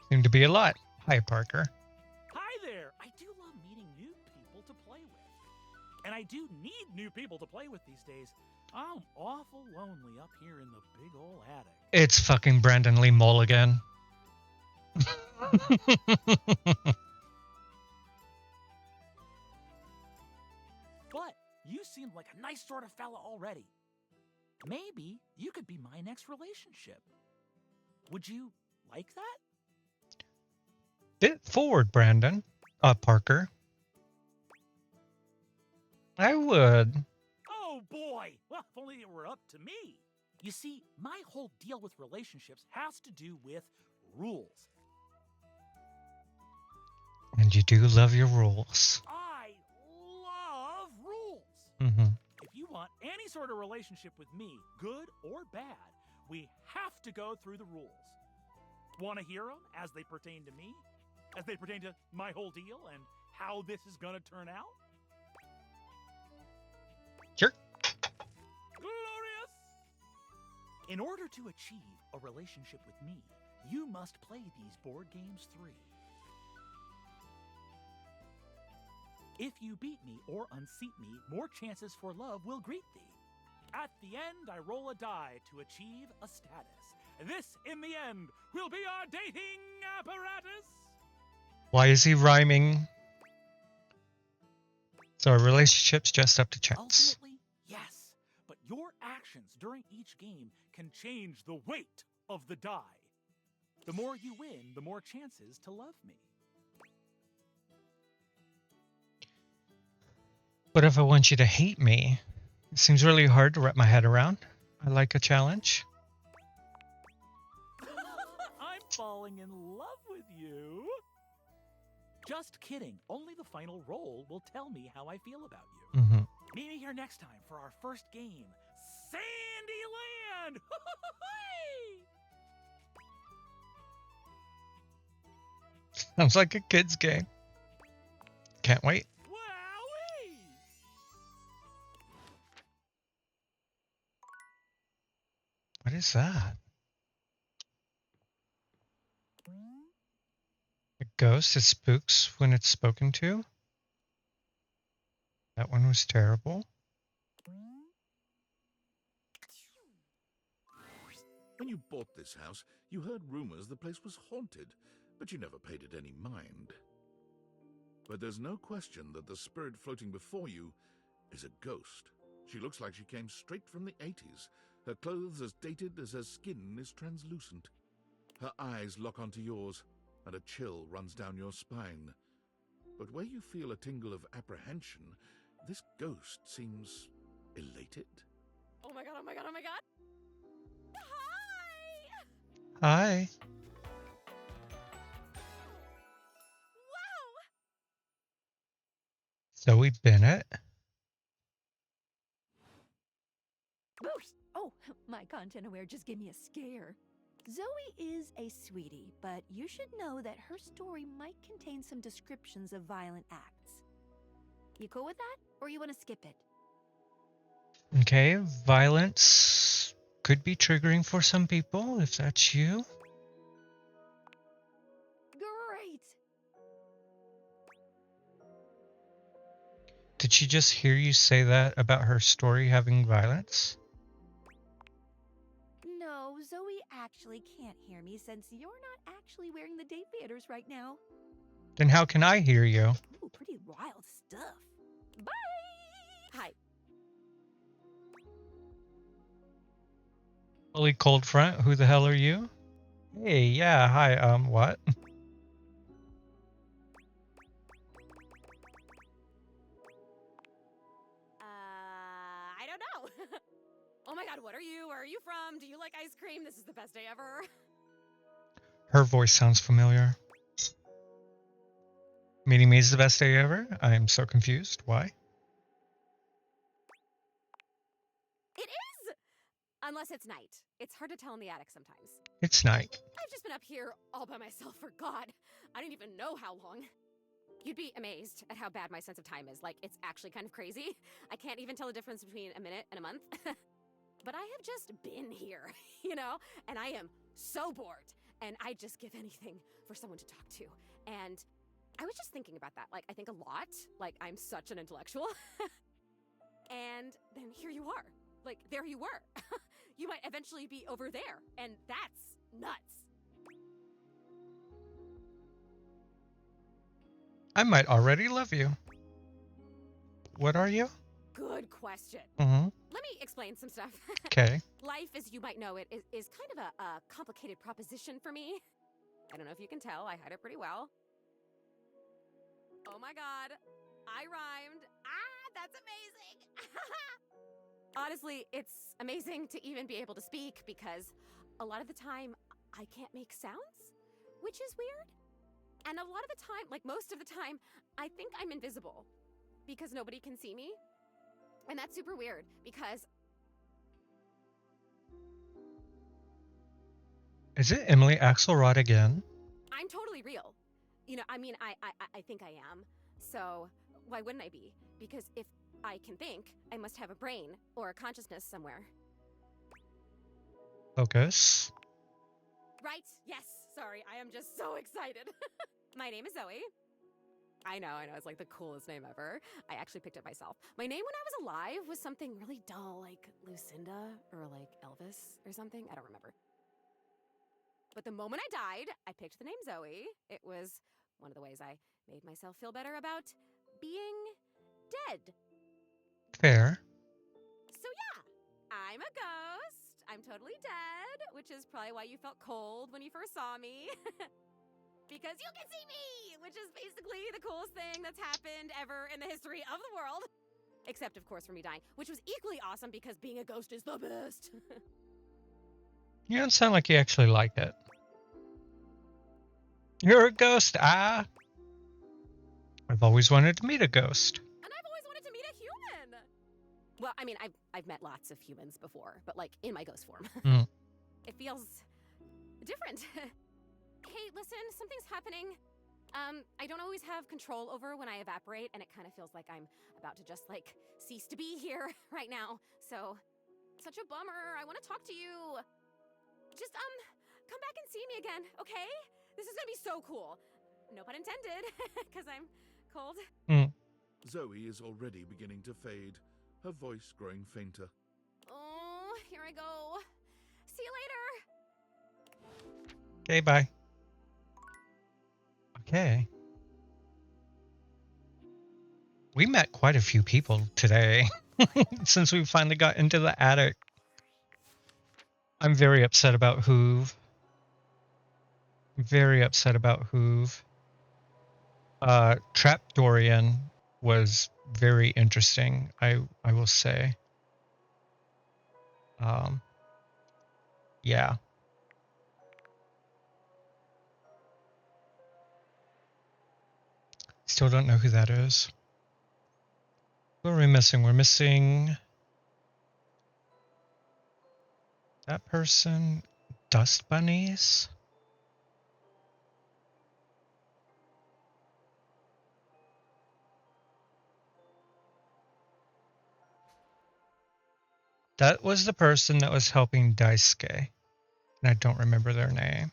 Seem to be a lot. Hi, Parker. Hi there! I do love meeting new people to play with. And I do need new people to play with these days. I'm awful lonely up here in the big ol' attic. It's fucking Brandon Lee Mulligan. But you seem like a nice sort of fella already. Maybe you could be my next relationship. Would you like that? Bit forward, Brandon. Parker. I would. Oh boy! Well, if only it were up to me. You see, my whole deal with relationships has to do with rules. And you do love your rules. I love rules. Mm-hmm. If you want any sort of relationship with me, good or bad, we have to go through the rules. Want to hear them as they pertain to me? As they pertain to my whole deal and how this is going to turn out? Sure. Glorious! In order to achieve a relationship with me, you must play these board games 3. If you beat me or unseat me, more chances for love will greet thee. At the end, I roll a die to achieve a status. This, in the end, will be our dating apparatus. Why is he rhyming? So our relationship's just up to chance. Ultimately, yes, but your actions during each game can change the weight of the die. The more you win, the more chances to love me. But if I want you to hate me, it seems really hard to wrap my head around. I like a challenge. I'm falling in love with you. Just kidding. Only the final roll will tell me how I feel about you. Mm-hmm. Meet me here next time for our first game, Sandyland! Sounds like a kid's game. Can't wait. Wowee! What is that? A ghost that spooks when it's spoken to? That one was terrible. When you bought this house, you heard rumors the place was haunted, but you never paid it any mind. But there's no question that the spirit floating before you is a ghost. She looks like she came straight from the 80s, her clothes as dated as her skin is translucent. Her eyes lock onto yours, and a chill runs down your spine. But where you feel a tingle of apprehension, this ghost seems elated. Oh my god, oh my god, oh my god! Hi! Hi. Wow! Zoe Bennett. Boost! Oh, my content aware just gave me a scare. Zoe is a sweetie, but you should know that her story might contain some descriptions of violent acts. You cool with that, or you want to skip it? Okay, violence could be triggering for some people, if that's you. Great! Did she just hear you say that about her story having violence? No, Zoe actually can't hear me since you're not actually wearing the date theaters right now. Then how can I hear you? Ooh, pretty wild stuff. Bye! Hi. Holy cold front, who the hell are you? Hey, yeah, hi, what? I don't know. Oh my god, what are you? Where are you from? Do you like ice cream? This is the best day ever. Her voice sounds familiar. Meeting me is the best day ever? I am so confused. Why? It is! Unless it's night. It's hard to tell in the attic sometimes. It's night. I've just been up here all by myself for God. I don't even know how long. You'd be amazed at how bad my sense of time is. Like, it's actually kind of crazy. I can't even tell the difference between a minute and a month. But I have just been here, you know? And I am so bored. And I'd just give anything for someone to talk to. And I was just thinking about that. Like, I think a lot. Like, I'm such an intellectual. And then here you are. Like, there you were. You might eventually be over there, and that's nuts. I might already love you. What are you? Good question. Mm-hmm. Let me explain some stuff. Okay. Life, as you might know it, is kind of a complicated proposition for me. I don't know if you can tell, I hide it pretty well. Oh my god, I rhymed. Ah, that's amazing. Honestly, it's amazing to even be able to speak because a lot of the time I can't make sounds, which is weird. And a lot of the time, like most of the time, I think I'm invisible because nobody can see me. And that's super weird because... Is it Emily Axelrod again? I'm totally real. You know, I mean, I think I am. So why wouldn't I be? Because if I can think, I must have a brain or a consciousness somewhere. Focus. Right? Yes. Sorry, I am just so excited. My name is Zoe. I know, it's like the coolest name ever. I actually picked it myself. My name when I was alive was something really dull, like Lucinda or like Elvis or something. I don't remember. But the moment I died, I picked the name Zoe. It was one of the ways I made myself feel better about being dead. Fair. So yeah, I'm a ghost. I'm totally dead, which is probably why you felt cold when you first saw me. Because you can see me, which is basically the coolest thing that's happened ever in the history of the world. Except, of course, for me dying, which was equally awesome because being a ghost is the best. You don't sound like you actually like it. You're a ghost, ah! I've always wanted to meet a ghost. And I've always wanted to meet a human. Well, I mean, I've met lots of humans before, but like in my ghost form. Mm. It feels different. Hey, listen, something's happening. I don't always have control over when I evaporate, and it kind of feels like I'm about to just, like, cease to be here right now. So, such a bummer. I want to talk to you. Just, come back and see me again, okay? This is gonna be so cool. No pun intended, because I'm cold. Mm. Zoe is already beginning to fade, her voice growing fainter. Oh, here I go. See you later. Okay, bye. Okay. We met quite a few people today since we finally got into the attic. I'm very upset about Hoove. Very upset about Hoove. Trap Dorian was very interesting, I will say. Yeah. Still don't know who that is. Who are we missing? We're missing that person. Dust bunnies? That was the person that was helping Daisuke. And I don't remember their name.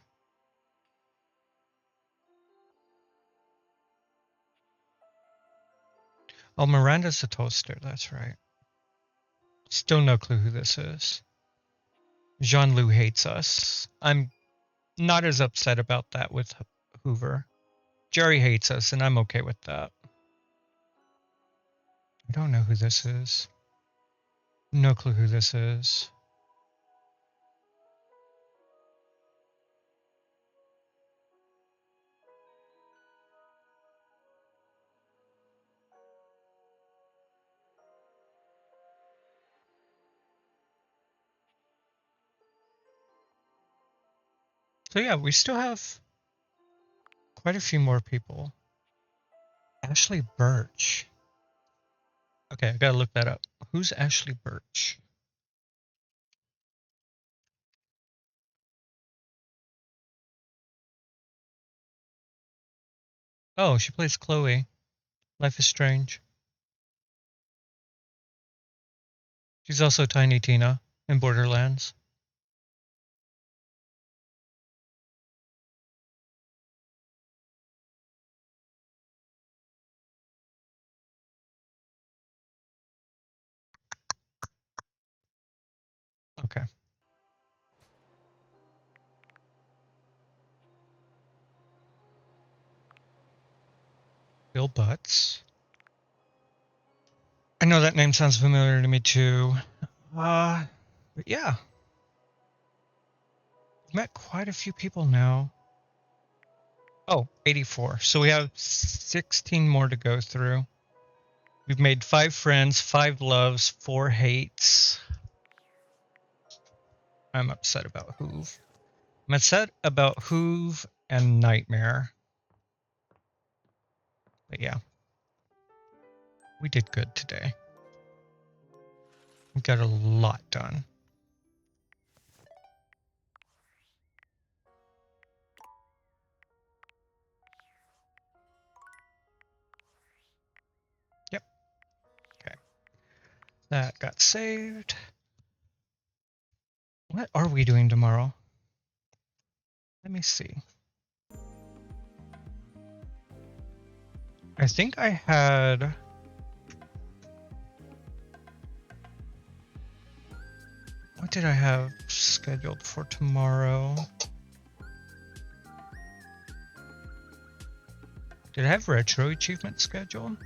Oh, Miranda's the toaster. That's right. Still no clue who this is. Jean-Loup hates us. I'm not as upset about that with Hoover. Jerry hates us, and I'm okay with that. I don't know who this is. No clue who this is. So yeah, we still have quite a few more people. Ashley Birch. Okay, I gotta look that up. Who's Ashley Birch? Oh, she plays Chloe. Life is Strange. She's also Tiny Tina in Borderlands. Okay. Bill Butts. I know that name sounds familiar to me too. But yeah. I've met quite a few people now. Oh, 84. So we have 16 more to go through. We've made 5 friends, 5 loves, 4 hates. I'm upset about Hoove. I'm upset about Hoove and Nightmare. But yeah. We did good today. We got a lot done. Yep. Okay. That got saved. What are we doing tomorrow? Let me see. I think I had... What did I have scheduled for tomorrow? Did I have retro achievement scheduled?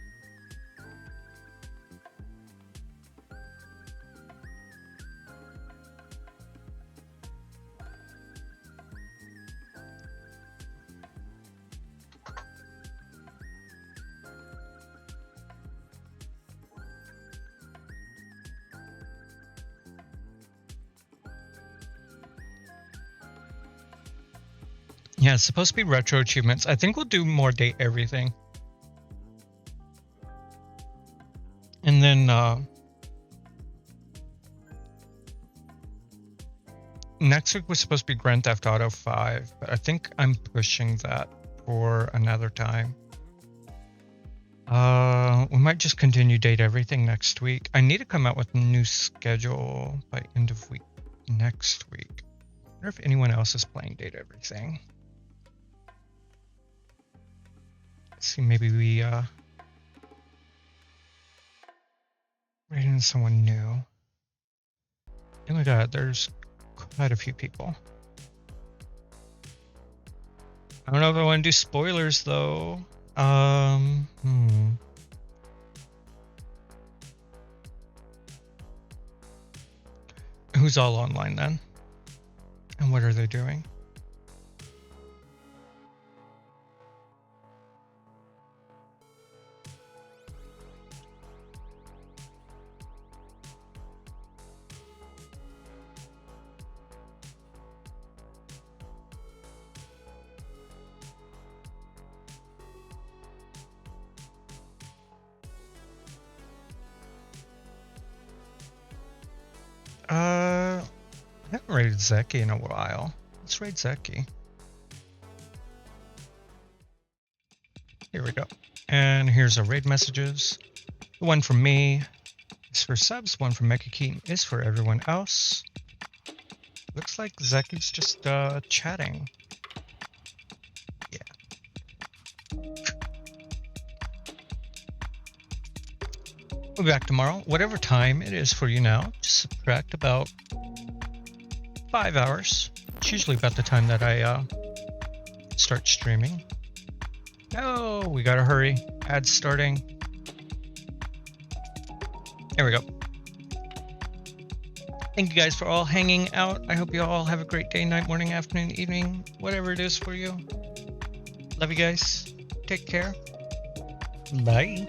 Yeah, it's supposed to be retro achievements. I think we'll do more Date Everything. And then next week was supposed to be Grand Theft Auto 5, but I think I'm pushing that for another time. We might just continue Date Everything next week. I need to come out with a new schedule by end of week next week. I wonder if anyone else is playing Date Everything. Let's see, maybe we bring in someone new. Oh my god, there's quite a few people. I don't know if I want to do spoilers though. Who's all online then? And what are they doing? I haven't raided Zeki in a while. Let's raid Zeki. Here we go. And here's our raid messages. The one from me is for subs, one from Mecha Keaton is for everyone else. Looks like Zeki's just chatting. Yeah. We'll be back tomorrow, whatever time it is for you now. Just subtract about 5 hours. It's usually about the time that I start streaming. No, we gotta hurry. Ads starting. There we go. Thank you guys for all hanging out. I hope you all have a great day, night, morning, afternoon, evening, whatever it is for you. Love you guys. Take care. Bye.